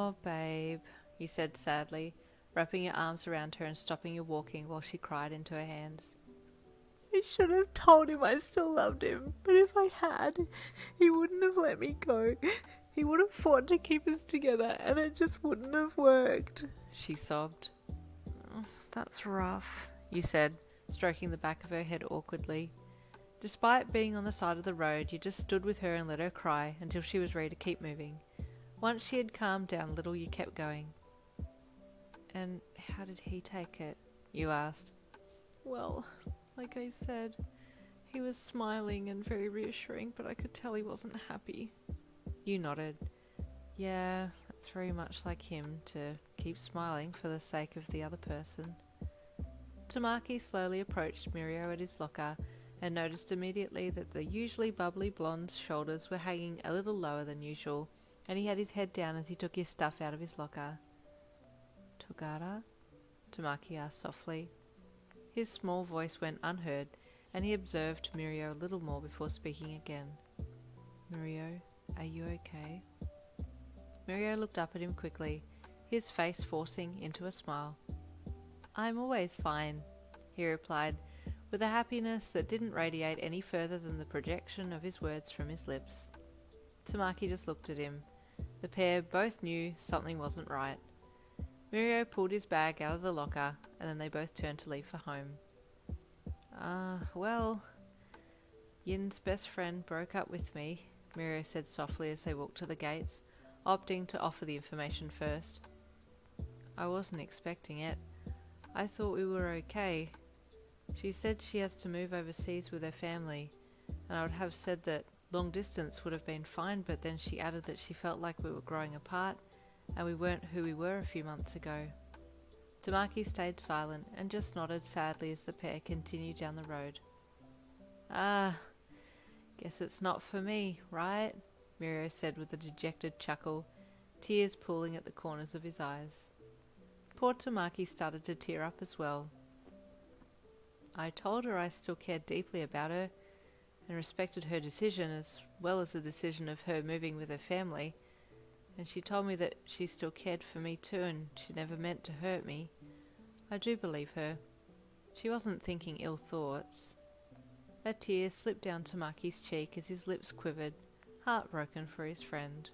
Oh, babe, you said sadly, wrapping your arms around her and stopping your walking while she cried into her hands. I should have told him I still loved him, but if I had, he wouldn't have let me go. He would have fought to keep us together, and it just wouldn't have worked, she sobbed. Oh, that's rough, you said, stroking the back of her head awkwardly. Despite being on the side of the road, you just stood with her and let her cry until she was ready to keep moving. Once she had calmed down a little, you kept going. And how did he take it? You asked. Well, like I said, he was smiling and very reassuring, but I could tell he wasn't happy. You nodded. Yeah, that's very much like him, to keep smiling for the sake of the other person. Tamaki slowly approached Mirio at his locker and noticed immediately that the usually bubbly blonde's shoulders were hanging a little lower than usual, and he had his head down as he took his stuff out of his locker. Togata? Tamaki asked softly. His small voice went unheard, and he observed Mirio a little more before speaking again. Mirio, are you okay? Mirio looked up at him quickly, his face forcing into a smile. I'm always fine, he replied, with a happiness that didn't radiate any further than the projection of his words from his lips. Tamaki just looked at him. The pair both knew something wasn't right. Mirio pulled his bag out of the locker, and then they both turned to leave for home. Well, Yin's best friend broke up with me, Mirio said softly as they walked to the gates, opting to offer the information first. I wasn't expecting it. I thought we were okay. She said she has to move overseas with her family, and I would have said that long distance would have been fine, but then she added that she felt like we were growing apart, and we weren't who we were a few months ago. Tamaki stayed silent and just nodded sadly as the pair continued down the road. Guess it's not for me, right? Mirio said with a dejected chuckle, tears pooling at the corners of his eyes. Poor Tamaki started to tear up as well. I told her I still cared deeply about her and respected her decision as well as the decision of her moving with her family, and she told me that she still cared for me too and she never meant to hurt me. I do believe her. She wasn't thinking ill thoughts. A tear slipped down Tamaki's cheek as his lips quivered, heartbroken for his friend.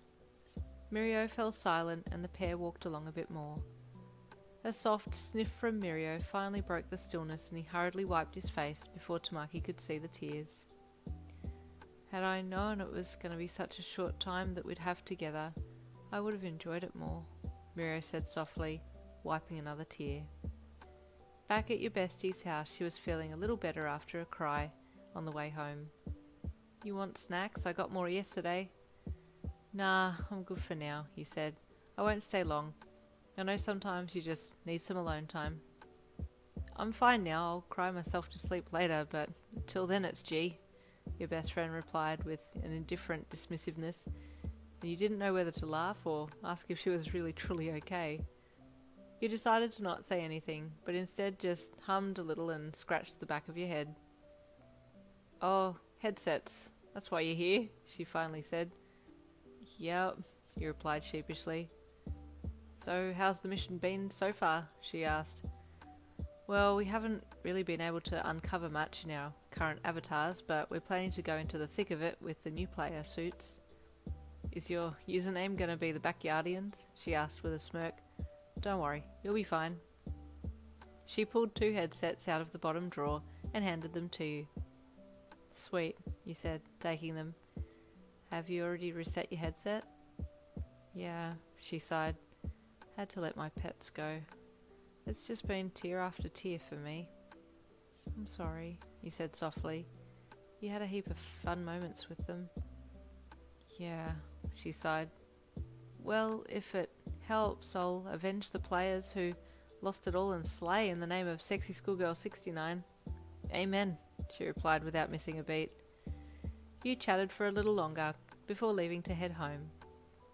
Mirio fell silent and the pair walked along a bit more. A soft sniff from Mirio finally broke the stillness and he hurriedly wiped his face before Tamaki could see the tears. Had I known it was going to be such a short time that we'd have together, I would have enjoyed it more, Mirio said softly, wiping another tear. Back at your bestie's house, she was feeling a little better after a cry on the way home. You want snacks? I got more yesterday. Nah, I'm good for now, he said. I won't stay long. I know sometimes you just need some alone time. I'm fine now, I'll cry myself to sleep later, but until then it's G, your best friend replied with an indifferent dismissiveness, and you didn't know whether to laugh or ask if she was really truly okay. You decided to not say anything, but instead just hummed a little and scratched the back of your head. Oh, headsets, that's why you're here, she finally said. Yep, you replied sheepishly. So how's the mission been so far? She asked. Well, we haven't really been able to uncover much in our current avatars, but we're planning to go into the thick of it with the new player suits. Is your username going to be the Backyardians? She asked with a smirk. Don't worry, you'll be fine. She pulled 2 headsets out of the bottom drawer and handed them to you. Sweet, you said, taking them. Have you already reset your headset? Yeah, she sighed. Had to let my pets go. It's just been tear after tear for me. I'm sorry, you said softly. You had a heap of fun moments with them. Yeah, she sighed. Well, if it helps, I'll avenge the players who lost it all and slay in the name of Sexy Schoolgirl 69. Amen, she replied without missing a beat. You chatted for a little longer before leaving to head home.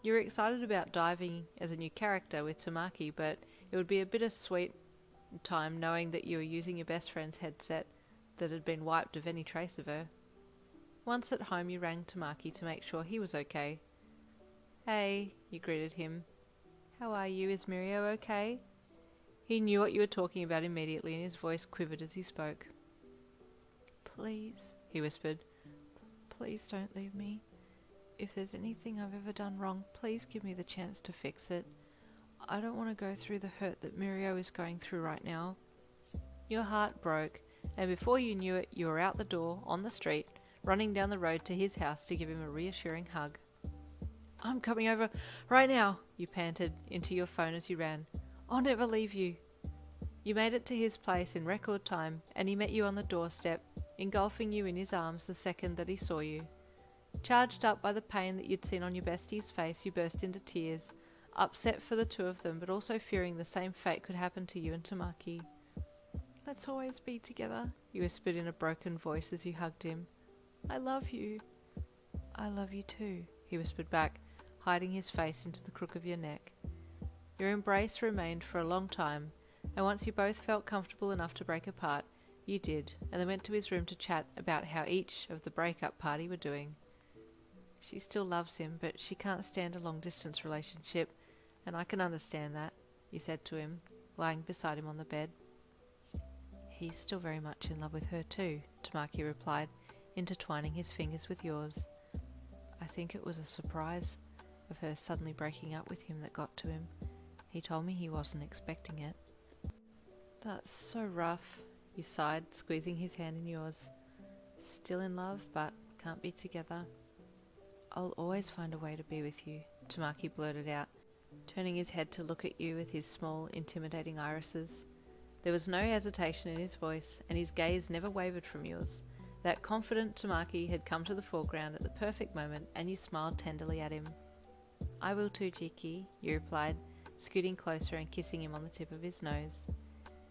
You were excited about diving as a new character with Tamaki, but it would be a bittersweet time knowing that you were using your best friend's headset that had been wiped of any trace of her. Once at home, you rang Tamaki to make sure he was okay. Hey, you greeted him. How are you? Is Mirio okay? He knew what you were talking about immediately, and his voice quivered as he spoke. Please, he whispered. please don't leave me. If there's anything I've ever done wrong, please give me the chance to fix it. I don't want to go through the hurt that Mirio is going through right now. Your heart broke, and before you knew it, you were out the door, on the street, running down the road to his house to give him a reassuring hug. I'm coming over right now, you panted into your phone as you ran. I'll never leave you. You made it to his place in record time, and he met you on the doorstep, engulfing you in his arms the second that he saw you. Charged up by the pain that you'd seen on your bestie's face, you burst into tears, upset for the two of them, but also fearing the same fate could happen to you and Tamaki. Let's always be together, you whispered in a broken voice as you hugged him. I love you. I love you too, he whispered back, hiding his face into the crook of your neck. Your embrace remained for a long time, and once you both felt comfortable enough to break apart, you did, and they went to his room to chat about how each of the breakup party were doing. She still loves him, but she can't stand a long-distance relationship, and I can understand that, you said to him, lying beside him on the bed. He's still very much in love with her too, Tamaki replied, intertwining his fingers with yours. I think it was a surprise of her suddenly breaking up with him that got to him. He told me he wasn't expecting it. That's so rough, you sighed, squeezing his hand in yours. Still in love, but can't be together. I'll always find a way to be with you, Tamaki blurted out, turning his head to look at you with his small, intimidating irises. There was no hesitation in his voice, and his gaze never wavered from yours. That confident Tamaki had come to the foreground at the perfect moment, and you smiled tenderly at him. I will too, Jiki, you replied, scooting closer and kissing him on the tip of his nose.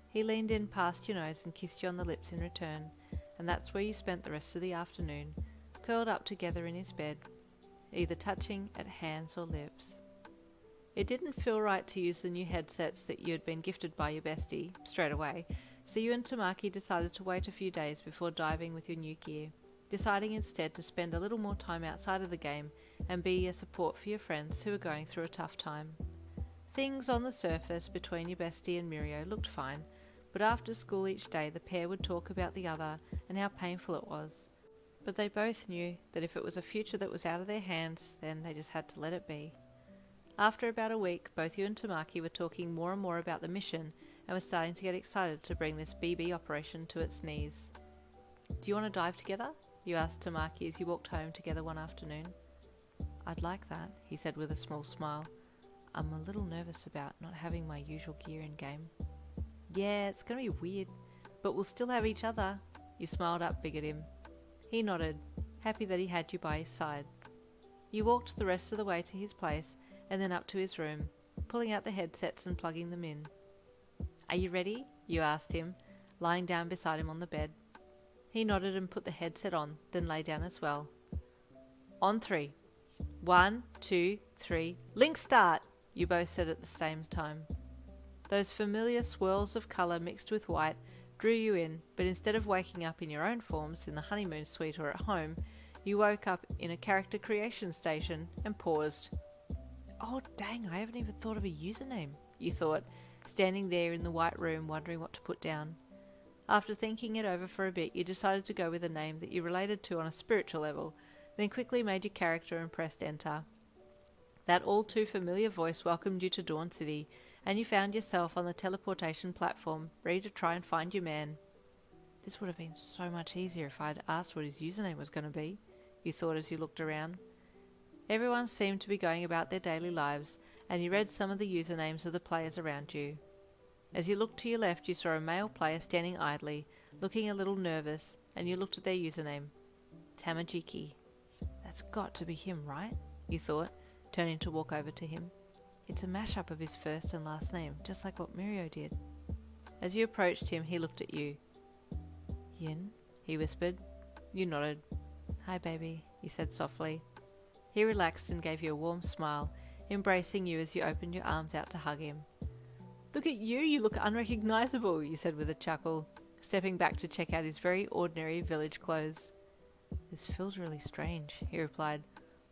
He leaned in past your nose and kissed you on the lips in return, and that's where you spent the rest of the afternoon, curled up together in his bed, either touching at hands or lips. It didn't feel right to use the new headsets that you had been gifted by your bestie straight away, so you and Tamaki decided to wait a few days before diving with your new gear, deciding instead to spend a little more time outside of the game and be a support for your friends who were going through a tough time. Things on the surface between your bestie and Mirio looked fine, but after school each day the pair would talk about the other and how painful it was. But they both knew that if it was a future that was out of their hands, then they just had to let it be. After about a week, both you and Tamaki were talking more and more about the mission and were starting to get excited to bring this BB operation to its knees. Do you want to dive together? You asked Tamaki as you walked home together one afternoon. I'd like that, he said with a small smile. I'm a little nervous about not having my usual gear in game. Yeah, it's going to be weird, but we'll still have each other. You smiled up big at him. He nodded, happy that he had you by his side. You walked the rest of the way to his place and then up to his room, pulling out the headsets and plugging them in. Are you ready? You asked him, lying down beside him on the bed. He nodded and put the headset on, then lay down as well. On 3. 1, 2, 3, link start! You both said at the same time. Those familiar swirls of colour mixed with white drew you in, but instead of waking up in your own forms in the honeymoon suite or at home, you woke up in a character creation station and paused. Oh dang, I haven't even thought of a username, you thought, standing there in the white room wondering what to put down. After thinking it over for a bit, you decided to go with a name that you related to on a spiritual level, then quickly made your character and pressed enter. That all too familiar voice welcomed you to Dawn City, and you found yourself on the teleportation platform, ready to try and find your man. This would have been so much easier if I had asked what his username was going to be, you thought as you looked around. Everyone seemed to be going about their daily lives, and you read some of the usernames of the players around you. As you looked to your left, you saw a male player standing idly, looking a little nervous, and you looked at their username. Tamajiki. That's got to be him, right? You thought, turning to walk over to him. It's a mashup of his first and last name, just like what Mirio did. As you approached him, he looked at you. Yin? He whispered. You nodded. Hi, baby, he said softly. He relaxed and gave you a warm smile, embracing you as you opened your arms out to hug him. Look at you, you look unrecognizable, you said with a chuckle, stepping back to check out his very ordinary village clothes. This feels really strange, he replied.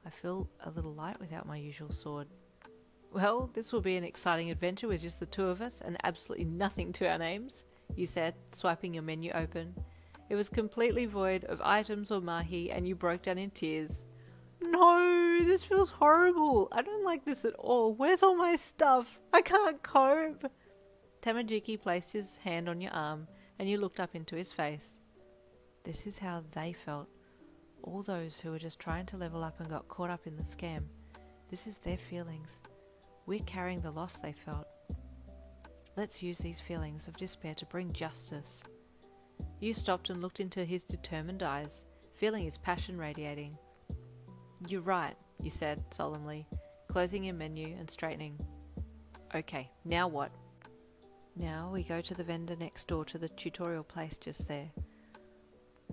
I feel a little light without my usual sword. Well, this will be an exciting adventure with just the two of us and absolutely nothing to our names, you said, swiping your menu open. It was completely void of items or mahi, and you broke down in tears. No, this feels horrible. I don't like this at all. Where's all my stuff? I can't cope. Tamajiki placed his hand on your arm, and you looked up into his face. This is how they felt. All those who were just trying to level up and got caught up in the scam. This is their feelings. We're carrying the loss they felt. Let's use these feelings of despair to bring justice. You stopped and looked into his determined eyes, feeling his passion radiating. You're right, you said solemnly, closing your menu and straightening. Okay, now what? Now we go to the vendor next door to the tutorial place just there.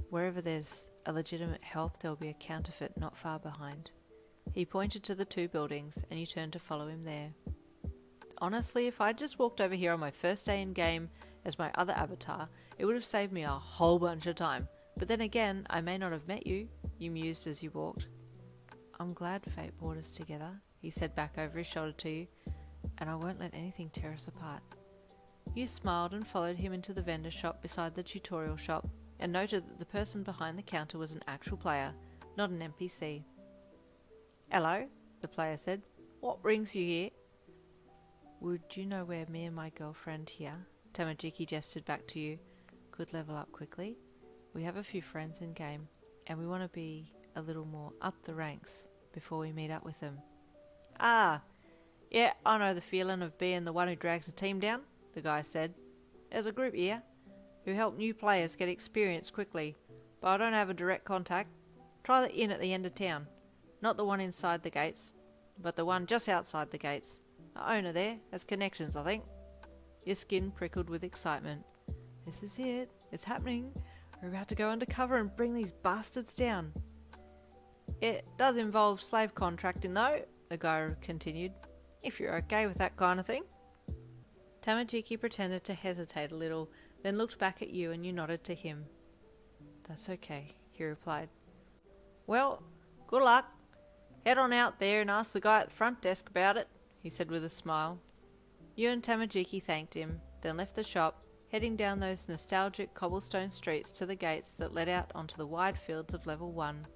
Wherever there's a legitimate help, there'll be a counterfeit not far behind. He pointed to the two buildings, and you turned to follow him there. Honestly, if I'd just walked over here on my first day in game as my other avatar, it would have saved me a whole bunch of time. But then again, I may not have met you, you mused as you walked. I'm glad fate brought us together, he said back over his shoulder to you, and I won't let anything tear us apart. You smiled and followed him into the vendor shop beside the tutorial shop, and noted that the person behind the counter was an actual player, not an NPC. Hello, the player said. What brings you here? Would you know where me and my girlfriend here, Tamajiki gestured back to you, could level up quickly? We have a few friends in game, and we want to be a little more up the ranks before we meet up with them. Ah, yeah, I know the feeling of being the one who drags the team down, the guy said. There's a group here who help new players get experience quickly, but I don't have a direct contact. Try the inn at the end of town. Not the one inside the gates, but the one just outside the gates. The owner there has connections, I think. Your skin prickled with excitement. This is it. It's happening. We're about to go undercover and bring these bastards down. It does involve slave contracting though, the guy continued. If you're okay with that kind of thing. Tamajiki pretended to hesitate a little, then looked back at you and you nodded to him. That's okay, he replied. Well, good luck. Head on out there and ask the guy at the front desk about it, he said with a smile. You and Tamajiki thanked him, then left the shop, heading down those nostalgic cobblestone streets to the gates that led out onto the wide fields of level 1.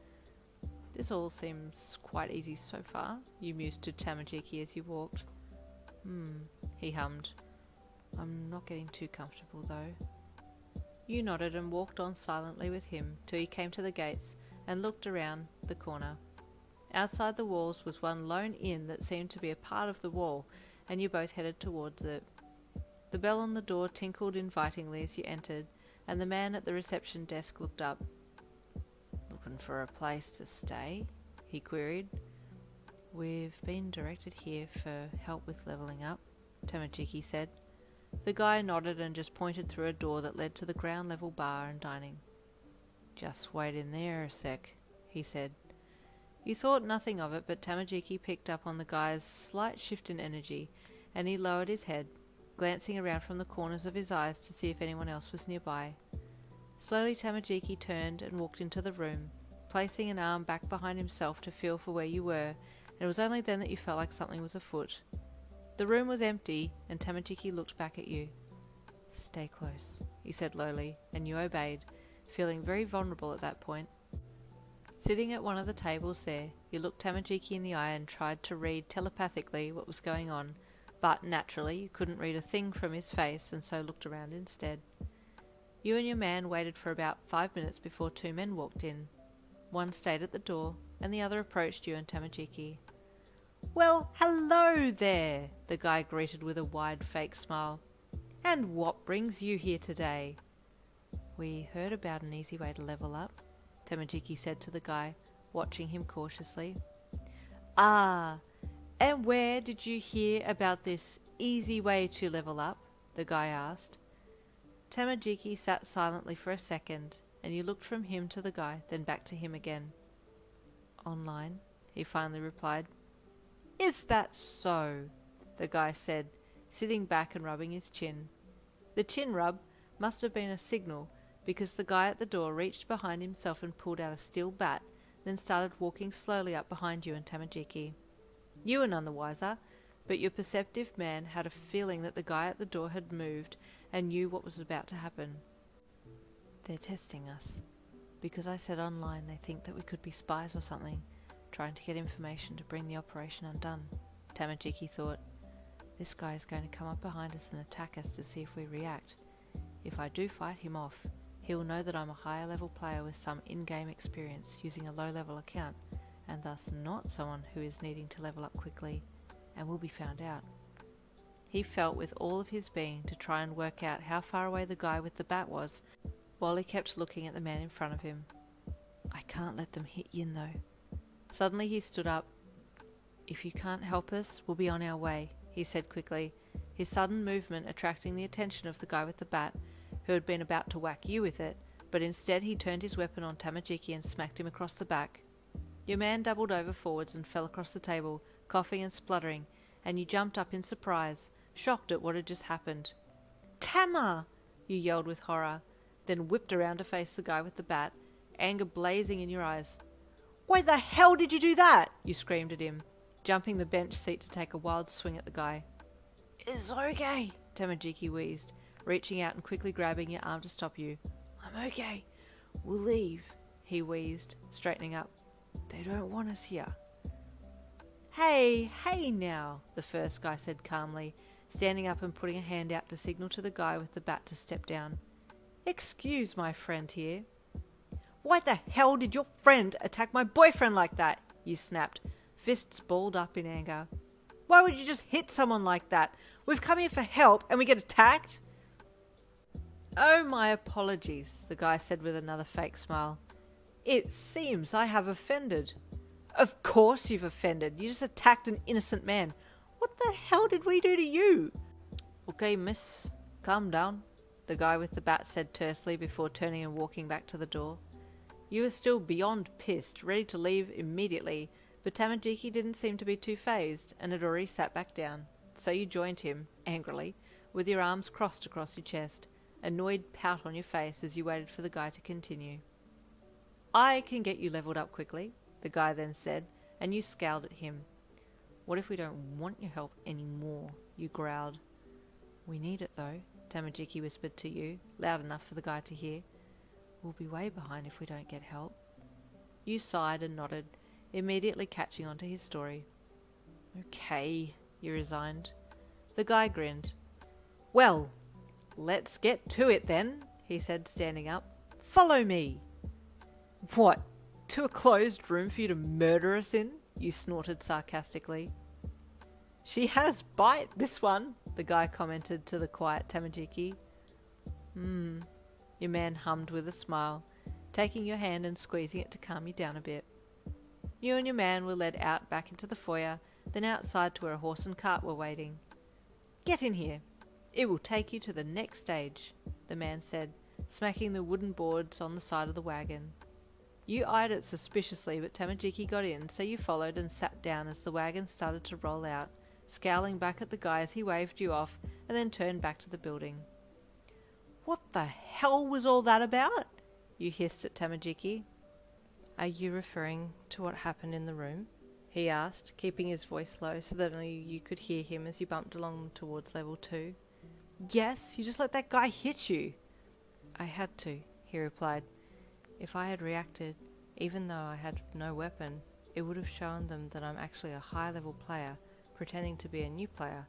This all seems quite easy so far, you mused to Tamajiki as you walked. He hummed. I'm not getting too comfortable though. You nodded and walked on silently with him till you came to the gates and looked around the corner. Outside the walls was one lone inn that seemed to be a part of the wall, and you both headed towards it. The bell on the door tinkled invitingly as you entered, and the man at the reception desk looked up. Looking for a place to stay? He queried. We've been directed here for help with leveling up, Tamajiki said. The guy nodded and just pointed through a door that led to the ground level bar and dining. Just wait in there a sec, he said. You thought nothing of it, but Tamajiki picked up on the guy's slight shift in energy, and he lowered his head, glancing around from the corners of his eyes to see if anyone else was nearby. Slowly Tamajiki turned and walked into the room, placing an arm back behind himself to feel for where you were, and it was only then that you felt like something was afoot. The room was empty, and Tamajiki looked back at you. Stay close, he said lowly, and you obeyed, feeling very vulnerable at that point. Sitting at one of the tables there, you looked Tamajiki in the eye and tried to read telepathically what was going on, but naturally you couldn't read a thing from his face and so looked around instead. You and your man waited for about 5 minutes before two men walked in. One stayed at the door, and the other approached you and Tamajiki. Well, hello there, the guy greeted with a wide fake smile. And what brings you here today? We heard about an easy way to level up, Tamajiki said to the guy, watching him cautiously. Ah, and where did you hear about this easy way to level up? The guy asked. Tamajiki sat silently for a second, and you looked from him to the guy, then back to him again. Online, he finally replied. Is that so? The guy said, sitting back and rubbing his chin. The chin rub must have been a signal, because the guy at the door reached behind himself and pulled out a steel bat, then started walking slowly up behind you and Tamajiki. You were none the wiser, but your perceptive man had a feeling that the guy at the door had moved and knew what was about to happen. They're testing us. Because I said online they think that we could be spies or something, trying to get information to bring the operation undone, Tamajiki thought. This guy is going to come up behind us and attack us to see if we react. If I do fight him off, he will know that I'm a higher level player with some in-game experience using a low level account, and thus not someone who is needing to level up quickly, and will be found out. He felt with all of his being to try and work out how far away the guy with the bat was, while he kept looking at the man in front of him. I can't let them hit Yin though. Suddenly he stood up. If you can't help us, we'll be on our way, he said quickly, his sudden movement attracting the attention of the guy with the bat, who had been about to whack you with it, but instead he turned his weapon on Tamajiki and smacked him across the back. Your man doubled over forwards and fell across the table, coughing and spluttering, and you jumped up in surprise, shocked at what had just happened. Tama! You yelled with horror, then whipped around to face the guy with the bat, anger blazing in your eyes. Why the hell did you do that? You screamed at him, jumping the bench seat to take a wild swing at the guy. It's okay, Tamajiki wheezed, reaching out and quickly grabbing your arm to stop you. I'm okay. We'll leave, he wheezed, straightening up. They don't want us here. Hey now, the first guy said calmly, standing up and putting a hand out to signal to the guy with the bat to step down. Excuse my friend here. Why the hell did your friend attack my boyfriend like that? You snapped, fists balled up in anger. Why would you just hit someone like that? We've come here for help and we get attacked? Oh, my apologies, the guy said with another fake smile. It seems I have offended. Of course you've offended. You just attacked an innocent man. What the hell did we do to you? Okay, miss, calm down, the guy with the bat said tersely before turning and walking back to the door. You were still beyond pissed, ready to leave immediately, but Tamajiki didn't seem to be too fazed and had already sat back down. So you joined him, angrily, with your arms crossed across your chest, annoyed pout on your face as you waited for the guy to continue. I can get you leveled up quickly, the guy then said, and you scowled at him. What if we don't want your help anymore? You growled. We need it though, Tamajiki whispered to you, loud enough for the guy to hear. We'll be way behind if we don't get help. You sighed and nodded, immediately catching on to his story. Okay, you resigned. The guy grinned. Well, let's get to it then, he said, standing up. Follow me. What, to a closed room for you to murder us in? You snorted sarcastically. She has bite, this one, the guy commented to the quiet Tamajiki. Your man hummed with a smile, taking your hand and squeezing it to calm you down a bit. You and your man were led out back into the foyer, then outside to where a horse and cart were waiting. Get in here. It will take you to the next stage, the man said, smacking the wooden boards on the side of the wagon. You eyed it suspiciously, but Tamajiki got in, so you followed and sat down as the wagon started to roll out, scowling back at the guy as he waved you off and then turned back to the building. What the hell was all that about? You hissed at Tamajiki. Are you referring to what happened in the room? He asked, keeping his voice low so that only you could hear him as you bumped along towards level 2. Yes, you just let that guy hit you. I had to, he replied. If I had reacted, even though I had no weapon, it would have shown them that I'm actually a high-level player, pretending to be a new player,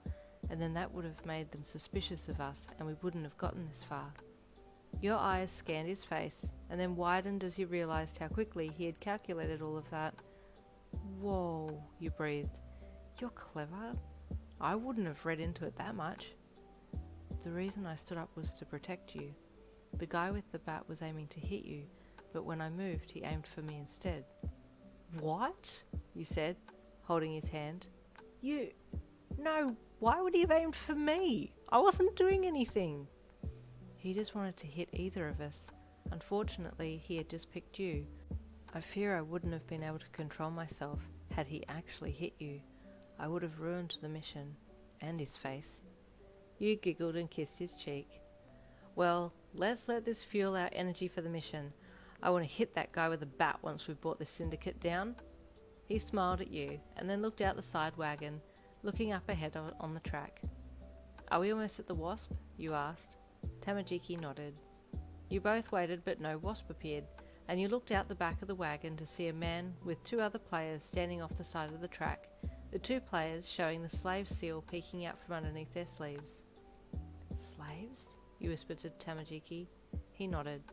and then that would have made them suspicious of us, and we wouldn't have gotten this far. Your eyes scanned his face, and then widened as you realised how quickly he had calculated all of that. Whoa, you breathed. You're clever. I wouldn't have read into it that much. The reason I stood up was to protect you. The guy with the bat was aiming to hit you, but when I moved, he aimed for me instead. What? You said, holding his hand. No, why would he have aimed for me? I wasn't doing anything. He just wanted to hit either of us. Unfortunately, he had just picked you. I fear I wouldn't have been able to control myself had he actually hit you. I would have ruined the mission, and his face. You giggled and kissed his cheek. Well, let's let this fuel our energy for the mission. I want to hit that guy with a bat once we've brought the syndicate down. He smiled at you, and then looked out the side wagon, looking up ahead on the track. "Are we almost at the Wasp?" you asked. Tamajiki nodded. You both waited, but no wasp appeared, and you looked out the back of the wagon to see a man with 2 other players standing off the side of the track, the 2 players showing the slave seal peeking out from underneath their sleeves. "Slaves?" you whispered to Tamajiki. He nodded.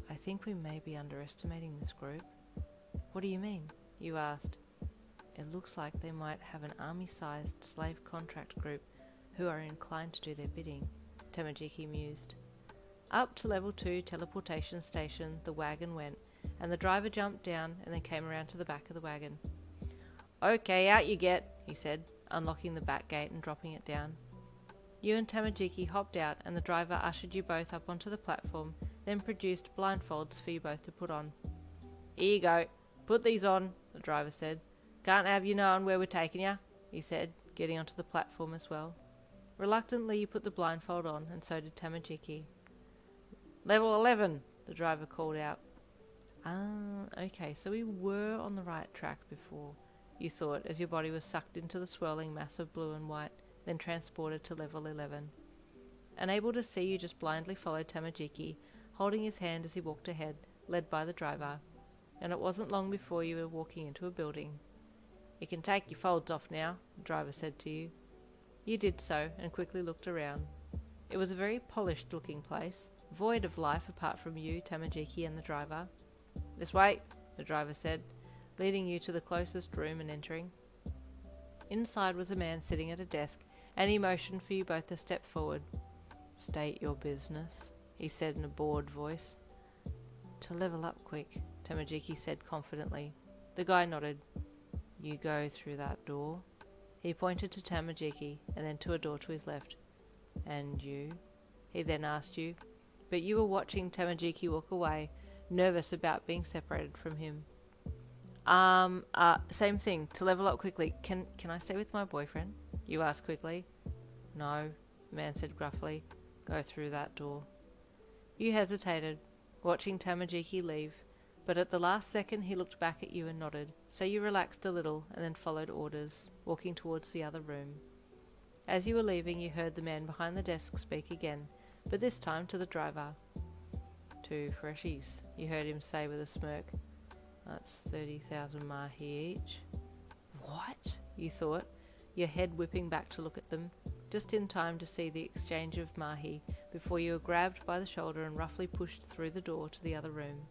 "I think we may be underestimating this group." "What do you mean?" you asked. "It looks like they might have an army-sized slave contract group who are inclined to do their bidding," Tamajiki mused. Up to level 2 teleportation station the wagon went, and the driver jumped down and then came around to the back of the wagon. "Okay, out you get," he said, unlocking the back gate and dropping it down. You and Tamajiki hopped out, and the driver ushered you both up onto the platform, then produced blindfolds for you both to put on. "Here you go. Put these on," the driver said. "Can't have you knowing where we're taking you," he said, getting onto the platform as well. Reluctantly, you put the blindfold on, and so did Tamajiki. "Level 11, the driver called out. Okay, so we were on the right track before, you thought, as your body was sucked into the swirling mass of blue and white, then transported to level 11. Unable to see, you just blindly followed Tamajiki, holding his hand as he walked ahead, led by the driver, and it wasn't long before you were walking into a building. "You can take your folds off now," the driver said to you. You did so, and quickly looked around. It was a very polished-looking place, void of life apart from you, Tamajiki, and the driver. "This way," the driver said, leading you to the closest room and entering. Inside was a man sitting at a desk, and he motioned for you both to step forward. "State your business," he said in a bored voice. "To level up quick," Tamajiki said confidently. The guy nodded. "You go through that door." He pointed to Tamajiki, and then to a door to his left. "And you?" he then asked you, but you were watching Tamajiki walk away, nervous about being separated from him. Same thing, to level up quickly. Can I stay with my boyfriend?" you asked quickly. "No," the man said gruffly. "Go through that door." You hesitated, watching Tamajiki leave, but at the last second he looked back at you and nodded, so you relaxed a little and then followed orders, walking towards the other room. As you were leaving, you heard the man behind the desk speak again, but this time to the driver. "2 freshies," you heard him say with a smirk. "That's 30,000 mahi each." "What?" you thought, your head whipping back to look at them, just in time to see the exchange of mahi before you were grabbed by the shoulder and roughly pushed through the door to the other room.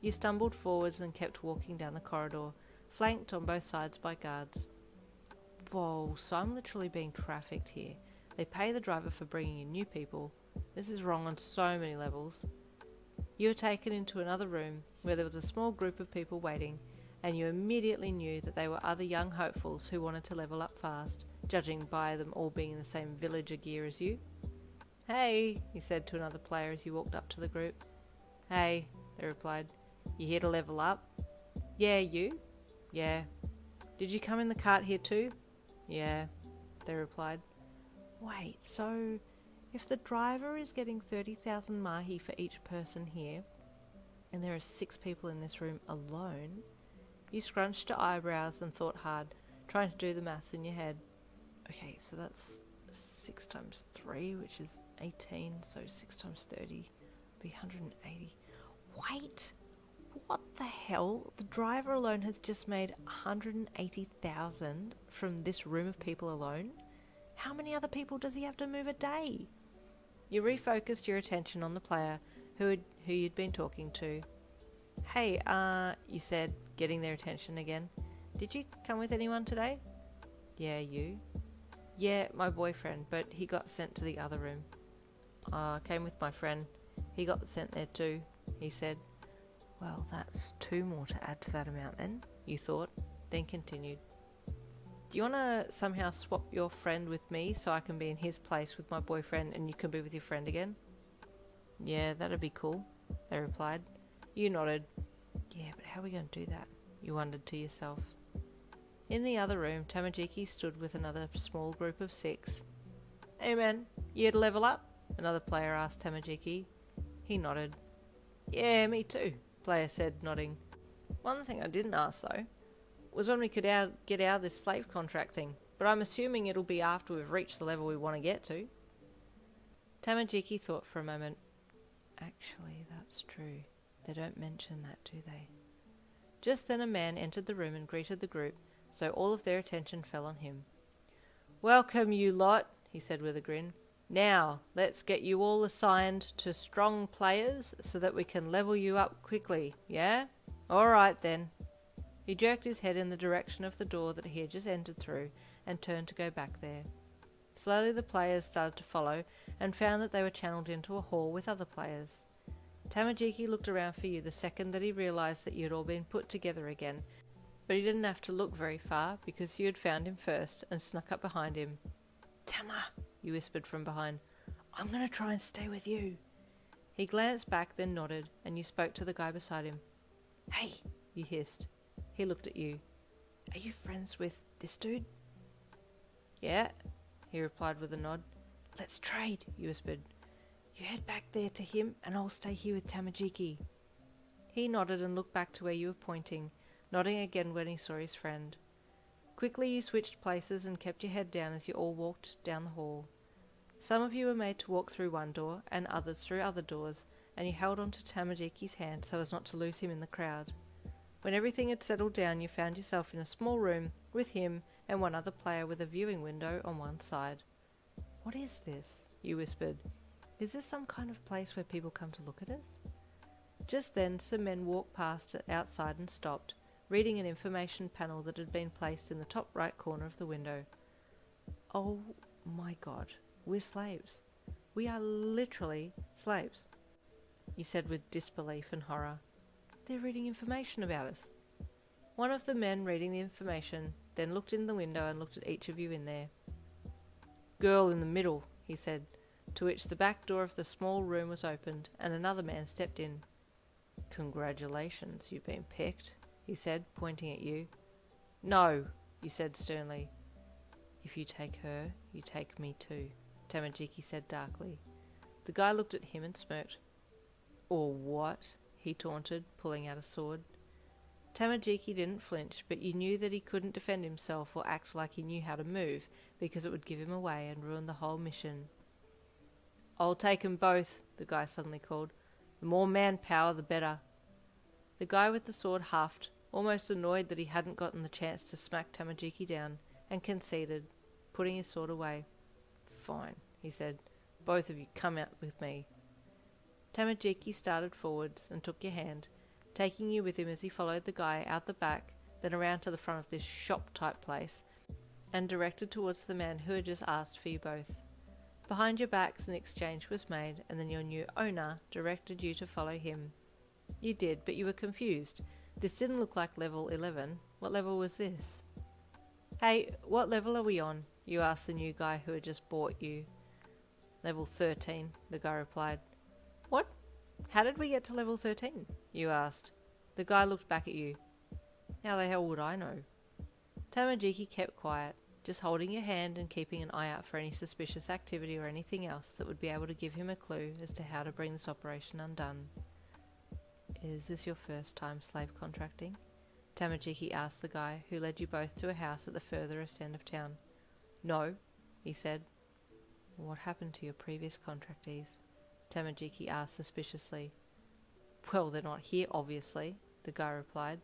You stumbled forwards and kept walking down the corridor, flanked on both sides by guards. Whoa, so I'm literally being trafficked here. They pay the driver for bringing in new people. This is wrong on so many levels. You were taken into another room where there was a small group of people waiting, and you immediately knew that they were other young hopefuls who wanted to level up fast, judging by them all being in the same villager gear as you. "Hey," you said to another player as you walked up to the group. "Hey," they replied. "You here to level up?" "Yeah, you?" "Yeah." "Did you come in the cart here too?" "Yeah," they replied. "Wait, so if the driver is getting 30,000 mahi for each person here, and there are 6 people in this room alone," you scrunched your eyebrows and thought hard, trying to do the maths in your head. "Okay, so that's 6 times 3, which is 18, so 6 times 30 would be 180. Wait! What the hell? The driver alone has just made 180,000 from this room of people alone? How many other people does he have to move a day?" You refocused your attention on the player who you'd been talking to. "Hey, you said, getting their attention again. "Did you come with anyone today?" "Yeah, you?" "Yeah, my boyfriend, but he got sent to the other room." "I came with my friend. He got sent there too," he said. "Well, that's 2 more to add to that amount then," you thought, then continued. "Do you want to somehow swap your friend with me so I can be in his place with my boyfriend and you can be with your friend again?" "Yeah, that'd be cool," they replied. You nodded. "Yeah, but how are we going to do that?" you wondered to yourself. In the other room, Tamajiki stood with another small group of 6. "Hey man, you here to level up?" another player asked Tamajiki. He nodded. "Yeah, me too," player said, nodding. "One thing I didn't ask though was when we could get out of this slave contract thing. but I'm assuming it'll be after we've reached the level we want to get to. Tamajiki thought for a moment. Actually, that's true. They don't mention that, do they? Just then a man entered the room and greeted the group, so all of their attention fell on him. "Welcome, you lot," he said with a grin. "Now, let's get you all assigned to strong players so that we can level you up quickly, yeah? All right, then." He jerked his head in the direction of the door that he had just entered through and turned to go back there. Slowly the players started to follow and found that they were channeled into a hall with other players. Tamajiki looked around for you the second that he realised that you had all been put together again, but he didn't have to look very far because you had found him first and snuck up behind him. "Tama," you whispered from behind. "I'm going to try and stay with you." He glanced back, then nodded, and you spoke to the guy beside him. "Hey," you hissed. He looked at you. "Are you friends with this dude?" "Yeah," he replied with a nod. "Let's trade," you whispered. "You head back there to him, and I'll stay here with Tamajiki." He nodded and looked back to where you were pointing, nodding again when he saw his friend. Quickly you switched places and kept your head down as you all walked down the hall. Some of you were made to walk through one door, and others through other doors, and you held on to Tamajiki's hand so as not to lose him in the crowd. When everything had settled down, you found yourself in a small room with him and one other player with a viewing window on one side. "What is this?" you whispered. "Is this some kind of place where people come to look at us?" Just then some men walked past outside and stopped, reading an information panel that had been placed in the top right corner of the window. "Oh my God, we're slaves. We are literally slaves," you said with disbelief and horror. "They're reading information about us." One of the men reading the information then looked in the window and looked at each of you in there. "Girl in the middle," he said, to which the back door of the small room was opened and another man stepped in. "Congratulations, you've been picked," he said, pointing at you. "No," you said sternly. "If you take her, you take me too," Tamajiki said darkly. The guy looked at him and smirked. "Or what?" he taunted, pulling out a sword. Tamajiki didn't flinch, but you knew that he couldn't defend himself or act like he knew how to move, because it would give him away and ruin the whole mission. "I'll take 'em both," the guy suddenly called. "The more manpower, the better." The guy with the sword huffed, almost annoyed that he hadn't gotten the chance to smack Tamajiki down, and conceded, putting his sword away. "Fine," he said. "Both of you come out with me." Tamajiki started forwards and took your hand, taking you with him as he followed the guy out the back, then around to the front of this shop-type place, and directed towards the man who had just asked for you both. Behind your backs an exchange was made, and then your new owner directed you to follow him. You did, but you were confused. This didn't look like level 11. What level was this? "Hey, what level are we on?" you asked the new guy who had just bought you. "Level 13, the guy replied. "What? How did we get to level 13? You asked. The guy looked back at you. "How the hell would I know?" Tamajiki kept quiet, just holding your hand and keeping an eye out for any suspicious activity or anything else that would be able to give him a clue as to how to bring this operation undone. "Is this your first time slave contracting?" Tamajiki asked the guy who led you both to a house at the furthest end of town. "No," he said. "What happened to your previous contractees?" Tamajiki asked suspiciously. "Well, they're not here, obviously," the guy replied.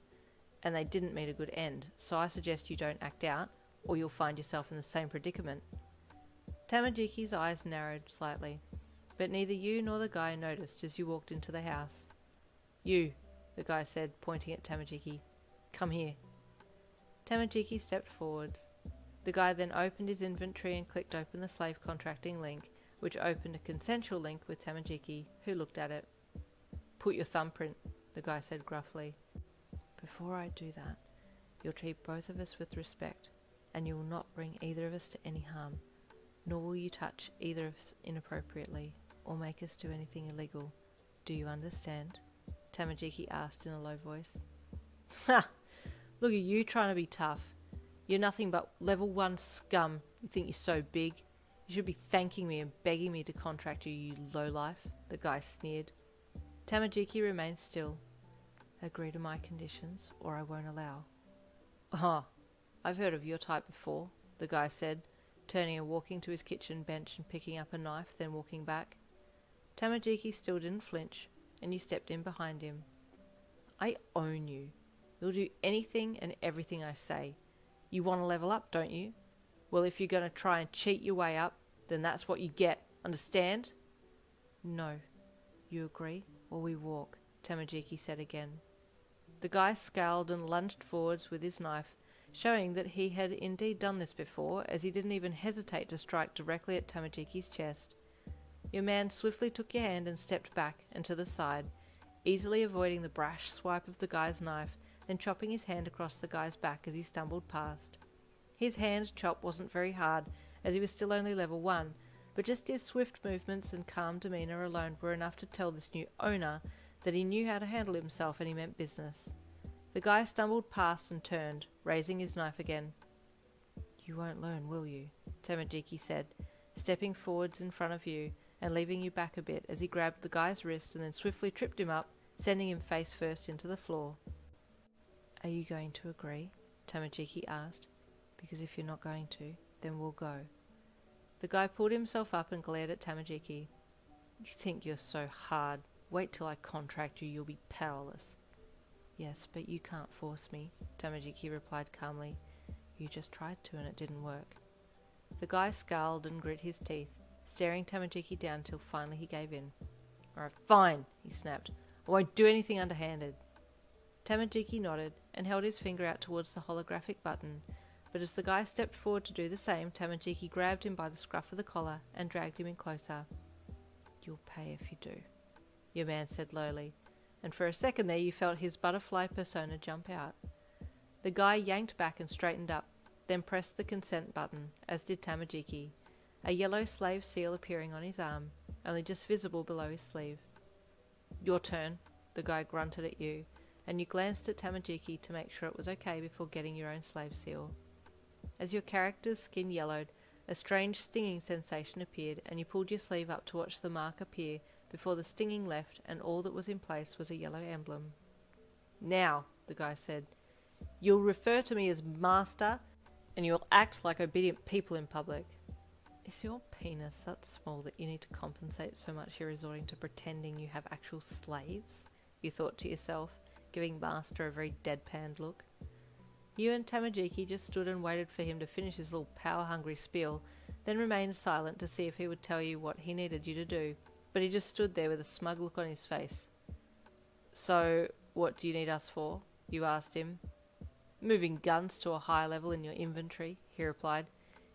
"And they didn't meet a good end, so I suggest you don't act out, or you'll find yourself in the same predicament." Tamajiki's eyes narrowed slightly, but neither you nor the guy noticed as you walked into the house. "You," the guy said, pointing at Tamajiki. "Come here." Tamajiki stepped forward. The guy then opened his inventory and clicked open the slave contracting link, which opened a consensual link with Tamajiki, who looked at it. "Put your thumbprint," the guy said gruffly. "Before I do that, you'll treat both of us with respect, and you will not bring either of us to any harm, nor will you touch either of us inappropriately, or make us do anything illegal. Do you understand?" Tamajiki asked in a low voice. "Ha! Look at you trying to be tough. You're nothing but level 1 scum. You think you're so big. You should be thanking me and begging me to contract you, you lowlife," the guy sneered. Tamajiki remained still. "Agree to my conditions, or I won't allow." "Oh, I've heard of your type before," the guy said, turning and walking to his kitchen bench and picking up a knife, then walking back. Tamajiki still didn't flinch, and you stepped in behind him. I own you. You'll do anything and everything I say. You want to level up, don't you? Well, if you're going to try and cheat your way up, then that's what you get. Understand? No. You agree, or we walk, Tamajiki said again. The guy scowled and lunged forwards with his knife, showing that he had indeed done this before, as he didn't even hesitate to strike directly at Tamajiki's chest. Your man swiftly took your hand and stepped back and to the side, easily avoiding the brash swipe of the guy's knife, then chopping his hand across the guy's back as he stumbled past. His hand chop wasn't very hard, as he was still only level 1, but just his swift movements and calm demeanour alone were enough to tell this new owner that he knew how to handle himself and he meant business. The guy stumbled past and turned, raising his knife again. You won't learn, will you? Tamajiki said, stepping forwards in front of you and leaving you back a bit as he grabbed the guy's wrist and then swiftly tripped him up, sending him face first into the floor. Are you going to agree? Tamajiki asked. Because if you're not going to, then we'll go. The guy pulled himself up and glared at Tamajiki. You think you're so hard. Wait till I contract you, you'll be powerless. Yes, but you can't force me, Tamajiki replied calmly. You just tried to and it didn't work. The guy scowled and grit his teeth, staring Tamajiki down till finally he gave in. Alright, fine, he snapped. I won't do anything underhanded. Tamajiki nodded and held his finger out towards the holographic button, but as the guy stepped forward to do the same, Tamajiki grabbed him by the scruff of the collar and dragged him in closer. You'll pay if you do, your man said lowly, and for a second there you felt his butterfly persona jump out. The guy yanked back and straightened up, then pressed the consent button, as did Tamajiki, a yellow slave seal appearing on his arm, only just visible below his sleeve. Your turn, the guy grunted at you, and you glanced at Tamajiki to make sure it was okay before getting your own slave seal. As your character's skin yellowed, a strange stinging sensation appeared, and you pulled your sleeve up to watch the mark appear before the stinging left, and all that was in place was a yellow emblem. Now, the guy said, you'll refer to me as master, and you'll act like obedient people in public. Is your penis that small that you need to compensate so much you're resorting to pretending you have actual slaves? You thought to yourself, giving master a very deadpanned look. You and Tamajiki just stood and waited for him to finish his little power-hungry spiel, then remained silent to see if he would tell you what he needed you to do, but he just stood there with a smug look on his face. So, what do you need us for? You asked him. Moving guns to a high level in your inventory, he replied.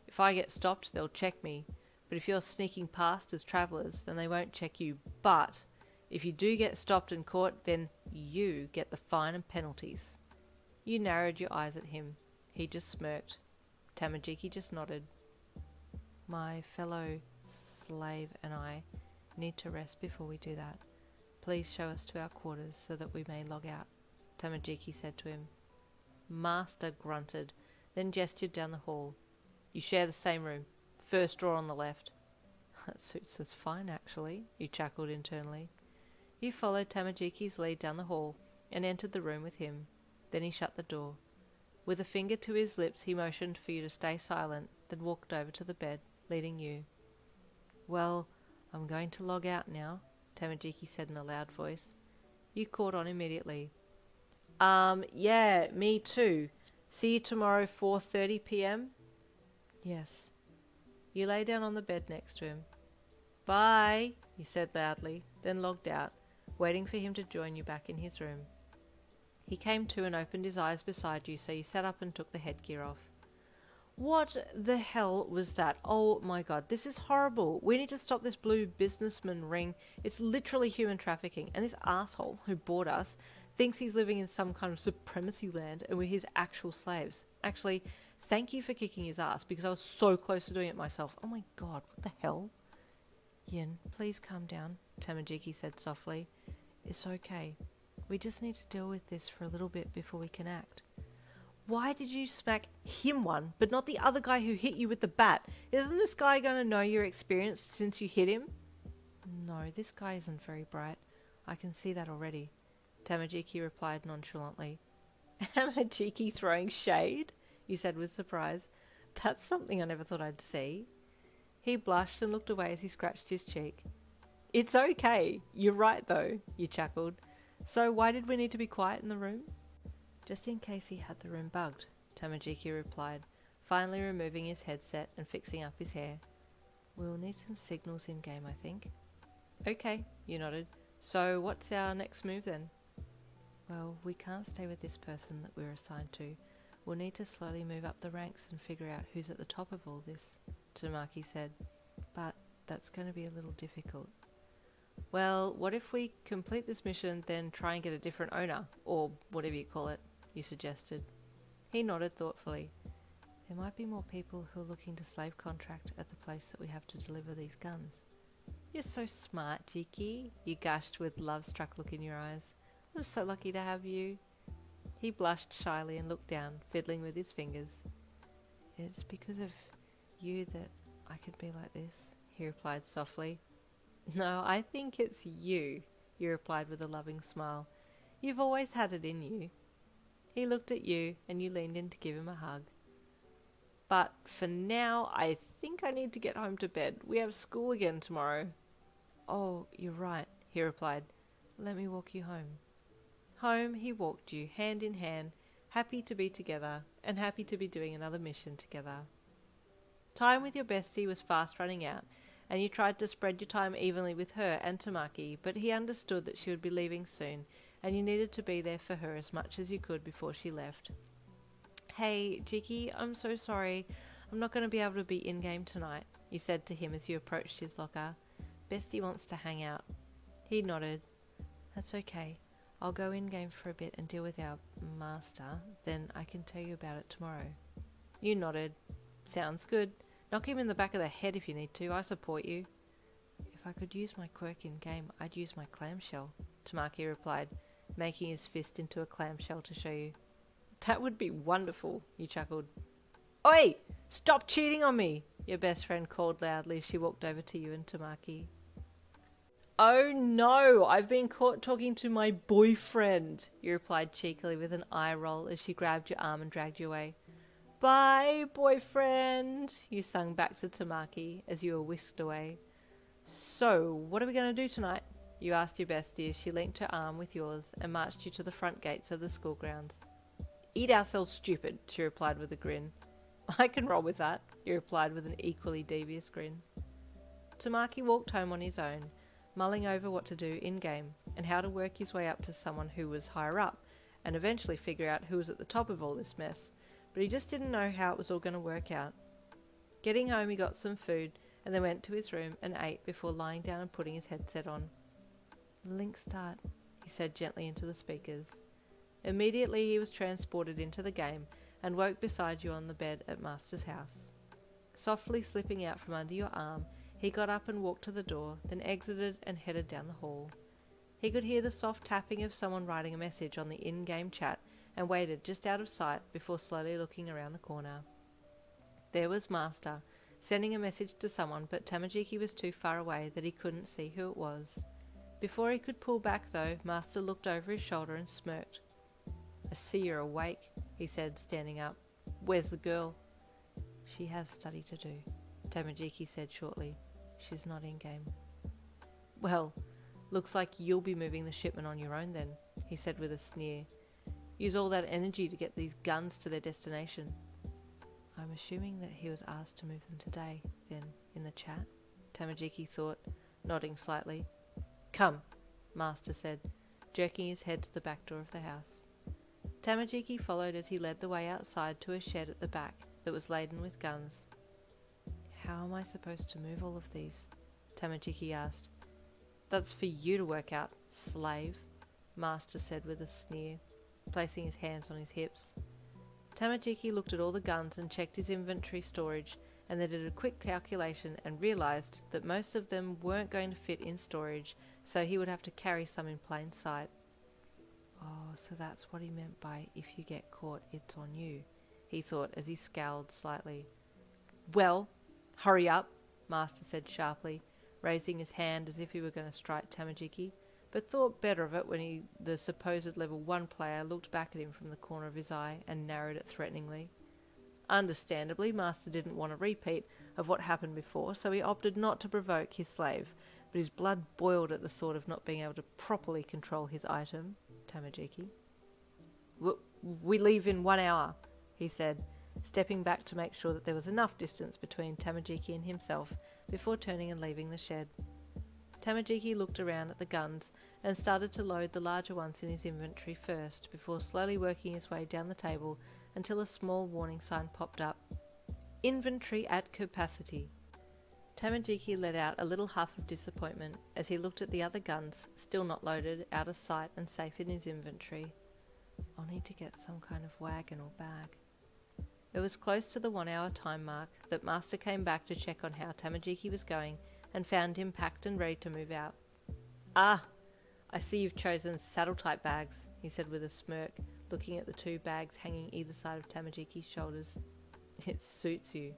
If I get stopped, they'll check me, but if you're sneaking past as travellers, then they won't check you. But if you do get stopped and caught, then you get the fine and penalties. You narrowed your eyes at him. He just smirked. Tamajiki just nodded. My fellow slave and I need to rest before we do that. Please show us to our quarters so that we may log out, Tamajiki said to him. Master grunted, then gestured down the hall. You share the same room. First door on the left. That suits us fine, actually, you chuckled internally. You followed Tamajiki's lead down the hall and entered the room with him. Then he shut the door. With a finger to his lips, he motioned for you to stay silent, then walked over to the bed, leading you. Well, I'm going to log out now, Tamajiki said in a loud voice. You caught on immediately. Yeah, me too. See you tomorrow 4:30 p.m? Yes. You lay down on the bed next to him. Bye, you said loudly, then logged out, waiting for him to join you back in his room. He came to and opened his eyes beside you, so you sat up and took the headgear off. What the hell was that? Oh my god, this is horrible. We need to stop this blue businessman ring. It's literally human trafficking, and this asshole who bought us thinks he's living in some kind of supremacy land and we're his actual slaves. Actually, thank you for kicking his ass, because I was so close to doing it myself. Oh my god, what the hell? Yin, please calm down, Tamajiki said softly. It's okay. We just need to deal with this for a little bit before we can act. Why did you smack him one, but not the other guy who hit you with the bat? Isn't this guy going to know your experience since you hit him? No, this guy isn't very bright. I can see that already, Tamajiki replied nonchalantly. Amajiki throwing shade? You said with surprise. That's something I never thought I'd see. He blushed and looked away as he scratched his cheek. It's okay. You're right, though, you chuckled. So why did we need to be quiet in the room? Just in case he had the room bugged, Tamajiki replied, finally removing his headset and fixing up his hair. We'll need some signals in-game, I think. Okay, you nodded. So what's our next move then? Well, we can't stay with this person that we're assigned to. We'll need to slowly move up the ranks and figure out who's at the top of all this, Tamaki said. But that's going to be a little difficult. Well, what if we complete this mission, then try and get a different owner, or whatever you call it, you suggested. He nodded thoughtfully. There might be more people who are looking to slave contract at the place that we have to deliver these guns. You're so smart, Jiki, you gushed with love-struck look in your eyes. I'm so lucky to have you. He blushed shyly and looked down, fiddling with his fingers. It's because of you that I could be like this, he replied softly. No, I think it's you, you replied with a loving smile. You've always had it in you. He looked at you and you leaned in to give him a hug. But for now, I think I need to get home to bed. We have school again tomorrow. Oh, you're right, he replied. Let me walk you home. Home he walked you, hand in hand, happy to be together and happy to be doing another mission together. Time with your bestie was fast running out, and you tried to spread your time evenly with her and Tamaki, but he understood that she would be leaving soon, and you needed to be there for her as much as you could before she left. Hey, Jiki, I'm so sorry. I'm not going to be able to be in-game tonight, you said to him as you approached his locker. Bestie wants to hang out. He nodded. That's okay. I'll go in-game for a bit and deal with our master, then I can tell you about it tomorrow. You nodded. Sounds good. Knock him in the back of the head if you need to. I support you. If I could use my quirk in-game, I'd use my clamshell, Tamaki replied, making his fist into a clamshell to show you. That would be wonderful, you chuckled. Oi! Stop cheating on me! Your best friend called loudly as she walked over to you and Tamaki. Oh no! I've been caught talking to my boyfriend, you replied cheekily with an eye roll as she grabbed your arm and dragged you away. Bye, boyfriend, you sung back to Tamaki as you were whisked away. So, what are we going to do tonight? You asked your bestie as she linked her arm with yours and marched you to the front gates of the school grounds. Eat ourselves stupid, she replied with a grin. I can roll with that, you replied with an equally devious grin. Tamaki walked home on his own, mulling over what to do in-game and how to work his way up to someone who was higher up and eventually figure out who was at the top of all this mess, but he just didn't know how it was all going to work out. Getting home, he got some food and then went to his room and ate before lying down and putting his headset on. Link start, he said gently into the speakers. Immediately he was transported into the game and woke beside you on the bed at Master's house. Softly slipping out from under your arm, he got up and walked to the door, then exited and headed down the hall. He could hear the soft tapping of someone writing a message on the in-game chat and waited just out of sight before slowly looking around the corner. There was Master, sending a message to someone, but Tamajiki was too far away that he couldn't see who it was. Before he could pull back though, Master looked over his shoulder and smirked. I see you're awake, he said, standing up. Where's the girl? She has study to do, Tamajiki said shortly. She's not in-game. Well, looks like you'll be moving the shipment on your own then, he said with a sneer. Use all that energy to get these guns to their destination. I'm assuming that he was asked to move them today, then, in the chat, Tamajiki thought, nodding slightly. Come, Master said, jerking his head to the back door of the house. Tamajiki followed as he led the way outside to a shed at the back that was laden with guns. How am I supposed to move all of these? Tamajiki asked. That's for you to work out, slave, Master said with a sneer, placing his hands on his hips. Tamajiki looked at all the guns and checked his inventory storage, and then did a quick calculation and realised that most of them weren't going to fit in storage, so he would have to carry some in plain sight. Oh, so that's what he meant by if you get caught, it's on you, he thought as he scowled slightly. Well, hurry up, Master said sharply, raising his hand as if he were going to strike Tamajiki, but thought better of it when the supposed level 1 player looked back at him from the corner of his eye and narrowed it threateningly. Understandably, Master didn't want a repeat of what happened before, so he opted not to provoke his slave, but his blood boiled at the thought of not being able to properly control his item, Tamajiki. We leave in 1 hour, he said, stepping back to make sure that there was enough distance between Tamajiki and himself before turning and leaving the shed. Tamajiki looked around at the guns and started to load the larger ones in his inventory first, before slowly working his way down the table until a small warning sign popped up. Inventory at capacity. Tamajiki let out a little huff of disappointment as he looked at the other guns, still not loaded, out of sight and safe in his inventory. I'll need to get some kind of wagon or bag. It was close to the 1 hour time mark that Master came back to check on how Tamajiki was going and found him packed and ready to move out. Ah, I see you've chosen saddle-type bags, he said with a smirk, looking at the 2 bags hanging either side of Tamajiki's shoulders. It suits you.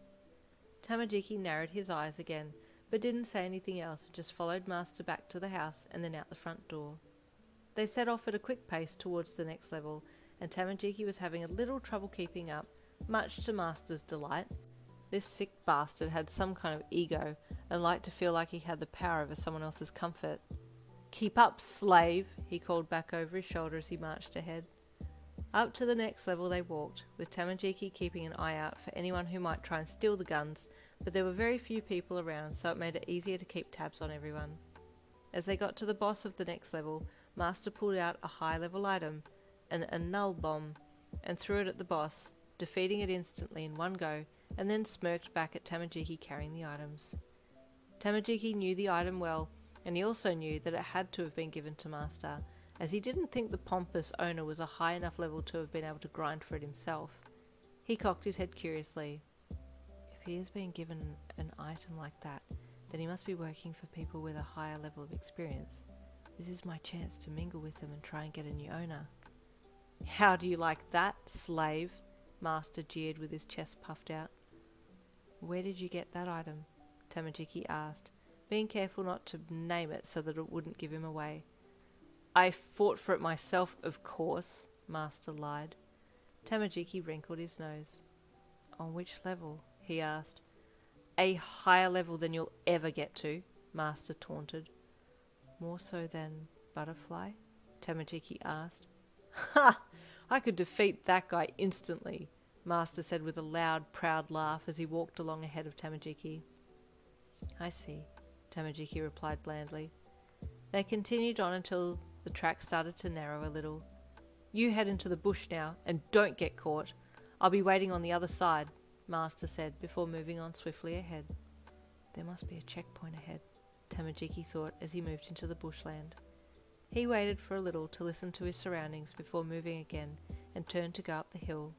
Tamajiki narrowed his eyes again, but didn't say anything else and just followed Master back to the house and then out the front door. They set off at a quick pace towards the next level, and Tamajiki was having a little trouble keeping up, much to Master's delight. This sick bastard had some kind of ego and liked to feel like he had the power over someone else's comfort. Keep up, slave, he called back over his shoulder as he marched ahead. Up to the next level they walked, with Tamajiki keeping an eye out for anyone who might try and steal the guns, but there were very few people around, so it made it easier to keep tabs on everyone. As they got to the boss of the next level, Master pulled out a high-level item, a null bomb, and threw it at the boss, defeating it instantly in one go, and then smirked back at Tamajiki carrying the items. Tamajiki knew the item well, and he also knew that it had to have been given to Master, as he didn't think the pompous owner was a high enough level to have been able to grind for it himself. He cocked his head curiously. If he has been given an item like that, then he must be working for people with a higher level of experience. This is my chance to mingle with them and try and get a new owner. How do you like that, slave? Master jeered with his chest puffed out. Where did you get that item? Tamajiki asked, being careful not to name it so that it wouldn't give him away. I fought for it myself, of course, Master lied. Tamajiki wrinkled his nose. On which level? He asked. A higher level than you'll ever get to, Master taunted. More so than Butterfly? Tamajiki asked. Ha! I could defeat that guy instantly, Master said with a loud, proud laugh as he walked along ahead of Tamajiki. I see, Tamajiki replied blandly. They continued on until the track started to narrow a little. You head into the bush now, and don't get caught. I'll be waiting on the other side, Master said before moving on swiftly ahead. There must be a checkpoint ahead, Tamajiki thought as he moved into the bushland. He waited for a little to listen to his surroundings before moving again and turned to go up the hill.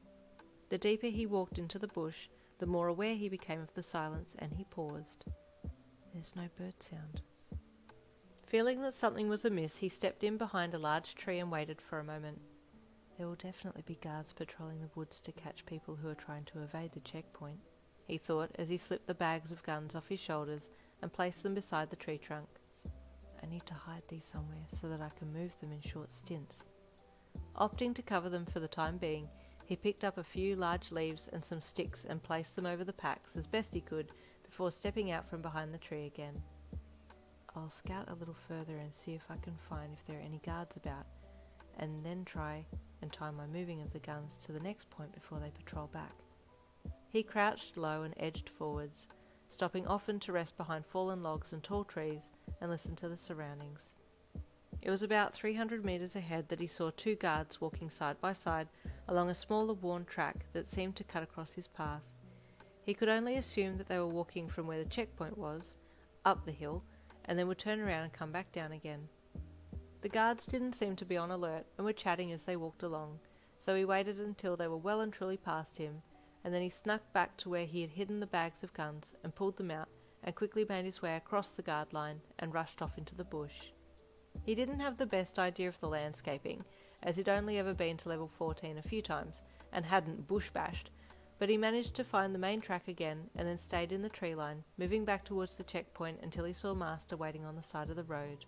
The deeper he walked into the bush, the more aware he became of the silence, and he paused. There's no bird sound. Feeling that something was amiss, he stepped in behind a large tree and waited for a moment. There will definitely be guards patrolling the woods to catch people who are trying to evade the checkpoint, he thought as he slipped the bags of guns off his shoulders and placed them beside the tree trunk. I need to hide these somewhere so that I can move them in short stints. Opting to cover them for the time being, he picked up a few large leaves and some sticks and placed them over the packs as best he could before stepping out from behind the tree again. I'll scout a little further and see if I can find if there are any guards about, and then try and time my moving of the guns to the next point before they patrol back. He crouched low and edged forwards, stopping often to rest behind fallen logs and tall trees and listen to the surroundings. It was about 300 metres ahead that he saw 2 guards walking side by side along a smaller worn track that seemed to cut across his path. He could only assume that they were walking from where the checkpoint was, up the hill, and then would turn around and come back down again. The guards didn't seem to be on alert and were chatting as they walked along, so he waited until they were well and truly past him, and then he snuck back to where he had hidden the bags of guns and pulled them out and quickly made his way across the guard line and rushed off into the bush. He didn't have the best idea of the landscaping, as he'd only ever been to level 14 a few times and hadn't bush bashed, but he managed to find the main track again and then stayed in the tree line, moving back towards the checkpoint until he saw Master waiting on the side of the road.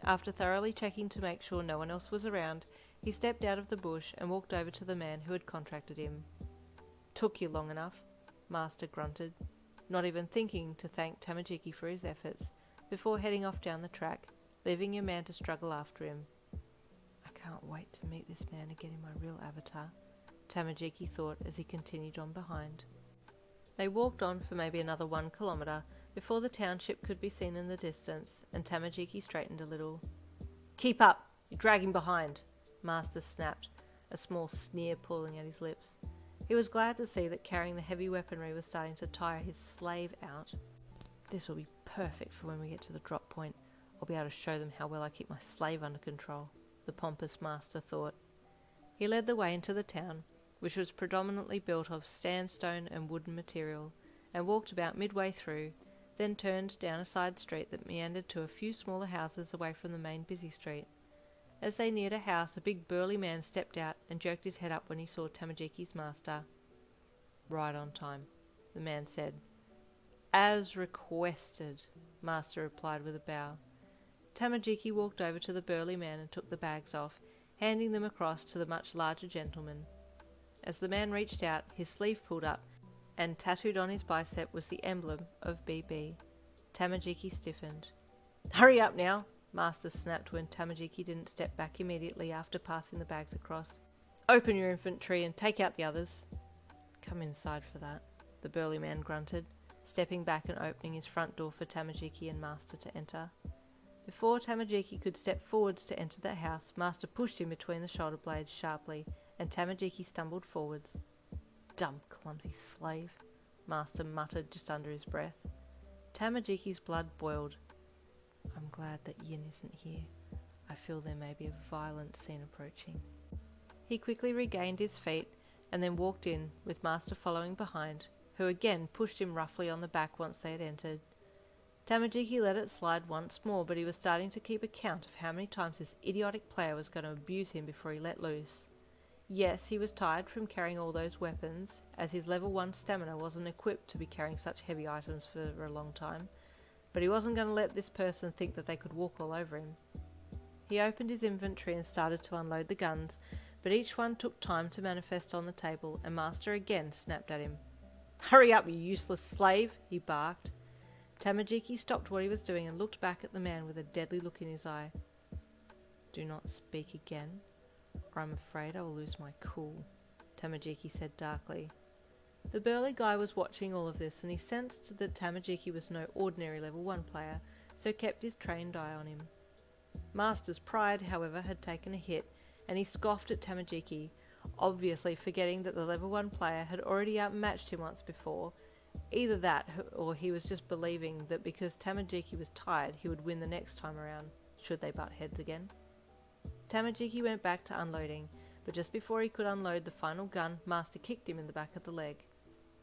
After thoroughly checking to make sure no one else was around, he stepped out of the bush and walked over to the man who had contracted him. Took you long enough, Master grunted, not even thinking to thank Tamajiki for his efforts, before heading off down the track, leaving your man to struggle after him. I can't wait to meet this man again in my real avatar, Tamajiki thought as he continued on behind. They walked on for maybe another 1 kilometre before the township could be seen in the distance, and Tamajiki straightened a little. Keep up! You're dragging behind, Master snapped, a small sneer pulling at his lips. He was glad to see that carrying the heavy weaponry was starting to tire his slave out. This will be perfect for when we get to the drop point. I'll be able to show them how well I keep my slave under control, the pompous Master thought. He led the way into the town, which was predominantly built of sandstone and wooden material, and walked about midway through, then turned down a side street that meandered to a few smaller houses away from the main busy street. As they neared a house, a big burly man stepped out and jerked his head up when he saw Tamajiki's master. Right on time, the man said. As requested, Master replied with a bow. Tamajiki walked over to the burly man and took the bags off, handing them across to the much larger gentleman. As the man reached out, his sleeve pulled up, and tattooed on his bicep was the emblem of BB. Tamajiki stiffened. Hurry up now, Master snapped when Tamajiki didn't step back immediately after passing the bags across. Open your infantry and take out the others. Come inside for that, the burly man grunted, stepping back and opening his front door for Tamajiki and Master to enter. Before Tamajiki could step forwards to enter the house, Master pushed him between the shoulder blades sharply, and Tamajiki stumbled forwards. Dumb, clumsy slave, Master muttered just under his breath. Tamajiki's blood boiled. I'm glad that Yin isn't here. I feel there may be a violent scene approaching. He quickly regained his feet and then walked in, with Master following behind, who again pushed him roughly on the back once they had entered. Tamajiki let it slide once more, but he was starting to keep account of how many times this idiotic player was going to abuse him before he let loose. Yes, he was tired from carrying all those weapons, as his level 1 stamina wasn't equipped to be carrying such heavy items for a long time, but he wasn't going to let this person think that they could walk all over him. He opened his inventory and started to unload the guns, but each one took time to manifest on the table, and Master again snapped at him. Hurry up, you useless slave, he barked. Tamajiki stopped what he was doing and looked back at the man with a deadly look in his eye. Do not speak again, or I'm afraid I will lose my cool, Tamajiki said darkly. The burly guy was watching all of this, and he sensed that Tamajiki was no ordinary level 1 player, so kept his trained eye on him. Master's pride, however, had taken a hit, and he scoffed at Tamajiki, obviously forgetting that the level 1 player had already outmatched him once before. Either that, or he was just believing that because Tamajiki was tired, he would win the next time around, should they butt heads again. Tamajiki went back to unloading, but just before he could unload the final gun, Master kicked him in the back of the leg.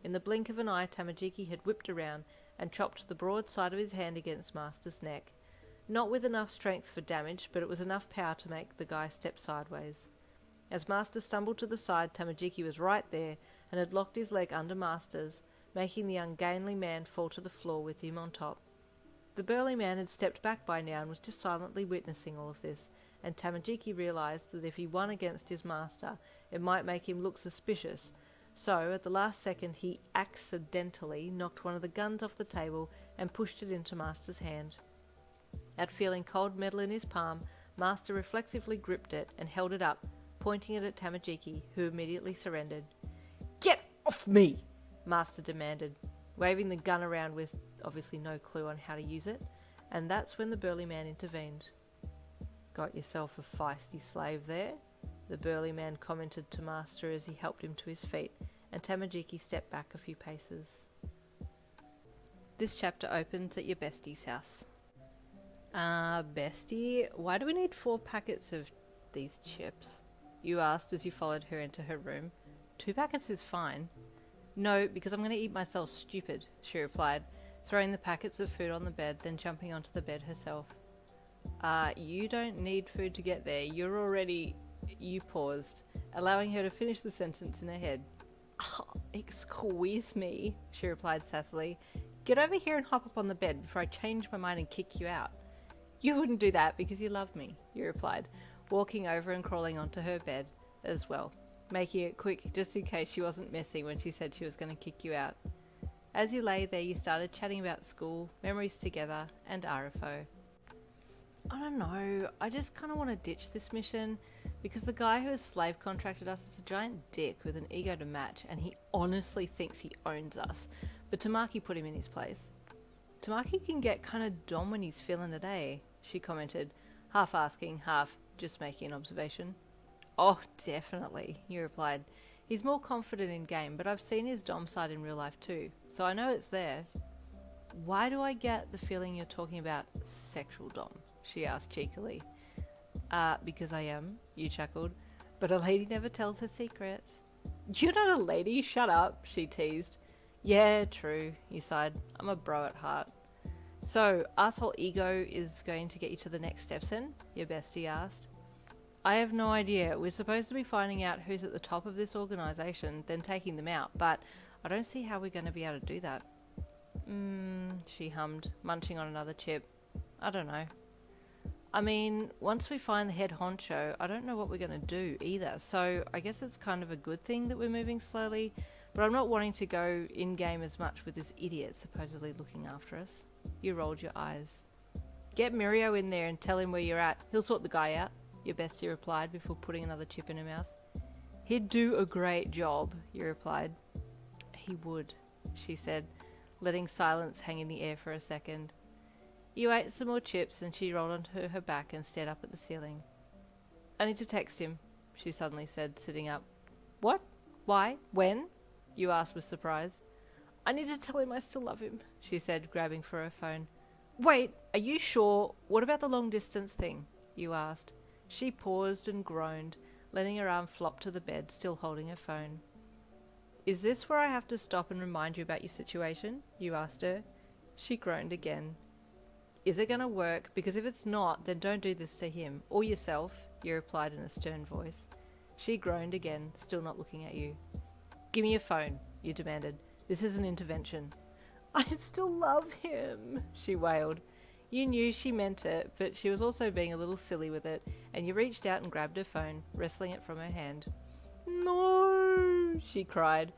In the blink of an eye, Tamajiki had whipped around and chopped the broad side of his hand against Master's neck. Not with enough strength for damage, but it was enough power to make the guy step sideways. As Master stumbled to the side, Tamajiki was right there and had locked his leg under Master's, making the ungainly man fall to the floor with him on top. The burly man had stepped back by now and was just silently witnessing all of this, and Tamajiki realised that if he won against his master, it might make him look suspicious, so at the last second he accidentally knocked one of the guns off the table and pushed it into Master's hand. At feeling cold metal in his palm, Master reflexively gripped it and held it up, pointing it at Tamajiki, who immediately surrendered. Get off me! Master demanded, waving the gun around with obviously no clue on how to use it, and that's when the burly man intervened. Got yourself a feisty slave there, the burly man commented to Master as he helped him to his feet, and Tamajiki stepped back a few paces. This chapter opens at your bestie's house. Bestie, why do we need 4 packets of these chips? You asked as you followed her into her room. 2 packets is fine. No, because I'm going to eat myself stupid, she replied, throwing the packets of food on the bed, then jumping onto the bed herself. You don't need food to get there. You're already... You paused, allowing her to finish the sentence in her head. Oh, excuse me, she replied sassily. Get over here and hop up on the bed before I change my mind and kick you out. You wouldn't do that because you love me, you replied, walking over and crawling onto her bed as well. making it quick just in case she wasn't messing when she said she was going to kick you out. As you lay there, you started chatting about school, memories together, and RFO. I don't know, I just kind of want to ditch this mission because the guy who has slave contracted us is a giant dick with an ego to match, and he honestly thinks he owns us, but Tamaki put him in his place. Tamaki can get kind of dumb when he's feeling it, eh? She commented, half asking, half just making an observation. Oh, definitely, you replied. He's more confident in game, but I've seen his dom side in real life too, so I know it's there. Why do I get the feeling you're talking about sexual dom? She asked cheekily. Because I am, you chuckled. But a lady never tells her secrets. You're not a lady, shut up, she teased. Yeah, true, you sighed. I'm a bro at heart. So, asshole ego is going to get you to the next steps then? Your bestie asked. I have no idea. We're supposed to be finding out who's at the top of this organisation, then taking them out, but I don't see how we're going to be able to do that. She hummed, munching on another chip. I don't know. I mean, once we find the head honcho, I don't know what we're going to do either, so I guess it's kind of a good thing that we're moving slowly, but I'm not wanting to go in-game as much with this idiot supposedly looking after us. You rolled your eyes. Get Mirio in there and tell him where you're at. He'll sort the guy out, your bestie replied before putting another chip in her mouth. He'd do a great job, you replied. He would, she said, letting silence hang in the air for a second. You ate some more chips and she rolled onto her back and stared up at the ceiling. I need to text him, she suddenly said, sitting up. What? Why? When? You asked with surprise. I need to tell him I still love him, she said, grabbing for her phone. Wait, are you sure? What about the long distance thing? You asked. She paused and groaned, letting her arm flop to the bed, still holding her phone. Is this where I have to stop and remind you about your situation? You asked her. She groaned again. Is it going to work? Because if it's not, then don't do this to him. Or yourself, you replied in a stern voice. She groaned again, still not looking at you. Give me your phone, you demanded. This is an intervention. I still love him, she wailed. You knew she meant it, but she was also being a little silly with it, and you reached out and grabbed her phone, wresting it from her hand. No, she cried.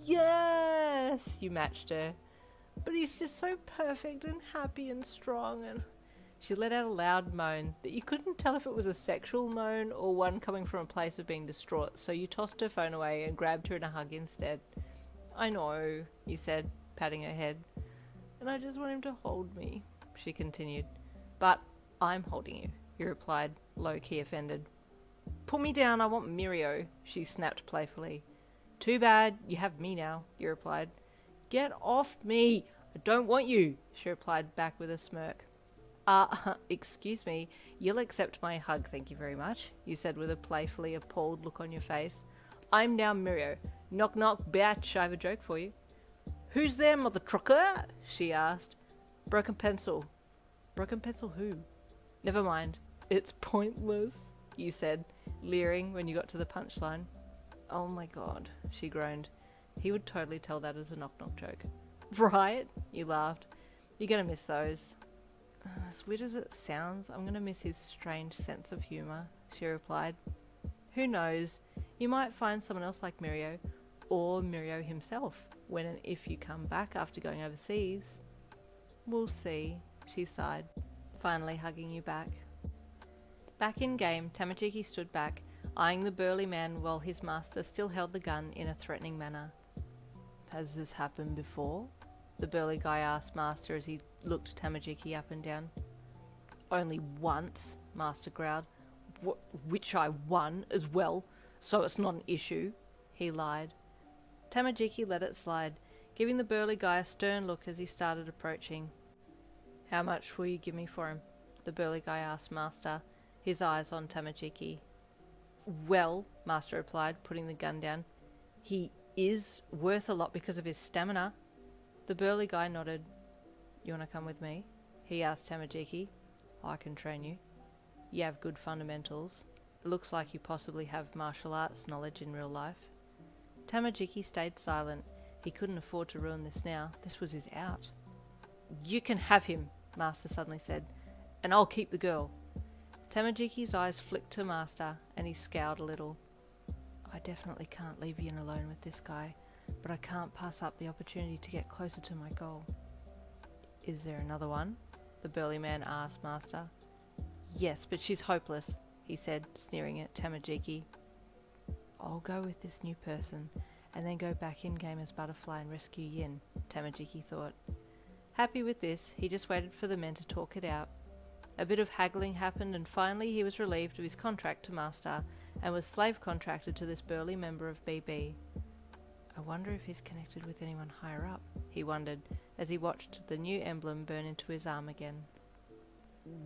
Yes, you matched her. But he's just so perfect and happy and strong, and she let out a loud moan that you couldn't tell if it was a sexual moan or one coming from a place of being distraught, so you tossed her phone away and grabbed her in a hug instead. I know, you said, patting her head. And I just want him to hold me, she continued. But I'm holding you, you replied, low-key offended. Put me down, I want Mirio, she snapped playfully. Too bad, you have me now, you replied. Get off me! I don't want you, she replied back with a smirk. Excuse me, you'll accept my hug, thank you very much, you said with a playfully appalled look on your face. I'm now Mirio. Knock knock, bitch, I have a joke for you. Who's there, mother trucker? She asked. Broken pencil. Broken pencil who? Never mind. It's pointless, you said, leering when you got to the punchline. Oh my god, she groaned. He would totally tell that as a knock-knock joke. Right? You laughed. You're going to miss those. As weird as it sounds, I'm going to miss his strange sense of humour, she replied. Who knows? You might find someone else like Mirio, or Mirio himself, when and if you come back after going overseas. We'll see, she sighed, finally hugging you back. Back in game, Tamajiki stood back, eyeing the burly man while his master still held the gun in a threatening manner. Has this happened before? The burly guy asked Master as he looked Tamajiki up and down. Only once, Master growled. Which I won as well, so it's not an issue, he lied. Tamajiki let it slide, giving the burly guy a stern look as he started approaching. How much will you give me for him? The burly guy asked Master, his eyes on Tamajiki. Well, Master replied, putting the gun down, he is worth a lot because of his stamina. The burly guy nodded. You want to come with me? He asked Tamajiki. I can train you. You have good fundamentals. It looks like you possibly have martial arts knowledge in real life. Tamajiki stayed silent. He couldn't afford to ruin this now. This was his out. You can have him, Master suddenly said, and I'll keep the girl. Tamajiki's eyes flicked to Master, and he scowled a little. I definitely can't leave you alone with this guy, but I can't pass up the opportunity to get closer to my goal. Is there another one? The burly man asked Master. Yes, but she's hopeless, he said, sneering at Tamajiki. I'll go with this new person, and then go back in-game as Butterfly and rescue Yin, Tamajiki thought. Happy with this, he just waited for the men to talk it out. A bit of haggling happened, and finally he was relieved of his contract to Master, and was slave contracted to this burly member of BB. I wonder if he's connected with anyone higher up, he wondered, as he watched the new emblem burn into his arm again.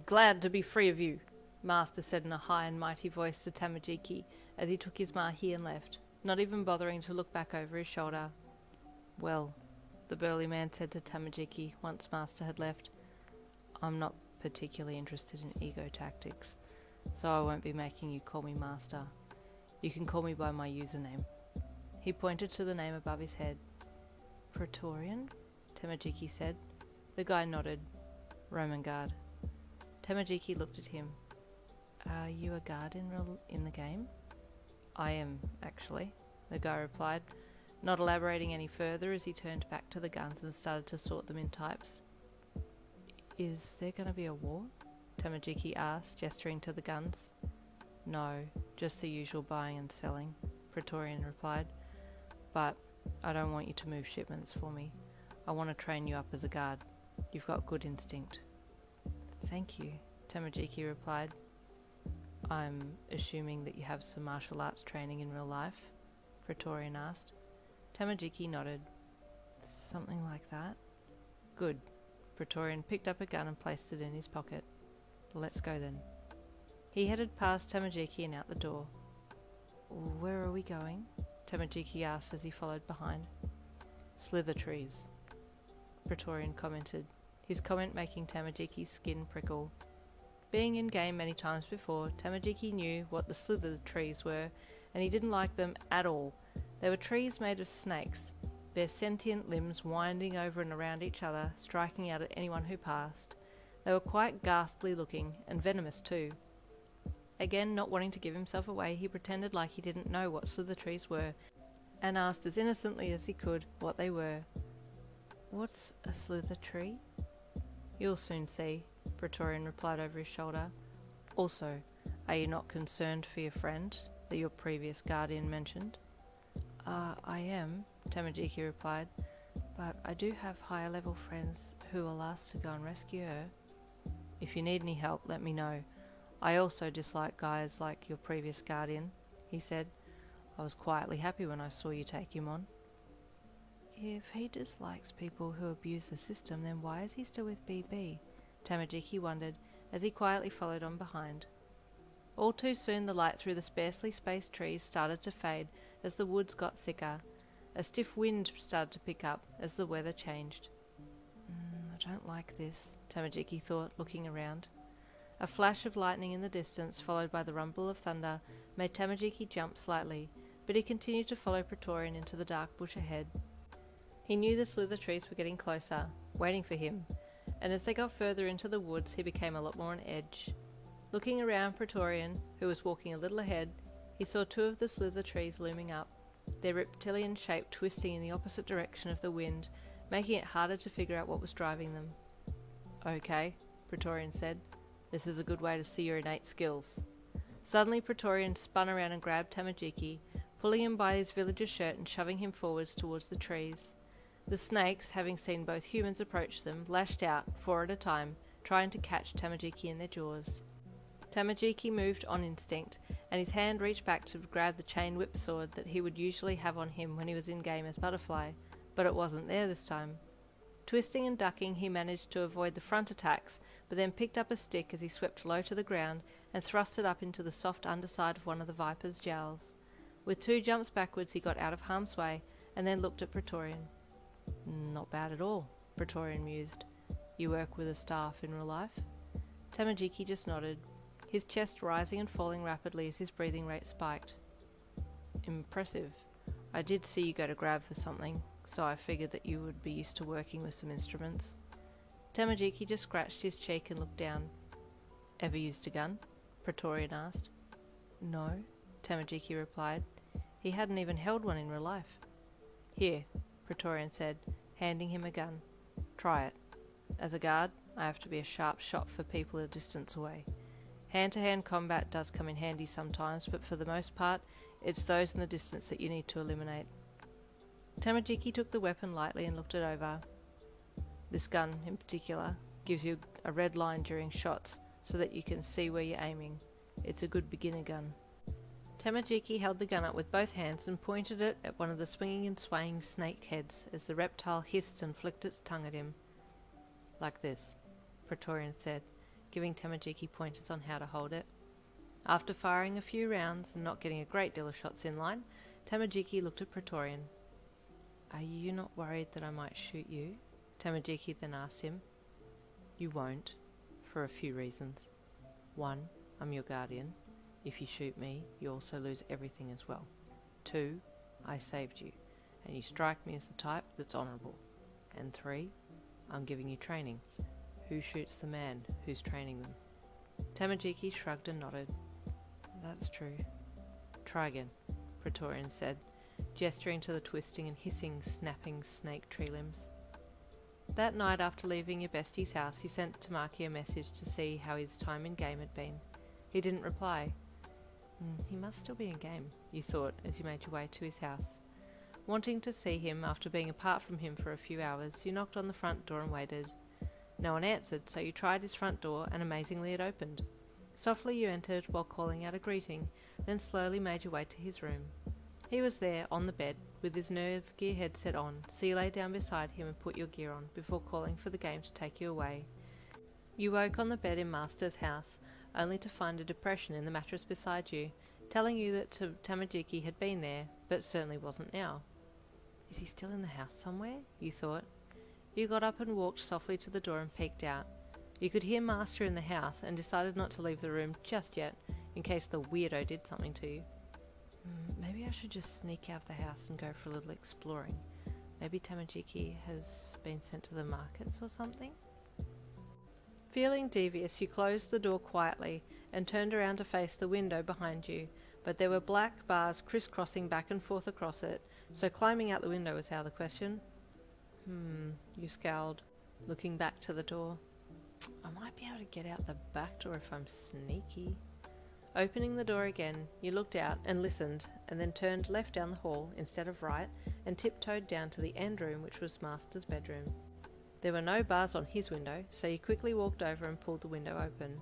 Glad to be free of you, Master said in a high and mighty voice to Tamajiki as he took his mahi and left, not even bothering to look back over his shoulder. Well, the burly man said to Tamajiki once Master had left, I'm not particularly interested in ego tactics, so I won't be making you call me Master. You can call me by my username. He pointed to the name above his head. Praetorian? Tamajiki said. The guy nodded. Roman guard. Tamajiki looked at him. Are you a guard in the game? I am, actually, the guy replied, not elaborating any further as he turned back to the guns and started to sort them in types. Is there going to be a war? Tamajiki asked, gesturing to the guns. No, just the usual buying and selling, Praetorian replied. But I don't want you to move shipments for me. I want to train you up as a guard. You've got good instinct. Thank you, Tamajiki replied. I'm assuming that you have some martial arts training in real life? Praetorian asked. Tamajiki nodded. Something like that. Good. Praetorian picked up a gun and placed it in his pocket. Let's go then. He headed past Tamajiki and out the door. Where are we going? Tamajiki asked as he followed behind. Slither trees, Praetorian commented, his comment making Tamajiki's skin prickle. Being in-game many times before, Tamajiki knew what the slither trees were, and he didn't like them at all. They were trees made of snakes, their sentient limbs winding over and around each other, striking out at anyone who passed. They were quite ghastly looking, and venomous too. Again, not wanting to give himself away, he pretended like he didn't know what slither trees were, and asked as innocently as he could what they were. What's a slither tree? You'll soon see, Praetorian replied over his shoulder. Also, are you not concerned for your friend that your previous guardian mentioned? I am, Tamajiki replied, but I do have higher level friends who will ask to go and rescue her. If you need any help, let me know. I also dislike guys like your previous guardian, he said. I was quietly happy when I saw you take him on. If he dislikes people who abuse the system, then why is he still with BB? Tamajiki wondered, as he quietly followed on behind. All too soon the light through the sparsely spaced trees started to fade as the woods got thicker. A stiff wind started to pick up as the weather changed. I don't like this, Tamajiki thought, looking around. A flash of lightning in the distance, followed by the rumble of thunder, made Tamajiki jump slightly, but he continued to follow Praetorian into the dark bush ahead. He knew the slither trees were getting closer, waiting for him, and as they got further into the woods he became a lot more on edge. Looking around Praetorian, who was walking a little ahead, he saw two of the slither trees looming up, their reptilian shape twisting in the opposite direction of the wind, making it harder to figure out what was driving them. Okay, Praetorian said. This is a good way to see your innate skills. Suddenly Praetorian spun around and grabbed Tamajiki, pulling him by his villager's shirt and shoving him forwards towards the trees. The snakes, having seen both humans approach them, lashed out, 4 at a time, trying to catch Tamajiki in their jaws. Tamajiki moved on instinct, and his hand reached back to grab the chain whip sword that he would usually have on him when he was in-game as Butterfly, but it wasn't there this time. Twisting and ducking, he managed to avoid the front attacks, but then picked up a stick as he swept low to the ground and thrust it up into the soft underside of one of the viper's jowls. With 2 jumps backwards, he got out of harm's way, and then looked at Praetorian. Not bad at all, Praetorian mused. You work with a staff in real life? Tamajiki just nodded, his chest rising and falling rapidly as his breathing rate spiked. Impressive. I did see you go to grab for something, so I figured that you would be used to working with some instruments. Tamajiki just scratched his cheek and looked down. Ever used a gun? Praetorian asked. No, Tamajiki replied. He hadn't even held one in real life. "Here," Praetorian said, handing him a gun. "Try it. As a guard, I have to be a sharp shot for people a distance away. Hand-to-hand combat does come in handy sometimes, but for the most part, it's those in the distance that you need to eliminate." Tamajiki took the weapon lightly and looked it over. "This gun, in particular, gives you a red line during shots so that you can see where you're aiming. It's a good beginner gun." Tamajiki held the gun up with both hands and pointed it at one of the swinging and swaying snake heads as the reptile hissed and flicked its tongue at him. "Like this," Praetorian said, giving Tamajiki pointers on how to hold it. After firing a few rounds and not getting a great deal of shots in line, Tamajiki looked at Praetorian. "Are you not worried that I might shoot you?" Tamajiki then asked him. "You won't, for a few reasons. One, I'm your guardian. If you shoot me, you also lose everything as well. 2, I saved you, and you strike me as the type that's honourable. And 3, I'm giving you training. Who shoots the man who's training them?" Tamajiki shrugged and nodded. "That's true." "Try again," Praetorian said, gesturing to the twisting and hissing, snapping snake tree limbs. That night after leaving your bestie's house, you sent Tamaki a message to see how his time in game had been. He didn't reply. He must still be in game, you thought as you made your way to his house. Wanting to see him after being apart from him for a few hours, you knocked on the front door and waited. No one answered, so you tried his front door and amazingly it opened. Softly you entered while calling out a greeting, then slowly made your way to his room. He was there, on the bed, with his nerve gear headset on, so you lay down beside him and put your gear on, before calling for the game to take you away. You woke on the bed in Master's house, only to find a depression in the mattress beside you, telling you that Tamajiki had been there, but certainly wasn't now. Is he still in the house somewhere? You thought. You got up and walked softly to the door and peeked out. You could hear Master in the house and decided not to leave the room just yet, in case the weirdo did something to you. Maybe I should just sneak out of the house and go for a little exploring. Maybe Tamajiki has been sent to the markets or something? Feeling devious, you closed the door quietly and turned around to face the window behind you, but there were black bars crisscrossing back and forth across it, so climbing out the window was out of the question. You scowled, looking back to the door. I might be able to get out the back door if I'm sneaky. Opening the door again, you looked out and listened, and then turned left down the hall instead of right, and tiptoed down to the end room, which was Master's bedroom. There were no bars on his window, so you quickly walked over and pulled the window open.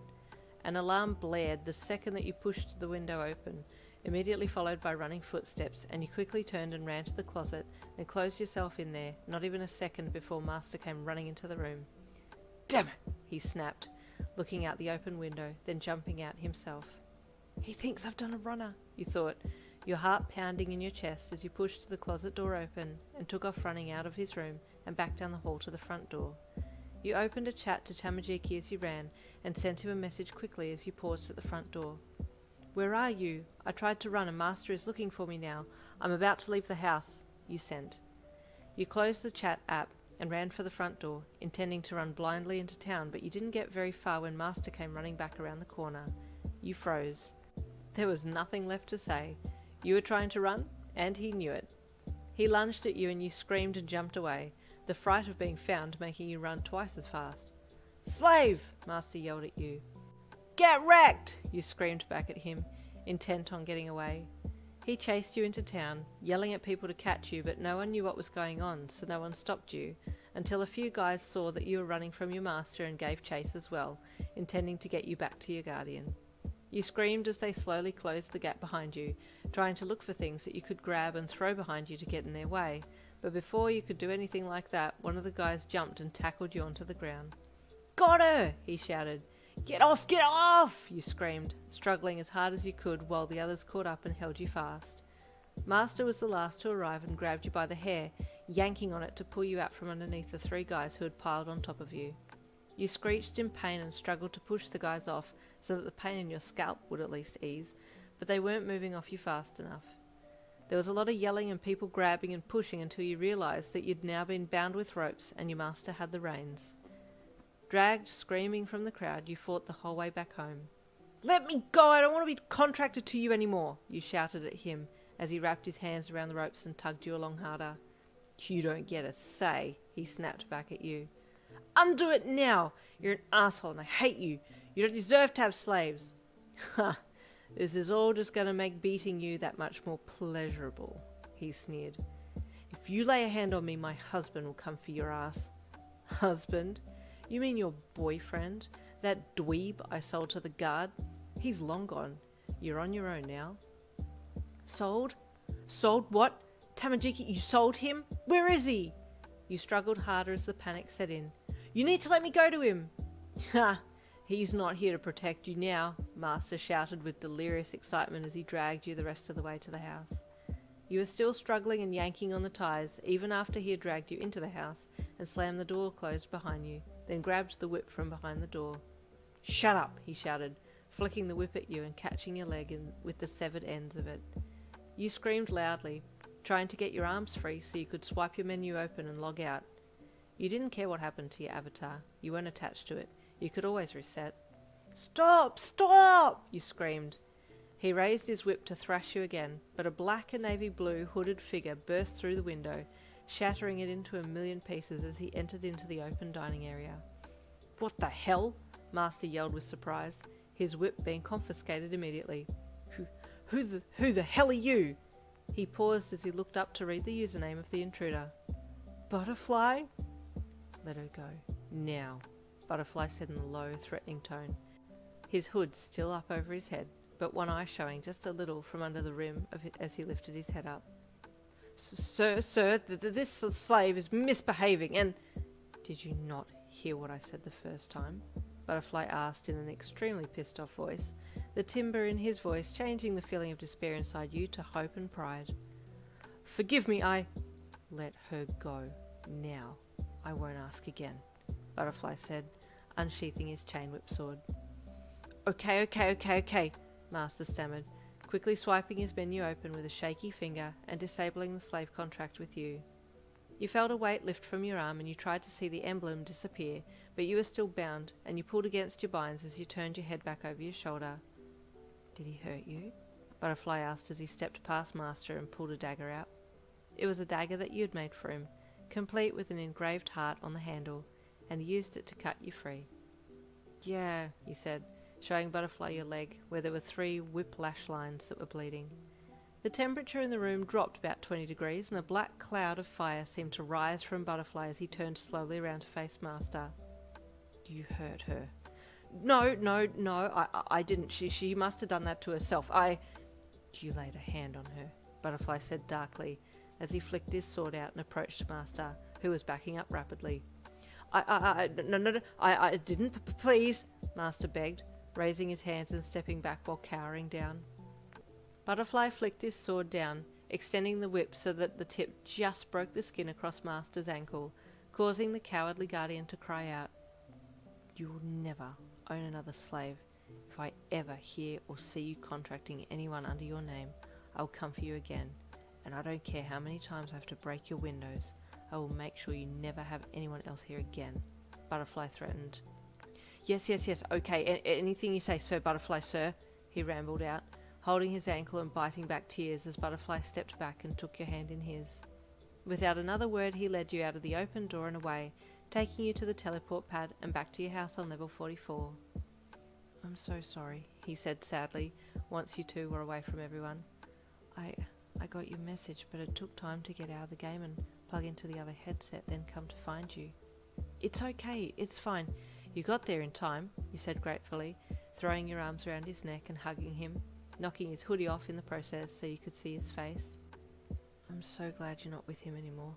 An alarm blared the second that you pushed the window open, immediately followed by running footsteps, and you quickly turned and ran to the closet and closed yourself in there, not even a second before Master came running into the room. "Damn it!" he snapped, looking out the open window, then jumping out himself. "He thinks I've done a runner," you thought, your heart pounding in your chest as you pushed the closet door open and took off running out of his room and back down the hall to the front door. You opened a chat to Tamajiki as you ran and sent him a message quickly as you paused at the front door. "Where are you? I tried to run and Master is looking for me now. I'm about to leave the house," you sent. You closed the chat app and ran for the front door, intending to run blindly into town, but you didn't get very far when Master came running back around the corner. You froze. There was nothing left to say. You were trying to run, and he knew it. He lunged at you and you screamed and jumped away, the fright of being found making you run twice as fast. "Slave!" Master yelled at you. "Get wrecked!" you screamed back at him, intent on getting away. He chased you into town, yelling at people to catch you, but no one knew what was going on, so no one stopped you, until a few guys saw that you were running from your master and gave chase as well, intending to get you back to your guardian. You screamed as they slowly closed the gap behind you, trying to look for things that you could grab and throw behind you to get in their way, but before you could do anything like that, one of the guys jumped and tackled you onto the ground. "Got her!" he shouted. "Get off! Get off!" you screamed, struggling as hard as you could while the others caught up and held you fast. Master was the last to arrive and grabbed you by the hair, yanking on it to pull you out from underneath the 3 guys who had piled on top of you. You screeched in pain and struggled to push the guys off so that the pain in your scalp would at least ease, but they weren't moving off you fast enough. There was a lot of yelling and people grabbing and pushing until you realised that you'd now been bound with ropes and your master had the reins. Dragged screaming from the crowd, you fought the whole way back home. "Let me go! I don't want to be contracted to you anymore!" you shouted at him as he wrapped his hands around the ropes and tugged you along harder. "You don't get a say," he snapped back at you. "Undo it now! You're an asshole and I hate you. You don't deserve to have slaves." "Ha! This is all just going to make beating you that much more pleasurable," he sneered. "If you lay a hand on me, my husband will come for your ass." "Husband? You mean your boyfriend? That dweeb I sold to the guard? He's long gone. You're on your own now." "Sold? Sold what? Tamajiki, you sold him? Where is he?" You struggled harder as the panic set in. "You need to let me go to him." "Ha! He's not here to protect you now," Master shouted with delirious excitement as he dragged you the rest of the way to the house. You were still struggling and yanking on the ties, even after he had dragged you into the house and slammed the door closed behind you, then grabbed the whip from behind the door. "Shut up," he shouted, flicking the whip at you and catching your leg with the severed ends of it. You screamed loudly, trying to get your arms free so you could swipe your menu open and log out. You didn't care what happened to your avatar. You weren't attached to it. You could always reset. "Stop! Stop!" you screamed. He raised his whip to thrash you again, but a black and navy blue hooded figure burst through the window, shattering it into a million pieces as he entered into the open dining area. "What the hell?" Master yelled with surprise, his whip being confiscated immediately. Who the hell are you?" He paused as he looked up to read the username of the intruder. "Butterfly?" "Let her go. Now," Butterfly said in a low, threatening tone, his hood still up over his head, but one eye showing just a little from under the rim of it as he lifted his head up. Sir, this slave is misbehaving and—" "Did you not hear what I said the first time?" Butterfly asked in an extremely pissed off voice, the timbre in his voice changing the feeling of despair inside you to hope and pride. "Forgive me, Let her go. Now. I won't ask again," Butterfly said, unsheathing his chain whip sword. Okay, Master stammered, quickly swiping his menu open with a shaky finger and disabling the slave contract with you. You felt a weight lift from your arm and you tried to see the emblem disappear, but you were still bound, and you pulled against your binds as you turned your head back over your shoulder. "Did he hurt you?" Butterfly asked as he stepped past Master and pulled a dagger out. It was a dagger that you had made for him, complete with an engraved heart on the handle, and he used it to cut you free. "Yeah," you said, showing Butterfly your leg, where there were 3 whiplash lines that were bleeding. The temperature in the room dropped about 20 degrees, and a black cloud of fire seemed to rise from Butterfly as he turned slowly around to face Master. "You hurt her." No, I didn't. She must have done that to herself. You laid a hand on her," Butterfly said darkly, as he flicked his sword out and approached Master, who was backing up rapidly. No, I didn't, please," Master begged, raising his hands and stepping back while cowering down. Butterfly flicked his sword down, extending the whip so that the tip just broke the skin across Master's ankle, causing the cowardly guardian to cry out. "You will never own another slave. If I ever hear or see you contracting anyone under your name, I will come for you again, and I don't care how many times I have to break your windows. I will make sure you never have anyone else here again," Butterfly threatened. Yes, okay, anything you say, Sir Butterfly, sir," he rambled out, holding his ankle and biting back tears as Butterfly stepped back and took your hand in his. Without another word, he led you out of the open door and away, taking you to the teleport pad and back to your house on level 44. "I'm so sorry," he said sadly, once you two were away from everyone. I got your message, but it took time to get out of the game and plug into the other headset, then come to find you." "It's okay, it's fine. You got there in time," you said gratefully, throwing your arms around his neck and hugging him, knocking his hoodie off in the process so you could see his face. "I'm so glad you're not with him anymore.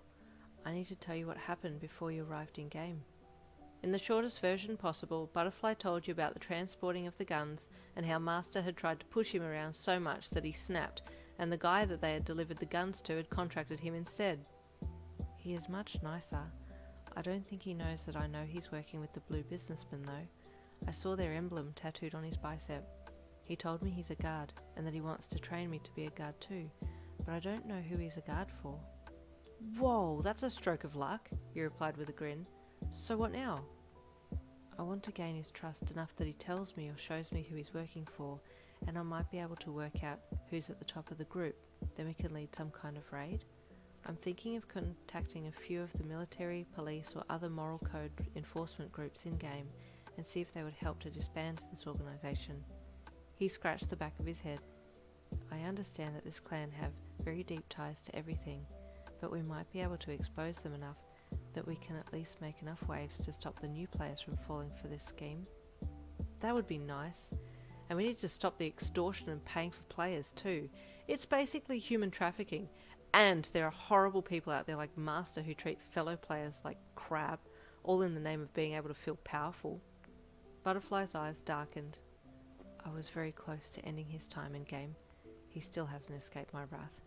I need to tell you what happened before you arrived in game." In the shortest version possible, Butterfly told you about the transporting of the guns and how Master had tried to push him around so much that he snapped, and the guy that they had delivered the guns to had contracted him instead. "He is much nicer. I don't think he knows that I know he's working with the blue businessman, though. I saw their emblem tattooed on his bicep. He told me he's a guard, and that he wants to train me to be a guard too, but I don't know who he's a guard for." "Whoa, that's a stroke of luck," you replied with a grin. "So what now?" "I want to gain his trust enough that he tells me or shows me who he's working for, and I might be able to work out who's at the top of the group. Then we can lead some kind of raid. I'm thinking of contacting a few of the military, police or other moral code enforcement groups in-game and see if they would help to disband this organisation. He scratched the back of his head. I understand that this clan have very deep ties to everything, but we might be able to expose them enough that we can at least make enough waves to stop the new players from falling for this scheme. That would be nice. And we need to stop the extortion and paying for players too. It's basically human trafficking. And there are horrible people out there like Master who treat fellow players like crap, all in the name of being able to feel powerful. Butterfly's eyes darkened. I was very close to ending his time in game. He still hasn't escaped my wrath.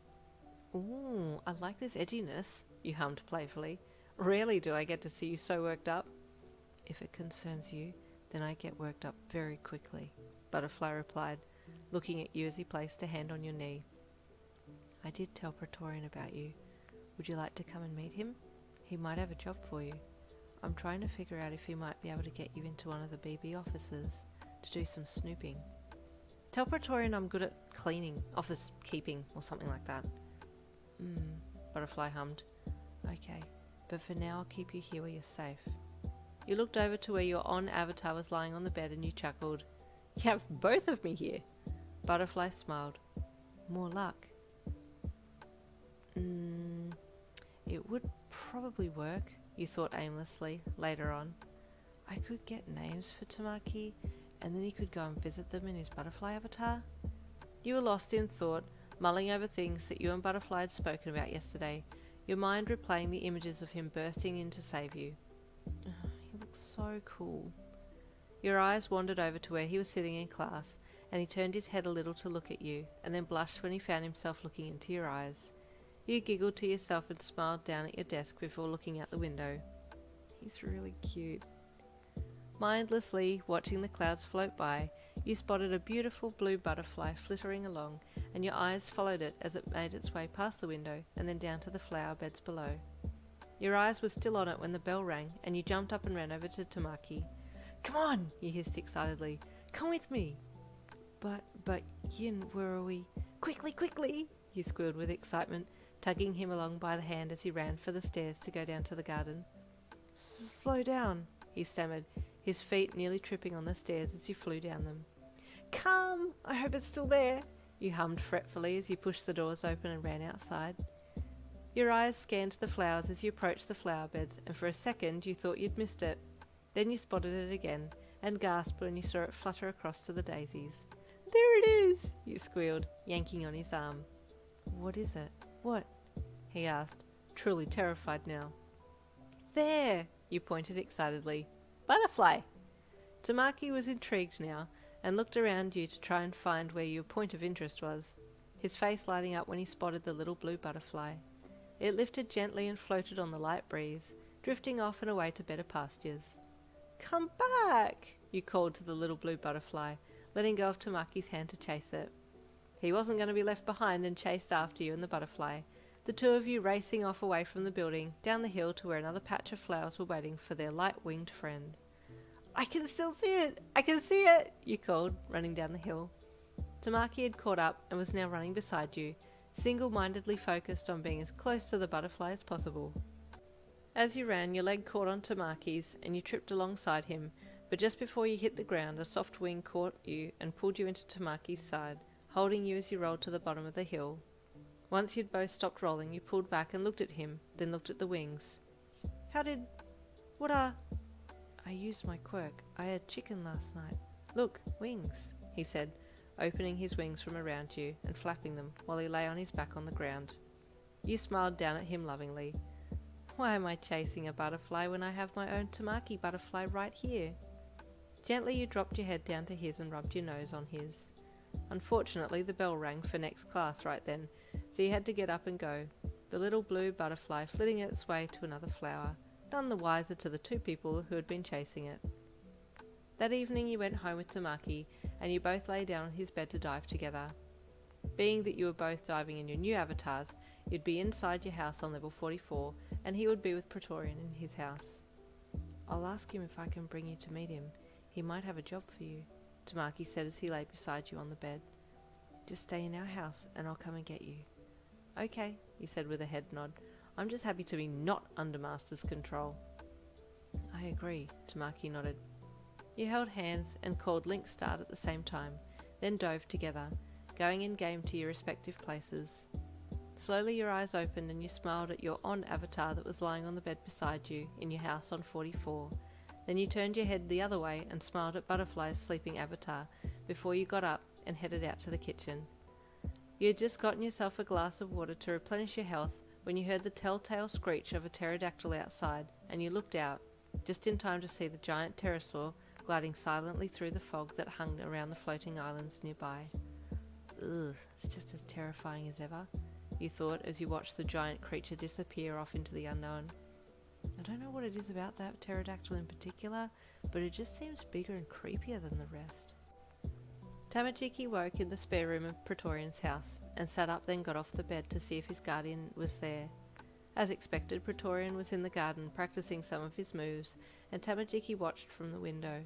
Ooh, I like this edginess, you hummed playfully. Rarely do I get to see you so worked up. If it concerns you, then I get worked up very quickly, Butterfly replied, looking at you as he placed a hand on your knee. I did tell Praetorian about you. Would you like to come and meet him? He might have a job for you. I'm trying to figure out if he might be able to get you into one of the BB offices to do some snooping. Tell Praetorian I'm good at cleaning, office keeping, or something like that. Butterfly hummed. Okay, but for now I'll keep you here where you're safe. You looked over to where your on-avatar was lying on the bed and you chuckled. You have both of me here. Butterfly smiled. More luck. It would probably work, you thought aimlessly, later on. I could get names for Tamaki, and then he could go and visit them in his butterfly avatar. You were lost in thought, mulling over things that you and Butterfly had spoken about yesterday, your mind replaying the images of him bursting in to save you. He looks so cool. Your eyes wandered over to where he was sitting in class, and he turned his head a little to look at you, and then blushed when he found himself looking into your eyes. You giggled to yourself and smiled down at your desk before looking out the window. He's really cute. Mindlessly watching the clouds float by, you spotted a beautiful blue butterfly flittering along, and your eyes followed it as it made its way past the window and then down to the flower beds below. Your eyes were still on it when the bell rang, and you jumped up and ran over to Tamaki. Come on, you hissed excitedly. Come with me. But Yin, where are we? Quickly, quickly, you squealed with excitement, tugging him along by the hand as he ran for the stairs to go down to the garden. Slow down, he stammered, his feet nearly tripping on the stairs as you flew down them. Come, I hope it's still there, you hummed fretfully as you pushed the doors open and ran outside. Your eyes scanned the flowers as you approached the flower beds, and for a second you thought you'd missed it. Then you spotted it again, and gasped when you saw it flutter across to the daisies. There it is, you squealed, yanking on his arm. What is it? What? He asked, truly terrified now. There, you pointed excitedly. Butterfly! Tamaki was intrigued now, and looked around you to try and find where your point of interest was, his face lighting up when he spotted the little blue butterfly. It lifted gently and floated on the light breeze, drifting off and away to better pastures. Come back, you called to the little blue butterfly, letting go of Tamaki's hand to chase it. He wasn't going to be left behind and chased after you and the butterfly, the two of you racing off away from the building, down the hill to where another patch of flowers were waiting for their light-winged friend. I can still see it! I can see it! You called, running down the hill. Tamaki had caught up and was now running beside you, single-mindedly focused on being as close to the butterfly as possible. As you ran, your leg caught on Tamaki's and you tripped alongside him, but just before you hit the ground, a soft wing caught you and pulled you into Tamaki's side, holding you as you rolled to the bottom of the hill. Once you'd both stopped rolling, you pulled back and looked at him, then looked at the wings. I used my quirk. I had chicken last night. Look, wings, he said, opening his wings from around you and flapping them while he lay on his back on the ground. You smiled down at him lovingly. Why am I chasing a butterfly when I have my own Tamaki butterfly right here? Gently you dropped your head down to his and rubbed your nose on his. Unfortunately, the bell rang for next class right then, so you had to get up and go, the little blue butterfly flitting its way to another flower, none the wiser to the two people who had been chasing it. That evening you went home with Tamaki, and you both lay down on his bed to dive together. Being that you were both diving in your new avatars, you'd be inside your house on level 44, and he would be with Praetorian in his house. I'll ask him if I can bring you to meet him. He might have a job for you. Tamaki said as he lay beside you on the bed. Just stay in our house and I'll come and get you. Okay, you said with a head nod. I'm just happy to be not under Master's control. I agree, Tamaki nodded. You held hands and called Link Start at the same time, then dove together, going in-game to your respective places. Slowly your eyes opened and you smiled at your on-avatar that was lying on the bed beside you in your house on 44. Then you turned your head the other way and smiled at Butterfly's sleeping avatar before you got up and headed out to the kitchen. You had just gotten yourself a glass of water to replenish your health when you heard the telltale screech of a pterodactyl outside, and you looked out, just in time to see the giant pterosaur gliding silently through the fog that hung around the floating islands nearby. Ugh, it's just as terrifying as ever, you thought as you watched the giant creature disappear off into the unknown. I don't know what it is about that pterodactyl in particular, but it just seems bigger and creepier than the rest. Tamajiki woke in the spare room of Praetorian's house, and sat up then got off the bed to see if his guardian was there. As expected, Praetorian was in the garden practicing some of his moves, and Tamajiki watched from the window.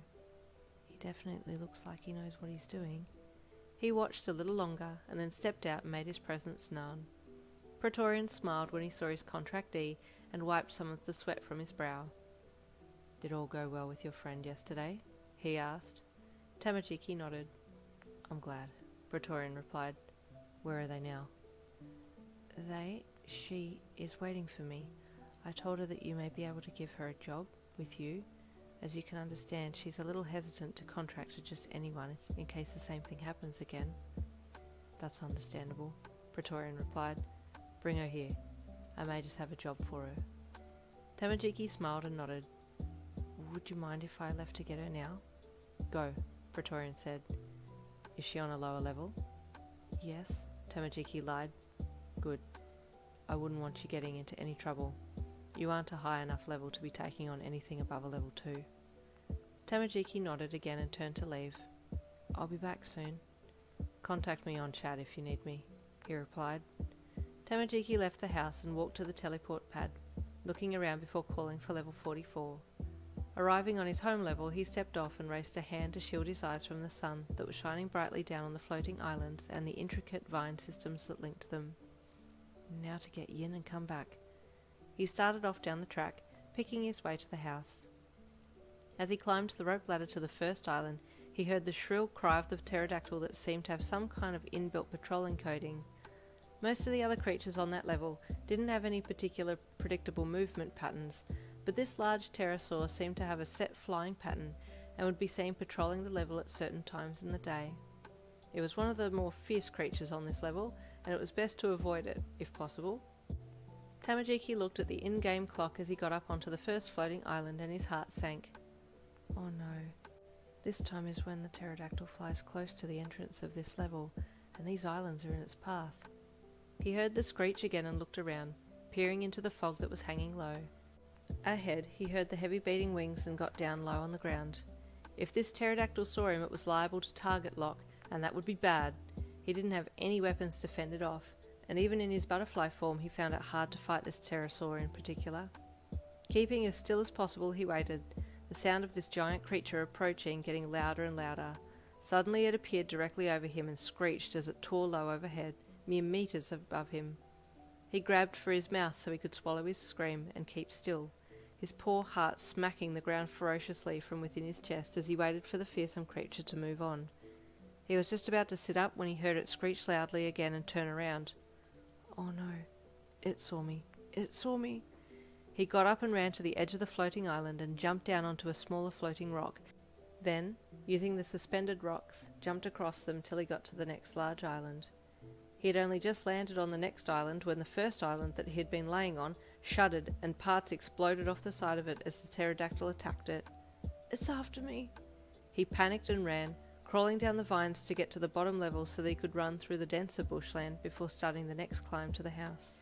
He definitely looks like he knows what he's doing. He watched a little longer, and then stepped out and made his presence known. Praetorian smiled when he saw his contractee, and wiped some of the sweat from his brow. Did all go well with your friend yesterday? He asked. Tamajiki nodded. I'm glad, Praetorian replied. Where are they now? She is waiting for me. I told her that you may be able to give her a job with you. As you can understand, she's a little hesitant to contract to just anyone in case the same thing happens again. That's understandable, Praetorian replied. Bring her here. I may just have a job for her. Tamajiki smiled and nodded. Would you mind if I left to get her now? Go, Praetorian said. Is she on a lower level? Yes, Tamajiki lied. Good. I wouldn't want you getting into any trouble. You aren't a high enough level to be taking on anything above a level 2. Tamajiki nodded again and turned to leave. I'll be back soon. Contact me on chat if you need me, he replied. Tamajiki left the house and walked to the teleport pad, looking around before calling for level 44. Arriving on his home level, he stepped off and raised a hand to shield his eyes from the sun that was shining brightly down on the floating islands and the intricate vine systems that linked them. Now to get Yin and come back. He started off down the track, picking his way to the house. As he climbed the rope ladder to the first island, he heard the shrill cry of the pterodactyl that seemed to have some kind of inbuilt patrol encoding. Most of the other creatures on that level didn't have any particular predictable movement patterns, but this large pterosaur seemed to have a set flying pattern and would be seen patrolling the level at certain times in the day. It was one of the more fierce creatures on this level, and it was best to avoid it, if possible. Tamajiki looked at the in-game clock as he got up onto the first floating island and his heart sank. Oh no. This time is when the pterodactyl flies close to the entrance of this level, and these islands are in its path. He heard the screech again and looked around, peering into the fog that was hanging low. Ahead, he heard the heavy beating wings and got down low on the ground. If this pterodactyl saw him, it was liable to target lock, and that would be bad. He didn't have any weapons to fend it off, and even in his butterfly form he found it hard to fight this pterosaur in particular. Keeping as still as possible, he waited, the sound of this giant creature approaching getting louder and louder. Suddenly it appeared directly over him and screeched as it tore low overhead, mere meters above him. He grabbed for his mouth so he could swallow his scream and keep still, his poor heart smacking the ground ferociously from within his chest as he waited for the fearsome creature to move on. He was just about to sit up when he heard it screech loudly again and turn around. Oh no, it saw me. It saw me. He got up and ran to the edge of the floating island and jumped down onto a smaller floating rock. Then, using the suspended rocks, jumped across them till he got to the next large island. He had only just landed on the next island when the first island that he had been laying on shuddered and parts exploded off the side of it as the pterodactyl attacked it. It's after me. He panicked and ran, crawling down the vines to get to the bottom level so that he could run through the denser bushland before starting the next climb to the house.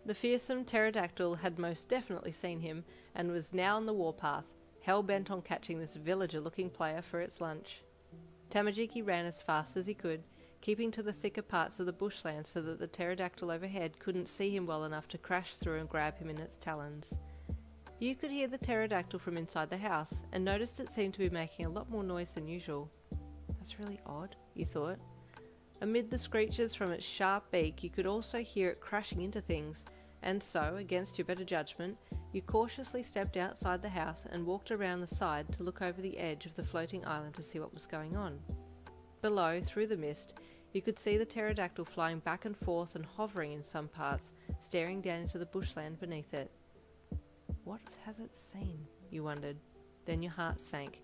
The fearsome pterodactyl had most definitely seen him and was now on the warpath, hell-bent on catching this villager-looking player for its lunch. Tamajiki ran as fast as he could, keeping to the thicker parts of the bushland so that the pterodactyl overhead couldn't see him well enough to crash through and grab him in its talons. You could hear the pterodactyl from inside the house, and noticed it seemed to be making a lot more noise than usual. That's really odd, you thought. Amid the screeches from its sharp beak, you could also hear it crashing into things, and so, against your better judgment, you cautiously stepped outside the house and walked around the side to look over the edge of the floating island to see what was going on. Below, through the mist, you could see the pterodactyl flying back and forth and hovering in some parts, staring down into the bushland beneath it. What has it seen? You wondered. Then your heart sank.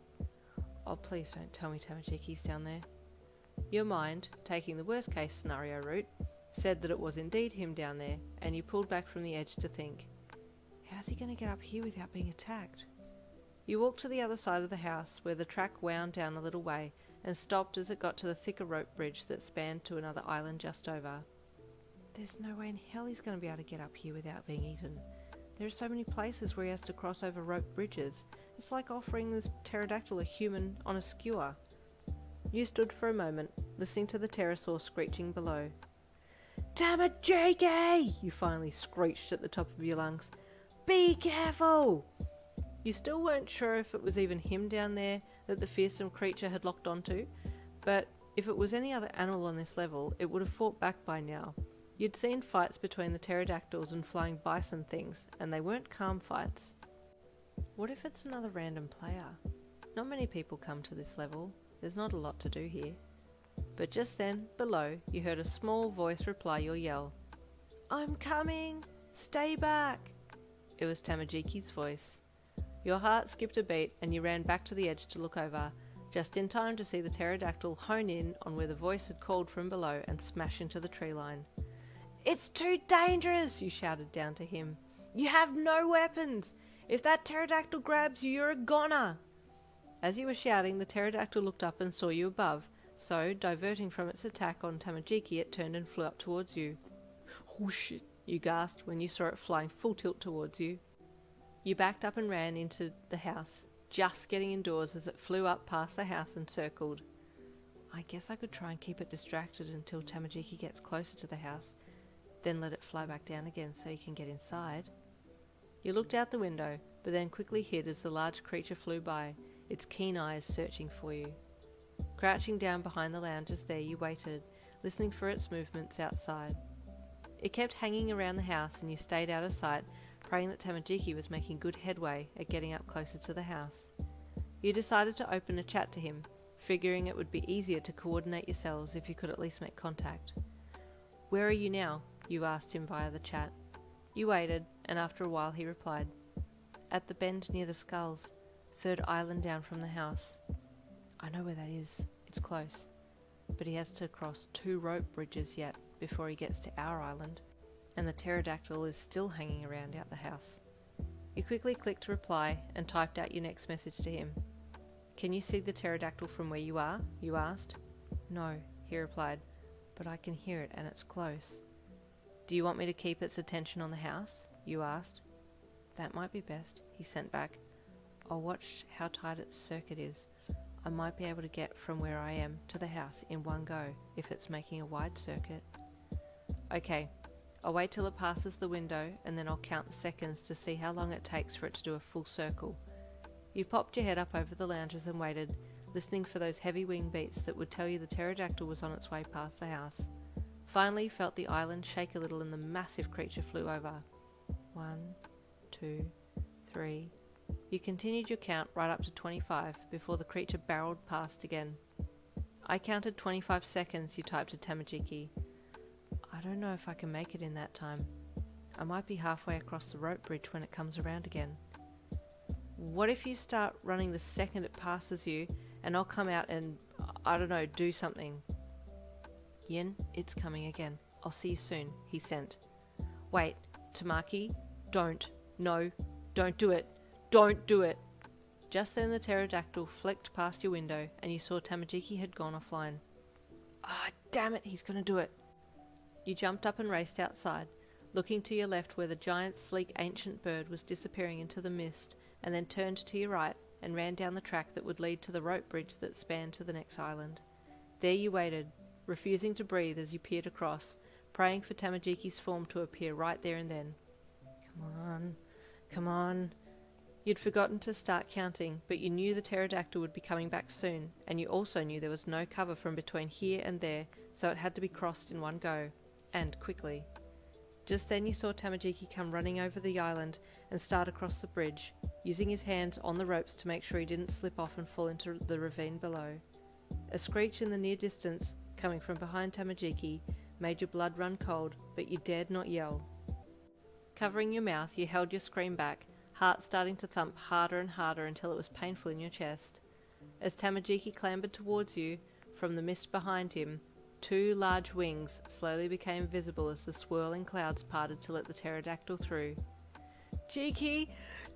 Oh, please don't tell me Tamajiki's down there. Your mind, taking the worst case scenario route, said that it was indeed him down there, and you pulled back from the edge to think, how's he going to get up here without being attacked? You walked to the other side of the house, where the track wound down a little way, and stopped as it got to the thicker rope bridge that spanned to another island just over. There's no way in hell he's going to be able to get up here without being eaten. There are so many places where he has to cross over rope bridges. It's like offering this pterodactyl a human on a skewer. You stood for a moment, listening to the pterosaur screeching below. Tamajiki! You finally screeched at the top of your lungs. Be careful! You still weren't sure if it was even him down there that the fearsome creature had locked onto, but if it was any other animal on this level, it would have fought back by now. You'd seen fights between the pterodactyls and flying bison things, and they weren't calm fights. What if it's another random player? Not many people come to this level. There's not a lot to do here. But just then, below, you heard a small voice reply your yell. I'm coming! Stay back! It was Tamajiki's voice. Your heart skipped a beat and you ran back to the edge to look over, just in time to see the pterodactyl hone in on where the voice had called from below and smash into the tree line. It's too dangerous, you shouted down to him. You have no weapons! If that pterodactyl grabs you, you're a goner! As you were shouting, the pterodactyl looked up and saw you above, so, diverting from its attack on Tamajiki, it turned and flew up towards you. Oh shit, you gasped when you saw it flying full tilt towards you. You backed up and ran into the house, just getting indoors as it flew up past the house and circled. I guess I could try and keep it distracted until Tamajiki gets closer to the house, then let it fly back down again so you can get inside. You looked out the window, but then quickly hid as the large creature flew by, its keen eyes searching for you. Crouching down behind the lounges there, you waited, listening for its movements outside. It kept hanging around the house and you stayed out of sight, praying that Tamajiki was making good headway at getting up closer to the house. You decided to open a chat to him, figuring it would be easier to coordinate yourselves if you could at least make contact. Where are you now? You asked him via the chat. You waited, and after a while he replied, At the bend near the skulls, third island down from the house. I know where that is. It's close. But he has to cross 2 rope bridges yet before he gets to our island, and the pterodactyl is still hanging around out the house. You quickly clicked reply and typed out your next message to him. Can you see the pterodactyl from where you are? You asked. No, he replied, but I can hear it and it's close. Do you want me to keep its attention on the house? You asked. That might be best, he sent back. I'll watch how tight its circuit is. I might be able to get from where I am to the house in one go if it's making a wide circuit. Okay, I'll wait till it passes the window and then I'll count the seconds to see how long it takes for it to do a full circle. You popped your head up over the lounges and waited, listening for those heavy wing beats that would tell you the pterodactyl was on its way past the house. Finally, you felt the island shake a little and the massive creature flew over. 1, 2, 3... You continued your count right up to 25 before the creature barreled past again. I counted 25 seconds, you typed to Tamajiki. I don't know if I can make it in that time. I might be halfway across the rope bridge when it comes around again. What if you start running the second it passes you and I'll come out and, I don't know, do something? Yin, it's coming again. I'll see you soon, he sent. Wait, Tamaki, don't. No, don't do it. Don't do it! Just then the pterodactyl flicked past your window and you saw Tamajiki had gone offline. Ah, damn it, he's gonna do it! You jumped up and raced outside, looking to your left where the giant, sleek, ancient bird was disappearing into the mist, and then turned to your right and ran down the track that would lead to the rope bridge that spanned to the next island. There you waited, refusing to breathe as you peered across, praying for Tamajiki's form to appear right there and then. Come on, come on. You'd forgotten to start counting, but you knew the pterodactyl would be coming back soon, and you also knew there was no cover from between here and there, so it had to be crossed in one go, and quickly. Just then you saw Tamajiki come running over the island and start across the bridge, using his hands on the ropes to make sure he didn't slip off and fall into the ravine below. A screech in the near distance, coming from behind Tamajiki, made your blood run cold, but you dared not yell. Covering your mouth, you held your scream back, heart starting to thump harder and harder until it was painful in your chest. As Tamajiki clambered towards you, from the mist behind him, 2 large wings slowly became visible as the swirling clouds parted to let the pterodactyl through. "Jiki!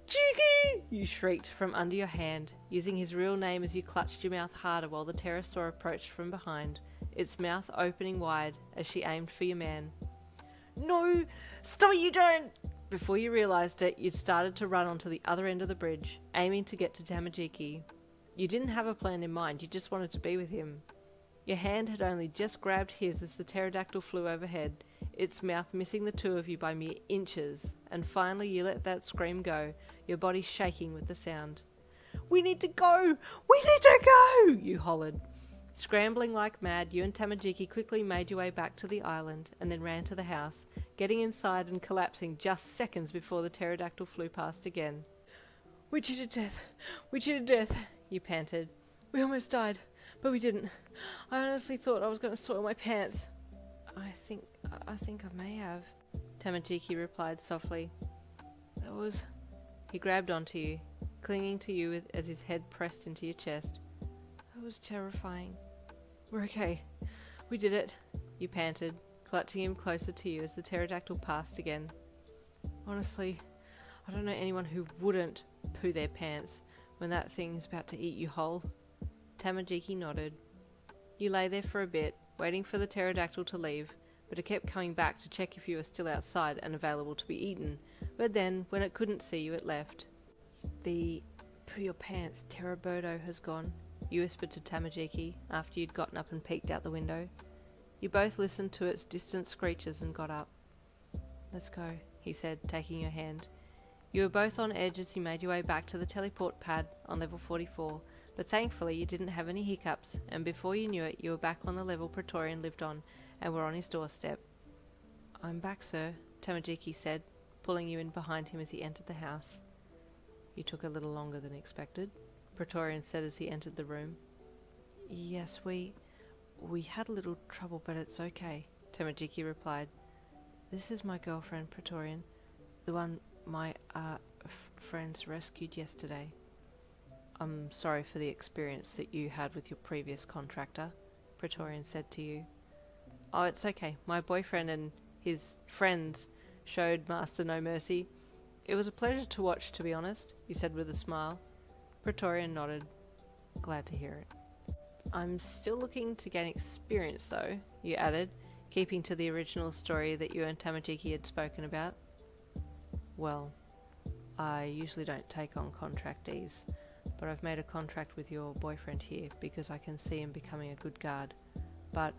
Jiki!" you shrieked from under your hand, using his real name as you clutched your mouth harder while the pterosaur approached from behind, its mouth opening wide as she aimed for your man. "No! Stop it, you don't!" Before you realised it, you'd started to run onto the other end of the bridge, aiming to get to Tamajiki. You didn't have a plan in mind, you just wanted to be with him. Your hand had only just grabbed his as the pterodactyl flew overhead, its mouth missing the 2 of you by mere inches, and finally you let that scream go, your body shaking with the sound. "We need to go! We need to go!" you hollered. Scrambling like mad, you and Tamajiki quickly made your way back to the island and then ran to the house, getting inside and collapsing just seconds before the pterodactyl flew past again. "We cheated death! We cheated death!" you panted. "We almost died, but we didn't. I honestly thought I was going to soil my pants." I think I may have," Tamajiki replied softly. "That was..." He grabbed onto you, clinging to you as his head pressed into your chest. "That was terrifying." "We're okay. We did it," you panted, clutching him closer to you as the pterodactyl passed again. "Honestly, I don't know anyone who wouldn't poo their pants when that thing is about to eat you whole." Tamajiki nodded. You lay there for a bit, waiting for the pterodactyl to leave, but it kept coming back to check if you were still outside and available to be eaten, but then, when it couldn't see you, it left. "The poo your pants Terrabodo has gone," you whispered to Tamajiki after you'd gotten up and peeked out the window. You both listened to its distant screeches and got up. "Let's go," he said, taking your hand. You were both on edge as you made your way back to the teleport pad on level 44, but thankfully you didn't have any hiccups, and before you knew it you were back on the level Praetorian lived on and were on his doorstep. "I'm back, sir," Tamajiki said, pulling you in behind him as he entered the house. "You took a little longer than expected," Praetorian said as he entered the room. "Yes, we had a little trouble, but it's okay," Tamajiki replied. "This is my girlfriend, Praetorian, the one my friends rescued yesterday." "I'm sorry for the experience that you had with your previous contractor," Praetorian said to you. "Oh, it's okay. My boyfriend and his friends showed Master no mercy. It was a pleasure to watch, to be honest," you said with a smile. Praetorian nodded. "Glad to hear it." "I'm still looking to gain experience, though," you added, keeping to the original story that you and Tamajiki had spoken about. "Well, I usually don't take on contractees, but I've made a contract with your boyfriend here because I can see him becoming a good guard. But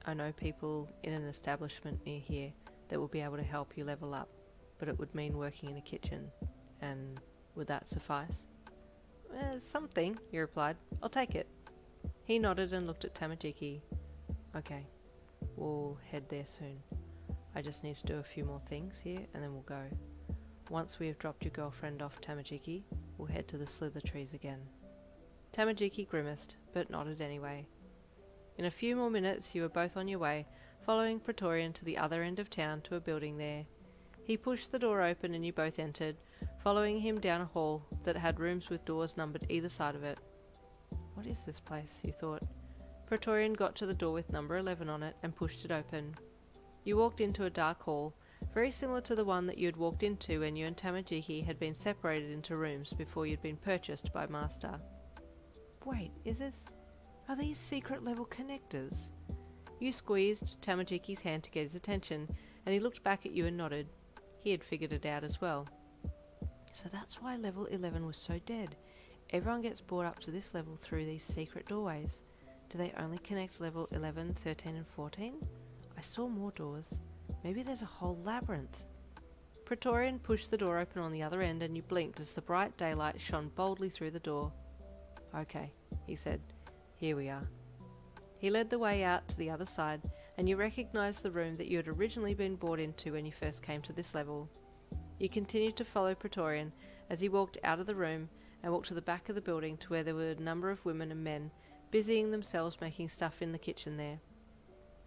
I know people in an establishment near here that will be able to help you level up, but it would mean working in a kitchen, and would that suffice?" Something," you replied. "I'll take it." He nodded and looked at Tamajiki. "Okay, we'll head there soon. I just need to do a few more things here and then we'll go. Once we have dropped your girlfriend off Tamajiki, we'll head to the slither trees again." Tamajiki grimaced, but nodded anyway. In a few more minutes you were both on your way, following Praetorian to the other end of town to a building there. He pushed the door open and you both entered, following him down a hall that had rooms with doors numbered either side of it. "What is this place?" you thought. Praetorian got to the door with number 11 on it and pushed it open. You walked into a dark hall, very similar to the one that you had walked into when you and Tamajiki had been separated into rooms before you'd been purchased by Master. "Wait, are these secret level connectors?" You squeezed Tamajiki's hand to get his attention, and he looked back at you and nodded. He had figured it out as well. "So that's why level 11 was so dead. Everyone gets brought up to this level through these secret doorways. Do they only connect level 11, 13 and 14? I saw more doors. Maybe there's a whole labyrinth." Praetorian pushed the door open on the other end and you blinked as the bright daylight shone boldly through the door. "Okay," he said. "Here we are." He led the way out to the other side and you recognised the room that you had originally been brought into when you first came to this level. You continued to follow Praetorian as he walked out of the room and walked to the back of the building to where there were a number of women and men busying themselves making stuff in the kitchen there.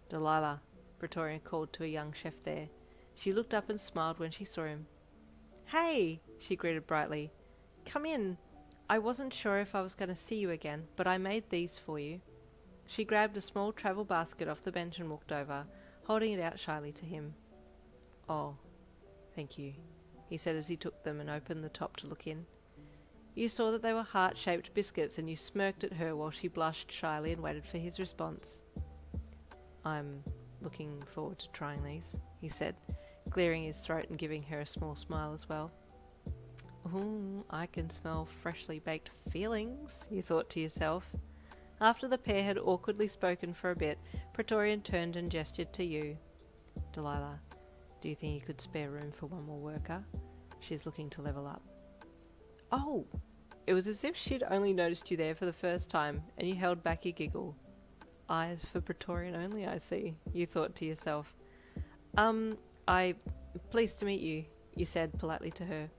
"Delilah," Praetorian called to a young chef there. She looked up and smiled when she saw him. "Hey," she greeted brightly. "Come in. I wasn't sure if I was going to see you again, but I made these for you." She grabbed a small travel basket off the bench and walked over, holding it out shyly to him. "Oh, thank you," he said as he took them and opened the top to look in. You saw that they were heart-shaped biscuits and you smirked at her while she blushed shyly and waited for his response. "I'm looking forward to trying these," he said, clearing his throat and giving her a small smile as well. "Ooh, I can smell freshly baked feelings," you thought to yourself. After the pair had awkwardly spoken for a bit, Praetorian turned and gestured to you. "Delilah, do you think you could spare room for one more worker? She's looking to level up." "Oh!" It was as if she'd only noticed you there for the first time, and you held back your giggle. "Eyes for Praetorian only, I see," you thought to yourself. Pleased to meet you," you said politely to her.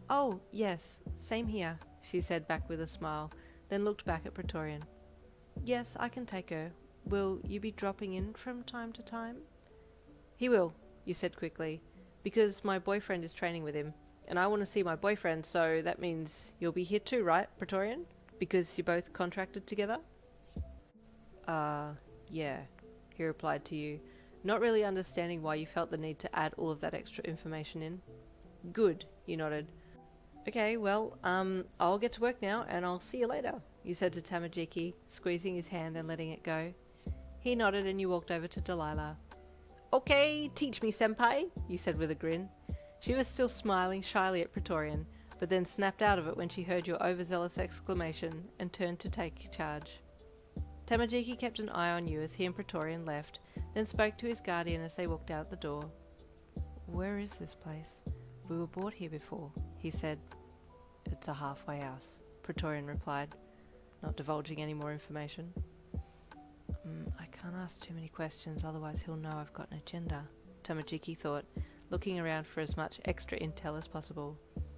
"Oh, yes, same here," she said back with a smile, then looked back at Praetorian. "Yes, I can take her. Will you be dropping in from time to time?" "He will," you said quickly, "because my boyfriend is training with him, and I want to see my boyfriend, so that means you'll be here too, right, Praetorian? Because you're both contracted together?" Yeah," he replied to you, not really understanding why you felt the need to add all of that extra information in. "Good," you nodded. "Okay, well, I'll get to work now, and I'll see you later," you said to Tamajiki, squeezing his hand and letting it go. He nodded and you walked over to Delilah. "Okay, teach me, senpai," you said with a grin. She was still smiling shyly at Praetorian, but then snapped out of it when she heard your overzealous exclamation and turned to take charge. Tamajiki kept an eye on you as he and Praetorian left, then spoke to his guardian as they walked out the door. "Where is this place? We were brought here before," he said. "It's a halfway house," Praetorian replied, not divulging any more information. I can't ask too many questions, otherwise he'll know I've got an agenda," Tamajiki thought, looking around for as much extra intel as possible.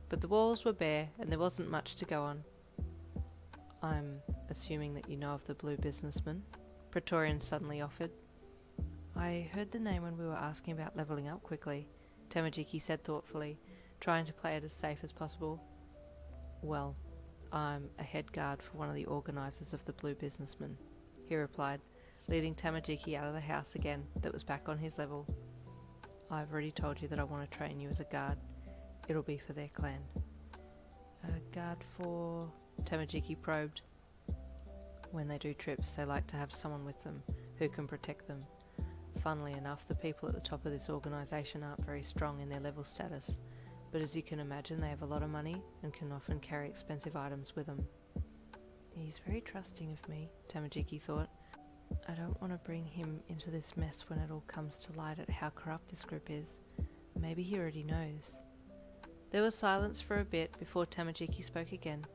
But the walls were bare and there wasn't much to go on. "I'm assuming that you know of the blue businessman," Praetorian suddenly offered. "I heard the name when we were asking about levelling up quickly," Tamajiki said thoughtfully, trying to play it as safe as possible. "Well, I'm a head guard for one of the organisers of the blue businessman," he replied, leading Tamajiki out of the house again that was back on his level. "I've already told you that I want to train you as a guard. It'll be for their clan." "A guard for?" Tamajiki probed. "When they do trips, they like to have someone with them who can protect them. Funnily enough, the people at the top of this organisation aren't very strong in their level status, but as you can imagine, they have a lot of money and can often carry expensive items with them." "He's very trusting of me," Tamajiki thought. "I don't want to bring him into this mess when it all comes to light at how corrupt this group is. Maybe he already knows." There was silence for a bit before Tamajiki spoke again.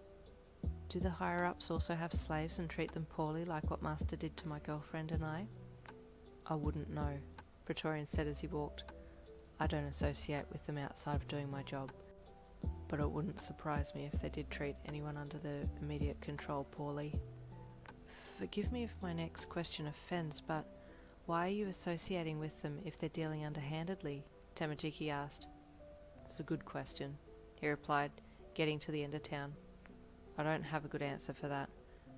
"Do the higher-ups also have slaves and treat them poorly like what Master did to my girlfriend and I?" "I wouldn't know," Praetorian said as he walked. "I don't associate with them outside of doing my job, but it wouldn't surprise me if they did treat anyone under their immediate control poorly." "Forgive me if my next question offends, but why are you associating with them if they're dealing underhandedly?" Tamajiki asked. "It's a good question," he replied, getting to the end of town. "I don't have a good answer for that.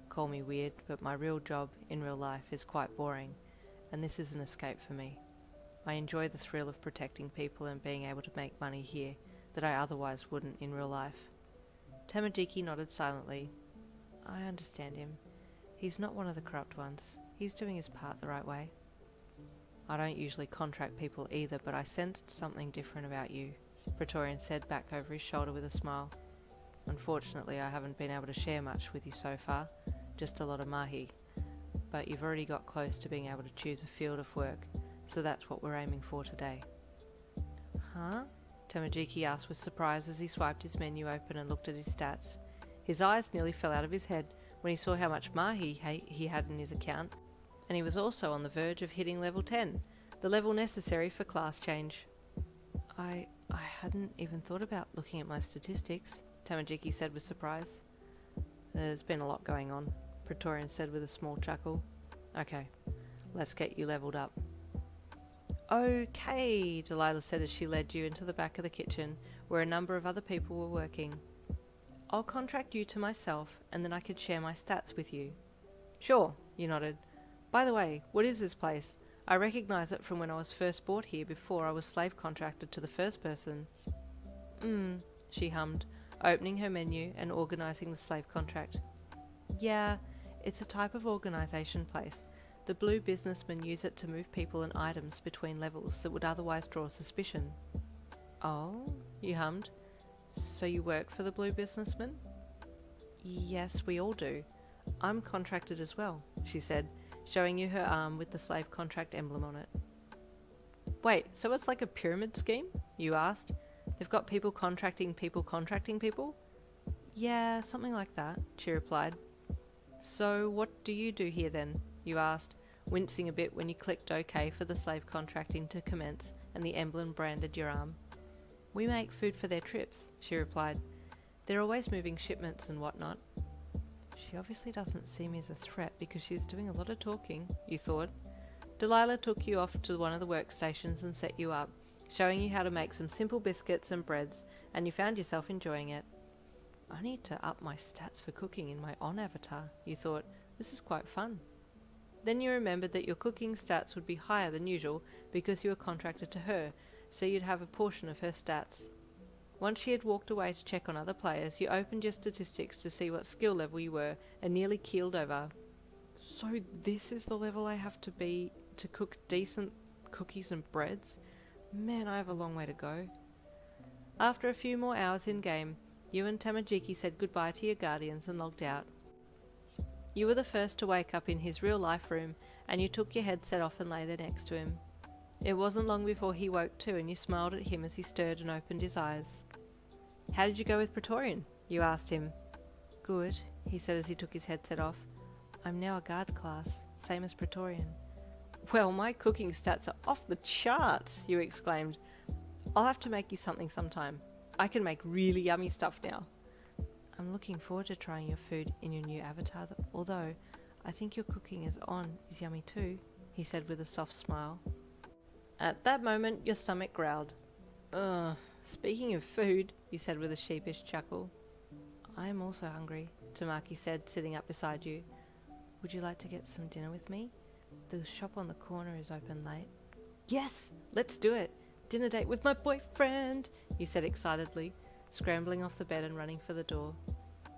Call me weird, but my real job in real life is quite boring, and this is an escape for me. I enjoy the thrill of protecting people and being able to make money here that I otherwise wouldn't in real life." Tamajiki nodded silently. "I understand him. He's not one of the corrupt ones. He's doing his part the right way." "I don't usually contract people either, but I sensed something different about you," Praetorian said back over his shoulder with a smile. "Unfortunately, I haven't been able to share much with you so far, just a lot of mahi. But you've already got close to being able to choose a field of work, so that's what we're aiming for today." "Huh?" Tamajiki asked with surprise as he swiped his menu open and looked at his stats. His eyes nearly fell out of his head when he saw how much mahi he had in his account, and he was also on the verge of hitting level 10, the level necessary for class change. I hadn't even thought about looking at my statistics, Tamajiki said with surprise. There's been a lot going on, Praetorian said with a small chuckle. Okay, let's get you leveled up. Okay, Delilah said as she led you into the back of the kitchen, where a number of other people were working. I'll contract you to myself, and then I could share my stats with you. Sure, you nodded. By the way, what is this place? I recognise it from when I was first brought here before I was slave contracted to the first person. She hummed, opening her menu and organising the slave contract. Yeah, it's a type of organisation place. The blue businessmen use it to move people and items between levels that would otherwise draw suspicion. Oh, you hummed. So you work for the blue businessmen? Yes, we all do. I'm contracted as well, she said, showing you her arm with the slave contract emblem on it. Wait, so it's like a pyramid scheme? You asked. They've got people contracting people? Yeah, something like that, she replied. So what do you do here then? You asked, wincing a bit when you clicked OK for the slave contracting to commence and the emblem branded your arm. We make food for their trips, she replied. They're always moving shipments and whatnot. She obviously doesn't see me as a threat because she's doing a lot of talking, you thought. Delilah took you off to one of the workstations and set you up, showing you how to make some simple biscuits and breads, and you found yourself enjoying it. I need to up my stats for cooking in my on avatar, you thought. This is quite fun. Then you remembered that your cooking stats would be higher than usual because you were contracted to her, so you'd have a portion of her stats. Once she had walked away to check on other players, you opened your statistics to see what skill level you were and nearly keeled over. So this is the level I have to be to cook decent cookies and breads? Man, I have a long way to go. After a few more hours in-game, you and Tamajiki said goodbye to your guardians and logged out. You were the first to wake up in his real-life room, and you took your headset off and lay there next to him. It wasn't long before he woke too, and you smiled at him as he stirred and opened his eyes. How did you go with Praetorian? You asked him. Good, he said as he took his headset off. I'm now a guard class, same as Praetorian. Well, my cooking stats are off the charts, you exclaimed. I'll have to make you something sometime. I can make really yummy stuff now. I'm looking forward to trying your food in your new avatar, although I think your cooking is yummy too, he said with a soft smile. At that moment, your stomach growled. Speaking of food, you said with a sheepish chuckle. I am also hungry, Tamaki said, sitting up beside you. Would you like to get some dinner with me? The shop on the corner is open late. Yes, let's do it. Dinner date with my boyfriend, you said excitedly, scrambling off the bed and running for the door.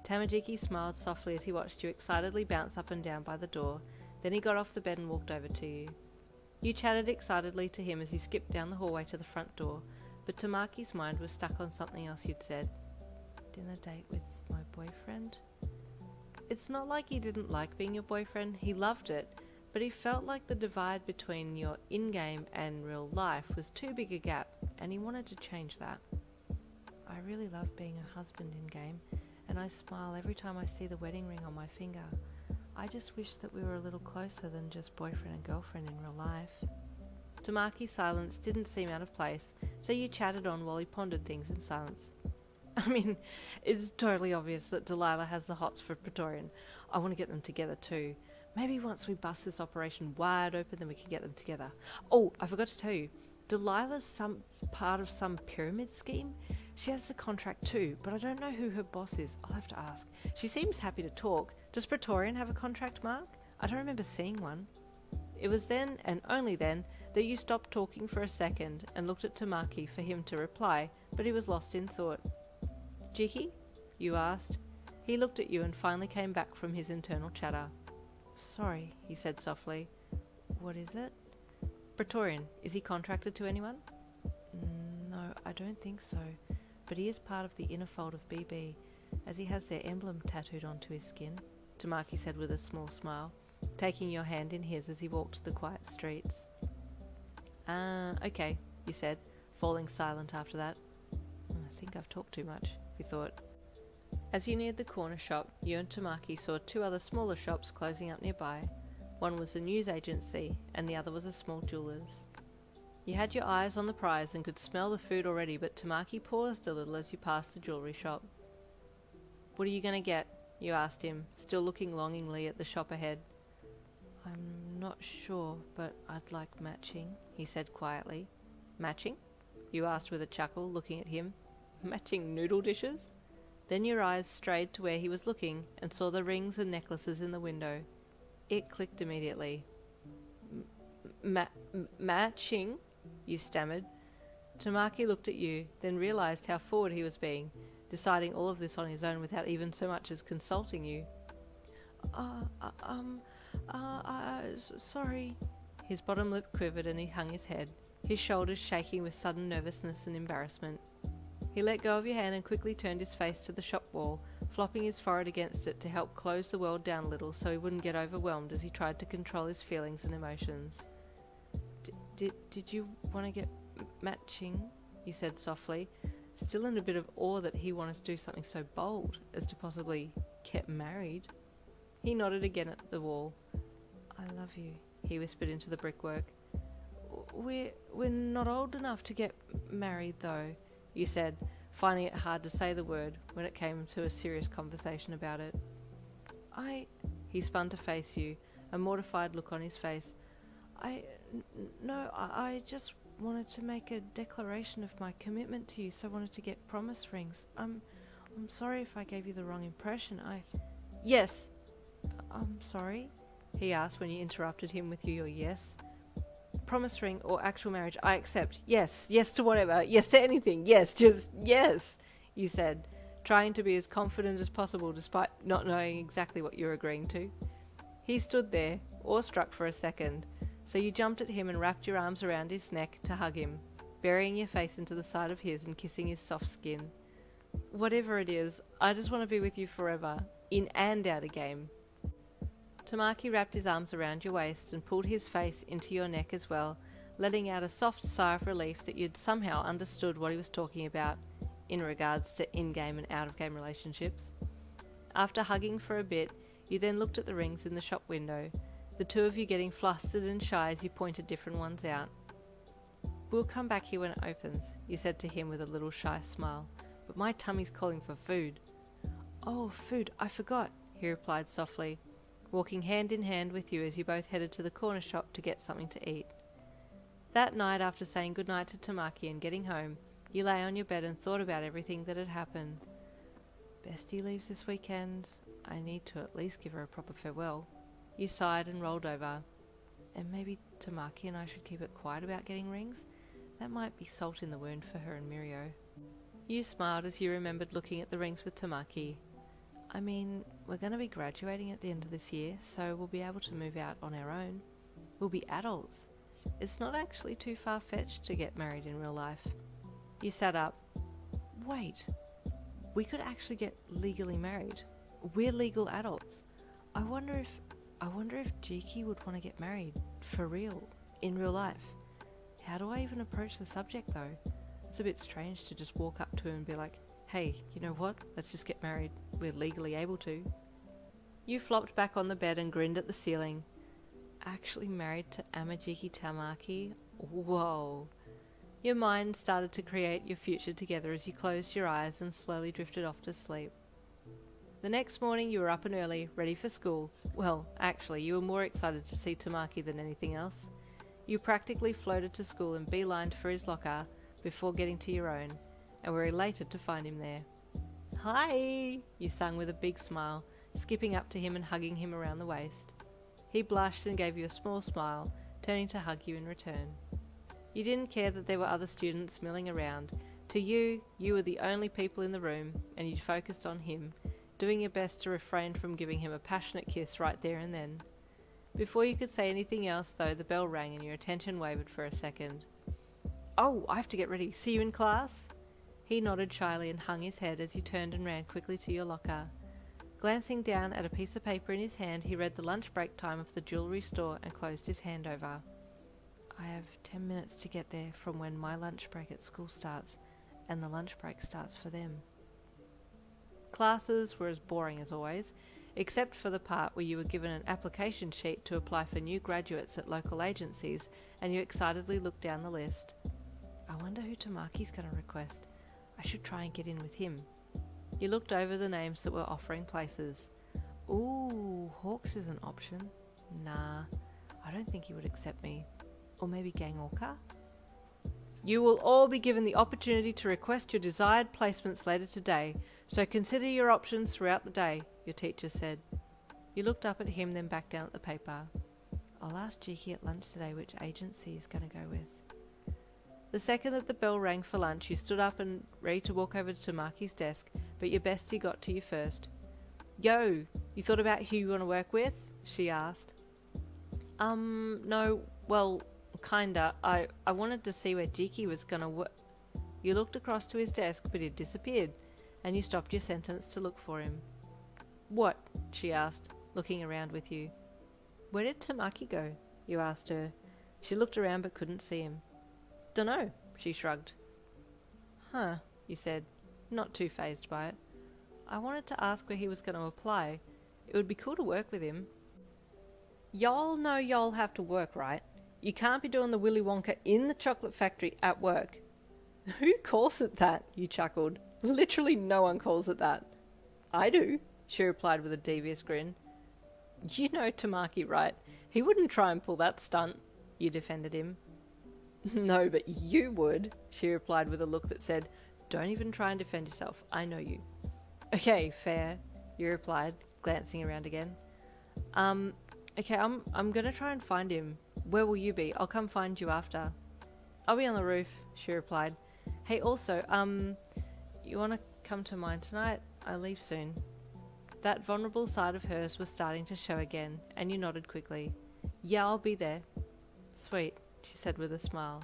Tamajiki smiled softly as he watched you excitedly bounce up and down by the door. Then he got off the bed and walked over to you. You chatted excitedly to him as you skipped down the hallway to the front door, but Tamaki's mind was stuck on something else you'd said. Dinner date with my boyfriend? It's not like he didn't like being your boyfriend, he loved it, but he felt like the divide between your in-game and real life was too big a gap, and he wanted to change that. I really love being a husband in-game, and I smile every time I see the wedding ring on my finger. I just wish that we were a little closer than just boyfriend and girlfriend in real life. Tamaki's silence didn't seem out of place, so you chatted on while he pondered things in silence. I mean, it's totally obvious that Delilah has the hots for Praetorian. I want to get them together too. Maybe once we bust this operation wide open, then we can get them together. Oh, I forgot to tell you, Delilah's some part of some pyramid scheme. She has the contract too, but I don't know who her boss is. I'll have to ask. She seems happy to talk. Does Praetorian have a contract, Mark? I don't remember seeing one. It was then, and only then, that you stopped talking for a second and looked at Tamaki for him to reply, but he was lost in thought. Jiki? You asked. He looked at you and finally came back from his internal chatter. Sorry, he said softly. What is it? Praetorian, is he contracted to anyone? No, I don't think so, but he is part of the inner fold of BB, as he has their emblem tattooed onto his skin, Tamaki said with a small smile, taking your hand in his as he walked the quiet streets. Okay, you said, falling silent after that. I think I've talked too much, he thought. As you neared the corner shop, you and Tamaki saw two other smaller shops closing up nearby. One was a news agency, and the other was a small jeweller's. You had your eyes on the prize and could smell the food already, but Tamaki paused a little as you passed the jewellery shop. "What are you going to get?" you asked him, still looking longingly at the shop ahead. "I'm not sure, but I'd like matching," he said quietly. "Matching?" you asked with a chuckle, looking at him. "Matching noodle dishes?" Then your eyes strayed to where he was looking and saw the rings and necklaces in the window. It clicked immediately. Matching? You stammered. Tamaki looked at you, then realised how forward he was being, deciding all of this on his own without even so much as consulting you. Sorry. His bottom lip quivered and he hung his head, his shoulders shaking with sudden nervousness and embarrassment. He let go of your hand and quickly turned his face to the shop wall, flopping his forehead against it to help close the world down a little so he wouldn't get overwhelmed as he tried to control his feelings and emotions. Did you want to get matching? You said softly, still in a bit of awe that he wanted to do something so bold as to possibly get married. He nodded again at the wall. "I love you," he whispered into the brickwork. We're not old enough to get married though, you said, finding it hard to say the word when it came to a serious conversation about it. He spun to face you, a mortified look on his face. I just wanted to make a declaration of my commitment to you, so I wanted to get promise rings. I'm sorry if I gave you the wrong impression. Yes. I'm sorry, he asked when you interrupted him with your yes. Promise ring or actual marriage, I accept. Yes to whatever, yes to anything, yes, just yes, you said, trying to be as confident as possible despite not knowing exactly what you were agreeing to. He stood there, awestruck for a second, so you jumped at him and wrapped your arms around his neck to hug him, burying your face into the side of his and kissing his soft skin. Whatever it is, I just want to be with you forever, in and out of game. Tamaki wrapped his arms around your waist and pulled his face into your neck as well, letting out a soft sigh of relief that you'd somehow understood what he was talking about in regards to in-game and out-of-game relationships. After hugging for a bit, you then looked at the rings in the shop window, the two of you getting flustered and shy as you pointed different ones out. "We'll come back here when it opens," you said to him with a little shy smile, "but my tummy's calling for food." "Oh, food, I forgot," he replied softly, walking hand in hand with you as you both headed to the corner shop to get something to eat. That night, after saying goodnight to Tamaki and getting home, you lay on your bed and thought about everything that had happened. Bestie leaves this weekend. I need to at least give her a proper farewell. You sighed and rolled over. And maybe Tamaki and I should keep it quiet about getting rings? That might be salt in the wound for her and Mirio. You smiled as you remembered looking at the rings with Tamaki. I mean, we're going to be graduating at the end of this year, so we'll be able to move out on our own. We'll be adults. It's not actually too far-fetched to get married in real life. You sat up. Wait, we could actually get legally married. We're legal adults. I wonder if Jiki would want to get married, for real, in real life. How do I even approach the subject though? It's a bit strange to just walk up to him and be like, hey, you know what? Let's just get married. We're legally able to. You flopped back on the bed and grinned at the ceiling. Actually married to Amajiki Tamaki? Whoa. Your mind started to create your future together as you closed your eyes and slowly drifted off to sleep. The next morning you were up and early, ready for school. Well, actually, you were more excited to see Tamaki than anything else. You practically floated to school and beelined for his locker before getting to your own, and were elated to find him there. Hi, you sang with a big smile, skipping up to him and hugging him around the waist. He blushed and gave you a small smile, turning to hug you in return. You didn't care that there were other students milling around. To you, you were the only people in the room, and you focused on him, doing your best to refrain from giving him a passionate kiss right there and then. Before you could say anything else, though, the bell rang and your attention wavered for a second. Oh, I have to get ready. See you in class? He nodded shyly and hung his head as you turned and ran quickly to your locker. Glancing down at a piece of paper in his hand, he read the lunch break time of the jewellery store and closed his hand over. I have 10 minutes to get there from when my lunch break at school starts, and the lunch break starts for them. Classes were as boring as always, except for the part where you were given an application sheet to apply for new graduates at local agencies, and you excitedly looked down the list. I wonder who Tamaki's going to request. I should try and get in with him. You looked over the names that were offering places. Ooh, Hawks is an option. Nah, I don't think he would accept me. Or maybe Gang Orca? You will all be given the opportunity to request your desired placements later today, so consider your options throughout the day, your teacher said. You looked up at him, then back down at the paper. I'll ask Jiki at lunch today which agency he's going to go with. The second that the bell rang for lunch, you stood up and ready to walk over to Tamaki's desk, but your bestie got to you first. Yo, you thought about who you want to work with? She asked. No, well, kinda. I wanted to see where Jiki was gonna work. You looked across to his desk, but he'd disappeared, and you stopped your sentence to look for him. What? She asked, looking around with you. Where did Tamaki go? You asked her. She looked around but couldn't see him. Dunno, she shrugged. Huh, you said, not too fazed by it. I wanted to ask where he was going to apply. It would be cool to work with him. Y'all know y'all have to work, right? You can't be doing the Willy Wonka in the chocolate factory at work. Who calls it that? You chuckled. Literally no one calls it that. I do, she replied with a devious grin. You know Tamaki, right? He wouldn't try and pull that stunt. You defended him. No, but you would, she replied with a look that said, don't even try and defend yourself. I know you. Okay, fair, you replied, glancing around again. Okay, I'm gonna try and find him. Where will you be? I'll come find you after. I'll be on the roof, she replied. Hey, also, you wanna come to mine tonight? I leave soon. That vulnerable side of hers was starting to show again, and you nodded quickly. Yeah, I'll be there. Sweet, she said with a smile.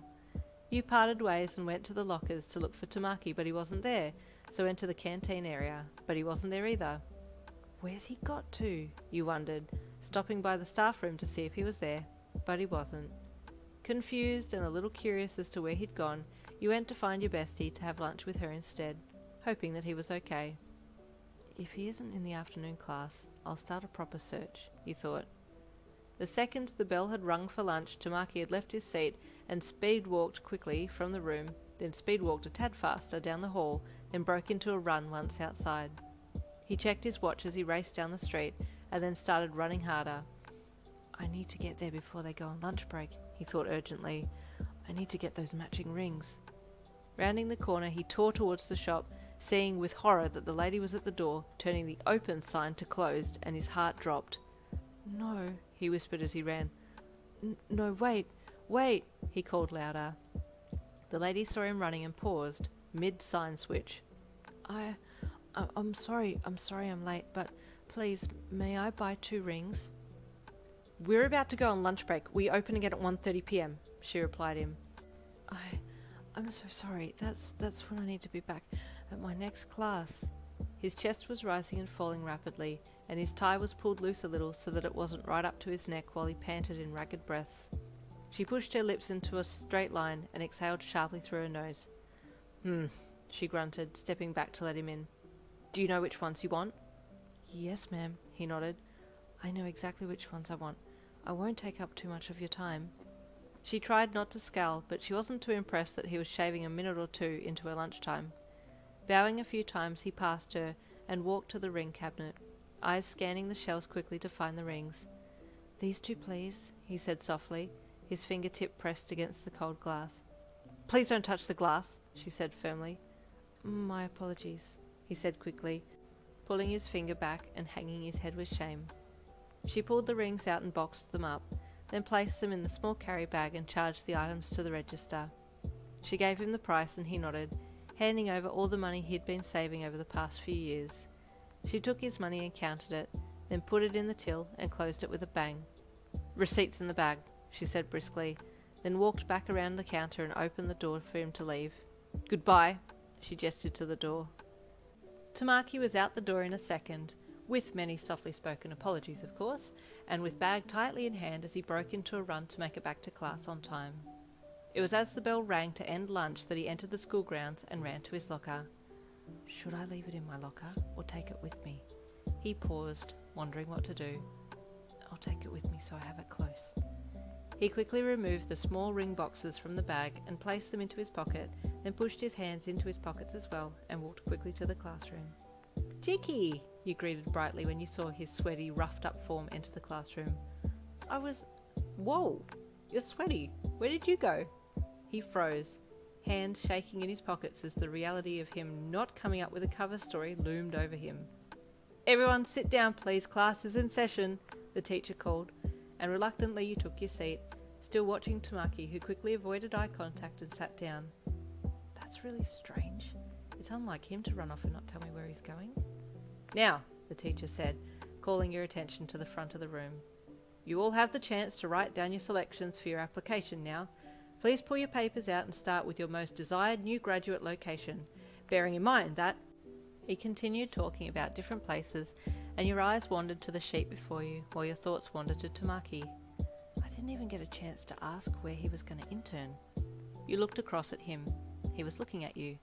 You parted ways and went to the lockers to look for Tamaki, but he wasn't there, so went to the canteen area, but he wasn't there either. Where's he got to? You wondered, stopping by the staff room to see if he was there, but he wasn't. Confused and a little curious as to where he'd gone, you went to find your bestie to have lunch with her instead, hoping that he was okay. If he isn't in the afternoon class, I'll start a proper search, you thought. The second the bell had rung for lunch, Tamaki had left his seat and speed-walked quickly from the room, then speed-walked a tad faster down the hall, then broke into a run once outside. He checked his watch as he raced down the street, and then started running harder. I need to get there before they go on lunch break, he thought urgently. I need to get those matching rings. Rounding the corner, he tore towards the shop, seeing with horror that the lady was at the door, turning the open sign to closed, and his heart dropped. No, he whispered as he ran. No, wait, he called louder. The lady saw him running and paused, mid-sign switch. I'm sorry I'm late, but please, may I buy 2 rings? We're about to go on lunch break. We open again at 1:30 p.m, she replied him. I'm so sorry. That's when I need to be back at my next class. His chest was rising and falling rapidly, and his tie was pulled loose a little so that it wasn't right up to his neck while he panted in ragged breaths. She pushed her lips into a straight line and exhaled sharply through her nose. She grunted, stepping back to let him in. Do you know which ones you want? Yes, ma'am, he nodded. I know exactly which ones I want. I won't take up too much of your time. She tried not to scowl, but she wasn't too impressed that he was shaving a minute or two into her lunchtime. Bowing a few times, he passed her and walked to the ring cabinet, eyes scanning the shelves quickly to find the rings. These 2, please, he said softly, his fingertip pressed against the cold glass. Please don't touch the glass, she said firmly. My apologies, he said quickly, pulling his finger back and hanging his head with shame. She pulled the rings out and boxed them up, then placed them in the small carry bag and charged the items to the register. She gave him the price and he nodded, handing over all the money he'd been saving over the past few years. She took his money and counted it, then put it in the till and closed it with a bang. Receipts in the bag, she said briskly, then walked back around the counter and opened the door for him to leave. Goodbye, she gestured to the door. Tamaki was out the door in a second, with many softly spoken apologies of course, and with bag tightly in hand as he broke into a run to make it back to class on time. It was as the bell rang to end lunch that he entered the school grounds and ran to his locker. Should I leave it in my locker or take it with me? He paused, wondering what to do. I'll take it with me so I have it close. He quickly removed the small ring boxes from the bag and placed them into his pocket, then pushed his hands into his pockets as well and walked quickly to the classroom. Jiki! You greeted brightly when you saw his sweaty, roughed-up form enter the classroom. Whoa! You're sweaty. Where did you go? He froze, hands shaking in his pockets as the reality of him not coming up with a cover story loomed over him. Everyone sit down please, class is in session, the teacher called, and reluctantly you took your seat, still watching Tamaki, who quickly avoided eye contact and sat down. That's really strange. It's unlike him to run off and not tell me where he's going. Now, the teacher said, calling your attention to the front of the room. You all have the chance to write down your selections for your application now. Please pull your papers out and start with your most desired new graduate location, bearing in mind that... He continued talking about different places, and your eyes wandered to the sheet before you, while your thoughts wandered to Tamaki. I didn't even get a chance to ask where he was going to intern. You looked across at him. He was looking at you.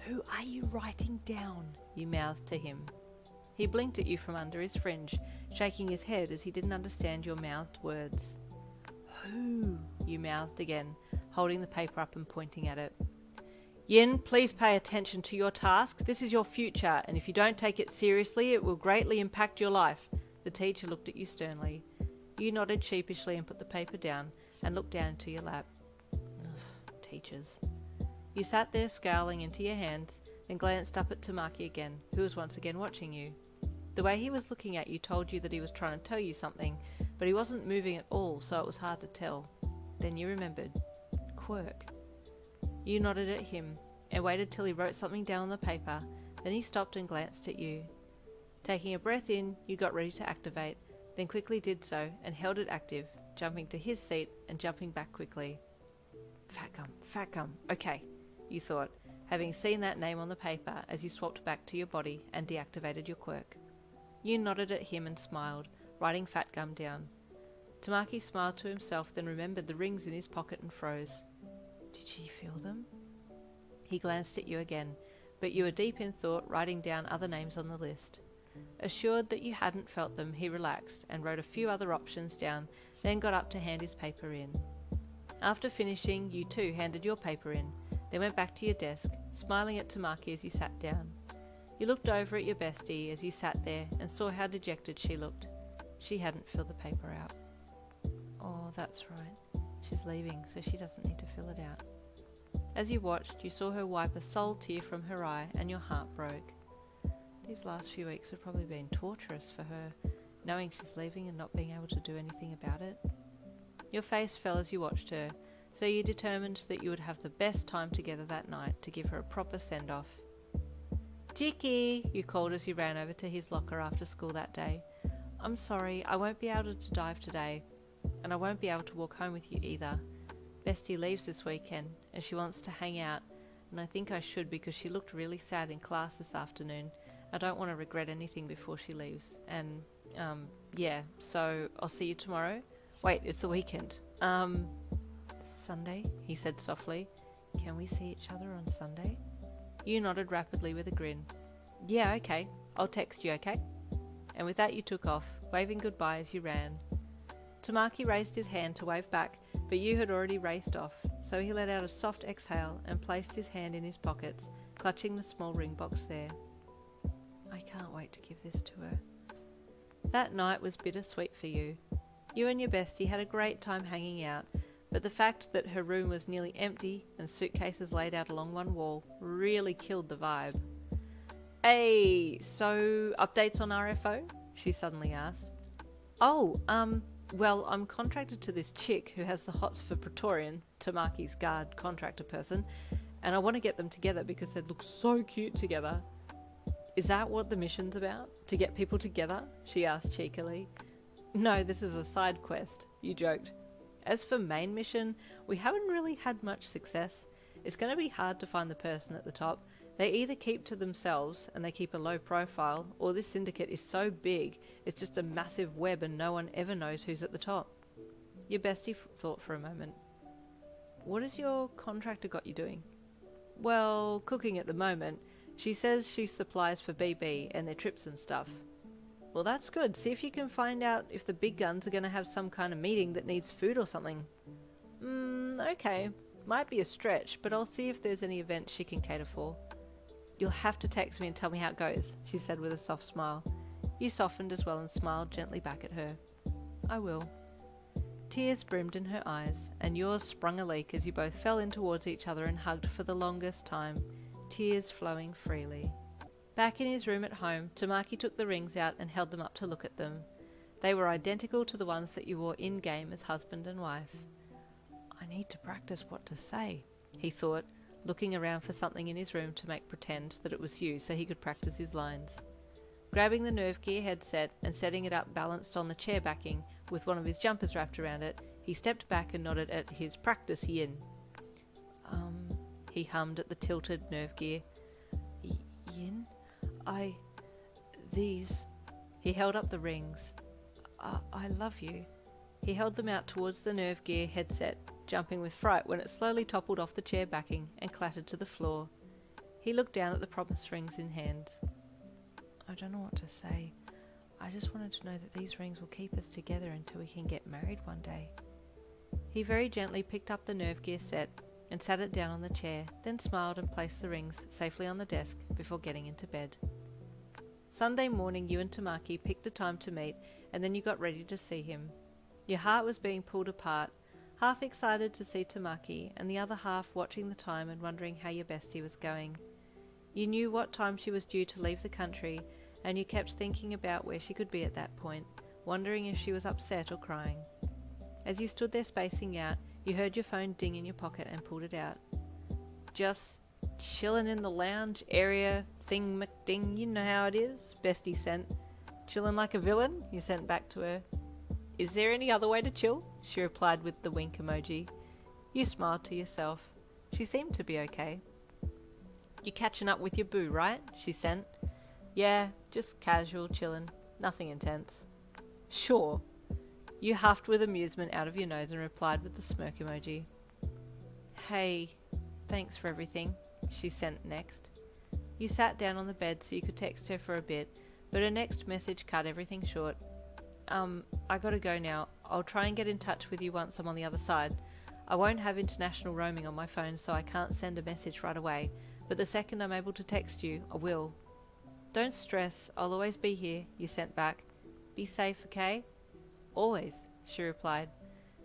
Who are you writing down? You mouthed to him. He blinked at you from under his fringe, shaking his head as he didn't understand your mouthed words. Who? You mouthed again, holding the paper up and pointing at it. Yin, please pay attention to your task. This is your future, and if you don't take it seriously, it will greatly impact your life. The teacher looked at you sternly. You nodded sheepishly and put the paper down and looked down into your lap. Ugh, teachers. You sat there scowling into your hands, then glanced up at Tamaki again, who was once again watching you. The way he was looking at you told you that he was trying to tell you something, but he wasn't moving at all, so it was hard to tell. Then you remembered. Quirk. You nodded at him and waited till he wrote something down on the paper, then he stopped and glanced at you. Taking a breath in, you got ready to activate, then quickly did so and held it active, jumping to his seat and jumping back quickly. Fat gum, okay, you thought, having seen that name on the paper as you swapped back to your body and deactivated your quirk. You nodded at him and smiled, writing fat gum down. Tamaki smiled to himself, then remembered the rings in his pocket and froze. Did she feel them? He glanced at you again, but you were deep in thought, writing down other names on the list. Assured that you hadn't felt them, he relaxed and wrote a few other options down, then got up to hand his paper in. After finishing, you too handed your paper in, then went back to your desk, smiling at Tamaki as you sat down. You looked over at your bestie as you sat there and saw how dejected she looked. She hadn't filled the paper out. Oh, that's right. She's leaving, so she doesn't need to fill it out. As you watched, you saw her wipe a sole tear from her eye and your heart broke. These last few weeks have probably been torturous for her, knowing she's leaving and not being able to do anything about it. Your face fell as you watched her, so you determined that you would have the best time together that night to give her a proper send-off. Jiki, you called as you ran over to his locker after school that day. I'm sorry, I won't be able to dive today, and I won't be able to walk home with you either. Bestie leaves this weekend, and she wants to hang out, and I think I should because she looked really sad in class this afternoon. I don't want to regret anything before she leaves, and, yeah, so I'll see you tomorrow. Wait, it's the weekend. Sunday, he said softly. Can we see each other on Sunday? You nodded rapidly with a grin. Yeah, okay. I'll text you, okay? And with that you took off, waving goodbye as you ran. Tamaki raised his hand to wave back, but you had already raced off, so he let out a soft exhale and placed his hand in his pockets, clutching the small ring box there. I can't wait to give this to her. That night was bittersweet for you. You and your bestie had a great time hanging out, but the fact that her room was nearly empty and suitcases laid out along one wall really killed the vibe. Hey, so updates on RFO? She suddenly asked. Oh, well, I'm contracted to this chick who has the hots for Praetorian, Tamaki's guard contractor person, and I want to get them together because they'd look so cute together. Is that what the mission's about? To get people together? She asked cheekily. No, this is a side quest, you joked. As for main mission, we haven't really had much success. It's going to be hard to find the person at the top. They either keep to themselves and they keep a low profile, or this syndicate is so big, it's just a massive web and no one ever knows who's at the top. Your bestie thought for a moment. what has your contractor got you doing? Well, cooking at the moment. She says she supplies for BB and their trips and stuff. Well, that's good. See if you can find out if the big guns are going to have some kind of meeting that needs food or something. Okay. Might be a stretch, but I'll see if there's any events she can cater for. You'll have to text me and tell me how it goes, she said with a soft smile. You softened as well and smiled gently back at her. I will. Tears brimmed in her eyes, and yours sprung a leak as you both fell in towards each other and hugged for the longest time, tears flowing freely. Back in his room at home, Tamaki took the rings out and held them up to look at them. They were identical to the ones that you wore in-game as husband and wife. I need to practice what to say, he thought, looking around for something in his room to make pretend that it was you so he could practice his lines. Grabbing the nerve gear headset and setting it up balanced on the chair backing with one of his jumpers wrapped around it, he stepped back and nodded at his practice yin. He hummed at the tilted nerve gear. Yin? These... He held up the rings. I love you. He held them out towards the nerve gear headset, jumping with fright when it slowly toppled off the chair backing and clattered to the floor. He looked down at the promise rings in hand. I don't know what to say. I just wanted to know that these rings will keep us together until we can get married one day. He very gently picked up the nerve gear set and sat it down on the chair, then smiled and placed the rings safely on the desk before getting into bed. Sunday morning you and Tamaki picked a time to meet, and then you got ready to see him. Your heart was being pulled apart, half excited to see Tamaki, and the other half watching the time and wondering how your bestie was going. You knew what time she was due to leave the country, and you kept thinking about where she could be at that point, wondering if she was upset or crying. As you stood there spacing out, you heard your phone ding in your pocket and pulled it out. Just chillin' in the lounge area, thing McDing, you know how it is, bestie sent. Chillin' like a villain, you sent back to her. Is there any other way to chill? She replied with the wink emoji. You smiled to yourself. She seemed to be okay. You catching up with your boo, right? She sent. Yeah, just casual chillin', nothing intense. Sure. You huffed with amusement out of your nose and replied with the smirk emoji. Hey, thanks for everything, she sent next. You sat down on the bed so you could text her for a bit, but her next message cut everything short. I gotta go now. I'll try and get in touch with you once I'm on the other side. I won't have international roaming on my phone, so I can't send a message right away, but the second I'm able to text you, I will. Don't stress, I'll always be here, you sent back. Be safe, okay? Always, she replied,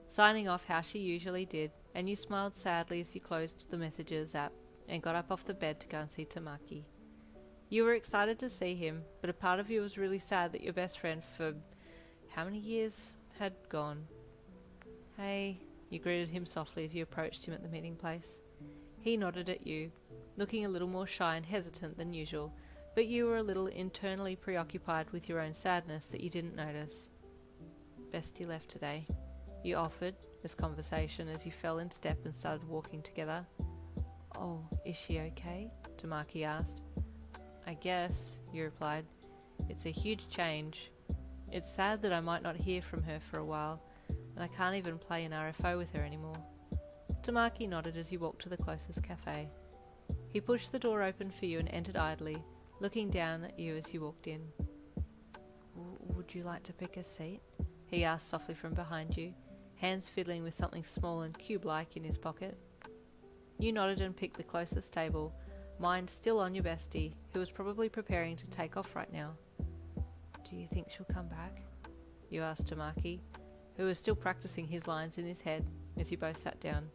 signing off how she usually did, and you smiled sadly as you closed the messages app and got up off the bed to go and see Tamaki. You were excited to see him, but a part of you was really sad that your best friend for how many years had gone. Hey, you greeted him softly as you approached him at the meeting place. He nodded at you, looking a little more shy and hesitant than usual, but you were a little internally preoccupied with your own sadness that you didn't notice. Bestie left today, you offered as conversation as you fell in step and started walking together. Oh, is she okay? Tamaki asked. I guess, you replied. It's a huge change. It's sad that I might not hear from her for a while, and I can't even play an RFO with her anymore. Tamaki nodded as you walked to the closest cafe. He pushed the door open for you and entered idly, looking down at you as you walked in. Would you like to pick a seat? He asked softly from behind you, hands fiddling with something small and cube-like in his pocket. You nodded and picked the closest table, mind still on your bestie, who was probably preparing to take off right now. Do you think she'll come back? You asked Tamaki, who was still practicing his lines in his head as you both sat down.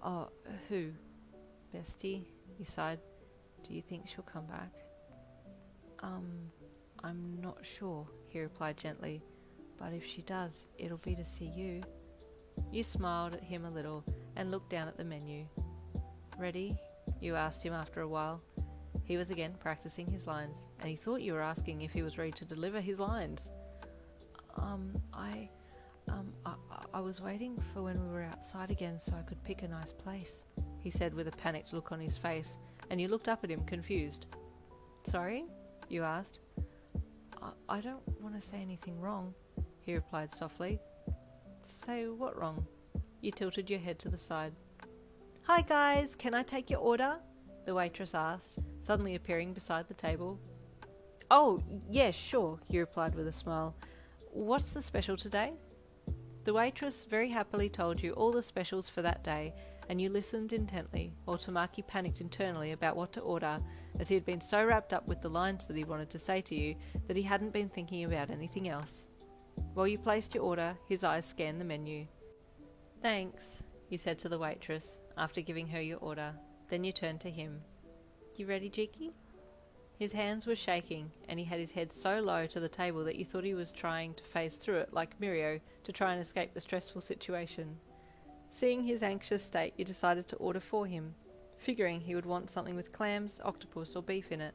Oh, who? Bestie, you sighed. Do you think she'll come back? I'm not sure, he replied gently, but if she does, it'll be to see you. You smiled at him a little and looked down at the menu. Ready? You asked him after a while. He was again practicing his lines, and he thought you were asking if he was ready to deliver his lines. I was waiting for when we were outside again so I could pick a nice place, he said with a panicked look on his face, and you looked up at him confused. Sorry? You asked. I don't want to say anything wrong, he replied softly. Say what wrong? You tilted your head to the side. "Hi guys, can I take your order?" the waitress asked, suddenly appearing beside the table. "Oh, yeah, sure," you replied with a smile. "What's the special today?" The waitress very happily told you all the specials for that day, and you listened intently, while Tamaki panicked internally about what to order, as he had been so wrapped up with the lines that he wanted to say to you that he hadn't been thinking about anything else. While you placed your order, his eyes scanned the menu. "Thanks," you said to the waitress, after giving her your order. Then you turned to him. "You ready, Jiki?" His hands were shaking, and he had his head so low to the table that you thought he was trying to phase through it like Mirio to try and escape the stressful situation. Seeing his anxious state, you decided to order for him, figuring he would want something with clams, octopus or beef in it.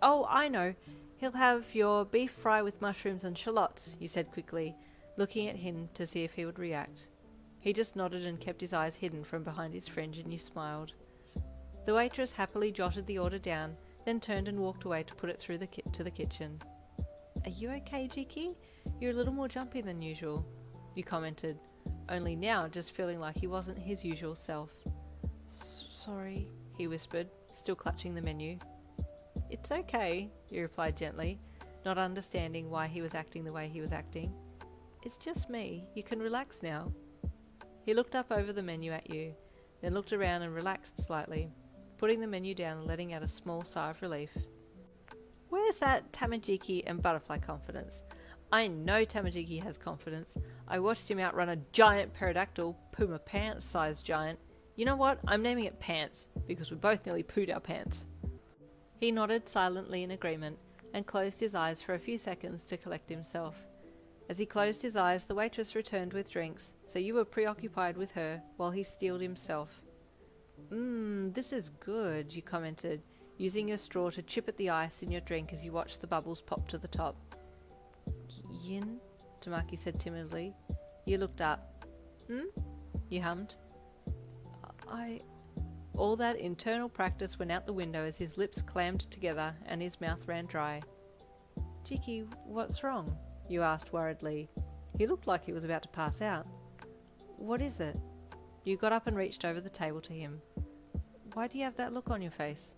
"Oh, I know. He'll have your beef fry with mushrooms and shallots," you said quickly, looking at him to see if he would react. He just nodded and kept his eyes hidden from behind his fringe, and you smiled. The waitress happily jotted the order down, then turned and walked away to put it through to the kitchen. "Are you okay, Jiki? You're a little more jumpy than usual," you commented, only now just feeling like he wasn't his usual self. "Sorry," he whispered, still clutching the menu. "It's okay," you replied gently, not understanding why he was acting the way he was acting. "It's just me. You can relax now." He looked up over the menu at you, then looked around and relaxed slightly, putting the menu down and letting out a small sigh of relief. "Where's that Tamajiki and butterfly confidence? I know Tamajiki has confidence. I watched him outrun a giant pterodactyl, Puma Pants-sized giant. You know what? I'm naming it Pants, because we both nearly pooed our pants." He nodded silently in agreement, and closed his eyes for a few seconds to collect himself. As he closed his eyes, the waitress returned with drinks, so you were preoccupied with her while he steeled himself. This is good," you commented, using your straw to chip at the ice in your drink as you watched the bubbles pop to the top. "Yin?" Tamaki said timidly. You looked up. You hummed. All that internal practice went out the window as his lips clammed together and his mouth ran dry. "Jiki, what's wrong?" you asked worriedly. He looked like he was about to pass out. "What is it?" You got up and reached over the table to him. "Why do you have that look on your face?"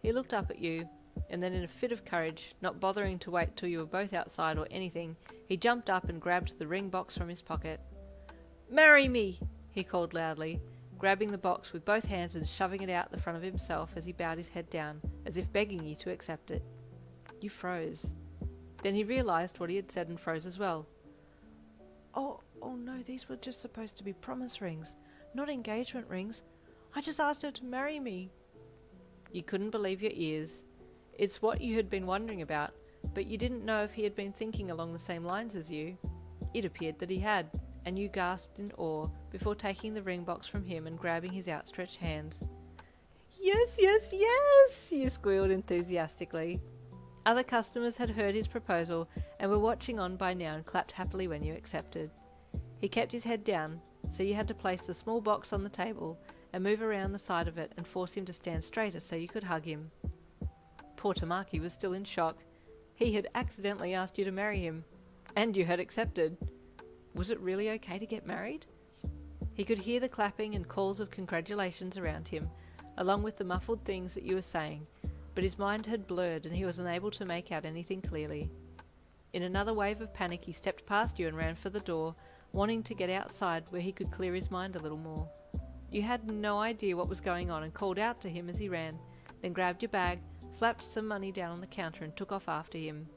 He looked up at you, and then in a fit of courage, not bothering to wait till you were both outside or anything, he jumped up and grabbed the ring box from his pocket. "Marry me!" he called loudly, grabbing the box with both hands and shoving it out the front of himself as he bowed his head down, as if begging you to accept it. You froze. Then he realised what he had said and froze as well. Oh no, these were just supposed to be promise rings, not engagement rings. I just asked her to marry me." You couldn't believe your ears. It's what you had been wondering about, but you didn't know if he had been thinking along the same lines as you. It appeared that he had, and you gasped in awe before taking the ring box from him and grabbing his outstretched hands. Yes, yes, yes, you squealed enthusiastically. Other customers had heard his proposal and were watching on by now and clapped happily when you accepted. He kept his head down, so you had to place the small box on the table and move around the side of it and force him to stand straighter so you could hug him. Poor Tamaki was still in shock. He had accidentally asked you to marry him, and you had accepted. Was it really okay to get married? He could hear the clapping and calls of congratulations around him, along with the muffled things that you were saying, but his mind had blurred and he was unable to make out anything clearly. In another wave of panic, he stepped past you and ran for the door, wanting to get outside where he could clear his mind a little more. You had no idea what was going on and called out to him as he ran, then grabbed your bag, slapped some money down on the counter and took off after him.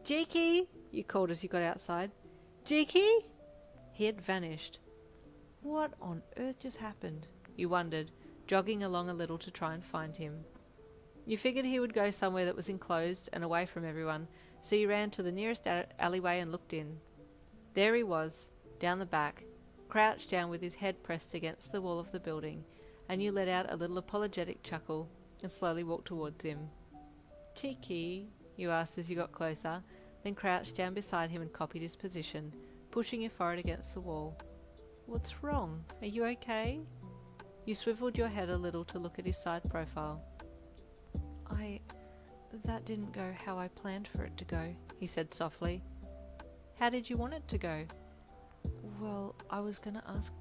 "Jiki!" you called as you got outside. "Jiki!" He had vanished. What on earth just happened? You wondered, jogging along a little to try and find him. You figured he would go somewhere that was enclosed and away from everyone, so you ran to the nearest alleyway and looked in. There he was, down the back, crouched down with his head pressed against the wall of the building, and you let out a little apologetic chuckle and slowly walked towards him. "Jiki?" you asked as you got closer, then crouched down beside him and copied his position, pushing your forehead against the wall. "What's wrong? Are you okay?" You swiveled your head a little to look at his side profile. That didn't go how I planned for it to go," he said softly. "How did you want it to go?" Well, I was going to ask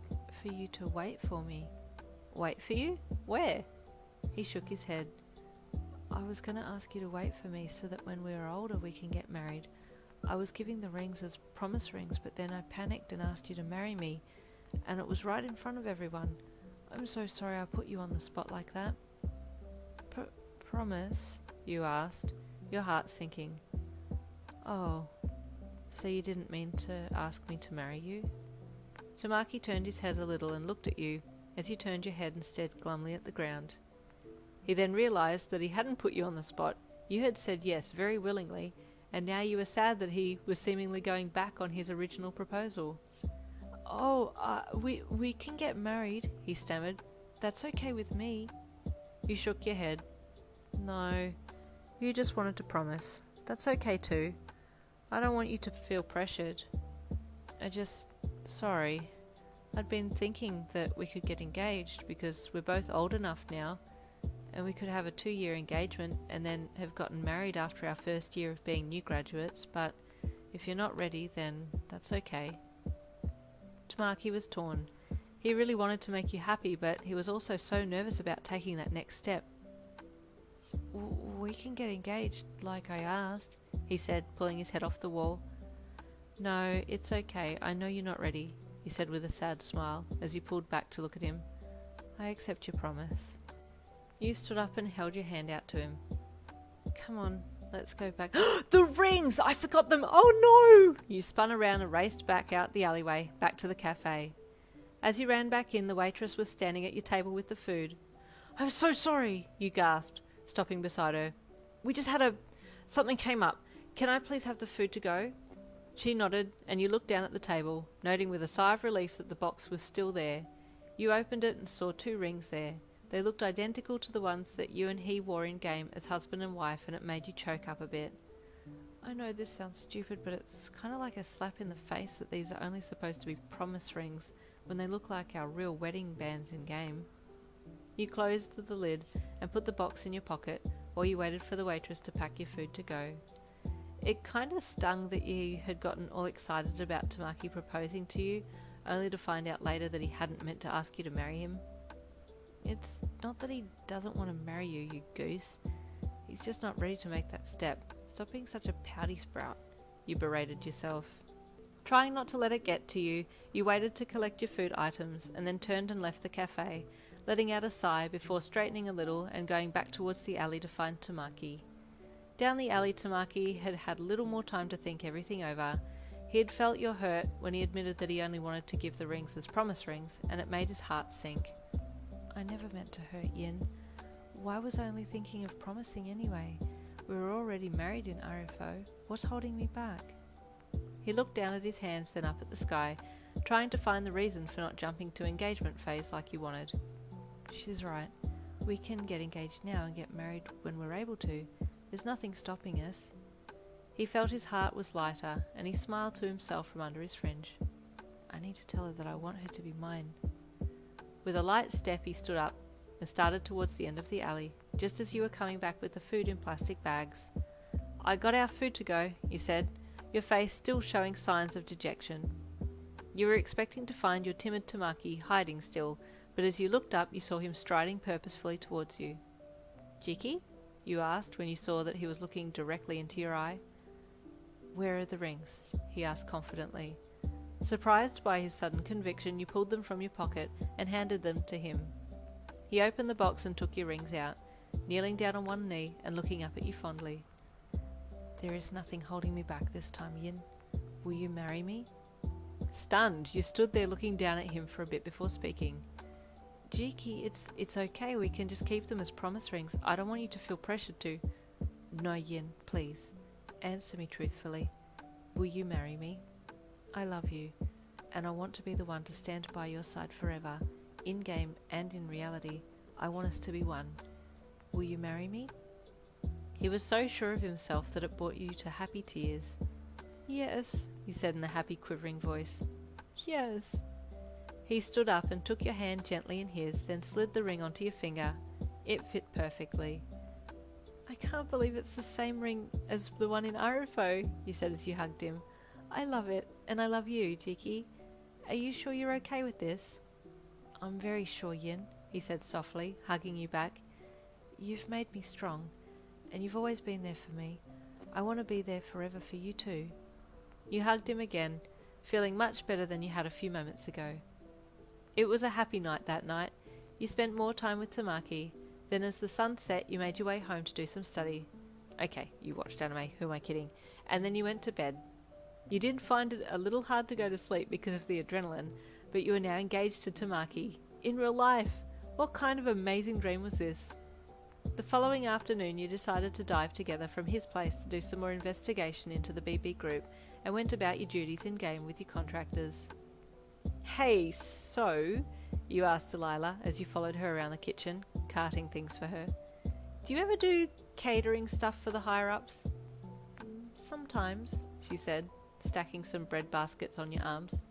for you to wait for me. Wait for you? Where? He shook his head. I was going to ask you to wait for me so that when we're older we can get married. I was giving the rings as promise rings, but then I panicked and asked you to marry me, and it was right in front of everyone. I'm so sorry I put you on the spot like that. Promise? You asked, your heart sinking. Oh, so you didn't mean to ask me to marry you? Tamaki turned his head a little and looked at you as you turned your head and stared glumly at the ground. He then realised that he hadn't put you on the spot. You had said yes very willingly, and now you were sad that he was seemingly going back on his original proposal. Oh, we can get married, he stammered. That's okay with me. You shook your head. No, you just wanted to promise. That's okay too. I don't want you to feel pressured. Sorry. I'd been thinking that we could get engaged because we're both old enough now, and we could have a 2-year engagement and then have gotten married after our first year of being new graduates, but if you're not ready, then that's okay. Tamaki was torn. He really wanted to make you happy, but he was also so nervous about taking that next step. We can get engaged like I asked, he said, pulling his head off the wall. No, it's okay. I know you're not ready, he said with a sad smile as he pulled back to look at him. I accept your promise. You stood up and held your hand out to him. Come on, let's go back. The rings! I forgot them! Oh no! You spun around and raced back out the alleyway, back to the cafe. As you ran back in, the waitress was standing at your table with the food. I'm so sorry, you gasped, stopping beside her. We just had something came up. Can I please have the food to go? She nodded, and you looked down at the table, noting with a sigh of relief that the box was still there. You opened it and saw 2 rings there. They looked identical to the ones that you and he wore in-game as husband and wife, and it made you choke up a bit. I know this sounds stupid, but it's kind of like a slap in the face that these are only supposed to be promise rings when they look like our real wedding bands in-game. You closed the lid and put the box in your pocket while you waited for the waitress to pack your food to go. It kind of stung that you had gotten all excited about Tamaki proposing to you, only to find out later that he hadn't meant to ask you to marry him. It's not that he doesn't want to marry you, you goose. He's just not ready to make that step. Stop being such a pouty sprout, you berated yourself. Trying not to let it get to you, you waited to collect your food items and then turned and left the cafe, letting out a sigh before straightening a little and going back towards the alley to find Tamaki. Down the alley, Tamaki had had little more time to think everything over. He had felt your hurt when he admitted that he only wanted to give the rings as promise rings, and it made his heart sink. I never meant to hurt Yin. Why was I only thinking of promising anyway? We were already married in RFO. What's holding me back? He looked down at his hands, then up at the sky, trying to find the reason for not jumping to engagement phase like you wanted. She's right. We can get engaged now and get married when we're able to. There's nothing stopping us. He felt his heart was lighter, and he smiled to himself from under his fringe. I need to tell her that I want her to be mine. With a light step he stood up and started towards the end of the alley, just as you were coming back with the food in plastic bags. I got our food to go, you said, your face still showing signs of dejection. You were expecting to find your timid Tamaki hiding still, but as you looked up you saw him striding purposefully towards you. Jiki? You asked when you saw that he was looking directly into your eye. Where are the rings? He asked confidently. Surprised by his sudden conviction, you pulled them from your pocket and handed them to him. He opened the box and took your rings out, kneeling down on one knee and looking up at you fondly. There is nothing holding me back this time, Yin. Will you marry me? Stunned, you stood there looking down at him for a bit before speaking. Jiki, it's okay, we can just keep them as promise rings. I don't want you to feel pressured to. No, Yin, please. Answer me truthfully. Will you marry me? I love you, and I want to be the one to stand by your side forever, in-game and in reality. I want us to be one. Will you marry me? He was so sure of himself that it brought you to happy tears. Yes, you said in a happy, quivering voice. Yes. He stood up and took your hand gently in his, then slid the ring onto your finger. It fit perfectly. I can't believe it's the same ring as the one in RFO, you said as you hugged him. I love it, and I love you, Jiki. Are you sure you're okay with this? I'm very sure, Yin, he said softly, hugging you back. You've made me strong, and you've always been there for me. I want to be there forever for you too. You hugged him again, feeling much better than you had a few moments ago. It was a happy night that night. You spent more time with Tamaki. Then as the sun set, you made your way home to do some study. Okay, you watched anime, who am I kidding? And then you went to bed. You did find it a little hard to go to sleep because of the adrenaline, but you are now engaged to Tamaki. In real life! What kind of amazing dream was this? The following afternoon you decided to dive together from his place to do some more investigation into the BB group and went about your duties in-game with your contractors. Hey, so, you asked Delilah as you followed her around the kitchen, carting things for her. Do you ever do catering stuff for the higher-ups? Sometimes, she said, stacking some bread baskets on your arms.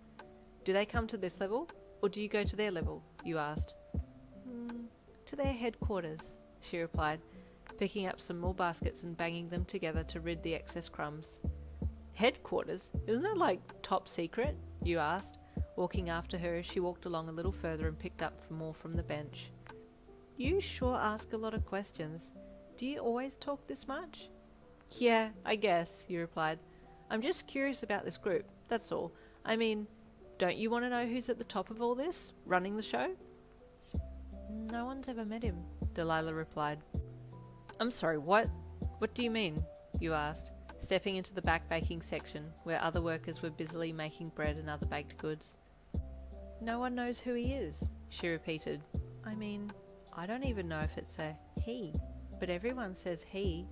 Do they come to this level, or do you go to their level? You asked. To their headquarters, she replied, picking up some more baskets and banging them together to rid the excess crumbs. Headquarters? Isn't that like top secret? You asked, walking after her as she walked along a little further and picked up more from the bench. You sure ask a lot of questions. Do you always talk this much? Yeah, I guess, you replied. I'm just curious about this group, that's all. I mean, don't you want to know who's at the top of all this, running the show? No one's ever met him, Delilah replied. I'm sorry, what? What do you mean? You asked, stepping into the back baking section, where other workers were busily making bread and other baked goods. No one knows who he is, she repeated. I mean, I don't even know if it's a he, but everyone says he.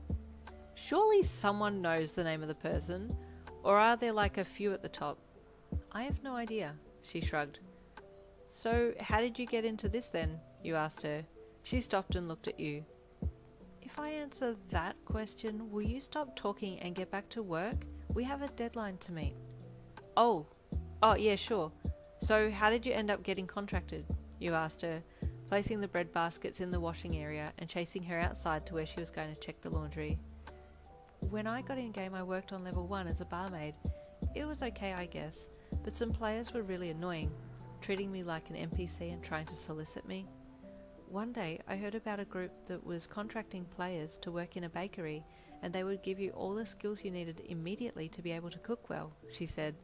Surely someone knows the name of the person, or are there like a few at the top? I have no idea, she shrugged. So, how did you get into this then? You asked her. She stopped and looked at you. If I answer that question, will you stop talking and get back to work? We have a deadline to meet. Oh, yeah, sure. So, how did you end up getting contracted? You asked her, placing the bread baskets in the washing area and chasing her outside to where she was going to check the laundry. When I got in-game, I worked on level 1 as a barmaid. It was okay, I guess, but some players were really annoying, treating me like an NPC and trying to solicit me. One day, I heard about a group that was contracting players to work in a bakery, and they would give you all the skills you needed immediately to be able to cook well, she said.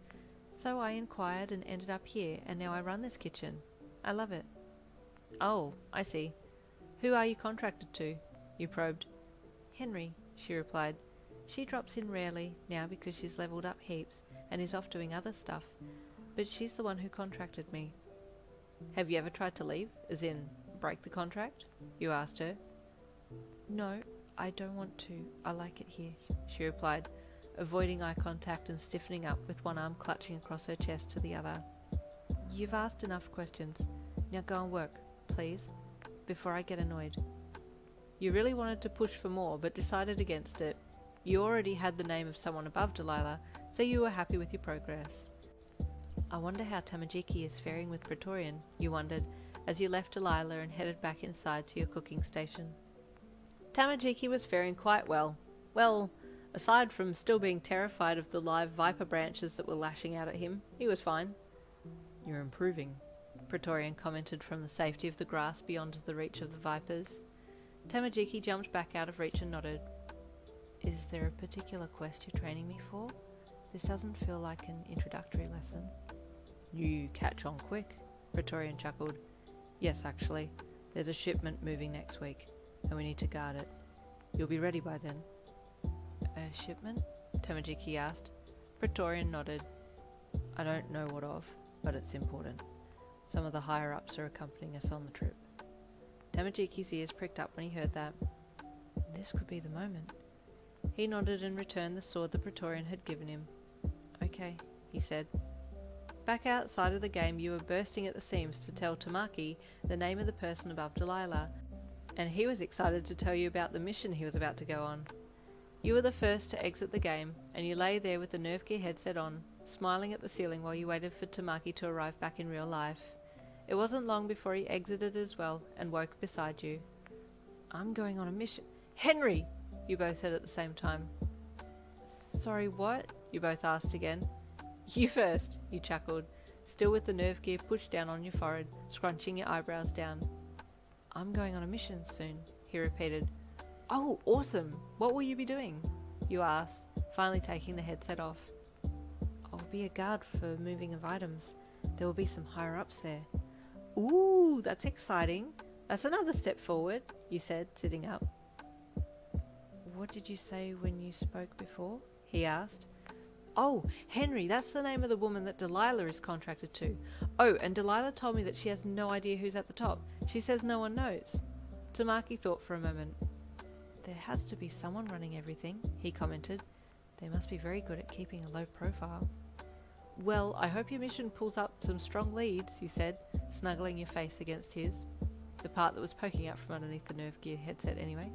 So I inquired and ended up here, and now I run this kitchen. I love it. Oh, I see. Who are you contracted to? You probed. Henry, she replied. She drops in rarely now because she's leveled up heaps and is off doing other stuff, but she's the one who contracted me. Have you ever tried to leave, as in break the contract? You asked her. No, I don't want to. I like it here, she replied, avoiding eye contact and stiffening up with one arm clutching across her chest to the other. You've asked enough questions. Now go and work, please, before I get annoyed. You really wanted to push for more, but decided against it. You already had the name of someone above Delilah, so you were happy with your progress. I wonder how Tamajiki is faring with Praetorian, you wondered, as you left Delilah and headed back inside to your cooking station. Tamajiki was faring quite well. Well, aside from still being terrified of the live viper branches that were lashing out at him, he was fine. You're improving, Praetorian commented from the safety of the grass beyond the reach of the vipers. Tamajiki jumped back out of reach and nodded. Is there a particular quest you're training me for? This doesn't feel like an introductory lesson. You catch on quick, Praetorian chuckled. Yes, actually. There's a shipment moving next week, and we need to guard it. You'll be ready by then. A shipment? Tamajiki asked. Praetorian nodded. I don't know what of, but it's important. Some of the higher-ups are accompanying us on the trip. Tamajiki's ears pricked up when he heard that. This could be the moment. He nodded and returned the sword the Praetorian had given him. Okay, he said. Back outside of the game, you were bursting at the seams to tell Tamaki the name of the person above Delilah, and he was excited to tell you about the mission he was about to go on. You were the first to exit the game, and you lay there with the nerve gear headset on, smiling at the ceiling while you waited for Tamaki to arrive back in real life. It wasn't long before he exited as well and woke beside you. I'm going on a mission. Henry! You both said at the same time. Sorry, what? You both asked again. You first, you chuckled, still with the nerve gear pushed down on your forehead, scrunching your eyebrows down. I'm going on a mission soon, he repeated. Oh, awesome! What will you be doing? You asked, finally taking the headset off. I'll be a guard for moving of items. There will be some higher-ups there. Ooh, that's exciting. That's another step forward, you said, sitting up. What did you say when you spoke before? He asked. Oh, Henry, that's the name of the woman that Delilah is contracted to. Oh, and Delilah told me that she has no idea who's at the top. She says no one knows. Tamaki thought for a moment. There has to be someone running everything, he commented. They must be very good at keeping a low profile. Well, I hope your mission pulls up some strong leads, you said, snuggling your face against his. The part that was poking out from underneath the nerve gear headset anyway.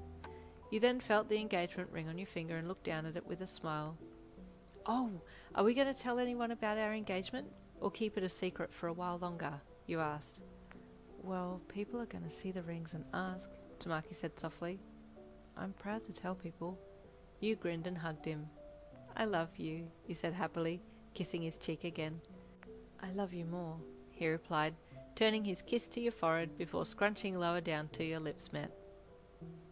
You then felt the engagement ring on your finger and looked down at it with a smile. Oh, are we going to tell anyone about our engagement, or keep it a secret for a while longer? You asked. Well, people are going to see the rings and ask, Tamaki said softly. I'm proud to tell people. You grinned and hugged him. I love you, you said happily, kissing his cheek again. I love you more, he replied, turning his kiss to your forehead before scrunching lower down till your lips met.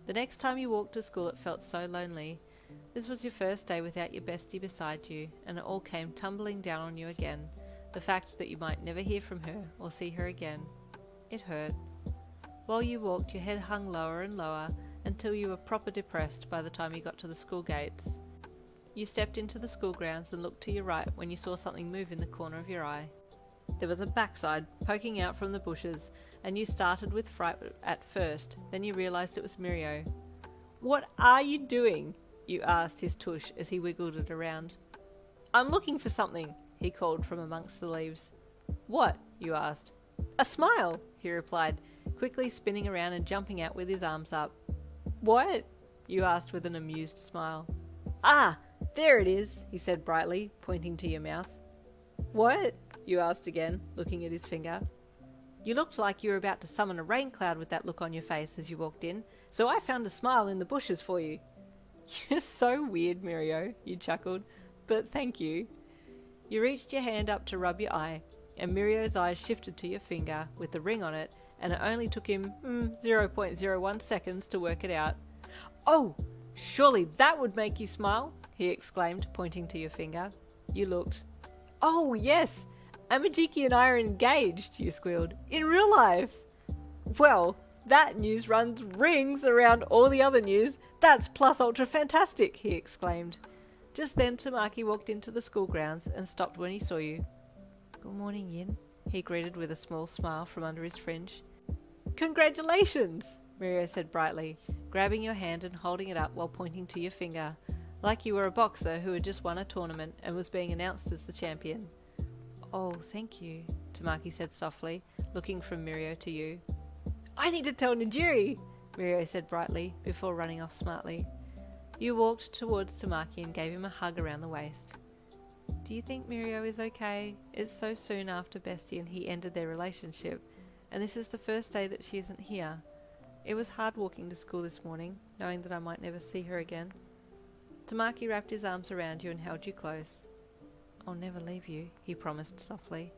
The next time you walked to school it felt so lonely. This was your first day without your bestie beside you, and it all came tumbling down on you again, the fact that you might never hear from her or see her again. It hurt. While you walked, your head hung lower and lower until you were proper depressed by the time you got to the school gates. You stepped into the school grounds and looked to your right when you saw something move in the corner of your eye. There was a backside poking out from the bushes, and you started with fright at first, then you realised it was Mirio. What are you doing? You asked his tush as he wiggled it around. I'm looking for something, he called from amongst the leaves. What? You asked. A smile, he replied, quickly spinning around and jumping out with his arms up. What? You asked with an amused smile. Ah, there it is, he said brightly, pointing to your mouth. What? You asked again, looking at his finger. You looked like you were about to summon a rain cloud with that look on your face as you walked in, so I found a smile in the bushes for you. You're so weird, Mirio, you chuckled, but thank you. You reached your hand up to rub your eye, and Mirio's eyes shifted to your finger with the ring on it, and it only took him 0.01 seconds to work it out. Oh, surely that would make you smile, he exclaimed, pointing to your finger. You looked. Oh, yes, Amajiki and I are engaged, you squealed, in real life. Well, that news runs rings around all the other news. That's plus ultra fantastic, he exclaimed. Just then Tamaki walked into the school grounds and stopped when he saw you. Good morning, Yin, he greeted with a small smile from under his fringe. Congratulations, Mirio said brightly, grabbing your hand and holding it up while pointing to your finger, like you were a boxer who had just won a tournament and was being announced as the champion. Oh, thank you, Tamaki said softly, looking from Mirio to you. I need to tell Najiri, Mirio said brightly, before running off smartly. You walked towards Tamaki and gave him a hug around the waist. Do you think Mirio is okay? It's so soon after Bestie and he ended their relationship, and this is the first day that she isn't here. It was hard walking to school this morning, knowing that I might never see her again. Tamaki wrapped his arms around you and held you close. I'll never leave you, he promised softly.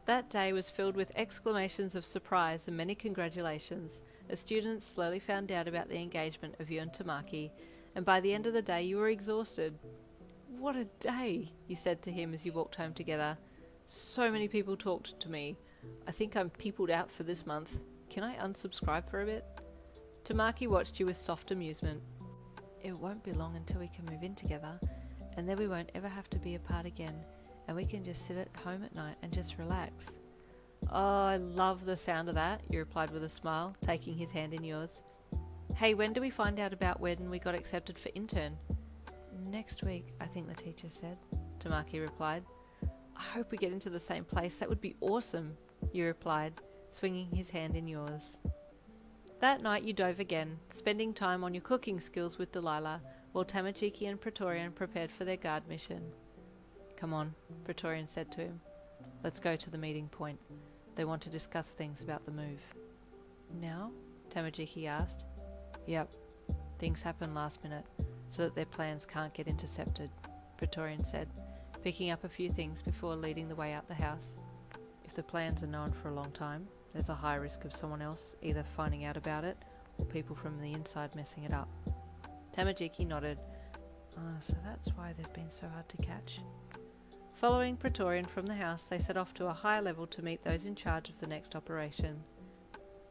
That day was filled with exclamations of surprise and many congratulations as students slowly found out about the engagement of you and Tamaki, and by the end of the day you were exhausted. What a day, you said to him as you walked home together. So many people talked to me. I think I'm peopled out for this month. Can I unsubscribe for a bit? Tamaki watched you with soft amusement. It won't be long until we can move in together, and then we won't ever have to be apart again, and we can just sit at home at night and just relax. Oh, I love the sound of that, you replied with a smile, taking his hand in yours. Hey, when do we find out about when we got accepted for intern? Next week, I think the teacher said, Tamaki replied. I hope we get into the same place, that would be awesome, you replied, swinging his hand in yours. That night you dove again, spending time on your cooking skills with Delilah, while Tamajiki and Praetorian prepared for their guard mission. Come on, Praetorian said to him. Let's go to the meeting point. They want to discuss things about the move. Now? Tamajiki asked. Yep. Things happen last minute, so that their plans can't get intercepted, Praetorian said. picking up a few things before leading the way out the house. If the plans are known for a long time, there's a high risk of someone else either finding out about it or people from the inside messing it up. Tamajiki nodded. So that's why they've been so hard to catch. Following Praetorian from the house, they set off to a higher level to meet those in charge of the next operation.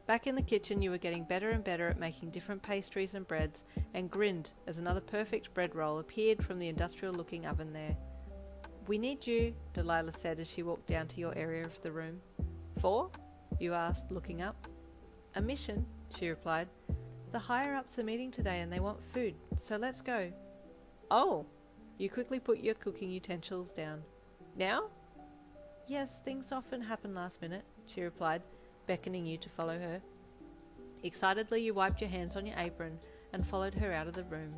Back in the kitchen, you were getting better and better at making different pastries and breads, and grinned as another perfect bread roll appeared from the industrial-looking oven there. "We need you," Delilah said as she walked down to your area of the room. "For?" you asked, looking up. "A mission," she replied. "The higher-ups are meeting today and they want food, so let's go." "Oh!" You quickly put your cooking utensils down. "Now?" "Yes, things often happen last minute," she replied, beckoning you to follow her. Excitedly, you wiped your hands on your apron and followed her out of the room.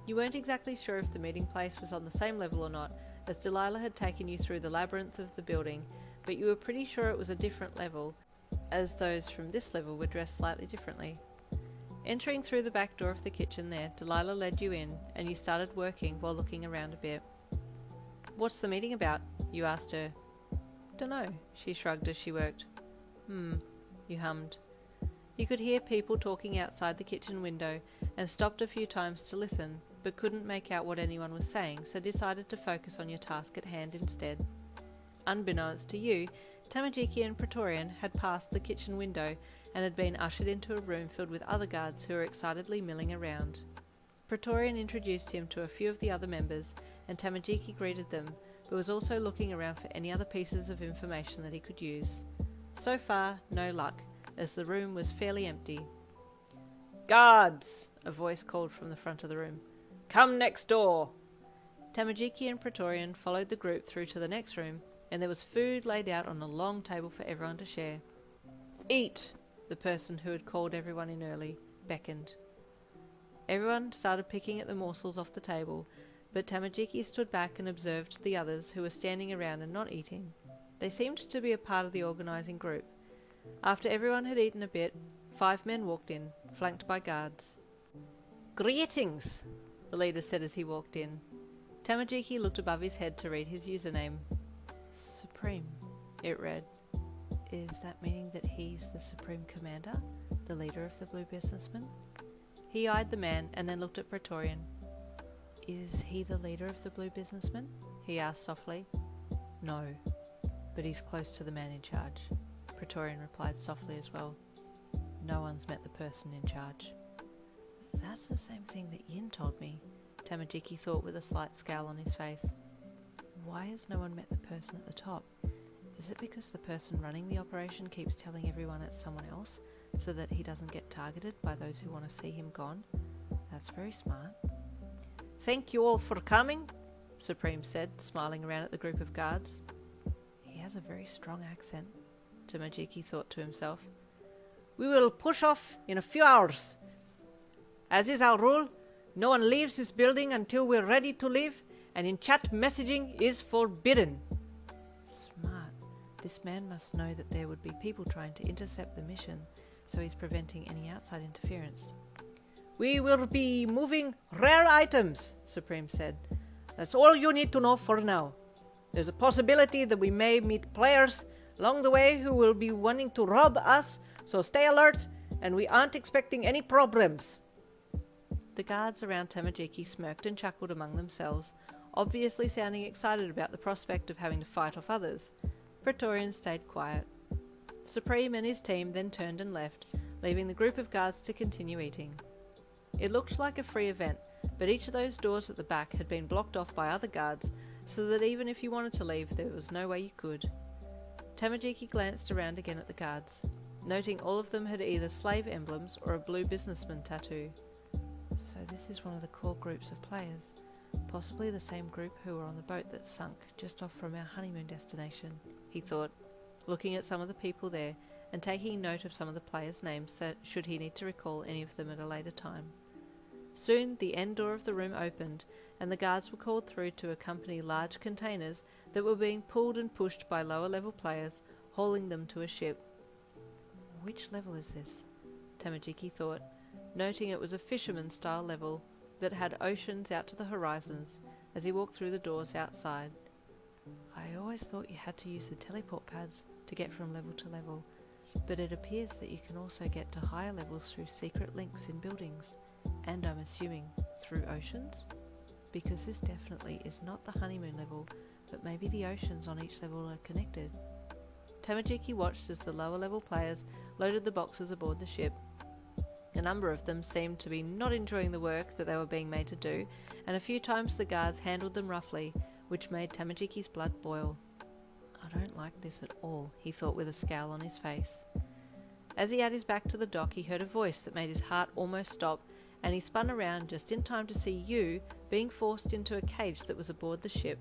You weren't exactly sure if the meeting place was on the same level or not, as Delilah had taken you through the labyrinth of the building, but you were pretty sure it was a different level, as those from this level were dressed slightly differently. Entering through the back door of the kitchen there, Delilah led you in, and you started working while looking around a bit. "What's the meeting about?" you asked her. "Dunno," she shrugged as she worked. You hummed. You could hear people talking outside the kitchen window and stopped a few times to listen, but couldn't make out what anyone was saying, so decided to focus on your task at hand instead. Unbeknownst to you, Tamajiki and Praetorian had passed the kitchen window and had been ushered into a room filled with other guards who were excitedly milling around. Praetorian introduced him to a few of the other members, and Tamajiki greeted them, but was also looking around for any other pieces of information that he could use. So far, no luck, as the room was fairly empty. "Guards!" a voice called from the front of the room. "Come next door!" Tamajiki and Praetorian followed the group through to the next room, and there was food laid out on a long table for everyone to share. "Eat!" the person who had called everyone in early beckoned. Everyone started picking at the morsels off the table, but Tamajiki stood back and observed the others who were standing around and not eating. They seemed to be a part of the organising group. After everyone had eaten a bit, 5 men walked in, flanked by guards. "Greetings," the leader said as he walked in. Tamajiki looked above his head to read his username. "Supreme," it read. Is that meaning that he's the Supreme Commander, the leader of the Blue Businessmen? He eyed the man and then looked at Praetorian. "Is he the leader of the Blue Businessmen?" he asked softly. "No, but he's close to the man in charge," Praetorian replied softly as well. "No one's met the person in charge." "That's the same thing that Yin told me," Tamajiki thought with a slight scowl on his face. "Why has no one met the person at the top? Is it because the person running the operation keeps telling everyone it's someone else, so that he doesn't get targeted by those who want to see him gone? That's very smart." "Thank you all for coming," Supreme said, smiling around at the group of guards. He has a very strong accent, Tamajiki thought to himself. "We will push off in a few hours. As is our rule, no one leaves this building until we're ready to leave, and in chat messaging is forbidden." Smart. This man must know that there would be people trying to intercept the mission, so he's preventing any outside interference. "We will be moving rare items," Supreme said. "That's all you need to know for now. There's a possibility that we may meet players along the way who will be wanting to rob us, so stay alert, and we aren't expecting any problems." The guards around Tamajiki smirked and chuckled among themselves, obviously sounding excited about the prospect of having to fight off others. Praetorian stayed quiet. Supreme and his team then turned and left, leaving the group of guards to continue eating. It looked like a free event, but each of those doors at the back had been blocked off by other guards, so that even if you wanted to leave, there was no way you could. Tamajiki glanced around again at the guards, noting all of them had either slave emblems or a blue businessman tattoo. So this is one of the core groups of players, possibly the same group who were on the boat that sunk just off from our honeymoon destination, he thought, looking at some of the people there and taking note of some of the players' names should he need to recall any of them at a later time. Soon the end door of the room opened, and the guards were called through to accompany large containers that were being pulled and pushed by lower-level players, hauling them to a ship. Which level is this? Tamajiki thought, noting it was a fisherman-style level that had oceans out to the horizons as he walked through the doors outside, always thought you had to use the teleport pads to get from level to level, but it appears that you can also get to higher levels through secret links in buildings, and I'm assuming through oceans? Because this definitely is not the honeymoon level, but maybe the oceans on each level are connected. Tamajiki watched as the lower level players loaded the boxes aboard the ship. A number of them seemed to be not enjoying the work that they were being made to do, and a few times the guards handled them roughly, which made Tamajiki's blood boil. I don't like this at all, he thought with a scowl on his face. As he had his back to the dock, he heard a voice that made his heart almost stop, and he spun around just in time to see you being forced into a cage that was aboard the ship.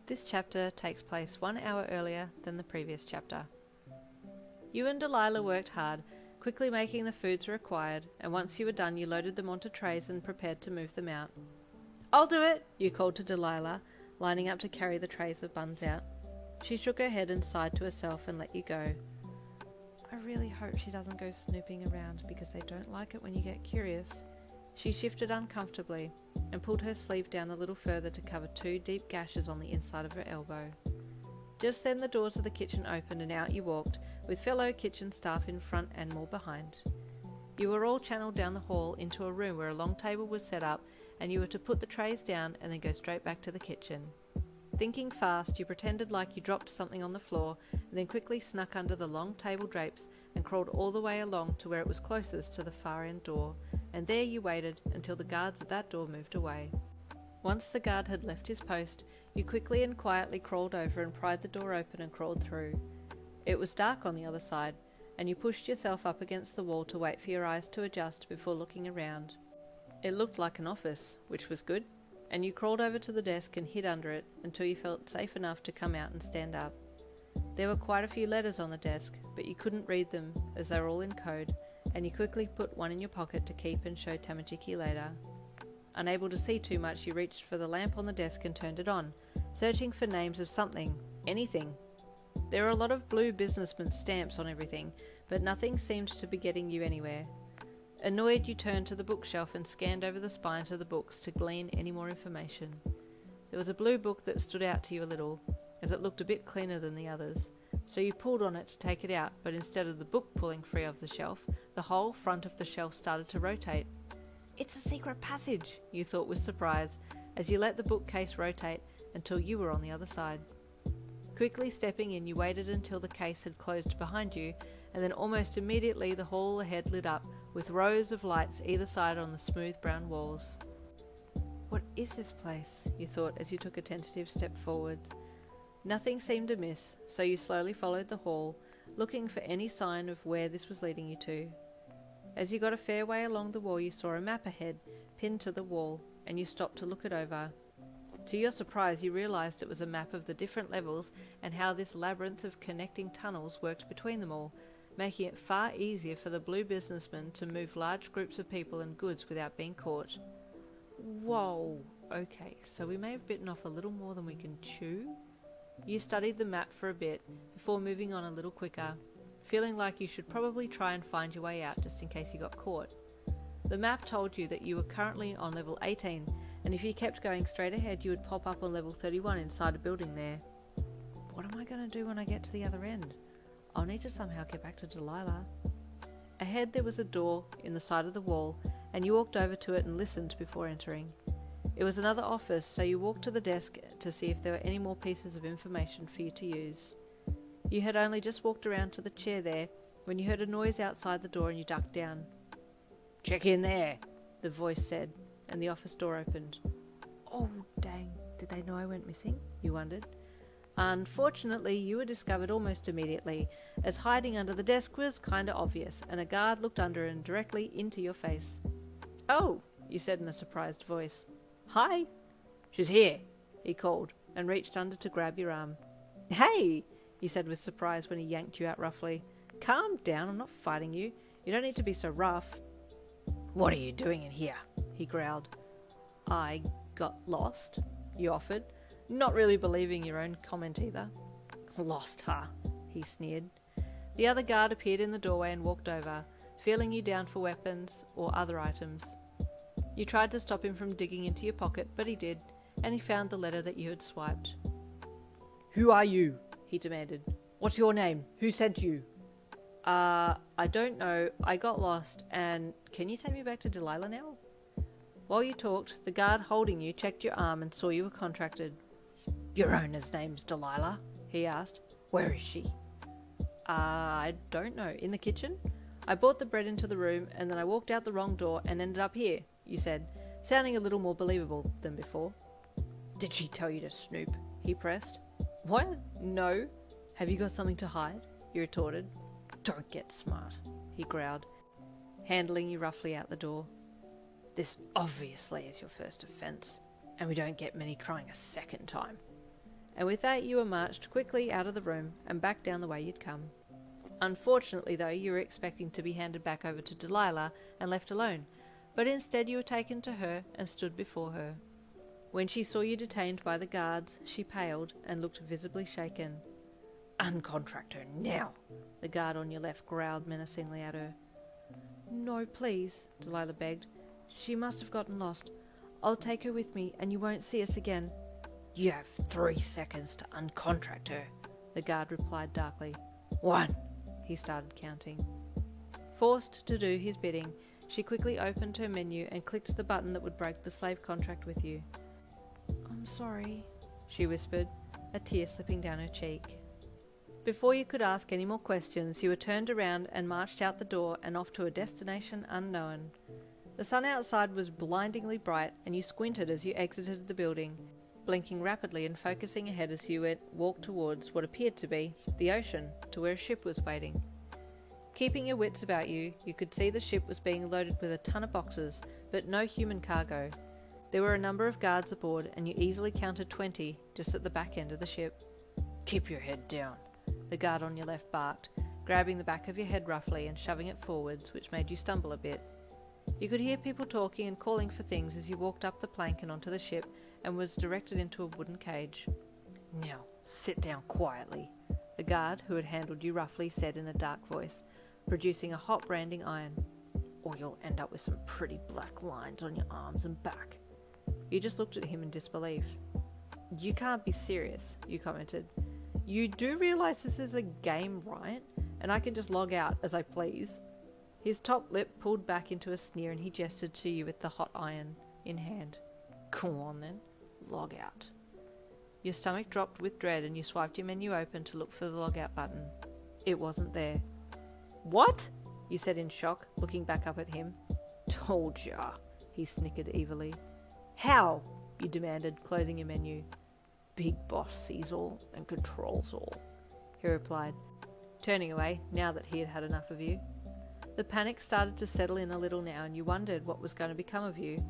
This chapter takes place 1 hour earlier than the previous chapter. You and Delilah worked hard, quickly making the foods required, and once you were done you loaded them onto trays and prepared to move them out. "I'll do it," you called to Delilah, lining up to carry the trays of buns out. She shook her head and sighed to herself and let you go. I really hope she doesn't go snooping around because they don't like it when you get curious. She shifted uncomfortably and pulled her sleeve down a little further to cover 2 deep gashes on the inside of her elbow. Just then the door to the kitchen opened and out you walked, with fellow kitchen staff in front and more behind. You were all channeled down the hall into a room where a long table was set up, and you were to put the trays down and then go straight back to the kitchen. Thinking fast, you pretended like you dropped something on the floor, and then quickly snuck under the long table drapes and crawled all the way along to where it was closest to the far end door, and there you waited until the guards at that door moved away. Once the guard had left his post, you quickly and quietly crawled over and pried the door open and crawled through. It was dark on the other side, and you pushed yourself up against the wall to wait for your eyes to adjust before looking around. It looked like an office, which was good, and you crawled over to the desk and hid under it until you felt safe enough to come out and stand up. There were quite a few letters on the desk, but you couldn't read them as they were all in code, and you quickly put one in your pocket to keep and show Tamajiki later. Unable to see too much, you reached for the lamp on the desk and turned it on, searching for names of something, anything. There were a lot of blue businessman stamps on everything, but nothing seemed to be getting you anywhere. Annoyed, you turned to the bookshelf and scanned over the spines of the books to glean any more information. There was a blue book that stood out to you a little, as it looked a bit cleaner than the others, so you pulled on it to take it out, but instead of the book pulling free of the shelf, the whole front of the shelf started to rotate. "It's a secret passage," you thought with surprise, as you let the bookcase rotate until you were on the other side. Quickly stepping in, you waited until the case had closed behind you, and then almost immediately the hall ahead lit up, with rows of lights either side on the smooth brown walls. "What is this place?" you thought as you took a tentative step forward. Nothing seemed amiss, so you slowly followed the hall, looking for any sign of where this was leading you to. As you got a fair way along the wall, you saw a map ahead, pinned to the wall, and you stopped to look it over. To your surprise, you realised it was a map of the different levels and how this labyrinth of connecting tunnels worked between them all, making it far easier for the blue businessmen to move large groups of people and goods without being caught. Whoa, okay, so we may have bitten off a little more than we can chew? You studied the map for a bit before moving on a little quicker, feeling like you should probably try and find your way out just in case you got caught. The map told you that you were currently on level 18, and if you kept going straight ahead you would pop up on level 31 inside a building there. What am I going to do when I get to the other end? I'll need to somehow get back to Delilah. Ahead there was a door in the side of the wall, and you walked over to it and listened before entering. It was another office, so you walked to the desk to see if there were any more pieces of information for you to use. You had only just walked around to the chair there when you heard a noise outside the door and you ducked down. "Check in there," the voice said, and the office door opened. Oh, dang, did they know I went missing? You wondered. Unfortunately, you were discovered almost immediately, as hiding under the desk was kinda obvious, and a guard looked under and directly into your face. "Oh," you said in a surprised voice. "Hi." "She's here," he called, and reached under to grab your arm. "Hey," you said with surprise when he yanked you out roughly. "Calm down, I'm not fighting you. You don't need to be so rough." "What are you doing in here?" he growled. "I got lost," you offered, not really believing your own comment either. "Lost, huh?" he sneered. The other guard appeared in the doorway and walked over, feeling you down for weapons or other items. You tried to stop him from digging into your pocket, but he did, and he found the letter that you had swiped. Who are you? He demanded. What's your name? Who sent you? I don't know. I got lost, and can you take me back to Delilah now? While you talked, the guard holding you checked your arm and saw you were contracted. Your owner's name's Delilah? He asked. Where is she? I don't know. In the kitchen? I brought the bread into the room, and then I walked out the wrong door and ended up here, you said, sounding a little more believable than before. Did she tell you to snoop? He pressed. What? No. Have you got something to hide? You retorted. Don't get smart, he growled, handling you roughly out the door. This obviously is your first offence, and we don't get many trying a second time. And with that you were marched quickly out of the room and back down the way you'd come. Unfortunately though, you were expecting to be handed back over to Delilah and left alone, but instead you were taken to her and stood before her. When she saw you detained by the guards, she paled and looked visibly shaken. Uncontract her now, the guard on your left growled menacingly at her. No, please, Delilah begged. She must have gotten lost. I'll take her with me and you won't see us again. You have 3 seconds to uncontract her, the guard replied darkly. 1, he started counting. Forced to do his bidding, she quickly opened her menu and clicked the button that would break the slave contract with you. I'm sorry, she whispered, a tear slipping down her cheek. Before you could ask any more questions, you were turned around and marched out the door and off to a destination unknown. The sun outside was blindingly bright, and you squinted as you exited the building, blinking rapidly and focusing ahead as you walked towards what appeared to be the ocean, to where a ship was waiting. Keeping your wits about you, you could see the ship was being loaded with a ton of boxes, but no human cargo. There were a number of guards aboard, and you easily counted 20 just at the back end of the ship. Keep your head down, the guard on your left barked, grabbing the back of your head roughly and shoving it forwards, which made you stumble a bit. You could hear people talking and calling for things as you walked up the plank and onto the ship and was directed into a wooden cage. Now, sit down quietly, the guard who had handled you roughly said in a dark voice, producing a hot branding iron, or you'll end up with some pretty black lines on your arms and back. You just looked at him in disbelief. You can't be serious, you commented. You do realise this is a game, right? And I can just log out as I please. His top lip pulled back into a sneer and he gestured to you with the hot iron in hand. Go on then, log out. Your stomach dropped with dread and you swiped your menu open to look for the log out button. It wasn't there. What? You said in shock, looking back up at him. Told ya, he snickered evilly. How? You demanded, closing your menu. Big boss sees all and controls all, he replied, turning away now that he had had enough of you. The panic started to settle in a little now and you wondered what was going to become of you,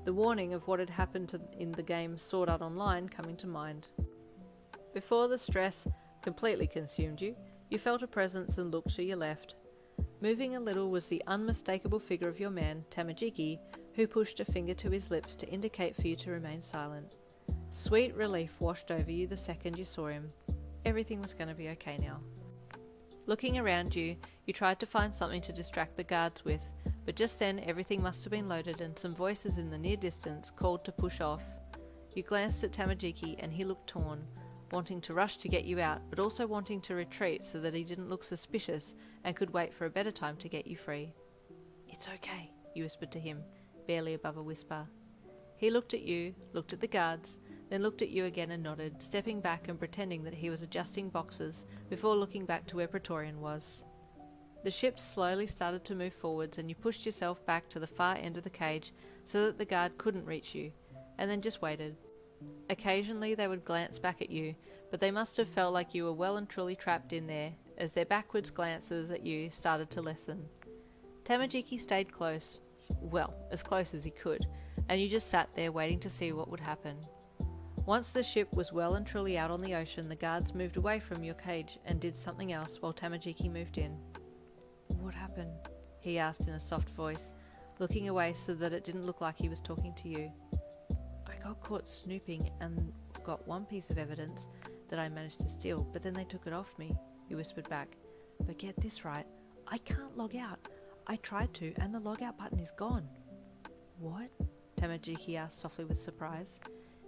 the warning of what had happened in the game Sword Art Online coming to mind. Before the stress completely consumed you, you felt a presence and looked to your left. Moving a little was the unmistakable figure of your man, Tamajiki, who pushed a finger to his lips to indicate for you to remain silent. Sweet relief washed over you the second you saw him. Everything was going to be okay now. Looking around you, you tried to find something to distract the guards with, but just then everything must have been loaded and some voices in the near distance called to push off. You glanced at Tamajiki and he looked torn, wanting to rush to get you out, but also wanting to retreat so that he didn't look suspicious and could wait for a better time to get you free. It's okay, you whispered to him, barely above a whisper. He looked at you, looked at the guards, then looked at you again and nodded, stepping back and pretending that he was adjusting boxes before looking back to where Praetorian was. The ship slowly started to move forwards and you pushed yourself back to the far end of the cage so that the guard couldn't reach you, and then just waited. Occasionally they would glance back at you, but they must have felt like you were well and truly trapped in there as their backwards glances at you started to lessen. Tamajiki stayed close, well, as close as he could, and you just sat there waiting to see what would happen. Once the ship was well and truly out on the ocean, the guards moved away from your cage and did something else while Tamajiki moved in. What happened? He asked in a soft voice, looking away so that it didn't look like he was talking to you. I got caught snooping and got one piece of evidence that I managed to steal, but then they took it off me, he whispered back. But get this right, I can't log out. I tried to, and the log out button is gone. What? Tamajiki asked softly with surprise.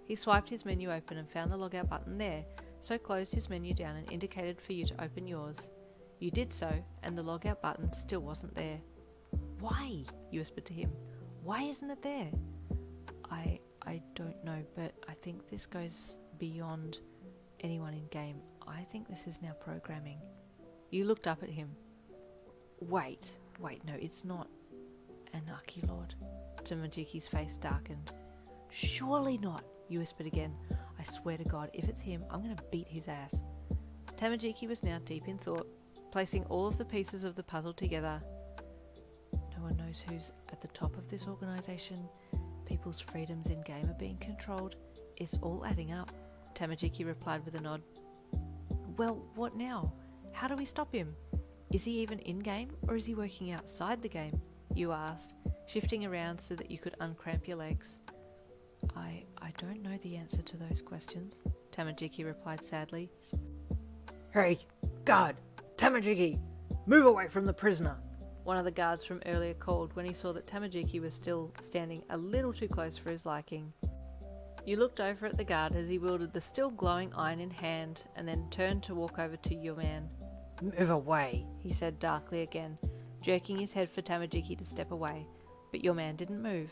He swiped his menu open and found the log out button there, so closed his menu down and indicated for you to open yours. You did so, and the logout button still wasn't there. Why? You whispered to him. Why isn't it there? I don't know, but I think this goes beyond anyone in game. I think this is now programming. You looked up at him. Wait, no, it's not. Anarchy Lord. Tamajiki's face darkened. Surely not, you whispered again. I swear to God, if it's him, I'm going to beat his ass. Tamajiki was now deep in thought, placing all of the pieces of the puzzle together. No one knows who's at the top of this organisation. People's freedoms in game are being controlled. It's all adding up, Tamajiki replied with a nod. Well, what now? How do we stop him? Is he even in-game, or is he working outside the game? You asked, shifting around so that you could uncramp your legs. I don't know the answer to those questions, Tamajiki replied sadly. Hey, guard! Tamajiki! Move away from the prisoner! One of the guards from earlier called when he saw that Tamajiki was still standing a little too close for his liking. You looked over at the guard as he wielded the still glowing iron in hand and then turned to walk over to your man. Move away, he said darkly again, jerking his head for Tamajiki to step away, but your man didn't move.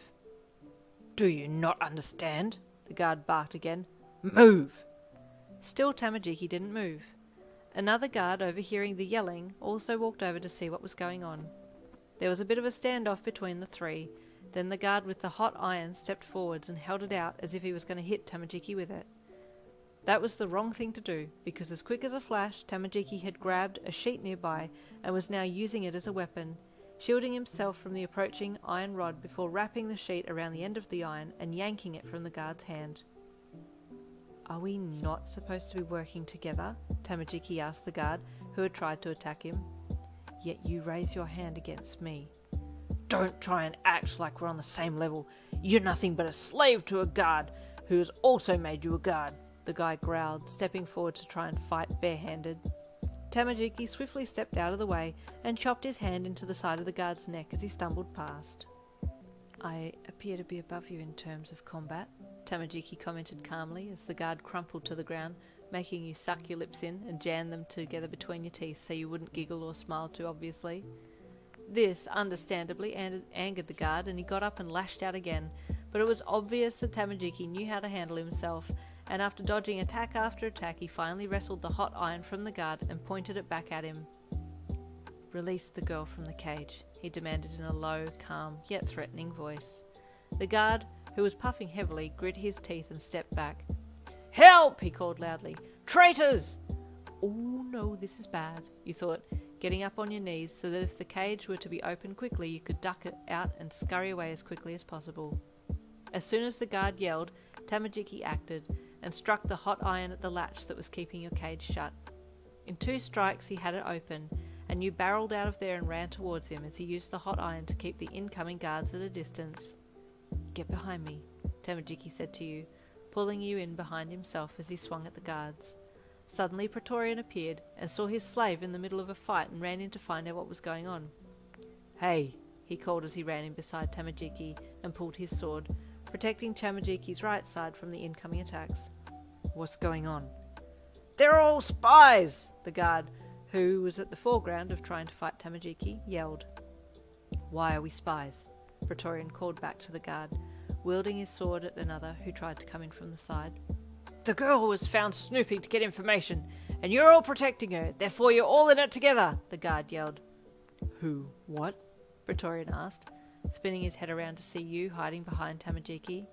Do you not understand? The guard barked again. Move! Still Tamajiki didn't move. Another guard, overhearing the yelling, also walked over to see what was going on. There was a bit of a standoff between the three. Then the guard with the hot iron stepped forwards and held it out as if he was going to hit Tamajiki with it. That was the wrong thing to do, because as quick as a flash, Tamajiki had grabbed a sheet nearby and was now using it as a weapon, shielding himself from the approaching iron rod before wrapping the sheet around the end of the iron and yanking it from the guard's hand. Are we not supposed to be working together? Tamajiki asked the guard, who had tried to attack him. Yet you raise your hand against me. Don't try and act like we're on the same level. You're nothing but a slave to a guard, who has also made you a guard, the guy growled, stepping forward to try and fight barehanded. Tamajiki swiftly stepped out of the way and chopped his hand into the side of the guard's neck as he stumbled past. I appear to be above you in terms of combat, Tamajiki commented calmly as the guard crumpled to the ground, making you suck your lips in and jam them together between your teeth so you wouldn't giggle or smile too obviously. This, understandably, angered the guard, and he got up and lashed out again, but it was obvious that Tamajiki knew how to handle himself, and after dodging attack after attack, he finally wrestled the hot iron from the guard and pointed it back at him. Release the girl from the cage, he demanded in a low, calm, yet threatening voice. The guard, who was puffing heavily, grit his teeth and stepped back. Help! He called loudly. Traitors! Oh no, this is bad, you thought, getting up on your knees so that if the cage were to be opened quickly, you could duck it out and scurry away as quickly as possible. As soon as the guard yelled, Tamajiki acted and struck the hot iron at the latch that was keeping your cage shut. In 2 strikes, he had it open, and you barreled out of there and ran towards him as he used the hot iron to keep the incoming guards at a distance. Get behind me, Tamajiki said to you, pulling you in behind himself as he swung at the guards. Suddenly Praetorian appeared and saw his slave in the middle of a fight and ran in to find out what was going on. Hey, he called as he ran in beside Tamajiki and pulled his sword, protecting Tamajiki's right side from the incoming attacks. What's going on? They're all spies! The guard, who was at the foreground of trying to fight Tamajiki, yelled. Why are we spies? Praetorian called back to the guard, wielding his sword at another who tried to come in from the side. The girl was found snooping to get information, and you're all protecting her, therefore you're all in it together, the guard yelled. Who? What? Praetorian asked, spinning his head around to see you hiding behind Tamajiki.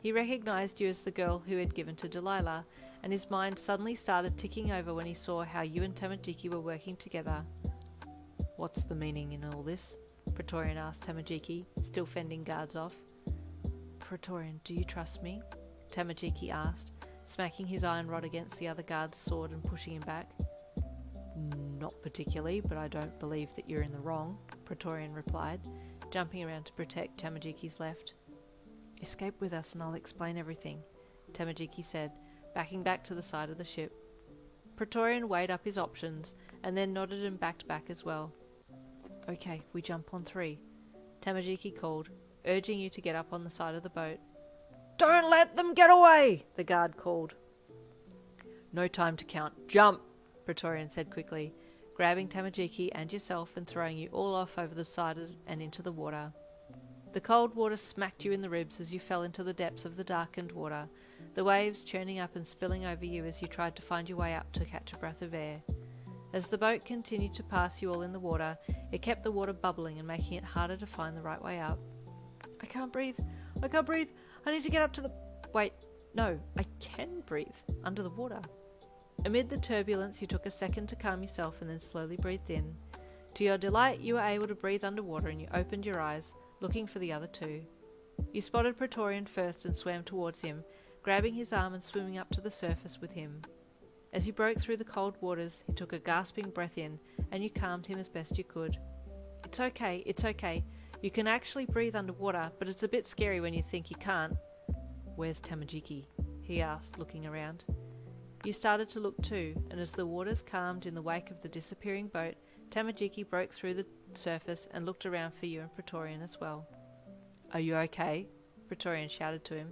He recognised you as the girl who had given to Delilah, and his mind suddenly started ticking over when he saw how you and Tamajiki were working together. What's the meaning in all this? Praetorian asked Tamajiki, still fending guards off. Praetorian, do you trust me? Tamajiki asked, smacking his iron rod against the other guard's sword and pushing him back. Not particularly, but I don't believe that you're in the wrong, Praetorian replied, jumping around to protect Tamajiki's left. Escape with us and I'll explain everything, Tamajiki said, backing back to the side of the ship. Praetorian weighed up his options and then nodded and backed back as well. Okay, we jump on 3, Tamajiki called, urging you to get up on the side of the boat. Don't let them get away, the guard called. No time to count. Jump! Praetorian said quickly, grabbing Tamajiki and yourself and throwing you all off over the side and into the water. The cold water smacked you in the ribs as you fell into the depths of the darkened water, the waves churning up and spilling over you as you tried to find your way up to catch a breath of air. As the boat continued to pass you all in the water, it kept the water bubbling and making it harder to find the right way up. I can't breathe. I can't breathe. I need to get up to the... Wait, no, I can breathe under the water. Amid the turbulence, you took a second to calm yourself and then slowly breathed in. To your delight, you were able to breathe underwater and you opened your eyes, looking for the other two. You spotted Praetorian first and swam towards him, grabbing his arm and swimming up to the surface with him. As you broke through the cold waters, he took a gasping breath in, and you calmed him as best you could. It's okay, it's okay. You can actually breathe underwater, but it's a bit scary when you think you can't. Where's Tamajiki? He asked, looking around. You started to look too, and as the waters calmed in the wake of the disappearing boat, Tamajiki broke through the surface and looked around for you and Praetorian as well. Are you okay? Praetorian shouted to him.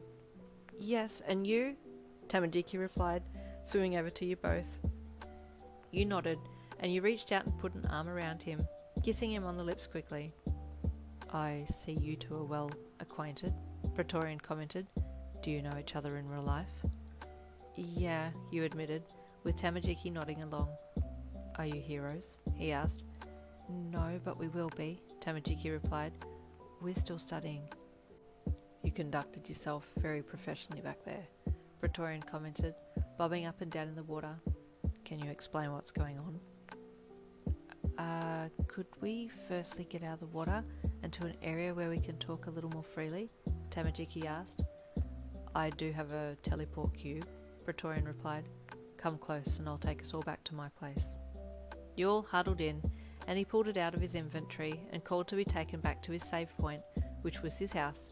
Yes, and you? Tamajiki replied, swimming over to you both. You nodded, and you reached out and put an arm around him, kissing him on the lips quickly. I see you two are well acquainted, Praetorian commented. Do you know each other in real life? Yeah, you admitted, with Tamajiki nodding along. Are you heroes? He asked. No, but we will be, Tamajiki replied. We're still studying. You conducted yourself very professionally back there, Praetorian commented, bobbing up and down in the water. Can you explain what's going on? Could we firstly get out of the water and to an area where we can talk a little more freely? Tamajiki asked. I do have a teleport cube, Praetorian replied. Come close and I'll take us all back to my place. You all huddled in, and he pulled it out of his inventory and called to be taken back to his save point, which was his house,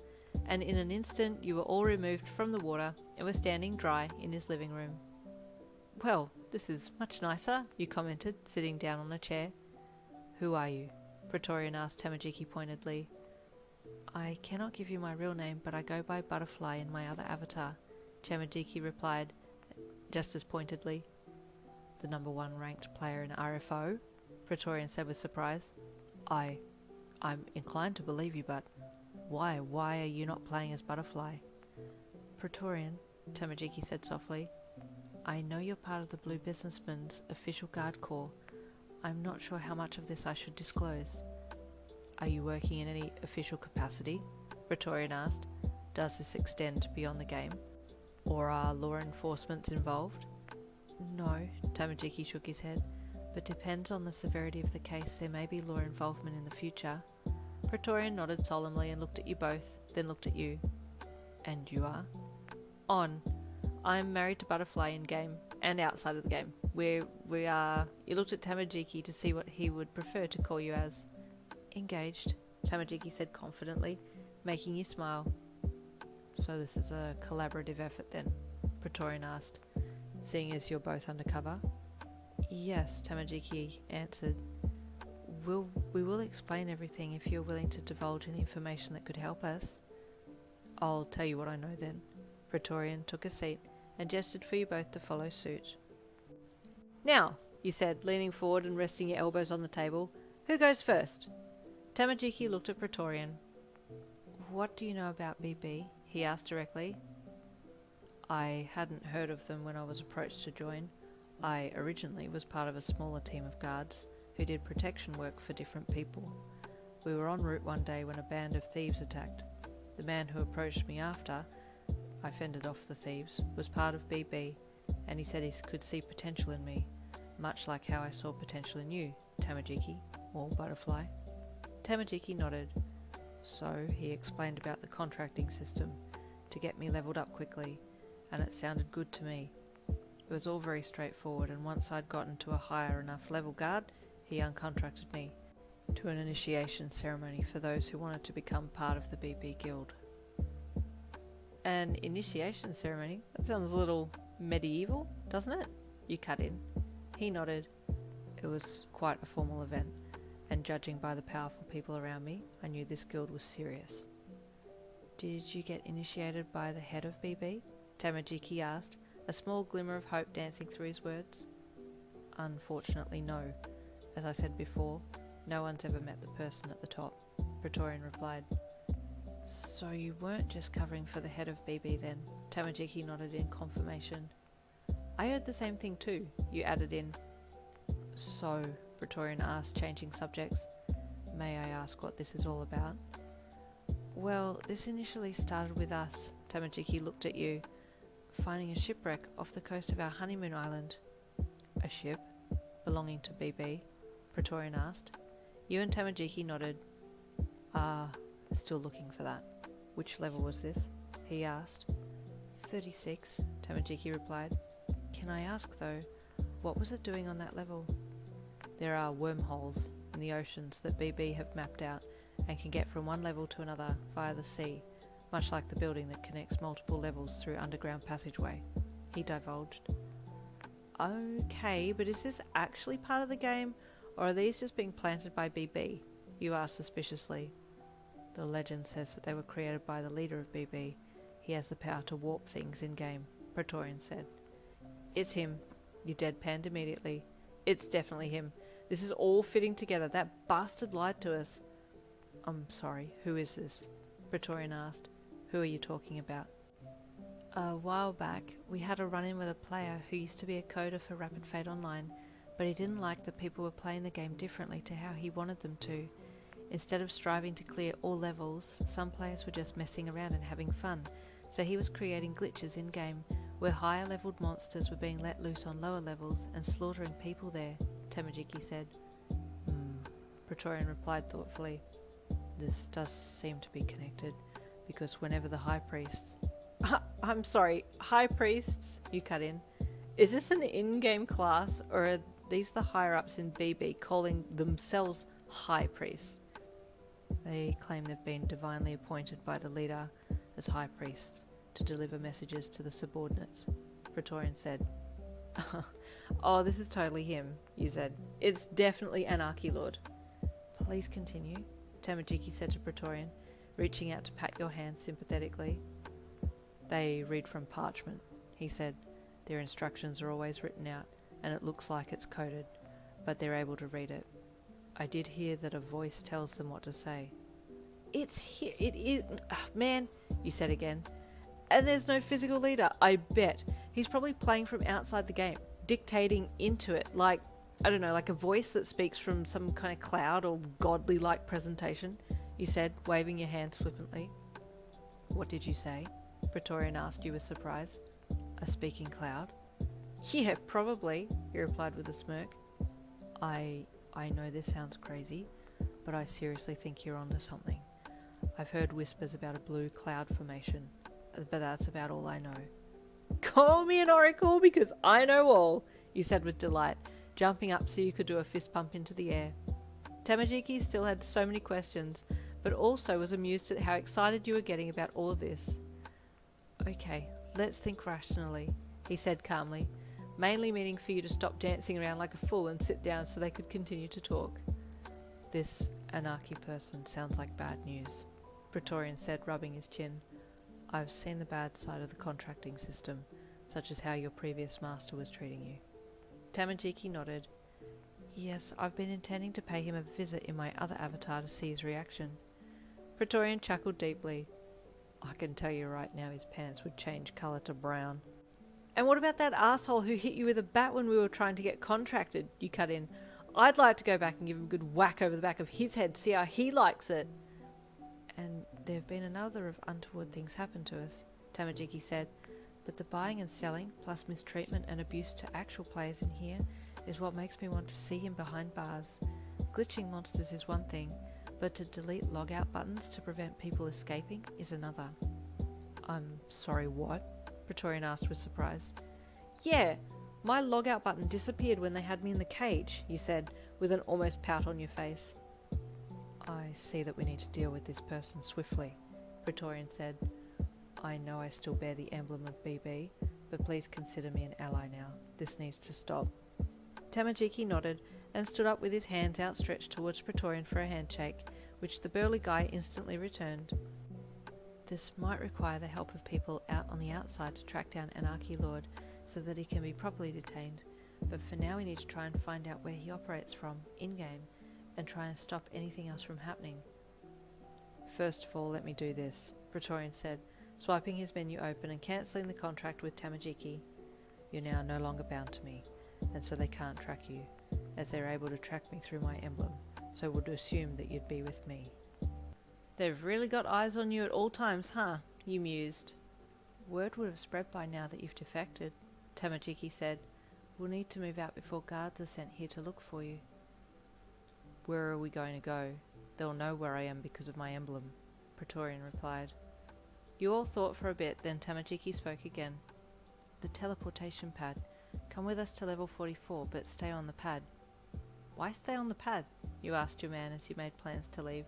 and in an instant you were all removed from the water and were standing dry in his living room. Well, this is much nicer, you commented, sitting down on a chair. Who are you? Praetorian asked Tamajiki pointedly. I cannot give you my real name, but I go by Butterfly in my other avatar, Tamajiki replied, just as pointedly. The number 1 ranked player in RFO? Praetorian said with surprise. I'm inclined to believe you, but why? Why are you not playing as Butterfly? Praetorian, Tamajiki said softly. I know you're part of the Blue Businessman's official guard corps. I'm not sure how much of this I should disclose. Are you working in any official capacity? Praetorian asked. Does this extend beyond the game? Or are law enforcement involved? No, Tamajiki shook his head, but depends on the severity of the case. There may be law involvement in the future. Praetorian nodded solemnly and looked at you both, then looked at you. And you are? On. I'm married to Butterfly in-game and outside of the game. We are... You looked at Tamajiki to see what he would prefer to call you as. Engaged, Tamajiki said confidently, making you smile. So this is a collaborative effort then? Praetorian asked, seeing as you're both undercover. Yes, Tamajiki answered. We will explain everything if you're willing to divulge any information that could help us. I'll tell you what I know then. Praetorian took a seat and gestured for you both to follow suit. Now, you said, leaning forward and resting your elbows on the table, who goes first? Tamajiki looked at Praetorian. What do you know about BB? He asked directly. I hadn't heard of them when I was approached to join. I originally was part of a smaller team of guards who did protection work for different people. We were en route one day when a band of thieves attacked. The man who approached me after I fended off the thieves was part of BB, and he said he could see potential in me, much like how I saw potential in you, Tamajiki, or Butterfly. Tamajiki nodded. So he explained about the contracting system to get me leveled up quickly, and it sounded good to me. It was all very straightforward, and once I'd gotten to a higher enough level guard, he uncontracted me to an initiation ceremony for those who wanted to become part of the BB Guild. An initiation ceremony? That sounds a little medieval, doesn't it? You cut in. He nodded. It was quite a formal event, and judging by the powerful people around me, I knew this guild was serious. Did you get initiated by the head of BB? Tamajiki asked, a small glimmer of hope dancing through his words. Unfortunately, no. As I said before, no one's ever met the person at the top, Praetorian replied. So you weren't just covering for the head of BB then? Tamajiki nodded in confirmation. I heard the same thing too, you added in. So, Praetorian asked, changing subjects. May I ask what this is all about? Well, this initially started with us, Tamajiki looked at you, finding a shipwreck off the coast of our honeymoon island. A ship? Belonging to BB? Praetorian asked. You and Tamajiki nodded. Still looking for that. Which level was this? He asked. 36, Tamajiki replied. Can I ask though, what was it doing on that level? There are wormholes in the oceans that BB have mapped out and can get from one level to another via the sea, much like the building that connects multiple levels through underground passageway, he divulged. Okay, but is this actually part of the game, or are these just being planted by BB? You asked suspiciously. The legend says that they were created by the leader of BB. He has the power to warp things in-game, Praetorian said. It's him. You deadpanned immediately. It's definitely him. This is all fitting together. That bastard lied to us. I'm sorry, who is this? Praetorian asked. Who are you talking about? A while back, we had a run-in with a player who used to be a coder for Rapid Fate Online, but he didn't like that people were playing the game differently to how he wanted them to. Instead of striving to clear all levels, some players were just messing around and having fun, so he was creating glitches in-game where higher leveled monsters were being let loose on lower levels and slaughtering people there, Tamajiki said. Praetorian replied thoughtfully. This does seem to be connected, because whenever the high priests... I'm sorry, high priests, you cut in. Is this an in-game class, or are these the higher-ups in BB calling themselves high priests? They claim they've been divinely appointed by the leader as high priests to deliver messages to the subordinates, Praetorian said. Oh, this is totally him, you said. It's definitely Anarchy Lord. Please continue, Tamajiki said to Praetorian, reaching out to pat your hand sympathetically. They read from parchment, he said. Their instructions are always written out, and it looks like it's coded, but they're able to read it. I did hear that a voice tells them what to say. It's here, it is, man, you said again. And there's no physical leader, I bet. He's probably playing from outside the game, dictating into it, like, I don't know, like a voice that speaks from some kind of cloud or godly-like presentation, you said, waving your hands flippantly. What did you say? Praetorian asked you with surprise. A speaking cloud? Yeah, probably, he replied with a smirk. I know this sounds crazy, but I seriously think you're onto something. I've heard whispers about a blue cloud formation, but that's about all I know. Call me an oracle because I know all, you said with delight, jumping up so you could do a fist pump into the air. Tamajiki still had so many questions, but also was amused at how excited you were getting about all of this. Okay, let's think rationally, he said calmly, mainly meaning for you to stop dancing around like a fool and sit down so they could continue to talk. This anarchy person sounds like bad news, Praetorian said, rubbing his chin. I've seen the bad side of the contracting system, such as how your previous master was treating you. Tamajiki nodded. Yes, I've been intending to pay him a visit in my other avatar to see his reaction. Praetorian chuckled deeply. I can tell you right now his pants would change colour to brown. And what about that asshole who hit you with a bat when we were trying to get contracted? You cut in. I'd like to go back and give him a good whack over the back of his head, see how he likes it. And there have been another of untoward things happen to us, Tamajiki said, but the buying and selling, plus mistreatment and abuse to actual players in here, is what makes me want to see him behind bars. Glitching monsters is one thing, but to delete logout buttons to prevent people escaping is another. I'm sorry, what? Praetorian asked with surprise. Yeah, my logout button disappeared when they had me in the cage, you said, with an almost pout on your face. I see that we need to deal with this person swiftly, Praetorian said. I know I still bear the emblem of BB, but please consider me an ally now. This needs to stop. Tamajiki nodded and stood up with his hands outstretched towards Praetorian for a handshake, which the burly guy instantly returned. This might require the help of people out on the outside to track down Anarchy Lord, so that he can be properly detained, but for now we need to try and find out where he operates from, in-game, and try and stop anything else from happening. First of all, let me do this, Praetorian said, swiping his menu open and cancelling the contract with Tamajiki. You're now no longer bound to me, and so they can't track you, as they're able to track me through my emblem, so would assume that you'd be with me. They've really got eyes on you at all times, huh? You mused. Word would have spread by now that you've defected, Tamajiki said. We'll need to move out before guards are sent here to look for you. Where are we going to go? They'll know where I am because of my emblem, Praetorian replied. You all thought for a bit, then Tamajiki spoke again. The teleportation pad. Come with us to level 44, but stay on the pad. Why stay on the pad? You asked your man as you made plans to leave.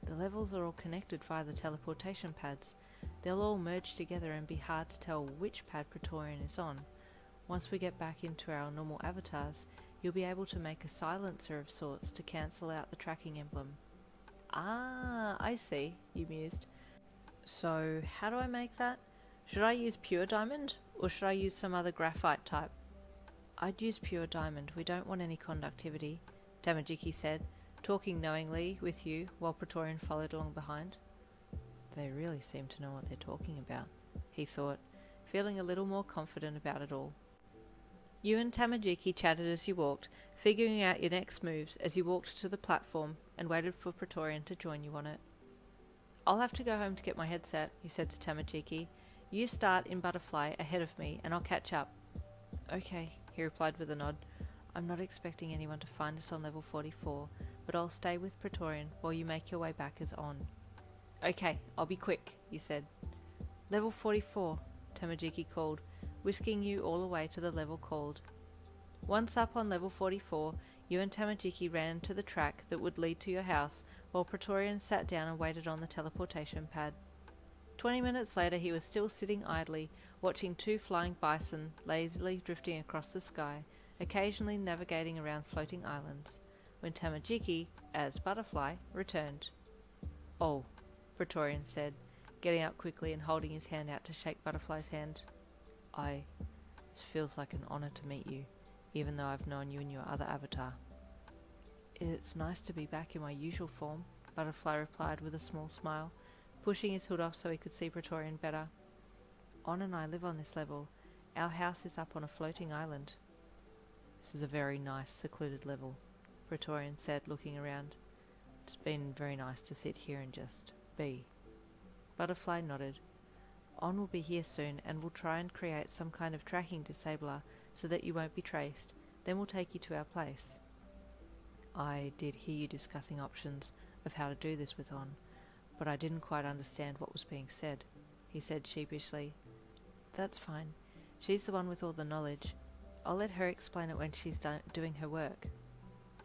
The levels are all connected via the teleportation pads. They'll all merge together and be hard to tell which pad Praetorian is on. Once we get back into our normal avatars, you'll be able to make a silencer of sorts to cancel out the tracking emblem. Ah, I see, you mused. So, how do I make that? Should I use pure diamond, or should I use some other graphite type? I'd use pure diamond, we don't want any conductivity, Tamajiki said, talking knowingly with you while Praetorian followed along behind. They really seem to know what they're talking about, he thought, feeling a little more confident about it all. You and Tamajiki chatted as you walked, figuring out your next moves as you walked to the platform and waited for Praetorian to join you on it. I'll have to go home to get my headset, you said to Tamajiki. You start in Butterfly ahead of me and I'll catch up. Okay, he replied with a nod. I'm not expecting anyone to find us on level 44, but I'll stay with Praetorian while you make your way back as On. Okay, I'll be quick, you said. Level 44, Tamajiki called, whisking you all the way to the level called. Once up on level 44, you and Tamajiki ran to the track that would lead to your house, while Praetorian sat down and waited on the teleportation pad. 20 minutes later he was still sitting idly, watching two flying bison lazily drifting across the sky, occasionally navigating around floating islands, when Tamajiki, as Butterfly, returned. Oh, Praetorian said, getting up quickly and holding his hand out to shake Butterfly's hand. It feels like an honour to meet you, even though I've known you in your other avatar. It's nice to be back in my usual form, Butterfly replied with a small smile, pushing his hood off so he could see Praetorian better. On and I live on this level. Our house is up on a floating island. This is a very nice, secluded level, Praetorian said, looking around. It's been very nice to sit here and just be. Butterfly nodded. On will be here soon, and we'll try and create some kind of tracking disabler so that you won't be traced. Then we'll take you to our place. I did hear you discussing options of how to do this with On, but I didn't quite understand what was being said, he said sheepishly. That's fine. She's the one with all the knowledge. I'll let her explain it when she's doing her work.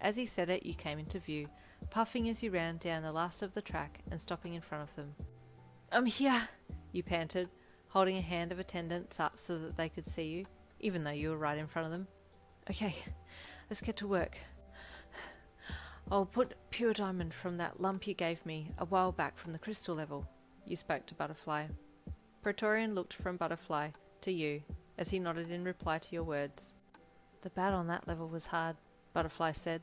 As he said it, you came into view, puffing as you ran down the last of the track and stopping in front of them. I'm here, you panted, holding a hand of attendants up so that they could see you, even though you were right in front of them. Okay, let's get to work. I'll put pure diamond from that lump you gave me a while back from the crystal level, you spoke to Butterfly. Praetorian looked from Butterfly to you as he nodded in reply to your words. The bat on that level was hard, Butterfly said.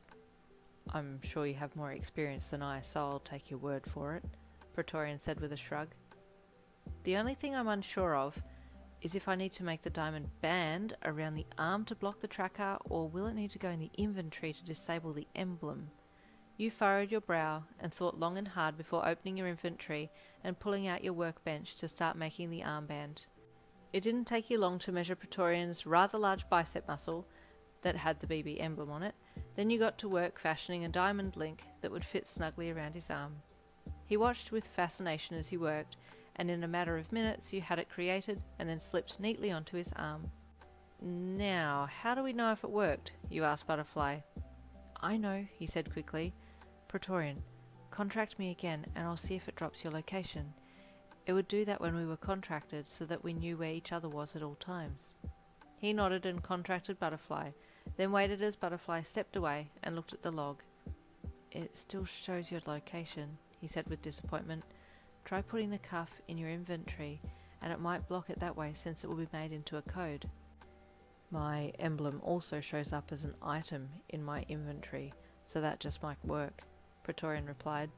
I'm sure you have more experience than I, so I'll take your word for it, Praetorian said with a shrug. The only thing I'm unsure of is if I need to make the diamond band around the arm to block the tracker, or will it need to go in the inventory to disable the emblem? You furrowed your brow and thought long and hard before opening your inventory and pulling out your workbench to start making the armband. It didn't take you long to measure Praetorian's rather large bicep muscle that had the BB emblem on it. Then you got to work fashioning a diamond link that would fit snugly around his arm. He watched with fascination as you worked, and in a matter of minutes you had it created and then slipped neatly onto his arm. Now, how do we know if it worked? You asked Butterfly. I know, he said quickly. Praetorian, contract me again and I'll see if it drops your location. It would do that when we were contracted so that we knew where each other was at all times. He nodded and contracted Butterfly, then waited as Butterfly stepped away and looked at the log. It still shows your location, he said with disappointment. Try putting the cuff in your inventory and it might block it that way since it will be made into a code. My emblem also shows up as an item in my inventory, so that just might work, Praetorian replied.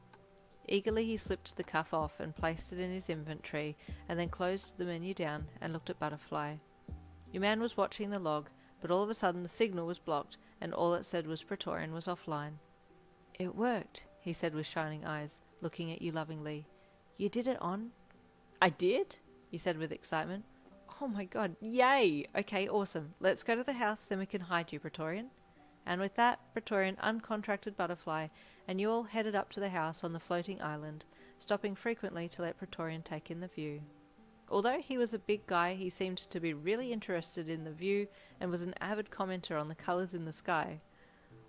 Eagerly he slipped the cuff off and placed it in his inventory, and then closed the menu down and looked at Butterfly. Your man was watching the log, but all of a sudden the signal was blocked, and all it said was Praetorian was offline. It worked, he said with shining eyes, looking at you lovingly. You did it on? I did? You said with excitement. Oh my god, yay! Okay, awesome. Let's go to the house, then we can hide you, Praetorian. And with that, Praetorian uncontracted Butterfly, and you all headed up to the house on the floating island, stopping frequently to let Praetorian take in the view. Although he was a big guy, he seemed to be really interested in the view and was an avid commenter on the colours in the sky.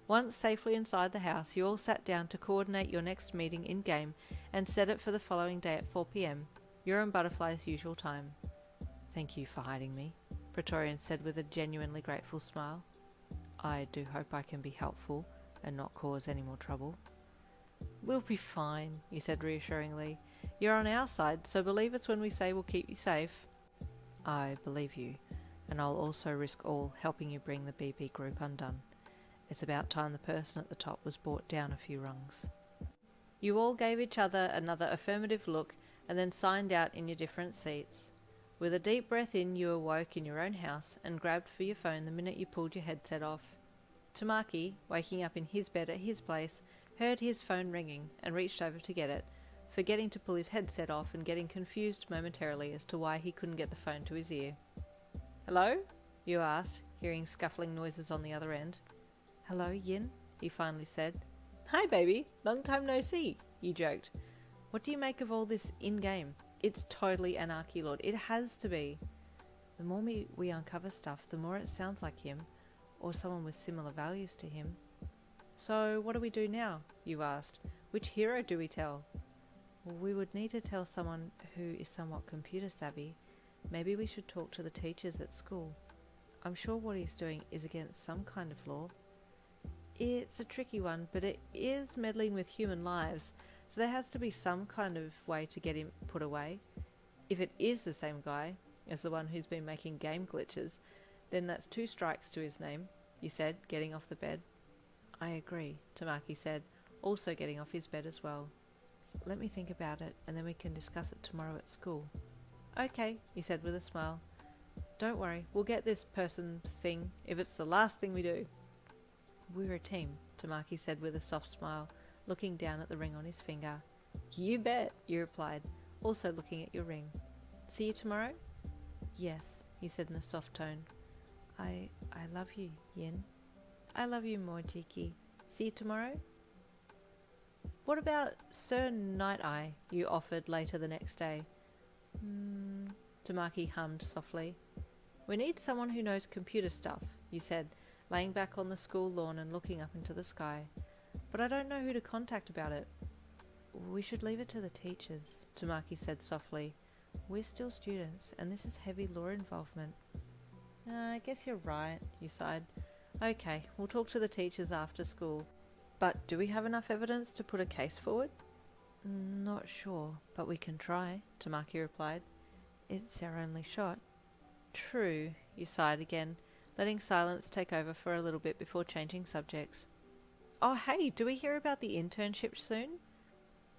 Once safely inside the house, you all sat down to coordinate your next meeting in-game and set it for the following day at 4 p.m, your and Butterfly's usual time. Thank you for hiding me, Praetorian said with a genuinely grateful smile. I do hope I can be helpful and not cause any more trouble. We'll be fine, you said reassuringly. You're on our side, so believe us when we say we'll keep you safe. I believe you, and I'll also risk all helping you bring the BB group undone. It's about time the person at the top was brought down a few rungs. You all gave each other another affirmative look and then signed out in your different seats. With a deep breath in, you awoke in your own house and grabbed for your phone the minute you pulled your headset off. Tamaki, waking up in his bed at his place, heard his phone ringing and reached over to get it, forgetting to pull his headset off and getting confused momentarily as to why he couldn't get the phone to his ear. Hello? You asked, hearing scuffling noises on the other end. Hello, Yin? He finally said. Hi, baby. Long time no see, you joked. What do you make of all this in-game? It's totally Anarchy Lord. It has to be. The more we uncover stuff, the more it sounds like him, or someone with similar values to him. So, what do we do now? You asked. Which hero do we tell? Well, we would need to tell someone who is somewhat computer savvy. Maybe we should talk to the teachers at school. I'm sure what he's doing is against some kind of law. It's a tricky one, but it is meddling with human lives, so there has to be some kind of way to get him put away. If it is the same guy as the one who's been making game glitches, then that's 2 strikes to his name, you said, getting off the bed. I agree, Tamaki said, also getting off his bed as well. Let me think about it, and then we can discuss it tomorrow at school. Okay, he said with a smile. Don't worry, we'll get this person thing if it's the last thing we do. We're a team, Tamaki said with a soft smile, looking down at the ring on his finger. You bet, you replied, also looking at your ring. See you tomorrow? Yes, he said in a soft tone. I love you, Yin. I love you more, Jiki. See you tomorrow? What about Sir Night Eye, you offered later the next day? Tamaki hummed softly. We need someone who knows computer stuff, you said, laying back on the school lawn and looking up into the sky. But I don't know who to contact about it. We should leave it to the teachers, Tamaki said softly. We're still students, and this is heavy law involvement. I guess you're right, you sighed. Okay, we'll talk to the teachers after school. But do we have enough evidence to put a case forward? Not sure, but we can try, Tamaki replied. It's our only shot. True, you sighed again, letting silence take over for a little bit before changing subjects. Oh hey, do we hear about the internship soon?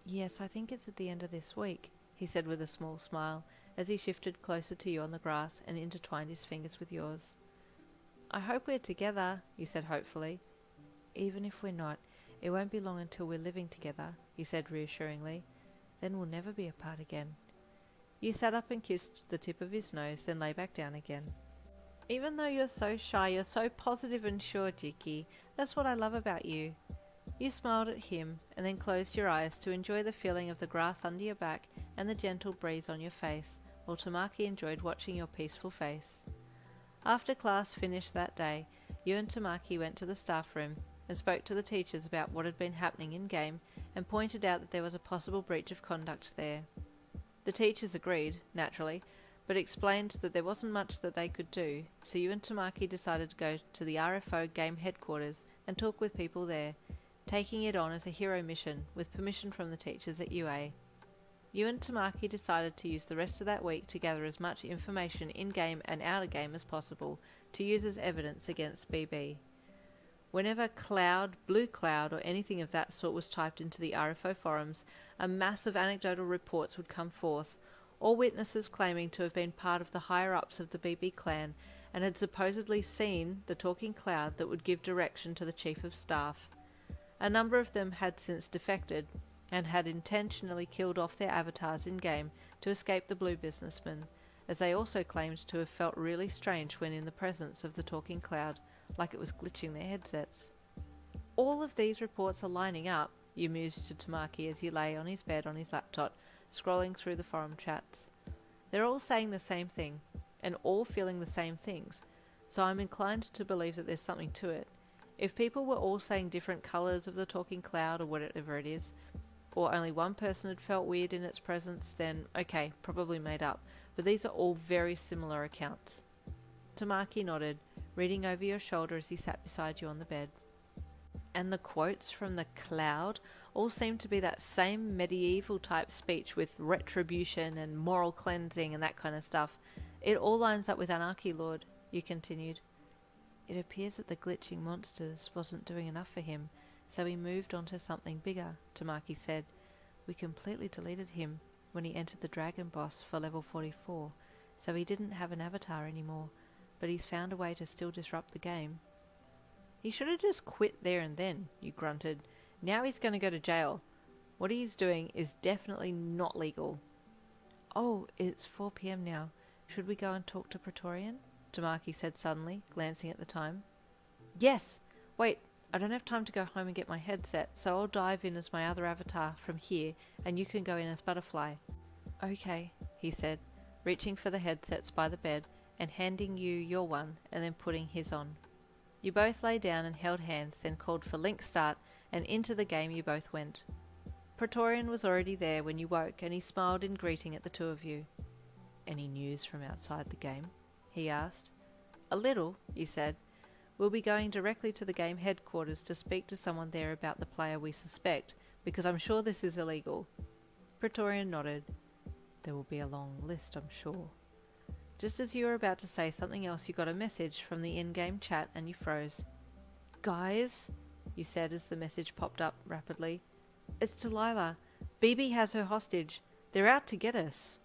Yes, I think it's at the end of this week, he said with a small smile, as he shifted closer to you on the grass and intertwined his fingers with yours. I hope we're together, you said hopefully. Even if we're not, it won't be long until we're living together, he said reassuringly. Then we'll never be apart again. You sat up and kissed the tip of his nose, then lay back down again. Even though you're so shy, you're so positive and sure, Jiki. That's what I love about you. You smiled at him, and then closed your eyes to enjoy the feeling of the grass under your back and the gentle breeze on your face, while Tamaki enjoyed watching your peaceful face. After class finished that day, you and Tamaki went to the staff room and spoke to the teachers about what had been happening in-game and pointed out that there was a possible breach of conduct there. The teachers agreed, naturally, but explained that there wasn't much that they could do, so you and Tamaki decided to go to the RFO game headquarters and talk with people there, taking it on as a hero mission with permission from the teachers at UA. You and Tamaki decided to use the rest of that week to gather as much information in-game and out-of-game as possible to use as evidence against BB. Whenever cloud, blue cloud, or anything of that sort was typed into the RFO forums, a mass of anecdotal reports would come forth, all witnesses claiming to have been part of the higher-ups of the BB clan and had supposedly seen the talking cloud that would give direction to the chief of staff. A number of them had since defected and had intentionally killed off their avatars in-game to escape the blue businessman, as they also claimed to have felt really strange when in the presence of the talking cloud, like it was glitching their headsets. All of these reports are lining up, you mused to Tamaki as he lay on his bed on his laptop, scrolling through the forum chats. They're all saying the same thing, and all feeling the same things, so I'm inclined to believe that there's something to it. If people were all saying different colours of the talking cloud or whatever it is, or only one person had felt weird in its presence, then okay, probably made up, but these are all very similar accounts. Tamaki nodded, reading over your shoulder as he sat beside you on the bed. And the quotes from the cloud all seem to be that same medieval type speech with retribution and moral cleansing and that kind of stuff. It all lines up with Anarchy Lord, you continued. It appears that the glitching monsters wasn't doing enough for him, so he moved on to something bigger, Tamaki said. We completely deleted him when he entered the dragon boss for level 44, so he didn't have an avatar anymore, but he's found a way to still disrupt the game. He should have just quit there and then, you grunted. Now he's going to go to jail. What he's doing is definitely not legal. Oh, it's 4 p.m. now. Should we go and talk to Praetorian? Tamaki said suddenly, glancing at the time. Yes! Wait, I don't have time to go home and get my headset, so I'll dive in as my other avatar from here, and you can go in as Butterfly. Okay, he said, reaching for the headsets by the bed and handing you your one and then putting his on. You both lay down and held hands, then called for link start, and into the game you both went. Praetorian was already there when you woke, and he smiled in greeting at the two of you. Any news from outside the game? He asked. A little, you said. We'll be going directly to the game headquarters to speak to someone there about the player we suspect, because I'm sure this is illegal. Praetorian nodded. There will be a long list, I'm sure. Just as you were about to say something else, you got a message from the in-game chat and you froze. Guys, you said as the message popped up rapidly. It's Delilah. BB has her hostage. They're out to get us.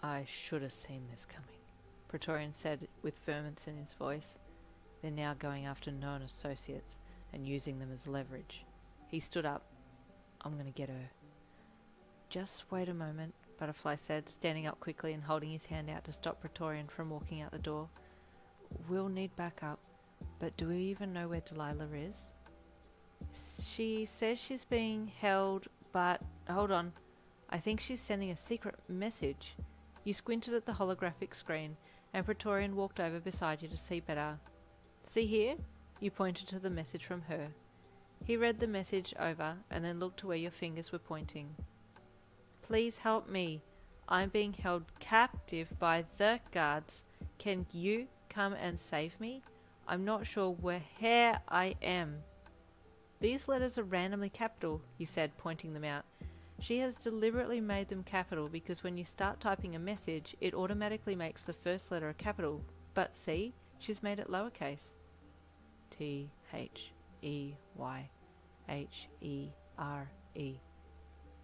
I should have seen this coming, Praetorian said with vehemence in his voice. They're now going after known associates and using them as leverage. He stood up. I'm going to get her. Just wait a moment, Butterfly said, standing up quickly and holding his hand out to stop Praetorian from walking out the door. We'll need backup, but do we even know where Delilah is? She says she's being held, but hold on. I think she's sending a secret message. You squinted at the holographic screen, and Praetorian walked over beside you to see better. See here? You pointed to the message from her. He read the message over and then looked to where your fingers were pointing. Please help me. I'm being held captive by the guards. Can you come and save me? I'm not sure where I am. These letters are randomly capital, you said, pointing them out. She has deliberately made them capital because when you start typing a message, it automatically makes the first letter a capital. But see, she's made it lowercase. T-H-E-Y-H-E-R-E.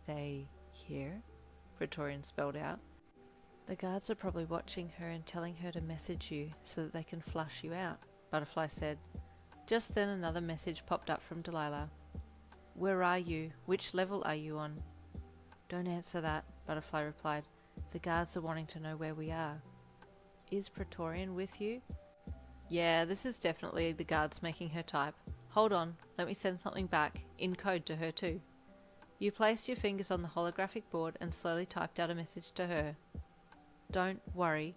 They here? Praetorian spelled out. The guards are probably watching her and telling her to message you so that they can flush you out, Butterfly said. Just then another message popped up from Delilah. Where are you? Which level are you on? Don't answer that, Butterfly replied. The guards are wanting to know where we are. Is Praetorian with you? Yeah, this is definitely the guards making her type. Hold on, let me send something back, in code to her too. You placed your fingers on the holographic board and slowly typed out a message to her. Don't worry,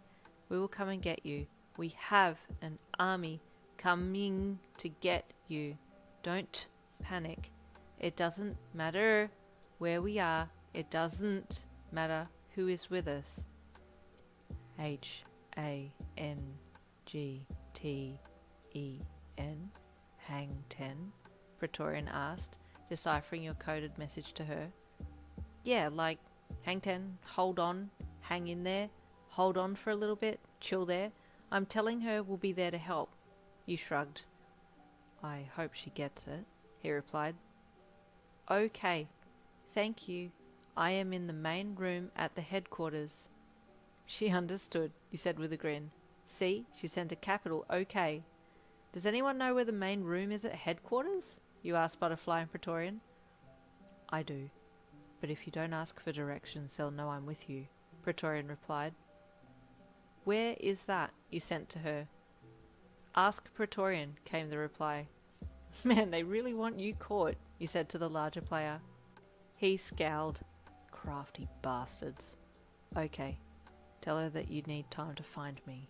we will come and get you. We have an army coming to get you. Don't panic. It doesn't matter where we are. It doesn't matter who is with us. H-A-N-G-T-E-N? Hang 10? Praetorian asked, deciphering your coded message to her. Yeah, like Hang 10, hold on, hang in there, hold on for a little bit, chill there. I'm telling her we'll be there to help. You shrugged. I hope she gets it, he replied. Okay, thank you. I am in the main room at the headquarters. She understood, you said with a grin. See, she sent a capital OK. Does anyone know where the main room is at headquarters? You asked Butterfly and Praetorian. I do, but if you don't ask for directions, they'll know I'm with you, Praetorian replied. Where is that? You sent to her. Ask Praetorian, came the reply. Man, they really want you caught, you said to the larger player. He scowled. Crafty bastards. Okay, tell her that you need time to find me.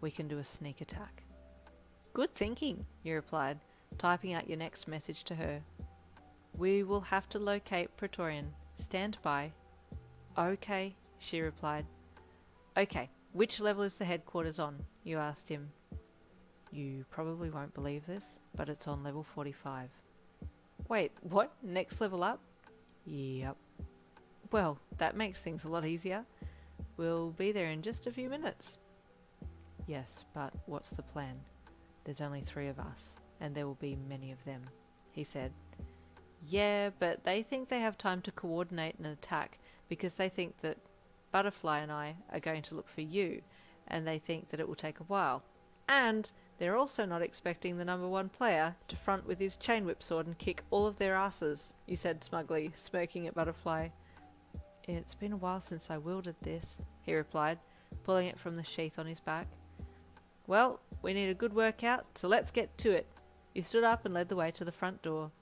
We can do a sneak attack. Good thinking, you replied, typing out your next message to her. We will have to locate Praetorian. Stand by. Okay, she replied. Okay, which level is the headquarters on? You asked him. You probably won't believe this, but it's on level 45. Wait, what? Next level up? Yep. Well, that makes things a lot easier. We'll be there in just a few minutes. Yes, but what's the plan? There's only 3 of us, and there will be many of them, he said. Yeah, but they think they have time to coordinate an attack because they think that Butterfly and I are going to look for you, and they think that it will take a while. And they're also not expecting the number 1 player to front with his chain whip sword and kick all of their asses, he said smugly, smirking at Butterfly. It's been a while since I wielded this, he replied, pulling it from the sheath on his back. Well, we need a good workout, so let's get to it. You stood up and led the way to the front door.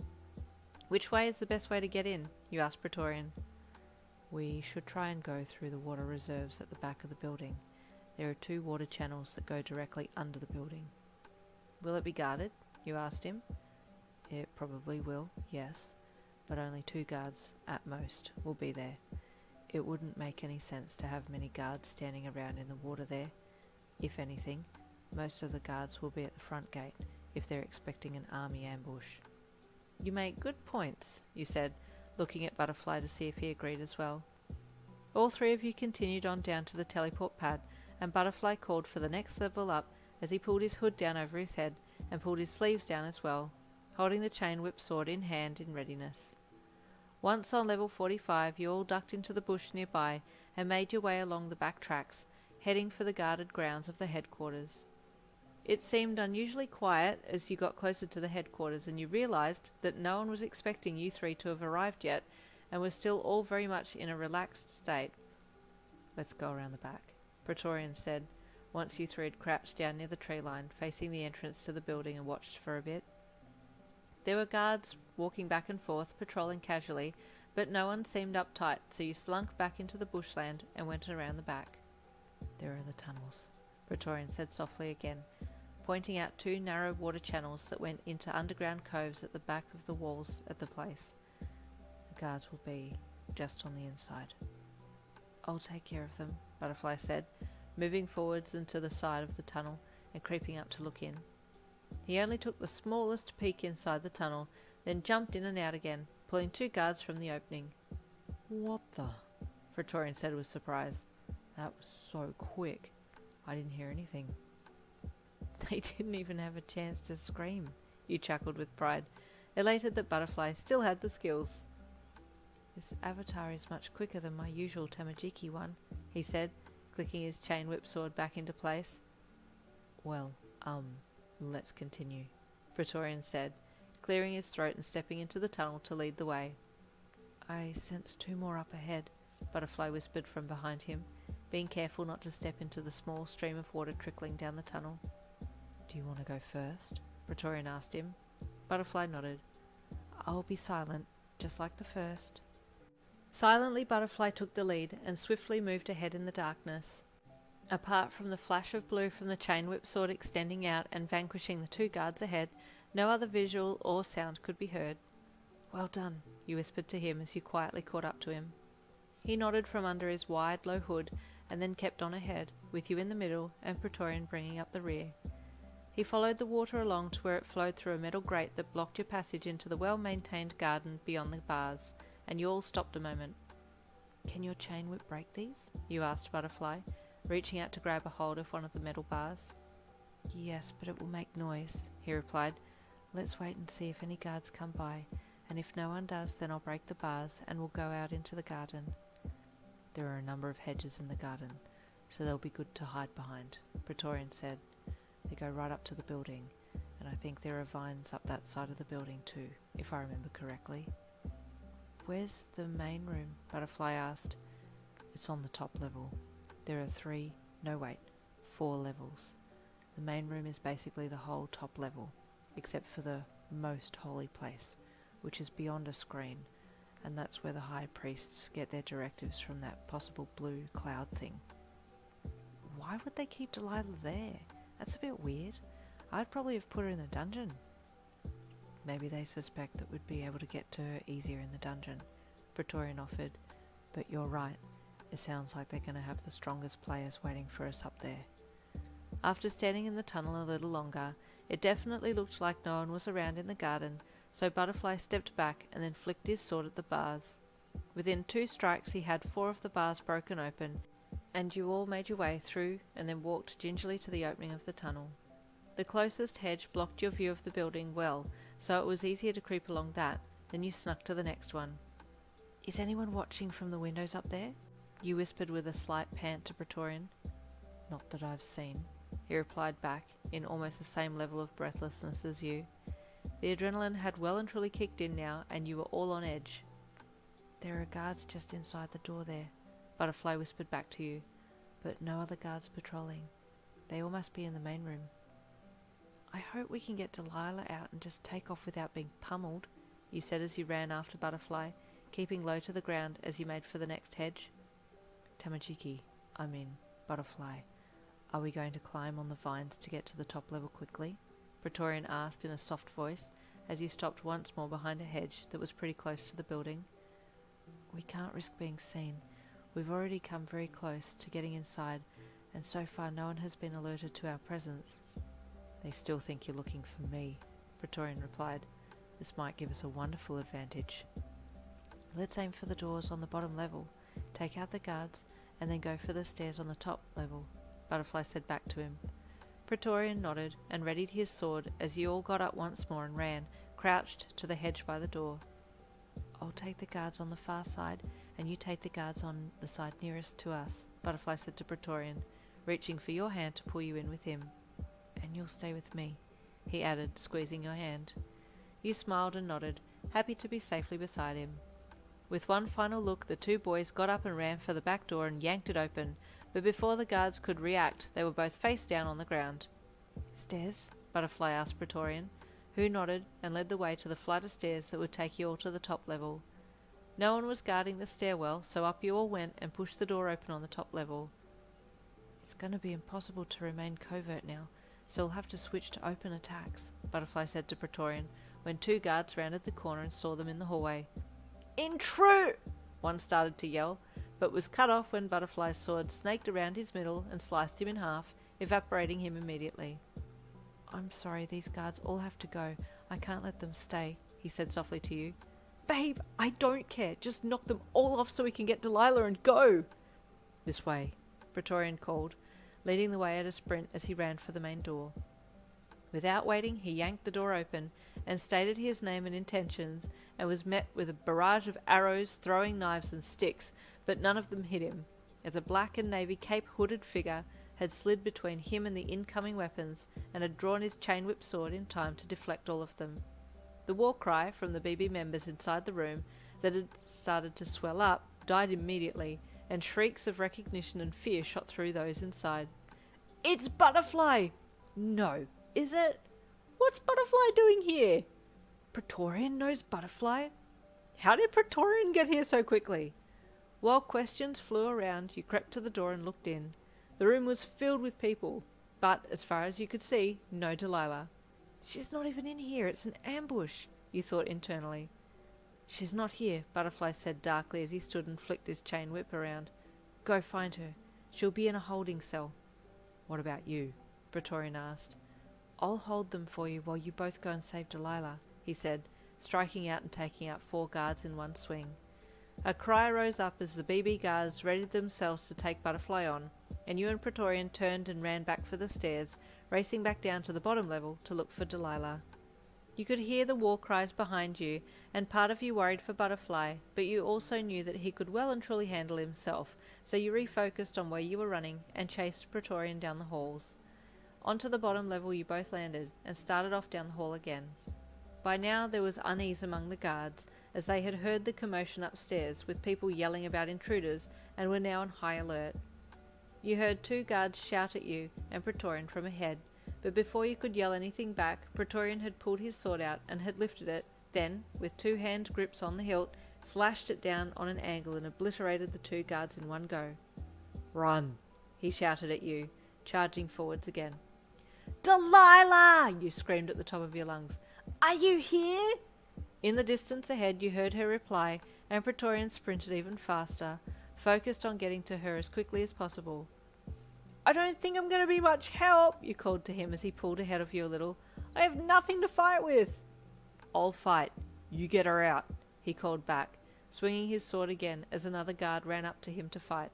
Which way is the best way to get in? You asked Praetorian. We should try and go through the water reserves at the back of the building. There are 2 water channels that go directly under the building. Will it be guarded? You asked him. It probably will, yes, but only 2 guards, at most, will be there. It wouldn't make any sense to have many guards standing around in the water there. If anything, most of the guards will be at the front gate if they're expecting an army ambush. You make good points, you said, looking at Butterfly to see if he agreed as well. All 3 of you continued on down to the teleport pad, and Butterfly called for the next level up as he pulled his hood down over his head and pulled his sleeves down as well, holding the chain whip sword in hand in readiness. Once on level 45, you all ducked into the bush nearby and made your way along the back tracks, heading for the guarded grounds of the headquarters. It seemed unusually quiet as you got closer to the headquarters, and you realised that no one was expecting you 3 to have arrived yet and were still all very much in a relaxed state. Let's go around the back, Praetorian said, once you 3 had crouched down near the tree line, facing the entrance to the building and watched for a bit. There were guards walking back and forth, patrolling casually, but no one seemed uptight, so you slunk back into the bushland and went around the back. There are the tunnels, Praetorian said softly again, pointing out 2 narrow water channels that went into underground coves at the back of the walls at the place. The guards will be just on the inside. I'll take care of them, Butterfly said, moving forwards and to the side of the tunnel and creeping up to look in. He only took the smallest peek inside the tunnel, then jumped in and out again, pulling 2 guards from the opening. What the? Praetorian said with surprise. That was so quick. I didn't hear anything. They didn't even have a chance to scream, you chuckled with pride, elated that Butterfly still had the skills. This avatar is much quicker than my usual Tamajiki one, he said, clicking his chain whip sword back into place. Well, let's continue, Praetorian said, clearing his throat and stepping into the tunnel to lead the way. I sense 2 more up ahead, Butterfly whispered from behind him, being careful not to step into the small stream of water trickling down the tunnel. Do you want to go first? Praetorian asked him. Butterfly nodded. I'll be silent, just like the first. Silently, Butterfly took the lead and swiftly moved ahead in the darkness. Apart from the flash of blue from the chain whip sword extending out and vanquishing the 2 guards ahead, no other visual or sound could be heard. Well done, you whispered to him as you quietly caught up to him. He nodded from under his wide, low hood and then kept on ahead, with you in the middle and Praetorian bringing up the rear. He followed the water along to where it flowed through a metal grate that blocked your passage into the well-maintained garden beyond the bars, and you all stopped a moment. Can your chain whip break these? You asked Butterfly, reaching out to grab a hold of one of the metal bars. Yes, but it will make noise, he replied. Let's wait and see if any guards come by, and if no one does, then I'll break the bars and we'll go out into the garden. There are a number of hedges in the garden, so they'll be good to hide behind, Praetorian said. They go right up to the building, and I think there are vines up that side of the building too, if I remember correctly. Where's the main room? Butterfly asked. It's on the top level. There are 4 levels. The main room is basically the whole top level, except for the most holy place, which is beyond a screen, and that's where the high priests get their directives from that possible blue cloud thing. Why would they keep Delilah there? That's a bit weird. I'd probably have put her in the dungeon. Maybe they suspect that we'd be able to get to her easier in the dungeon, Praetorian offered, but you're right. It sounds like they're going to have the strongest players waiting for us up there. After standing in the tunnel a little longer, it definitely looked like no one was around in the garden, so Butterfly stepped back and then flicked his sword at the bars. Within 2 strikes he had 4 of the bars broken open, and you all made your way through and then walked gingerly to the opening of the tunnel. The closest hedge blocked your view of the building well, so it was easier to creep along that. Then you snuck to the next one. Is anyone watching from the windows up there? You whispered with a slight pant to Praetorian. Not that I've seen, he replied back, in almost the same level of breathlessness as you. The adrenaline had well and truly kicked in now, and you were all on edge. There are guards just inside the door there, Butterfly whispered back to you, but no other guards patrolling. They all must be in the main room. I hope we can get Delilah out and just take off without being pummeled, you said as you ran after Butterfly, keeping low to the ground as you made for the next hedge. Butterfly, are we going to climb on the vines to get to the top level quickly? Praetorian asked in a soft voice as you stopped once more behind a hedge that was pretty close to the building. We can't risk being seen. We've already come very close to getting inside, and so far no one has been alerted to our presence. They still think you're looking for me, Praetorian replied. This might give us a wonderful advantage. Let's aim for the doors on the bottom level, take out the guards, and then go for the stairs on the top level, Butterfly said back to him. Praetorian nodded and readied his sword as you all got up once more and ran, crouched, to the hedge by the door. I'll take the guards on the far side, and you take the guards on the side nearest to us, Butterfly said to Praetorian, reaching for your hand to pull you in with him. And you'll stay with me, he added, squeezing your hand. You smiled and nodded, happy to be safely beside him. With one final look, the 2 boys got up and ran for the back door and yanked it open, but before the guards could react, they were both face down on the ground. Stairs? Butterfly asked Praetorian, who nodded and led the way to the flight of stairs that would take you all to the top level. No one was guarding the stairwell, so up you all went and pushed the door open on the top level. It's going to be impossible to remain covert now, so we'll have to switch to open attacks, Butterfly said to Praetorian, when 2 guards rounded the corner and saw them in the hallway. Intrude! One started to yell, but was cut off when Butterfly's sword snaked around his middle and sliced him in half, evaporating him immediately. I'm sorry, these guards all have to go. I can't let them stay, he said softly to you. Babe, I don't care. Just knock them all off so we can get Delilah and go. This way, Praetorian called, leading the way at a sprint as he ran for the main door. Without waiting, he yanked the door open and stated his name and intentions, and was met with a barrage of arrows, throwing knives and sticks, but none of them hit him, as a black and navy cape-hooded figure had slid between him and the incoming weapons and had drawn his chain-whip sword in time to deflect all of them. The war cry from the BB members inside the room that had started to swell up died immediately, and shrieks of recognition and fear shot through those inside. It's Butterfly! No, is it? What's Butterfly doing here? Praetorian knows Butterfly? How did Praetorian get here so quickly? While questions flew around, you crept to the door and looked in. The room was filled with people, but as far as you could see, no Delilah. She's not even in here, it's an ambush, you thought internally. She's not here, Butterfly said darkly as he stood and flicked his chain whip around. Go find her. She'll be in a holding cell. What about you? Praetorian asked. I'll hold them for you while you both go and save Delilah, he said, striking out and taking out 4 guards in one swing. A cry rose up as the BB guards readied themselves to take Butterfly on, and you and Praetorian turned and ran back for the stairs, racing back down to the bottom level to look for Delilah. You could hear the war cries behind you, and part of you worried for Butterfly, but you also knew that he could well and truly handle himself, so you refocused on where you were running and chased Praetorian down the halls. Onto the bottom level you both landed, and started off down the hall again. By now there was unease among the guards, as they had heard the commotion upstairs with people yelling about intruders and were now on high alert. You heard 2 guards shout at you and Praetorian from ahead, but before you could yell anything back, Praetorian had pulled his sword out and had lifted it, then, with 2 hand grips on the hilt, slashed it down on an angle and obliterated the 2 guards in one go. "Run!" he shouted at you, charging forwards again. "Delilah!" you screamed at the top of your lungs. "Are you here?" In the distance ahead you heard her reply, and Praetorian sprinted even faster, focused on getting to her as quickly as possible. "I don't think I'm going to be much help," you called to him as he pulled ahead of you a little. "I have nothing to fight with." "I'll fight. You get her out," he called back, swinging his sword again as another guard ran up to him to fight.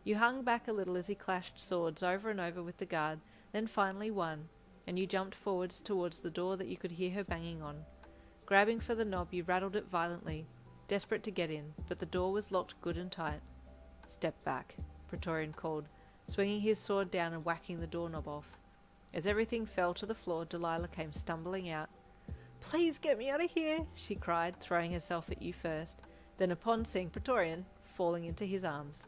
You hung back a little as he clashed swords over and over with the guard, then finally won, and you jumped forwards towards the door that you could hear her banging on. Grabbing for the knob, you rattled it violently, desperate to get in, but the door was locked good and tight. "Step back," Praetorian called, swinging his sword down and whacking the doorknob off. As everything fell to the floor, Delilah came stumbling out. "Please get me out of here," she cried, throwing herself at you first, then upon seeing Praetorian, falling into his arms.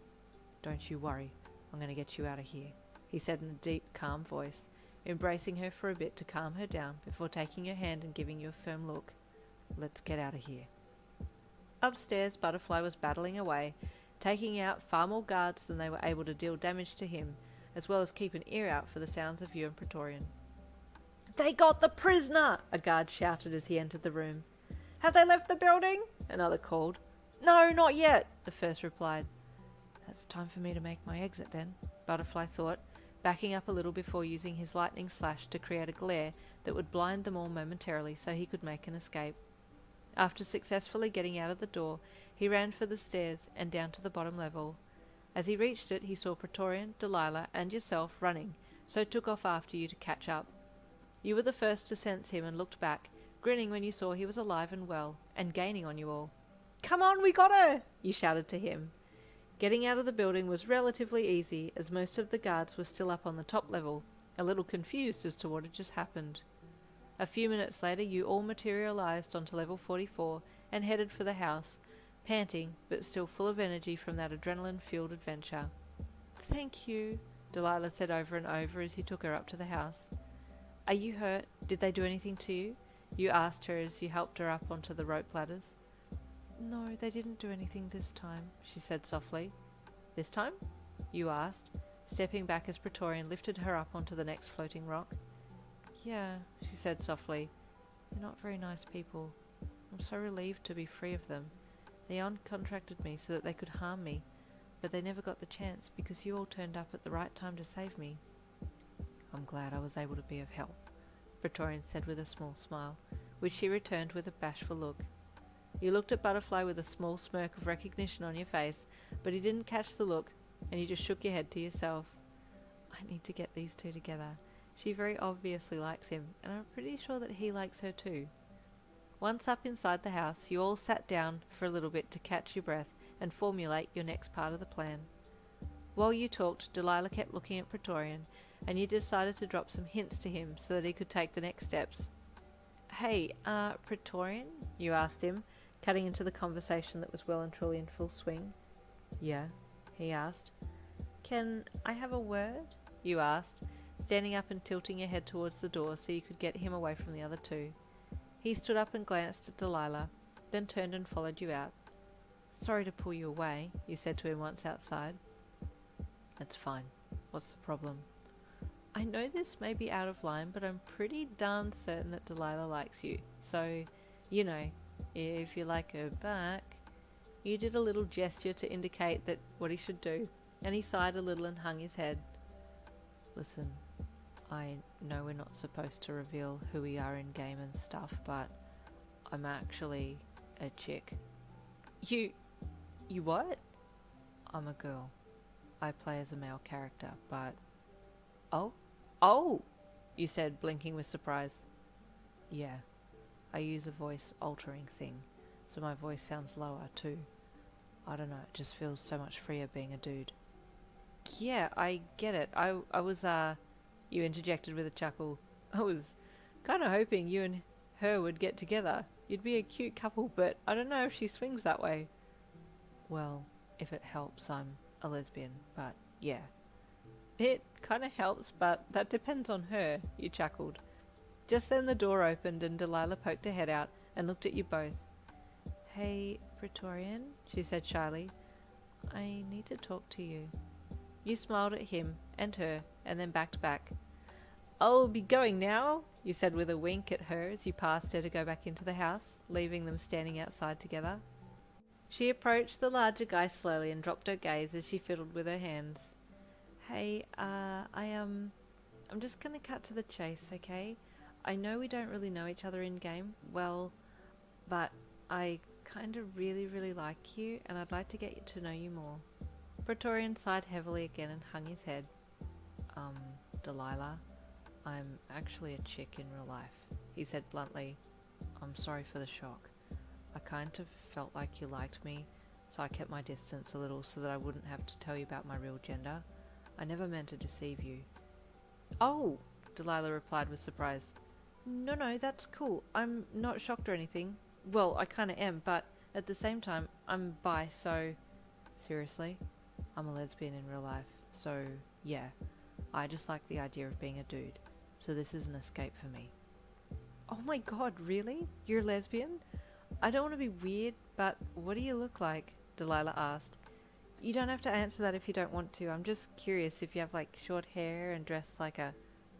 "Don't you worry, I'm going to get you out of here," he said in a deep, calm voice, embracing her for a bit to calm her down before taking her hand and giving you a firm look. "Let's get out of here." Upstairs, Butterfly was battling away, taking out far more guards than they were able to deal damage to him, as well as keep an ear out for the sounds of you and Praetorian. "They got the prisoner!" a guard shouted as he entered the room. "Have they left the building?" another called. "No, not yet," the first replied. "It's time for me to make my exit then," Butterfly thought, backing up a little before using his lightning slash to create a glare that would blind them all momentarily so he could make an escape. After successfully getting out of the door, he ran for the stairs and down to the bottom level. As he reached it, he saw Praetorian, Delilah, and yourself running, so took off after you to catch up. You were the first to sense him and looked back, grinning when you saw he was alive and well, and gaining on you all. "Come on, we got her!" you shouted to him. Getting out of the building was relatively easy, as most of the guards were still up on the top level, a little confused as to what had just happened. A few minutes later you all materialised onto level 44 and headed for the house, panting but still full of energy from that adrenaline-fueled adventure. "Thank you," Delilah said over and over as you took her up to the house. "Are you hurt? Did they do anything to you?" you asked her as you helped her up onto the rope ladders. "No, they didn't do anything this time," she said softly. "This time?" you asked, stepping back as Praetorian lifted her up onto the next floating rock. "Yeah," she said softly. "They're not very nice people. I'm so relieved to be free of them. They uncontracted me so that they could harm me, but they never got the chance because you all turned up at the right time to save me." "I'm glad I was able to be of help," Praetorian said with a small smile, which she returned with a bashful look. You looked at Butterfly with a small smirk of recognition on your face, but he didn't catch the look, and you just shook your head to yourself. "I need to get these two together. She very obviously likes him, and I'm pretty sure that he likes her too." Once up inside the house, you all sat down for a little bit to catch your breath and formulate your next part of the plan. While you talked, Delilah kept looking at Praetorian, and you decided to drop some hints to him so that he could take the next steps. "Hey, Praetorian?" you asked him, cutting into the conversation that was well and truly in full swing. "Yeah," he asked. "Can I have a word?" you asked, standing up and tilting your head towards the door so you could get him away from the other two. He stood up and glanced at Delilah, then turned and followed you out. "Sorry to pull you away," you said to him once outside. "It's fine. What's the problem?" "I know this may be out of line, but I'm pretty darn certain that Delilah likes you. So, you know, if you like her back..." You did a little gesture to indicate that what he should do, and he sighed a little and hung his head. "Listen, I know we're not supposed to reveal who we are in game and stuff, but I'm actually a chick." You You what? I'm a girl. I play as a male character, but... Oh! You said, blinking with surprise. Yeah, I use a voice-altering thing, so my voice sounds lower, too. I don't know, it just feels so much freer being a dude. Yeah, I get it. I was, You interjected with a chuckle. I was kind of hoping you and her would get together. You'd be a cute couple, but I don't know if she swings that way. Well, if it helps, I'm a lesbian, but yeah. It kind of helps, but that depends on her, you chuckled. Just then the door opened and Delilah poked her head out and looked at you both. Hey, Praetorian, she said shyly. I need to talk to you. You smiled at him and her and then backed back. I'll be going now, you said with a wink at her as you passed her to go back into the house, leaving them standing outside together. She approached the larger guy slowly and dropped her gaze as she fiddled with her hands. Hey, I'm just gonna cut to the chase, okay? I know we don't really know each other in-game, well, but I kind of really like you, and I'd like to get to know you more. Praetorian sighed heavily again and hung his head. Delilah, I'm actually a chick in real life, he said bluntly. I'm sorry for the shock. I kind of felt like you liked me, so I kept my distance a little so that I wouldn't have to tell you about my real gender. I never meant to deceive you. Oh, Delilah replied with surprise. No, that's cool. I'm not shocked or anything. Well, I kind of am, but at the same time, I'm bi, so... Seriously? I'm a lesbian in real life, so yeah. I just like the idea of being a dude, so this is an escape for me. Oh my god, really? You're a lesbian? I don't want to be weird, but what do you look like? Delilah asked. You don't have to answer that if you don't want to. I'm just curious if you have like short hair and dress like a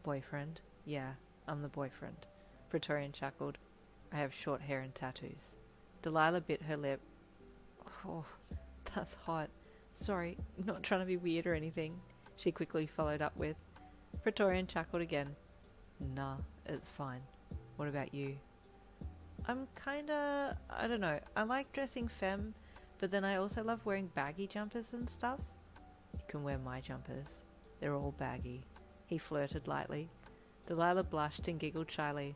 boyfriend. Yeah, I'm the boyfriend. Praetorian chuckled. I have short hair and tattoos. Delilah bit her lip. Oh, that's hot. Sorry, not trying to be weird or anything, she quickly followed up with. Praetorian chuckled again. Nah, it's fine. What about you? I'm kinda... I don't know. I like dressing femme, but then I also love wearing baggy jumpers and stuff. You can wear my jumpers. They're all baggy. He flirted lightly. Delilah blushed and giggled shyly.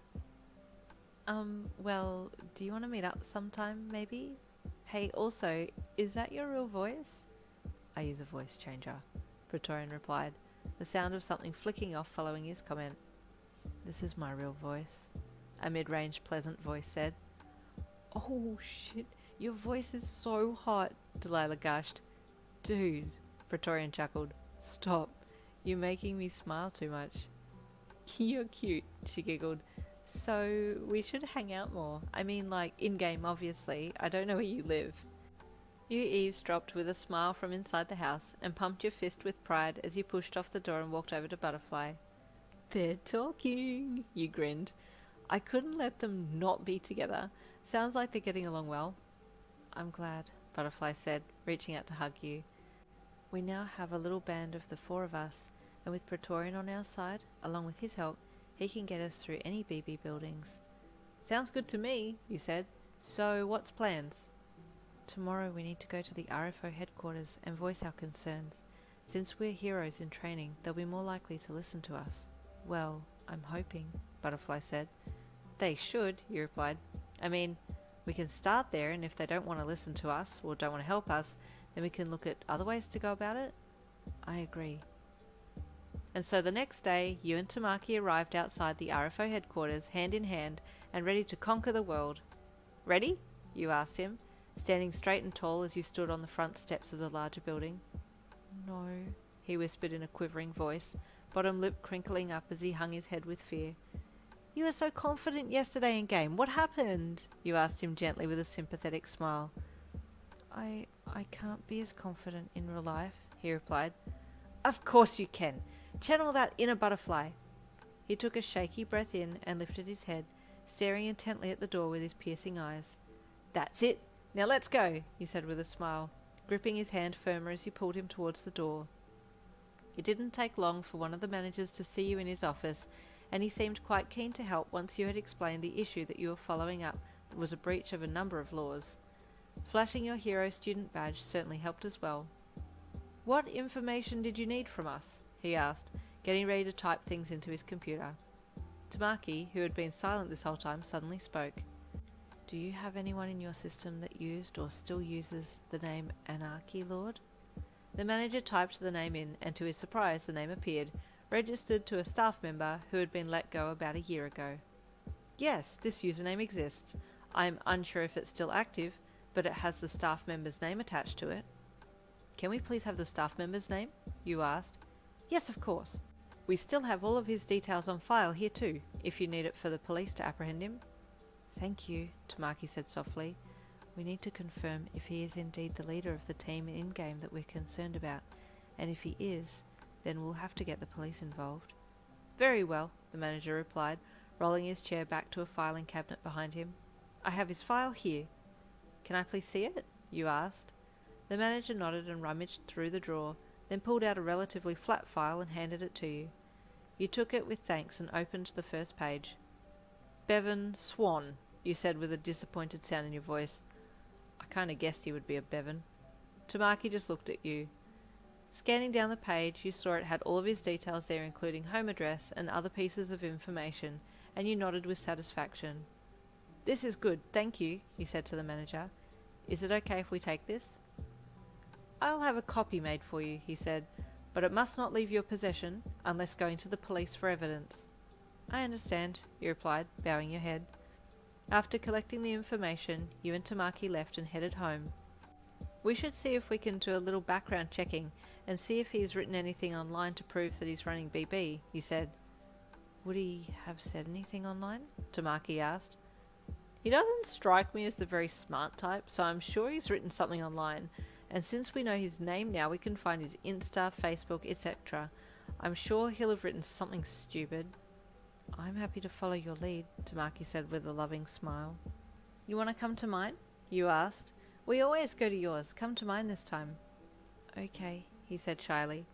Well, do you want to meet up sometime, maybe? Hey, also, is that your real voice? I use a voice changer, Praetorian replied, the sound of something flicking off following his comment. This is my real voice, a mid-range pleasant voice said. Oh shit, your voice is so hot, Delilah gushed. Dude, Praetorian chuckled. Stop, you're making me smile too much. You're cute, she giggled. So, we should hang out more. I mean, like, in-game, obviously. I don't know where you live. You eavesdropped with a smile from inside the house and pumped your fist with pride as you pushed off the door and walked over to Butterfly. They're talking, you grinned. I couldn't let them not be together. Sounds like they're getting along well. I'm glad, Butterfly said, reaching out to hug you. We now have a little band of the four of us, and with Praetorian on our side, along with his help, he can get us through any BB buildings. Sounds good to me, you said. So, what's plans? Tomorrow we need to go to the RFO headquarters and voice our concerns. Since we're heroes in training, they'll be more likely to listen to us. Well, I'm hoping, Butterfly said. They should, you replied. I mean, we can start there, and if they don't want to listen to us, or don't want to help us, then we can look at other ways to go about it. I agree. And so the next day, you and Tamaki arrived outside the RFO headquarters, hand in hand, and ready to conquer the world. Ready? You asked him, standing straight and tall as you stood on the front steps of the larger building. No, he whispered in a quivering voice, bottom lip crinkling up as he hung his head with fear. You were so confident yesterday in game. What happened? You asked him gently with a sympathetic smile. I can't be as confident in real life, he replied. Of course you can. Channel that inner Butterfly. He took a shaky breath in and lifted his head, staring intently at the door with his piercing eyes. That's it. Now let's go, he said with a smile, gripping his hand firmer as you pulled him towards the door. It didn't take long for one of the managers to see you in his office, and he seemed quite keen to help once you had explained the issue that you were following up was a breach of a number of laws. Flashing your hero student badge certainly helped as well. What information did you need from us? He asked, getting ready to type things into his computer. Tamaki, who had been silent this whole time, suddenly spoke. Do you have anyone in your system that used or still uses the name Anarchy Lord? The manager typed the name in, and to his surprise the name appeared, registered to a staff member who had been let go about a year ago. Yes, this username exists. I am unsure if it's still active, but it has the staff member's name attached to it. Can we please have the staff member's name? You asked. Yes, of course. We still have all of his details on file here too, if you need it for the police to apprehend him. Thank you, Tamaki said softly. We need to confirm if he is indeed the leader of the team in-game that we're concerned about, and if he is, then we'll have to get the police involved. Very well, the manager replied, rolling his chair back to a filing cabinet behind him. I have his file here. Can I please see it? You asked. The manager nodded and rummaged through the drawer, then pulled out a relatively flat file and handed it to you. You took it with thanks and opened the first page. Bevan Swan, you said with a disappointed sound in your voice. I kind of guessed he would be a Bevan. Tamaki just looked at you. Scanning down the page, you saw it had all of his details there, including home address and other pieces of information, and you nodded with satisfaction. This is good, thank you, he said to the manager. Is it okay if we take this? I'll have a copy made for you, he said, but it must not leave your possession unless going to the police for evidence. I understand, you replied, bowing your head. After collecting the information, you and Tamaki left and headed home. We should see if we can do a little background checking and see if he's written anything online to prove that he's running BB, you said. Would he have said anything online? Tamaki asked. He doesn't strike me as the very smart type, so I'm sure he's written something online, and since we know his name now, we can find his Insta, Facebook, etc. I'm sure he'll have written something stupid. I'm happy to follow your lead, Tamaki said with a loving smile. You want to come to mine? You asked. We always go to yours. Come to mine this time. Okay, he said shyly.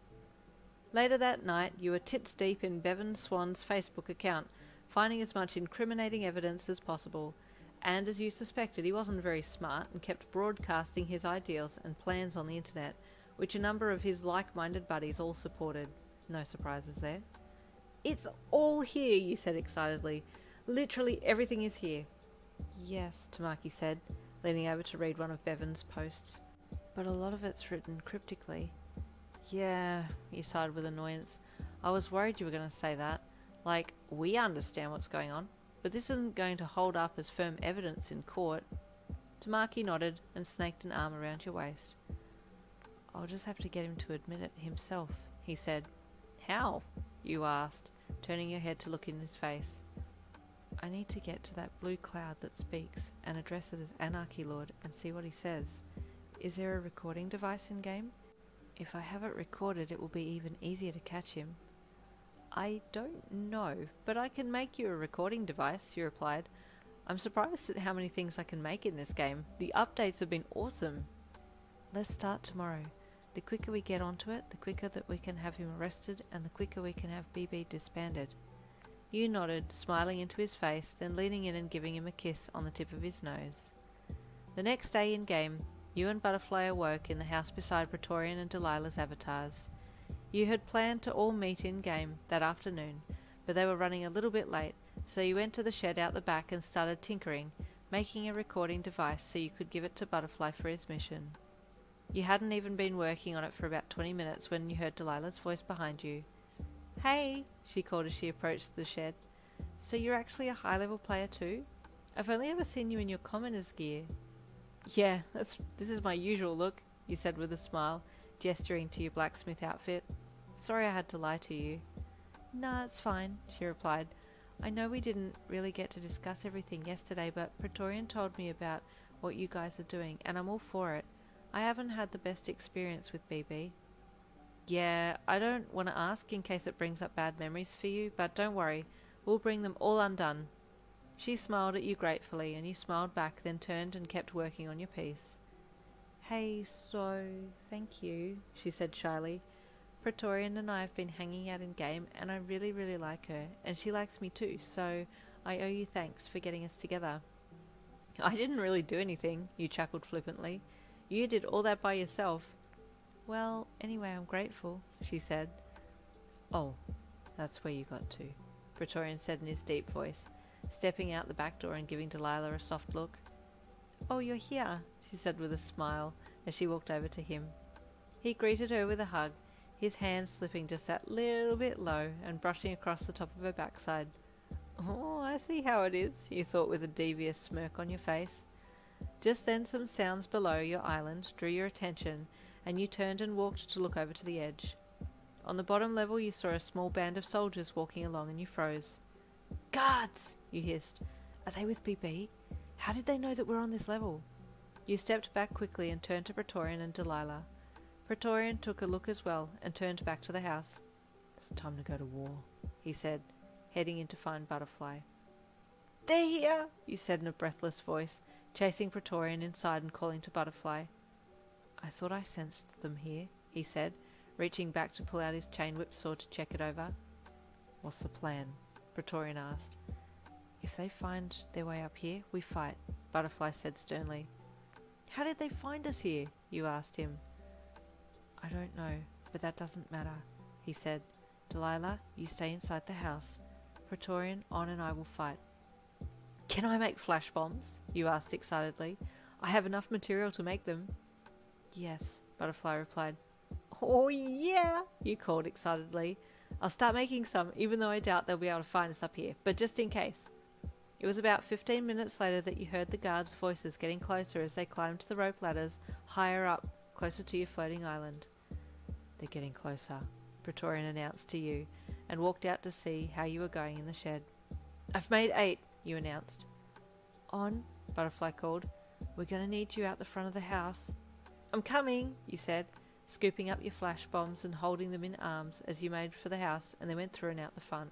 Later that night, you were tits deep in Bevan Swan's Facebook account, finding as much incriminating evidence as possible. And as you suspected, he wasn't very smart and kept broadcasting his ideals and plans on the internet, which a number of his like-minded buddies all supported. No surprises there. It's all here, you said excitedly. Literally everything is here. Yes, Tamaki said, leaning over to read one of Bevan's posts. But a lot of it's written cryptically. Yeah, you sighed with annoyance. I was worried you were going to say that. Like, we understand what's going on, but this isn't going to hold up as firm evidence in court. Tamaki nodded and snaked an arm around your waist. I'll just have to get him to admit it himself, he said. How? You asked, turning your head to look in his face. I need to get to that blue cloud that speaks and address it as Anarchy Lord and see what he says. Is there a recording device in-game? If I have it recorded, it will be even easier to catch him. I don't know, but I can make you a recording device, you replied. I'm surprised at how many things I can make in this game. The updates have been awesome. Let's start tomorrow. The quicker we get onto it, the quicker that we can have him arrested and the quicker we can have BB disbanded. You nodded, smiling into his face, then leaning in and giving him a kiss on the tip of his nose. The next day in-game, you and Butterfly awoke in the house beside Praetorian and Delilah's avatars. You had planned to all meet in-game that afternoon, but they were running a little bit late, so you went to the shed out the back and started tinkering, making a recording device so you could give it to Butterfly for his mission. You hadn't even been working on it for about 20 minutes when you heard Delilah's voice behind you. Hey, she called as she approached the shed. So you're actually a high-level player too? I've only ever seen you in your commoner's gear. Yeah, this is my usual look, you said with a smile, gesturing to your blacksmith outfit. Sorry I had to lie to you. Nah, it's fine, she replied. I know we didn't really get to discuss everything yesterday, but Praetorian told me about what you guys are doing, and I'm all for it. I haven't had the best experience with BB. Yeah, I don't want to ask in case it brings up bad memories for you, but don't worry, we'll bring them all undone. She smiled at you gratefully, and you smiled back, then turned and kept working on your piece. Hey, so, thank you, she said shyly. Praetorian and I have been hanging out in game, and I really, really like her, and she likes me too, so I owe you thanks for getting us together. I didn't really do anything, you chuckled flippantly. You did all that by yourself. Well, anyway, I'm grateful, she said. Oh, that's where you got to, Praetorian said in his deep voice, stepping out the back door and giving Delilah a soft look. Oh, you're here, she said with a smile as she walked over to him. He greeted her with a hug, his hand slipping just that little bit low and brushing across the top of her backside. Oh, I see how it is, you thought with a devious smirk on your face. Just then some sounds below your island drew your attention, and you turned and walked to look over to the edge. On the bottom level you saw a small band of soldiers walking along, and you froze. Guards! You hissed. Are they with BB? How did they know that we're on this level? You stepped back quickly and turned to Praetorian and Delilah. Praetorian took a look as well and turned back to the house. It's time to go to war, he said, heading in to find Butterfly. They're here, you said in a breathless voice, chasing Praetorian inside and calling to Butterfly. I thought I sensed them here, he said, reaching back to pull out his chain whip sword to check it over. What's the plan? Praetorian asked. If they find their way up here, we fight, Butterfly said sternly. How did they find us here? You asked him. I don't know, but that doesn't matter, he said. Delilah, you stay inside the house. Praetorian, On and I will fight. Can I make flash bombs? You asked excitedly. I have enough material to make them. Yes, Butterfly replied. Oh yeah, you called excitedly. I'll start making some, even though I doubt they'll be able to find us up here, but just in case. It was about 15 minutes later that you heard the guards' voices getting closer as they climbed the rope ladders higher up, closer to your floating island. They're getting closer, Praetorian announced to you, and walked out to see how you were going in the shed. I've made 8, you announced. On, Butterfly called. We're going to need you out the front of the house. I'm coming, you said, scooping up your flash bombs and holding them in arms as you made for the house and then went through and out the front.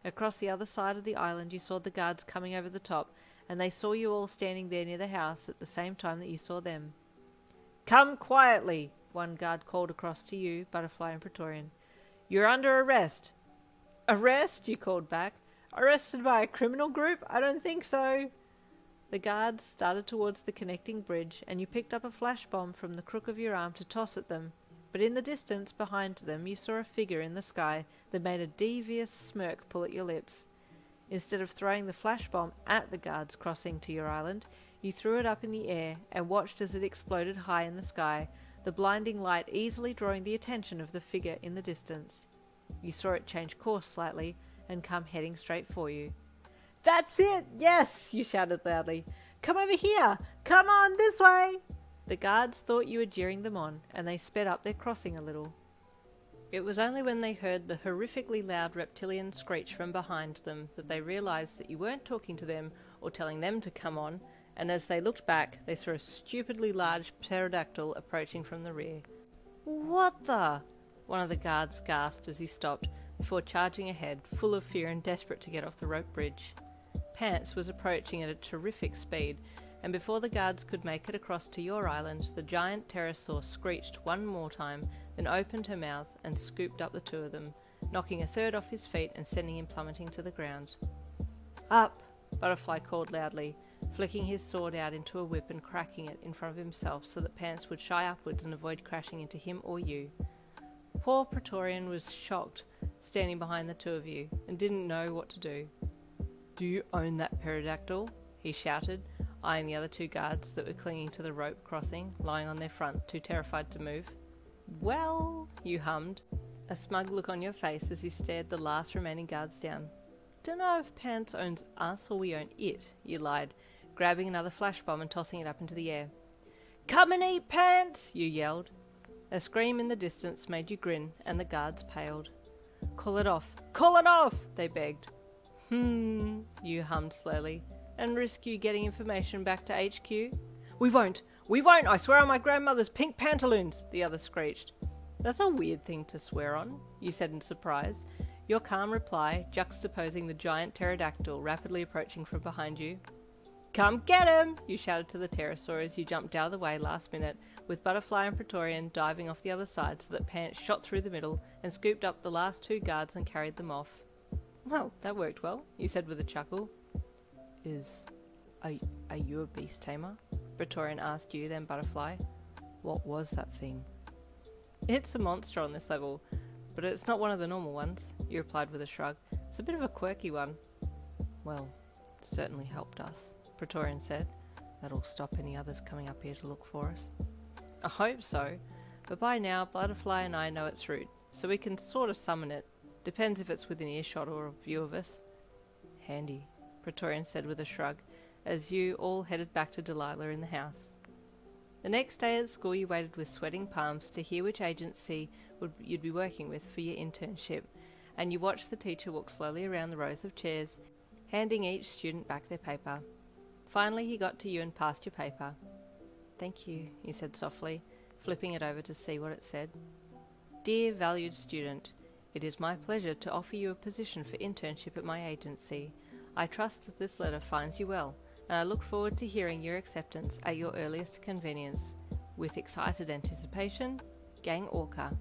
Across the other side of the island you saw the guards coming over the top, and they saw you all standing there near the house at the same time that you saw them. Come quietly, one guard called across to you, Butterfly and Praetorian. You're under arrest. Arrest? You called back. Arrested by a criminal group? I don't think so. The guards started towards the connecting bridge, and you picked up a flash bomb from the crook of your arm to toss at them. But in the distance behind them you saw a figure in the sky that made a devious smirk pull at your lips. Instead of throwing the flash bomb at the guards crossing to your island, you threw it up in the air and watched as it exploded high in the sky, the blinding light easily drawing the attention of the figure in the distance. You saw it change course slightly and come heading straight for you. That's it! Yes! You shouted loudly. Come over here! Come on, this way! The guards thought you were jeering them on, and they sped up their crossing a little. It was only when they heard the horrifically loud reptilian screech from behind them that they realised that you weren't talking to them or telling them to come on, and as they looked back, they saw a stupidly large pterodactyl approaching from the rear. What the? One of the guards gasped as he stopped, before charging ahead, full of fear and desperate to get off the rope bridge. Pants was approaching at a terrific speed, and before the guards could make it across to your island, the giant pterosaur screeched one more time, then opened her mouth and scooped up the two of them, knocking a third off his feet and sending him plummeting to the ground. Up! Butterfly called loudly, flicking his sword out into a whip and cracking it in front of himself so that Pants would shy upwards and avoid crashing into him or you. Poor Praetorian was shocked, standing behind the two of you, and didn't know what to do. Do you own that pterodactyl? He shouted, eyeing the other two guards that were clinging to the rope crossing, lying on their front, too terrified to move. Well, you hummed, a smug look on your face as you stared the last remaining guards down. Dunno if Pants owns us or we own it, you lied, grabbing another flash bomb and tossing it up into the air. Come and eat, Pants, you yelled. A scream in the distance made you grin, and the guards paled. Call it off! Call it off! They begged. You hummed slowly. And risk you getting information back to HQ? We won't! We won't! I swear on my grandmother's pink pantaloons! The other screeched. That's a weird thing to swear on, you said in surprise, your calm reply juxtaposing the giant pterodactyl rapidly approaching from behind you. Come get him! You shouted to the pterosaur as you jumped out of the way last minute, with Butterfly and Praetorian diving off the other side so that Pants shot through the middle and scooped up the last two guards and carried them off. Well, that worked well, you said with a chuckle. Are you a beast tamer? Praetorian asked you, then Butterfly. What was that thing? It's a monster on this level, but it's not one of the normal ones, you replied with a shrug. It's a bit of a quirky one. Well, it certainly helped us, Praetorian said. That'll stop any others coming up here to look for us. I hope so, but by now Butterfly and I know its route, so we can sort of summon it. Depends if it's within earshot or a view of us. Handy, Praetorian said with a shrug, as you all headed back to Delilah in the house. The next day at school you waited with sweating palms to hear which agency you'd be working with for your internship, and you watched the teacher walk slowly around the rows of chairs, handing each student back their paper. Finally he got to you and passed your paper. Thank you, you said softly, flipping it over to see what it said. Dear valued student, it is my pleasure to offer you a position for internship at my agency. I trust that this letter finds you well, and I look forward to hearing your acceptance at your earliest convenience. With excited anticipation, Gang Orca.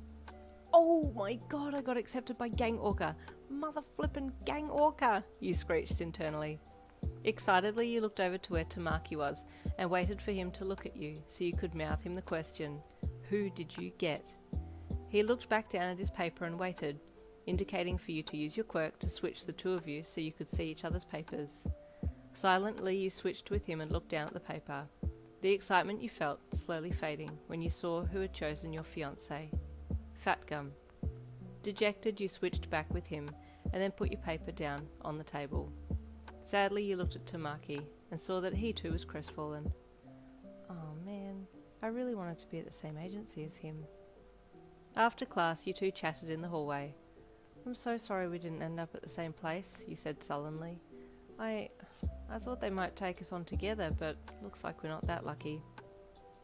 Oh my god, I got accepted by Gang Orca! Mother flippin' Gang Orca! You screeched internally. Excitedly you looked over to where Tamaki was and waited for him to look at you so you could mouth him the question, who did you get? He looked back down at his paper and waited, indicating for you to use your quirk to switch the two of you so you could see each other's papers. Silently you switched with him and looked down at the paper, the excitement you felt slowly fading when you saw who had chosen your fiancé. Fatgum. Dejected you switched back with him and then put your paper down on the table. Sadly you looked at Tamaki and saw that he too was crestfallen. Oh man, I really wanted to be at the same agency as him. After class you two chatted in the hallway. I'm so sorry we didn't end up at the same place, you said sullenly. I thought they might take us on together, but looks like we're not that lucky.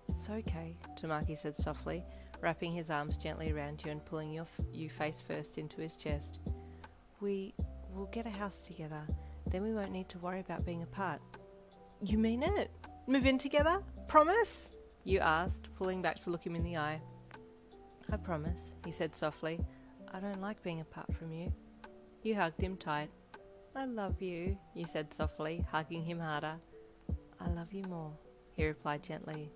It's okay, Tamaki said softly, wrapping his arms gently around you and pulling you face first into his chest. We'll get a house together, then we won't need to worry about being apart. You mean it? Move in together? Promise? You asked, pulling back to look him in the eye. I promise, he said softly. I don't like being apart from you. You hugged him tight. I love you, you said softly, hugging him harder. I love you more, he replied gently.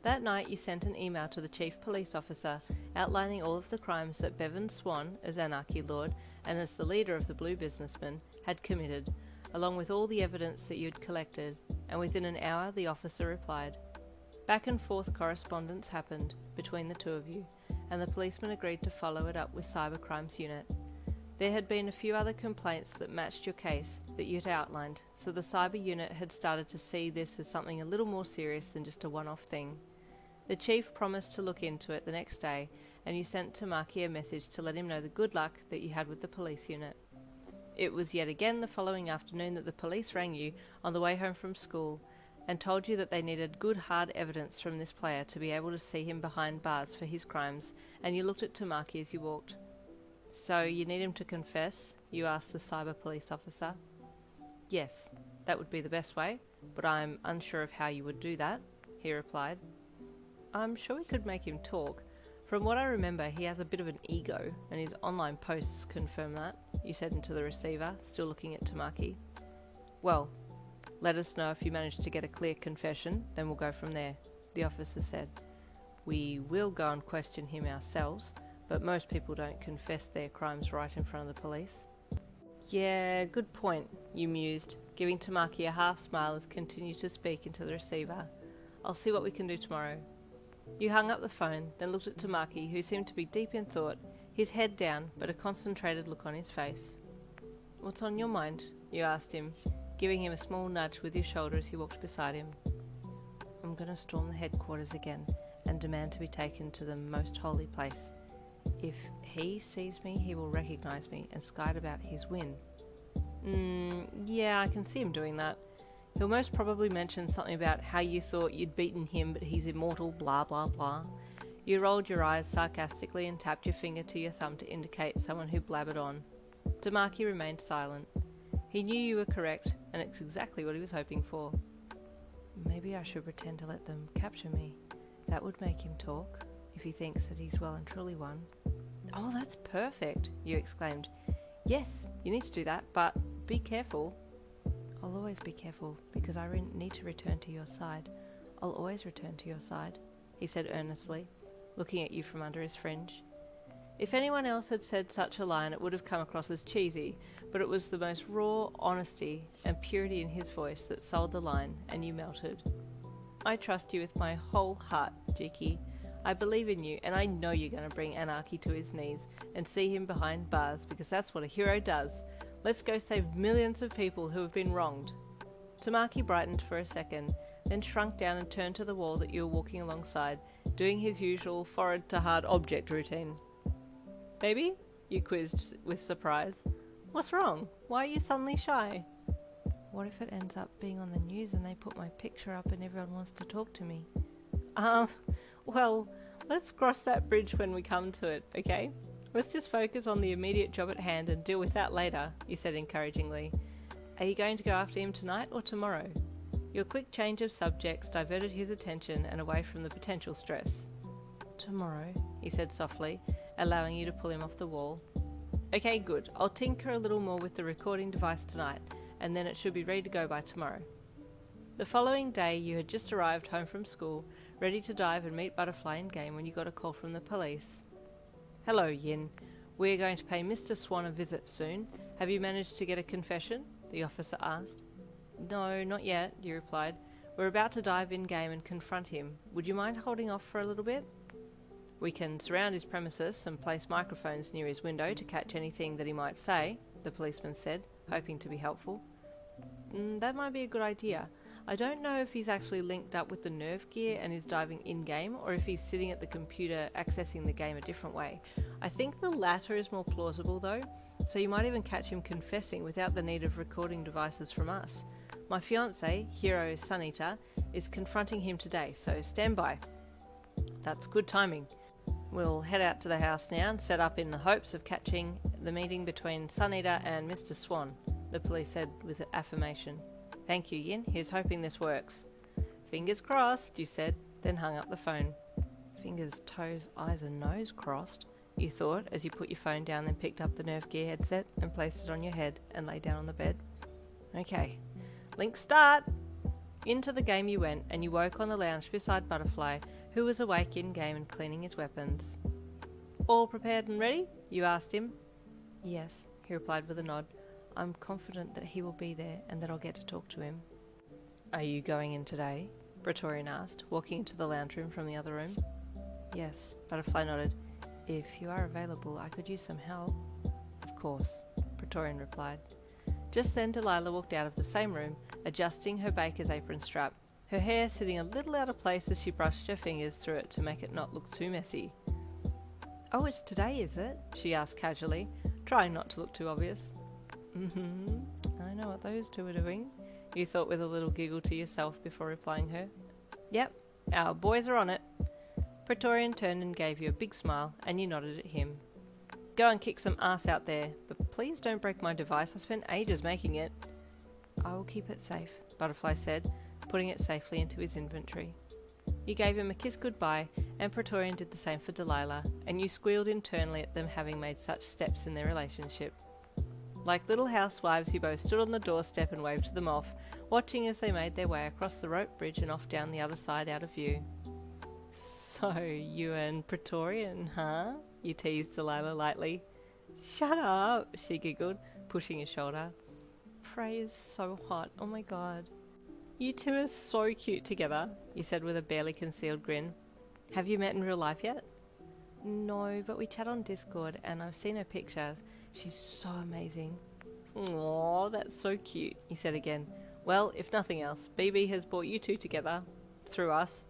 That night you sent an email to the chief police officer outlining all of the crimes that Bevan Swan, as Anarchy Lord and as the leader of the Blue Businessmen, had committed, along with all the evidence that you had collected, and within an hour the officer replied. Back and forth correspondence happened between the two of you, and the policeman agreed to follow it up with Cybercrimes Unit. There had been a few other complaints that matched your case that you had outlined, so the Cyber Unit had started to see this as something a little more serious than just a one-off thing. The chief promised to look into it the next day, and you sent Tamaki a message to let him know the good luck that you had with the police unit. It was yet again the following afternoon that the police rang you on the way home from school and told you that they needed good hard evidence from this player to be able to see him behind bars for his crimes, and you looked at Tamaki as you walked. So you need him to confess? You asked the cyber police officer. Yes, that would be the best way, but I'm unsure of how you would do that, he replied. I'm sure we could make him talk. From what I remember, he has a bit of an ego, and his online posts confirm that, you said into the receiver, still looking at Tamaki. Well, let us know if you manage to get a clear confession, then we'll go from there, the officer said. We will go and question him ourselves, but most people don't confess their crimes right in front of the police. Yeah, good point, you mused, giving Tamaki a half smile as continued to speak into the receiver. I'll see what we can do tomorrow. You hung up the phone, then looked at Tamaki, who seemed to be deep in thought, his head down, but a concentrated look on his face. What's on your mind? You asked him, giving him a small nudge with your shoulder as he walked beside him. I'm going to storm the headquarters again and demand to be taken to the most holy place. If he sees me, he will recognise me and skite about his win. Yeah, I can see him doing that. He'll most probably mention something about how you thought you'd beaten him but he's immortal, blah blah blah. You rolled your eyes sarcastically and tapped your finger to your thumb to indicate someone who blabbered on. Tamaki remained silent. He knew you were correct, and it's exactly what he was hoping for. Maybe I should pretend to let them capture me. That would make him talk, if he thinks that he's well and truly won. Oh, that's perfect, you exclaimed. Yes, you need to do that, but be careful. I'll always be careful, because I need to return to your side. I'll always return to your side, he said earnestly, looking at you from under his fringe. If anyone else had said such a line, it would have come across as cheesy, but it was the most raw honesty and purity in his voice that sold the line, and you melted. I trust you with my whole heart, Jiki. I believe in you, and I know you're going to bring Anarchy to his knees and see him behind bars, because that's what a hero does. Let's go save millions of people who have been wronged. Tamaki brightened for a second, then shrunk down and turned to the wall that you were walking alongside, doing his usual forehead to hard object routine. Baby? You quizzed with surprise. What's wrong? Why are you suddenly shy? What if it ends up being on the news and they put my picture up and everyone wants to talk to me? Well, let's cross that bridge when we come to it, okay? Let's just focus on the immediate job at hand and deal with that later, you said encouragingly. Are you going to go after him tonight or tomorrow? Your quick change of subjects diverted his attention and away from the potential stress. Tomorrow, he said softly, allowing you to pull him off the wall. Okay, good. I'll tinker a little more with the recording device tonight, and then it should be ready to go by tomorrow. The following day, you had just arrived home from school, ready to dive and meet Butterfly in game when you got a call from the police. Hello, Yin. We are going to pay Mr. Swan a visit soon. Have you managed to get a confession? The officer asked. No, not yet, you replied. We're about to dive in game and confront him. Would you mind holding off for a little bit? We can surround his premises and place microphones near his window to catch anything that he might say, the policeman said, hoping to be helpful. That might be a good idea. I don't know if he's actually linked up with the nerve gear and is diving in-game, or if he's sitting at the computer accessing the game a different way. I think the latter is more plausible though, so you might even catch him confessing without the need of recording devices from us. My fiancé, Hero Sunita, is confronting him today, so stand by. That's good timing. We'll head out to the house now and set up in the hopes of catching the meeting between Sunita and Mr. Swan, the police said with affirmation. Thank you, Yin. Here's hoping this works. Fingers crossed, you said, then hung up the phone. Fingers, toes, eyes and nose crossed, you thought as you put your phone down, then picked up the nerve gear headset and placed it on your head and lay down on the bed. Okay, link start! Into the game you went, and you woke on the lounge beside Butterfly, who was awake in-game and cleaning his weapons. All prepared and ready? You asked him. Yes, he replied with a nod. I'm confident that he will be there and that I'll get to talk to him. Are you going in today? Praetorian asked, walking into the lounge room from the other room. Yes, Butterfly nodded. If you are available, I could use some help. Of course, Praetorian replied. Just then Delilah walked out of the same room, adjusting her baker's apron strap, her hair sitting a little out of place as she brushed her fingers through it to make it not look too messy. Oh, it's today, is it? She asked casually, trying not to look too obvious. I know what those two are doing, you thought with a little giggle to yourself before replying her. Yep, our boys are on it. Praetorian turned and gave you a big smile, and you nodded at him. Go and kick some ass out there, but please don't break my device. I spent ages making it. I will keep it safe, Butterfly said, putting it safely into his inventory. You gave him a kiss goodbye, and Praetorian did the same for Delilah, and you squealed internally at them having made such steps in their relationship. Like little housewives, you both stood on the doorstep and waved them off, watching as they made their way across the rope bridge and off down the other side out of view. So, you and Praetorian, huh? You teased Delilah lightly. Shut up, she giggled, pushing his shoulder. Prey is so hot, oh my god. You two are so cute together, you said with a barely concealed grin. Have you met in real life yet? No, but we chat on Discord and I've seen her pictures. She's so amazing. Aw, that's so cute, he said again. Well, if nothing else, BB has brought you two together. Through us.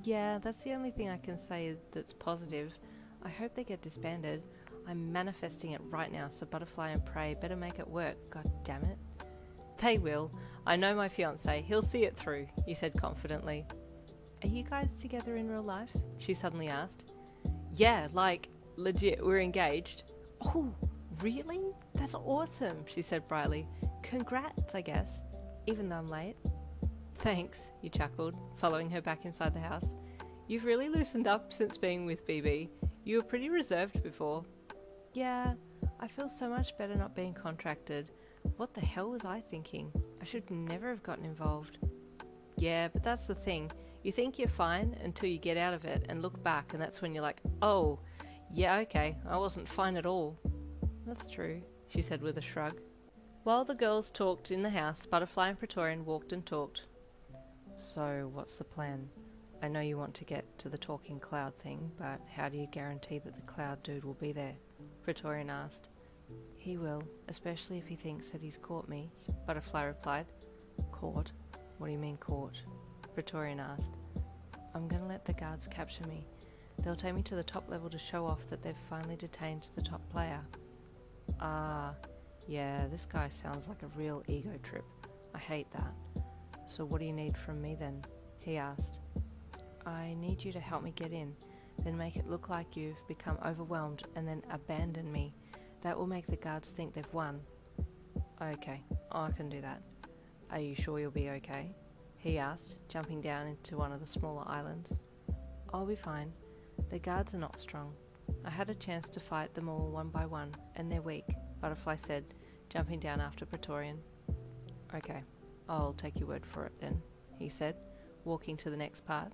Yeah, that's the only thing I can say that's positive. I hope they get disbanded. I'm manifesting it right now, so Butterfly and Prey better make it work, god damn it. They will. I know my fiancé, he'll see it through, you said confidently. Are you guys together in real life? She suddenly asked. Yeah, like, legit, we're engaged. Oh, really? That's awesome, she said brightly. Congrats, I guess, even though I'm late. Thanks, you chuckled, following her back inside the house. You've really loosened up since being with BB. You were pretty reserved before. Yeah, I feel so much better not being contracted. What the hell was I thinking? I should never have gotten involved. Yeah, but that's the thing. You think you're fine until you get out of it and look back, and that's when you're like, oh, yeah, okay, I wasn't fine at all. That's true, she said with a shrug. While the girls talked in the house, Butterfly and Praetorian walked and talked. So, what's the plan? I know you want to get to the talking cloud thing, but how do you guarantee that the cloud dude will be there? Praetorian asked. He will, especially if he thinks that he's caught me, Butterfly replied. Caught? What do you mean caught? Praetorian asked. I'm going to let the guards capture me. They'll take me to the top level to show off that they've finally detained the top player. Ah, yeah, this guy sounds like a real ego trip. I hate that. So what do you need from me then? He asked. I need you to help me get in, then make it look like you've become overwhelmed and then abandon me. That will make the guards think they've won. Okay, I can do that. Are you sure you'll be okay? He asked, jumping down into one of the smaller islands. I'll be fine. The guards are not strong. I had a chance to fight them all one by one, and they're weak, Butterfly said, jumping down after Praetorian. Okay, I'll take your word for it then, he said, walking to the next part.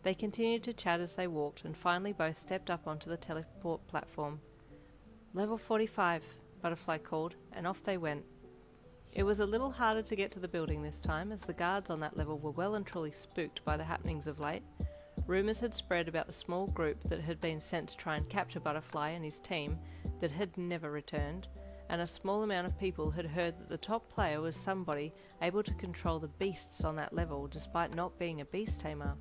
They continued to chat as they walked, and finally both stepped up onto the teleport platform. Level 45, Butterfly called, and off they went. It was a little harder to get to the building this time, as the guards on that level were well and truly spooked by the happenings of late. Rumours had spread about the small group that had been sent to try and capture Butterfly and his team that had never returned, and a small amount of people had heard that the top player was somebody able to control the beasts on that level despite not being a beast tamer.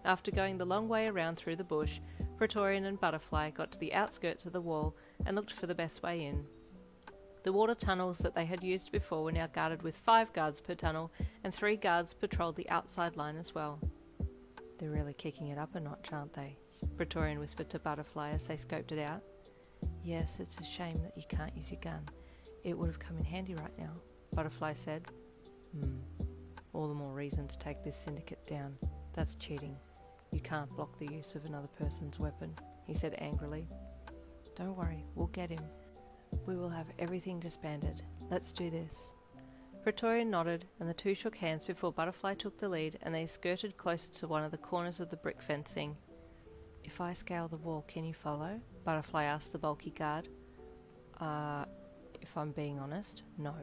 After going the long way around through the bush, Praetorian and Butterfly got to the outskirts of the wall and looked for the best way in. The water tunnels that they had used before were now guarded with 5 guards per tunnel, and 3 guards patrolled the outside line as well. They're really kicking it up a notch, aren't they? Praetorian whispered to Butterfly as they scoped it out. Yes, it's a shame that you can't use your gun. It would have come in handy right now, Butterfly said. All the more reason to take this syndicate down. That's cheating. You can't block the use of another person's weapon, he said angrily. Don't worry, we'll get him. We will have everything disbanded. Let's do this. Praetorian nodded, and the two shook hands before Butterfly took the lead, and they skirted closer to one of the corners of the brick fencing. If I scale the wall, can you follow? Butterfly asked the bulky guard. If I'm being honest, no.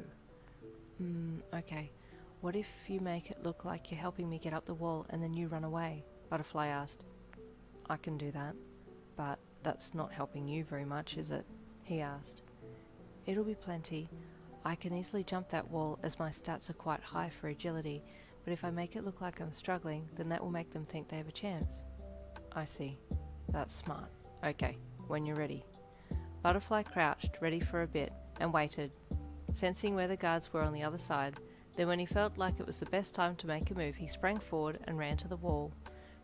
Okay. What if you make it look like you're helping me get up the wall and then you run away? Butterfly asked. I can do that, but that's not helping you very much, is it? He asked. It'll be plenty. I can easily jump that wall as my stats are quite high for agility, but if I make it look like I'm struggling, then that will make them think they have a chance. I see. That's smart. Okay, when you're ready. Butterfly crouched, ready for a bit, and waited, sensing where the guards were on the other side. Then when he felt like it was the best time to make a move, he sprang forward and ran to the wall.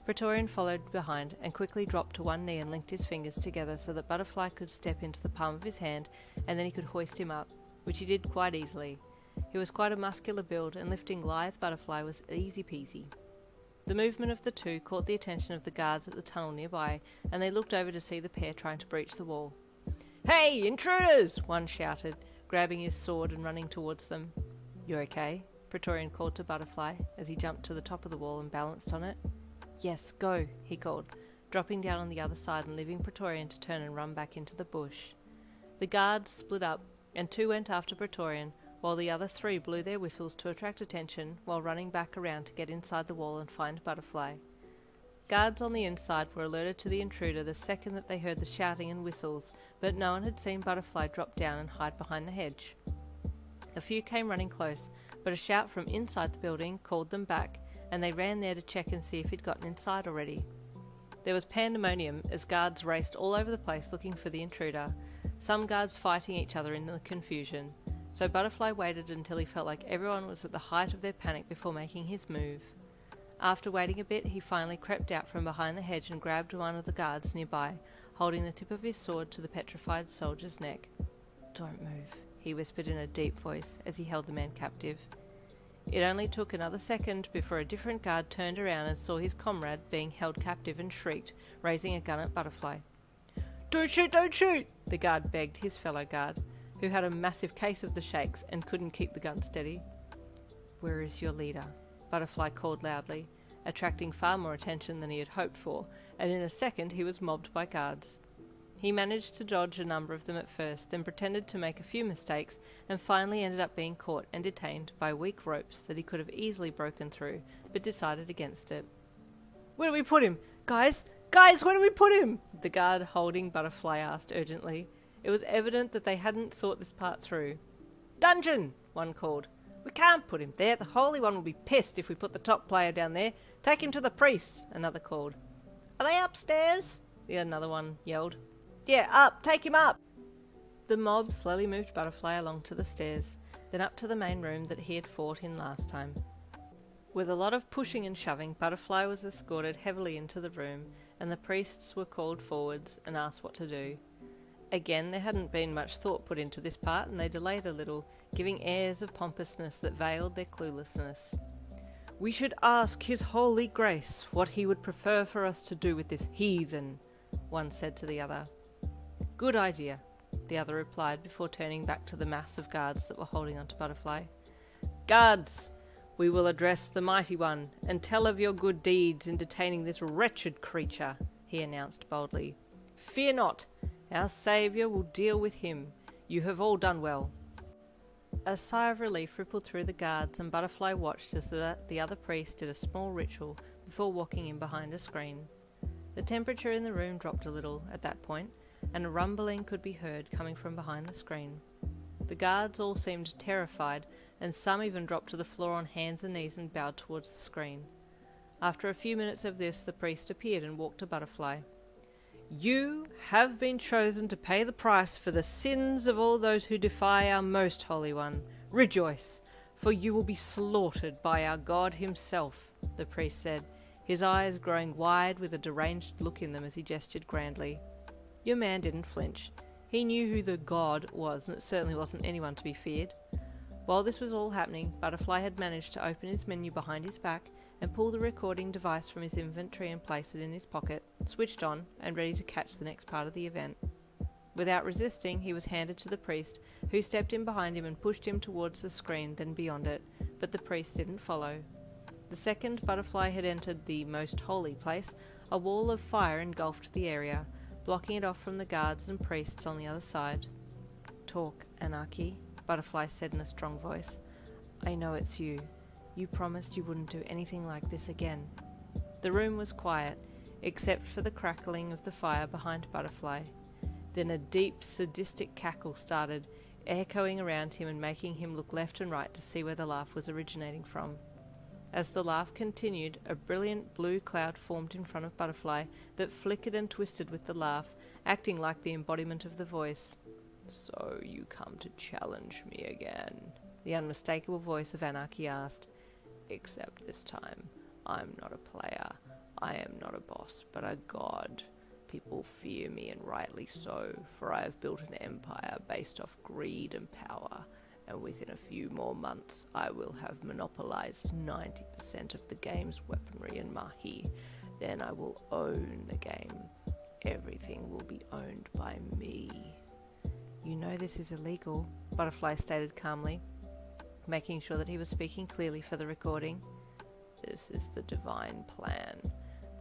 Praetorian followed behind and quickly dropped to one knee and linked his fingers together so that Butterfly could step into the palm of his hand, and then he could hoist him up, which he did quite easily. He was quite a muscular build, and lifting lithe Butterfly was easy peasy. The movement of the two caught the attention of the guards at the tunnel nearby, and they looked over to see the pair trying to breach the wall. Hey, intruders! One shouted, grabbing his sword and running towards them. You okay? Praetorian called to Butterfly as he jumped to the top of the wall and balanced on it. Yes, go, he called, dropping down on the other side and leaving Praetorian to turn and run back into the bush. The guards split up, and 2 went after Praetorian, while the other 3 blew their whistles to attract attention while running back around to get inside the wall and find Butterfly. Guards on the inside were alerted to the intruder the second that they heard the shouting and whistles, but no one had seen Butterfly drop down and hide behind the hedge. A few came running close, but a shout from inside the building called them back, and they ran there to check and see if he'd gotten inside already. There was pandemonium as guards raced all over the place looking for the intruder, some guards fighting each other in the confusion, so Butterfly waited until he felt like everyone was at the height of their panic before making his move. After waiting a bit, he finally crept out from behind the hedge and grabbed one of the guards nearby, holding the tip of his sword to the petrified soldier's neck. Don't move, he whispered in a deep voice as he held the man captive. It only took another second before a different guard turned around and saw his comrade being held captive and shrieked, raising a gun at Butterfly. Don't shoot, don't shoot! The guard begged his fellow guard, who had a massive case of the shakes and couldn't keep the gun steady. Where is your leader? Butterfly called loudly, attracting far more attention than he had hoped for, and in a second he was mobbed by guards. He managed to dodge a number of them at first, then pretended to make a few mistakes, and finally ended up being caught and detained by weak ropes that he could have easily broken through, but decided against it. Where do we put him? Guys, where do we put him? The guard holding Butterfly asked urgently. It was evident that they hadn't thought this part through. Dungeon, one called. We can't put him there. The Holy One will be pissed if we put the top player down there. Take him to the priest, another called. Are they upstairs? Another one yelled. Yeah, up! Take him up! The mob slowly moved Butterfly along to the stairs, then up to the main room that he had fought in last time. With a lot of pushing and shoving, Butterfly was escorted heavily into the room, and the priests were called forwards and asked what to do. Again, there hadn't been much thought put into this part, and they delayed a little, giving airs of pompousness that veiled their cluelessness. We should ask His Holy Grace what he would prefer for us to do with this heathen, one said to the other. Good idea, the other replied before turning back to the mass of guards that were holding onto Butterfly. Guards, we will address the Mighty One and tell of your good deeds in detaining this wretched creature, he announced boldly. Fear not, our saviour will deal with him. You have all done well. A sigh of relief rippled through the guards, and Butterfly watched as the other priest did a small ritual before walking in behind a screen. The temperature in the room dropped a little at that point, and a rumbling could be heard coming from behind the screen. The guards all seemed terrified, and some even dropped to the floor on hands and knees and bowed towards the screen. After a few minutes of this, the priest appeared and walked to Butterfly. You have been chosen to pay the price for the sins of all those who defy our most holy one. Rejoice, for you will be slaughtered by our God himself, the priest said, his eyes growing wide with a deranged look in them as he gestured grandly. Your man didn't flinch. He knew who the God was, and it certainly wasn't anyone to be feared. While this was all happening, Butterfly had managed to open his menu behind his back and pull the recording device from his inventory and place it in his pocket, switched on, and ready to catch the next part of the event. Without resisting, he was handed to the priest, who stepped in behind him and pushed him towards the screen, then beyond it, but the priest didn't follow. The second Butterfly had entered the most holy place, a wall of fire engulfed the area, blocking it off from the guards and priests on the other side. Talk, Anarchy, Butterfly said in a strong voice. I know it's you. You promised you wouldn't do anything like this again. The room was quiet, except for the crackling of the fire behind Butterfly. Then a deep, sadistic cackle started, echoing around him and making him look left and right to see where the laugh was originating from. As the laugh continued, a brilliant blue cloud formed in front of Butterfly that flickered and twisted with the laugh, acting like the embodiment of the voice. So you come to challenge me again, the unmistakable voice of Anarchy asked. Except this time, I'm not a player. I am not a boss, but a god. People fear me, and rightly so, for I have built an empire based off greed and power, and within a few more months I will have monopolized 90% of the game's weaponry and mahi. Then I will own the game. Everything will be owned by me. You know this is illegal, Butterfly stated calmly, making sure that he was speaking clearly for the recording. This is the divine plan.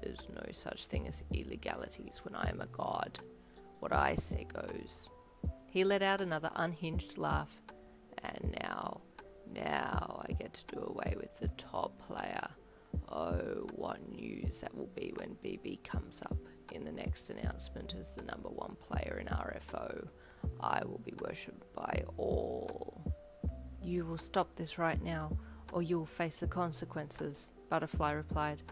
There's no such thing as illegalities when I am a god. What I say goes. He let out another unhinged laugh. And now I get to do away with the top player. Oh, what news that will be when BB comes up in the next announcement as the number one player in RFO. I will be worshipped by all. You will stop this right now, or you will face the consequences, Butterfly replied.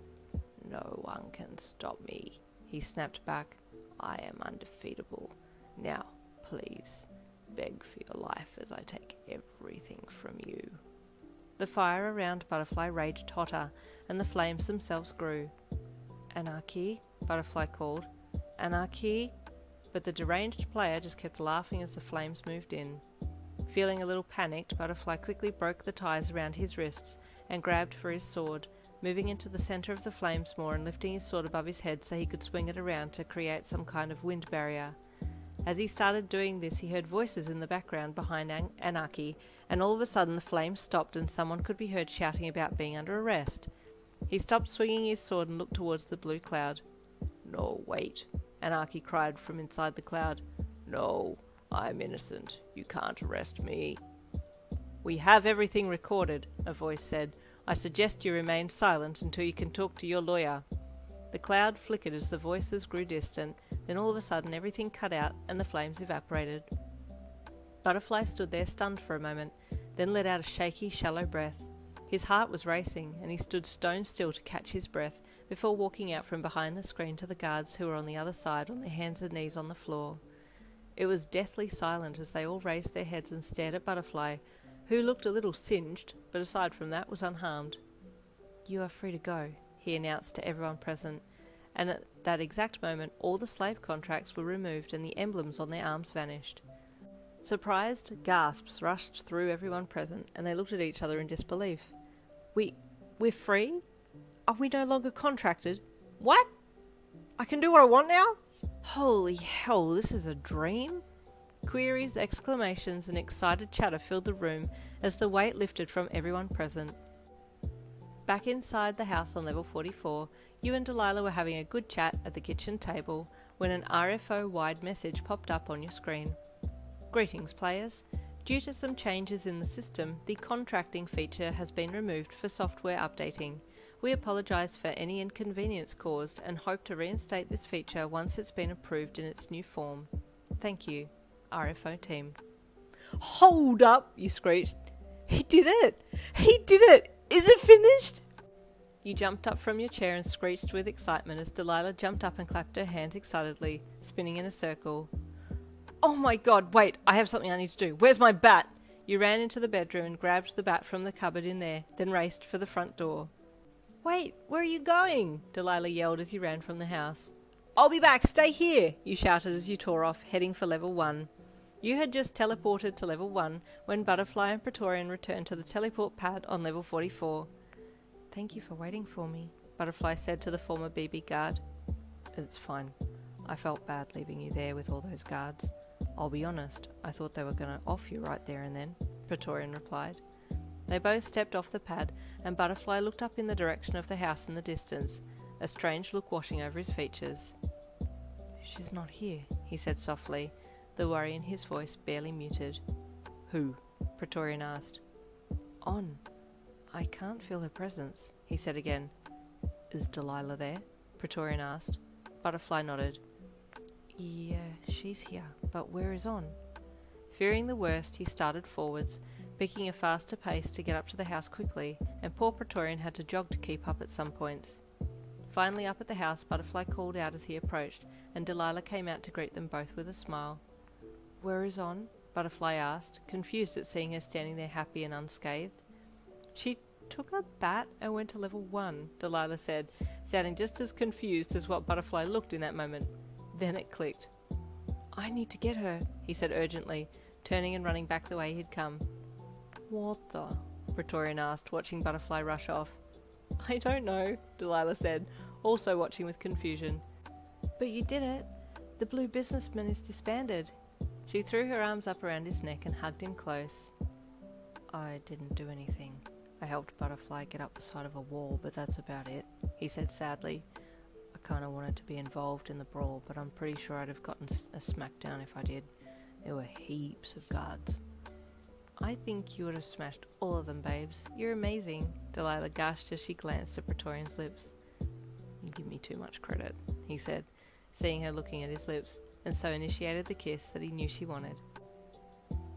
No one can stop me, he snapped back. I am undefeatable. Now, please, beg for your life as I take everything from you. The fire around Butterfly raged hotter, and the flames themselves grew. Anarchy, Butterfly called. Anarchy? But the deranged player just kept laughing as the flames moved in. Feeling a little panicked, Butterfly quickly broke the ties around his wrists and grabbed for his sword, moving into the centre of the flames more and lifting his sword above his head so he could swing it around to create some kind of wind barrier. As he started doing this, he heard voices in the background behind Anarchy, and all of a sudden the flames stopped and someone could be heard shouting about being under arrest. He stopped swinging his sword and looked towards the blue cloud. "No, wait," Anarchy cried from inside the cloud. "No, I'm innocent. You can't arrest me." "We have everything recorded," a voice said. "I suggest you remain silent until you can talk to your lawyer." The cloud flickered as the voices grew distant, then all of a sudden everything cut out and the flames evaporated. Butterfly stood there stunned for a moment, then let out a shaky, shallow breath. His heart was racing, and he stood stone still to catch his breath before walking out from behind the screen to the guards who were on the other side on their hands and knees on the floor. It was deathly silent as they all raised their heads and stared at Butterfly, who looked a little singed, but aside from that was unharmed. "You are free to go," he announced to everyone present, and at that exact moment all the slave contracts were removed and the emblems on their arms vanished. Surprised gasps rushed through everyone present, and they looked at each other in disbelief. We're free? Are we no longer contracted? What? I can do what I want now? Holy hell, this is a dream? Queries, exclamations, and excited chatter filled the room as the weight lifted from everyone present. Back inside the house on level 44, you and Delilah were having a good chat at the kitchen table when an RFO-wide message popped up on your screen. "Greetings, players. Due to some changes in the system, the contracting feature has been removed for software updating. We apologise for any inconvenience caused and hope to reinstate this feature once it's been approved in its new form. Thank you, RFO team." "Hold up," you screeched. "He did it! He did it! Is it finished?" You jumped up from your chair and screeched with excitement as Delilah jumped up and clapped her hands excitedly, spinning in a circle. "Oh my god, wait, I have something I need to do. Where's my bat?" You ran into the bedroom and grabbed the bat from the cupboard in there, then raced for the front door. "Wait, where are you going?" Delilah yelled as you ran from the house. "I'll be back, stay here," you shouted as you tore off, heading for level 1. You had just teleported to level 1 when Butterfly and Praetorian returned to the teleport pad on level 44. "Thank you for waiting for me," Butterfly said to the former BB guard. "It's fine. I felt bad leaving you there with all those guards. I'll be honest, I thought they were going to off you right there and then," Praetorian replied. They both stepped off the pad, and Butterfly looked up in the direction of the house in the distance, a strange look washing over his features. "She's not here," he said softly, the worry in his voice barely muted. "Who?" Praetorian asked. "On. I can't feel her presence," he said again. "Is Delilah there?" Praetorian asked. Butterfly nodded. "Yeah, she's here, but where is On?" Fearing the worst, he started forwards, picking a faster pace to get up to the house quickly, and poor Praetorian had to jog to keep up at some points. Finally up at the house, Butterfly called out as he approached, and Delilah came out to greet them both with a smile. "Where is On?" Butterfly asked, confused at seeing her standing there happy and unscathed. "She took a bat and went to level 1, Delilah said, sounding just as confused as what Butterfly looked in that moment. Then it clicked. "I need to get her," he said urgently, turning and running back the way he'd come. "What the?" Praetorian asked, watching Butterfly rush off. "I don't know," Delilah said, also watching with confusion. "But you did it. The blue businessman is disbanded." She threw her arms up around his neck and hugged him close. "I didn't do anything. I helped Butterfly get up the side of a wall, but that's about it," he said sadly. "I kind of wanted to be involved in the brawl, but I'm pretty sure I'd have gotten a smackdown if I did. There were heaps of guards." "I think you would have smashed all of them, babes. You're amazing," Delilah gushed as she glanced at Praetorian's lips. "You give me too much credit," he said, seeing her looking at his lips, and so initiated the kiss that he knew she wanted.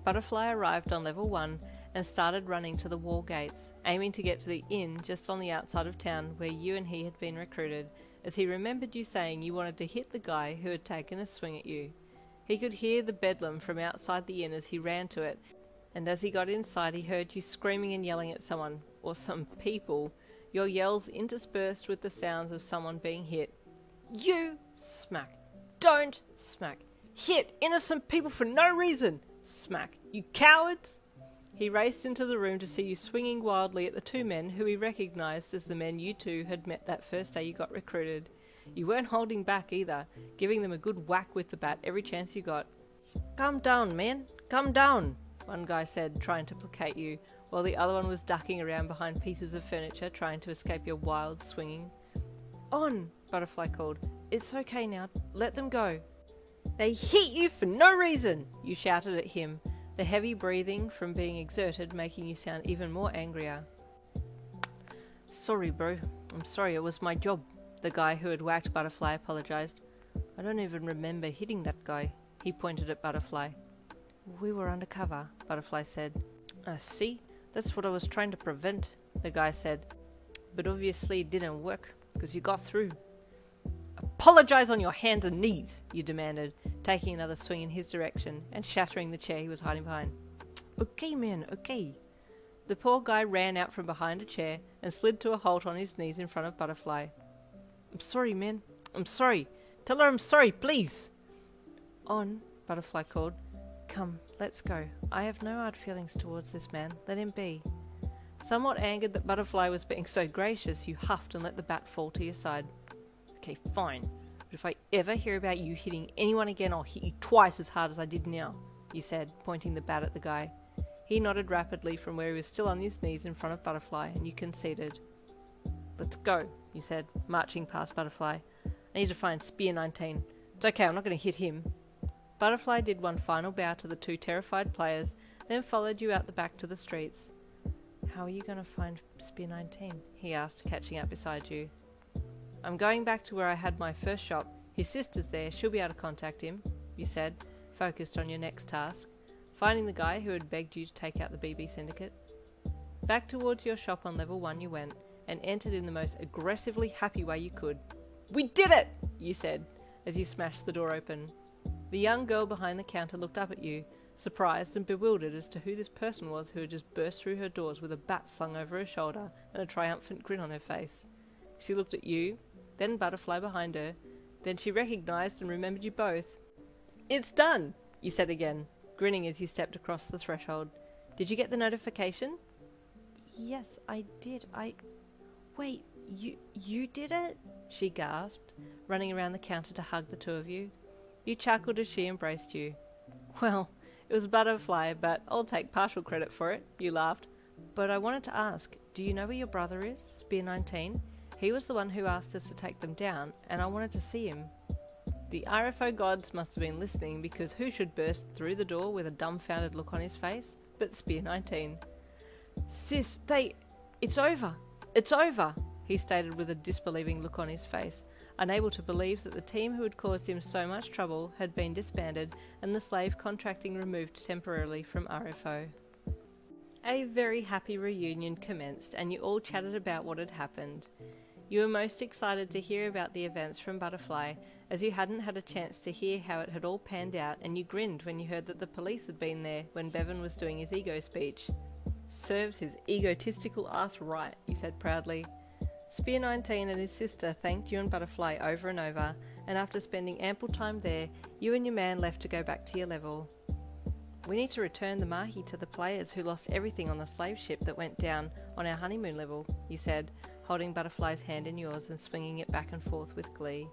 Butterfly arrived on level 1 and started running to the wall gates, aiming to get to the inn just on the outside of town where you and he had been recruited, as he remembered you saying you wanted to hit the guy who had taken a swing at you. He could hear the bedlam from outside the inn as he ran to it, and as he got inside he heard you screaming and yelling at someone, or some people, your yells interspersed with the sounds of someone being hit. "You!" Smack. "Don't!" Smack. "Hit innocent people for no reason!" Smack. "You cowards!" He raced into the room to see you swinging wildly at the two men who he recognised as the men you two had met that first day you got recruited. You weren't holding back either, giving them a good whack with the bat every chance you got. "Calm down, man, calm down," one guy said, trying to placate you, while the other one was ducking around behind pieces of furniture, trying to escape your wild swinging. "On," Butterfly called. "It's okay now, let them go." "They hit you for no reason," you shouted at him, the heavy breathing from being exerted making you sound even more angrier. "Sorry, bro. I'm sorry, it was my job," the guy who had whacked Butterfly apologized. "I don't even remember hitting that guy." He pointed at Butterfly. "We were undercover," Butterfly said. "See? That's what I was trying to prevent," the guy said. "But obviously it didn't work, because you got through." "Apologize on your hands and knees," you demanded, taking another swing in his direction and shattering the chair he was hiding behind. "Okay, man, okay." The poor guy ran out from behind a chair and slid to a halt on his knees in front of Butterfly. "I'm sorry, man. I'm sorry. Tell her I'm sorry, please." "On," Butterfly called. "Come, let's go. I have no hard feelings towards this man. Let him be." Somewhat angered that Butterfly was being so gracious, you huffed and let the bat fall to your side. "Okay, fine. But if I ever hear about you hitting anyone again, I'll hit you twice as hard as I did now," you said, pointing the bat at the guy. He nodded rapidly from where he was still on his knees in front of Butterfly, and you conceded. "Let's go," you said, marching past Butterfly. "I need to find Spear 19. It's okay, I'm not going to hit him." Butterfly did one final bow to the two terrified players, then followed you out the back to the streets. "How are you going to find Spear 19? he asked, catching up beside you. "I'm going back to where I had my first shop. His sister's there, she'll be able to contact him," you said, focused on your next task, finding the guy who had begged you to take out the BB syndicate. Back towards your shop on level 1 you went, and entered in the most aggressively happy way you could. "We did it!" you said, as you smashed the door open. The young girl behind the counter looked up at you, surprised and bewildered as to who this person was who had just burst through her doors with a bat slung over her shoulder and a triumphant grin on her face. She looked at you, then Butterfly behind her, then she recognised and remembered you both. "It's done!" you said again, grinning as you stepped across the threshold. "Did you get the notification?" "Yes, I did. Wait, you did it?" she gasped, running around the counter to hug the two of you. You chuckled as she embraced you. "Well, it was Butterfly, but I'll take partial credit for it," you laughed. "But I wanted to ask, do you know where your brother is, Spear 19? He was the one who asked us to take them down, and I wanted to see him." The RFO gods must have been listening, because who should burst through the door with a dumbfounded look on his face but Spear 19. "Sis, it's over! It's over!" he stated with a disbelieving look on his face, unable to believe that the team who had caused him so much trouble had been disbanded and the slave contracting removed temporarily from RFO. A very happy reunion commenced, and you all chatted about what had happened. You were most excited to hear about the events from Butterfly, as you hadn't had a chance to hear how it had all panned out, and you grinned when you heard that the police had been there when Bevan was doing his ego speech. "Serves his egotistical ass right," you said proudly. Spear 19 and his sister thanked you and Butterfly over and over, and after spending ample time there, you and your man left to go back to your level. "We need to return the mahi to the players who lost everything on the slave ship that went down on our honeymoon level," you said, holding Butterfly's hand in yours and swinging it back and forth with glee.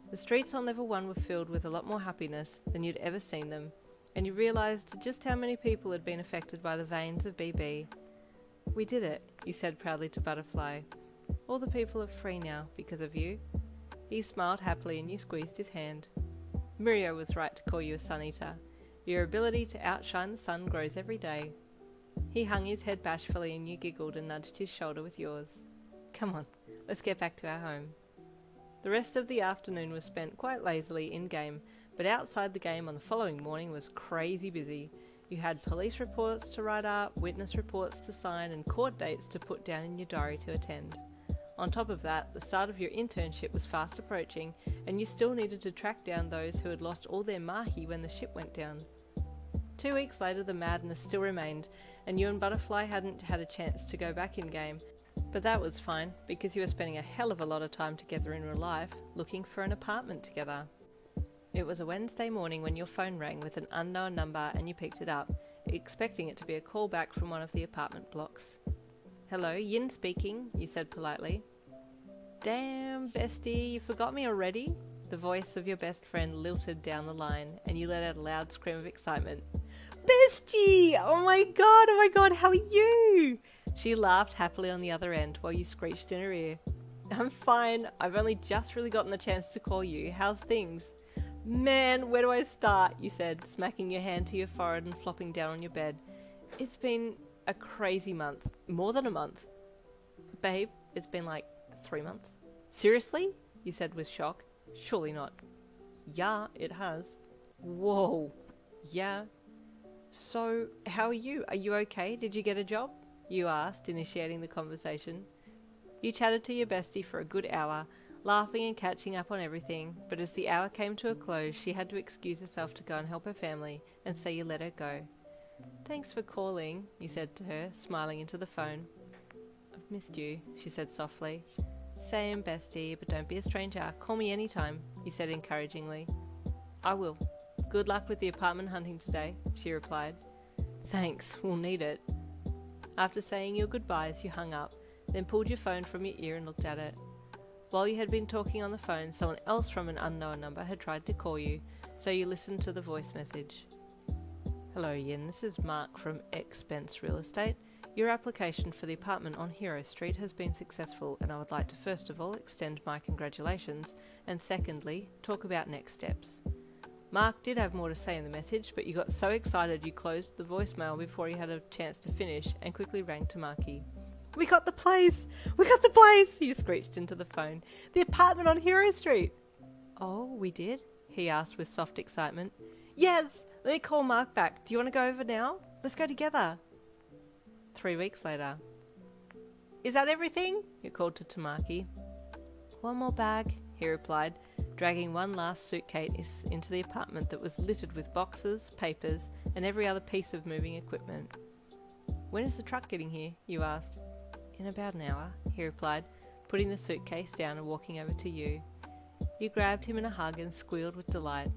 The streets on level 1 were filled with a lot more happiness than you'd ever seen them, and you realised just how many people had been affected by the veins of BB. "We did it," you said proudly to Butterfly. "All the people are free now because of you." He smiled happily and you squeezed his hand. Mirio was right to call you a sun-eater. Your ability to outshine the sun grows every day. He hung his head bashfully and you giggled and nudged his shoulder with yours. "Come on, let's get back to our home." The rest of the afternoon was spent quite lazily in-game, but outside the game on the following morning was crazy busy. You had police reports to write up, witness reports to sign, and court dates to put down in your diary to attend. On top of that, the start of your internship was fast approaching, and you still needed to track down those who had lost all their mahi when the ship went down. 2 weeks later, the madness still remained, and you and Butterfly hadn't had a chance to go back in-game. But that was fine, because you were spending a hell of a lot of time together in real life, looking for an apartment together. It was a Wednesday morning when your phone rang with an unknown number and you picked it up, expecting it to be a call back from one of the apartment blocks. "Hello, Yin speaking," you said politely. Damn, bestie, you forgot me already? The voice of your best friend lilted down the line, and you let out a loud scream of excitement. Bestie! Oh my god, how are you? She laughed happily on the other end while you screeched in her ear. I'm fine, I've only just really gotten the chance to call you. How's things? Man, where do I start? You said, smacking your hand to your forehead and flopping down on your bed. It's been a crazy month. More than a month. Babe, it's been like 3 months. Seriously? You said with shock. Surely not. Yeah, it has. Whoa. Yeah. So, how are you? Are you okay? Did you get a job? You asked, initiating the conversation. You chatted to your bestie for a good hour, laughing and catching up on everything, but as the hour came to a close, she had to excuse herself to go and help her family, and so you let her go. Thanks for calling, you said to her, smiling into the phone. I've missed you, she said softly. Same, bestie, but don't be a stranger. Call me anytime, you said encouragingly. I will. Good luck with the apartment hunting today, she replied. Thanks, we'll need it. After saying your goodbyes, you hung up, then pulled your phone from your ear and looked at it. While you had been talking on the phone, someone else from an unknown number had tried to call you, so you listened to the voice message. Hello, Yin. This is Mark from Expense Real Estate. Your application for the apartment on Hero Street has been successful, and I would like to first of all extend my congratulations, and secondly, talk about next steps. Mark did have more to say in the message, but you got so excited you closed the voicemail before he had a chance to finish and quickly rang Tamaki. We got the place! We got the place! You screeched into the phone. The apartment on Hero Street! Oh, we did? He asked with soft excitement. Yes! Let me call Mark back. Do you want to go over now? Let's go together. 3 weeks later. Is that everything? You called to Tamaki. One more bag, he replied, dragging one last suitcase into the apartment that was littered with boxes, papers, and every other piece of moving equipment. When is the truck getting here? You asked. In about an hour, he replied, putting the suitcase down and walking over to you. You grabbed him in a hug and squealed with delight.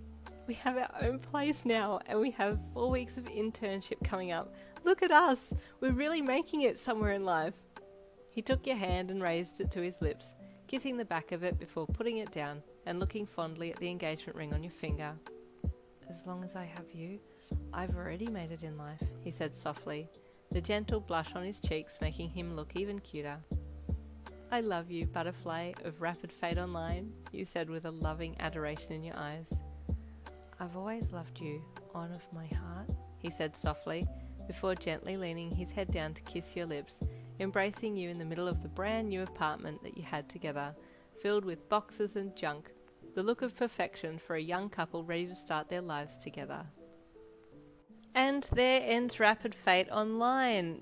We have our own place now, and we have 4 weeks of internship coming up. Look at us! We're really making it somewhere in life. He took your hand and raised it to his lips, kissing the back of it before putting it down and looking fondly at the engagement ring on your finger. As long as I have you, I've already made it in life, he said softly, the gentle blush on his cheeks making him look even cuter. I love you, butterfly of Rapid Fate Online, you said with a loving adoration in your eyes. I've always loved you, on of my heart, he said softly, before gently leaning his head down to kiss your lips, embracing you in the middle of the brand new apartment that you had together, filled with boxes and junk, the look of perfection for a young couple ready to start their lives together. And there ends Rapid Fate Online.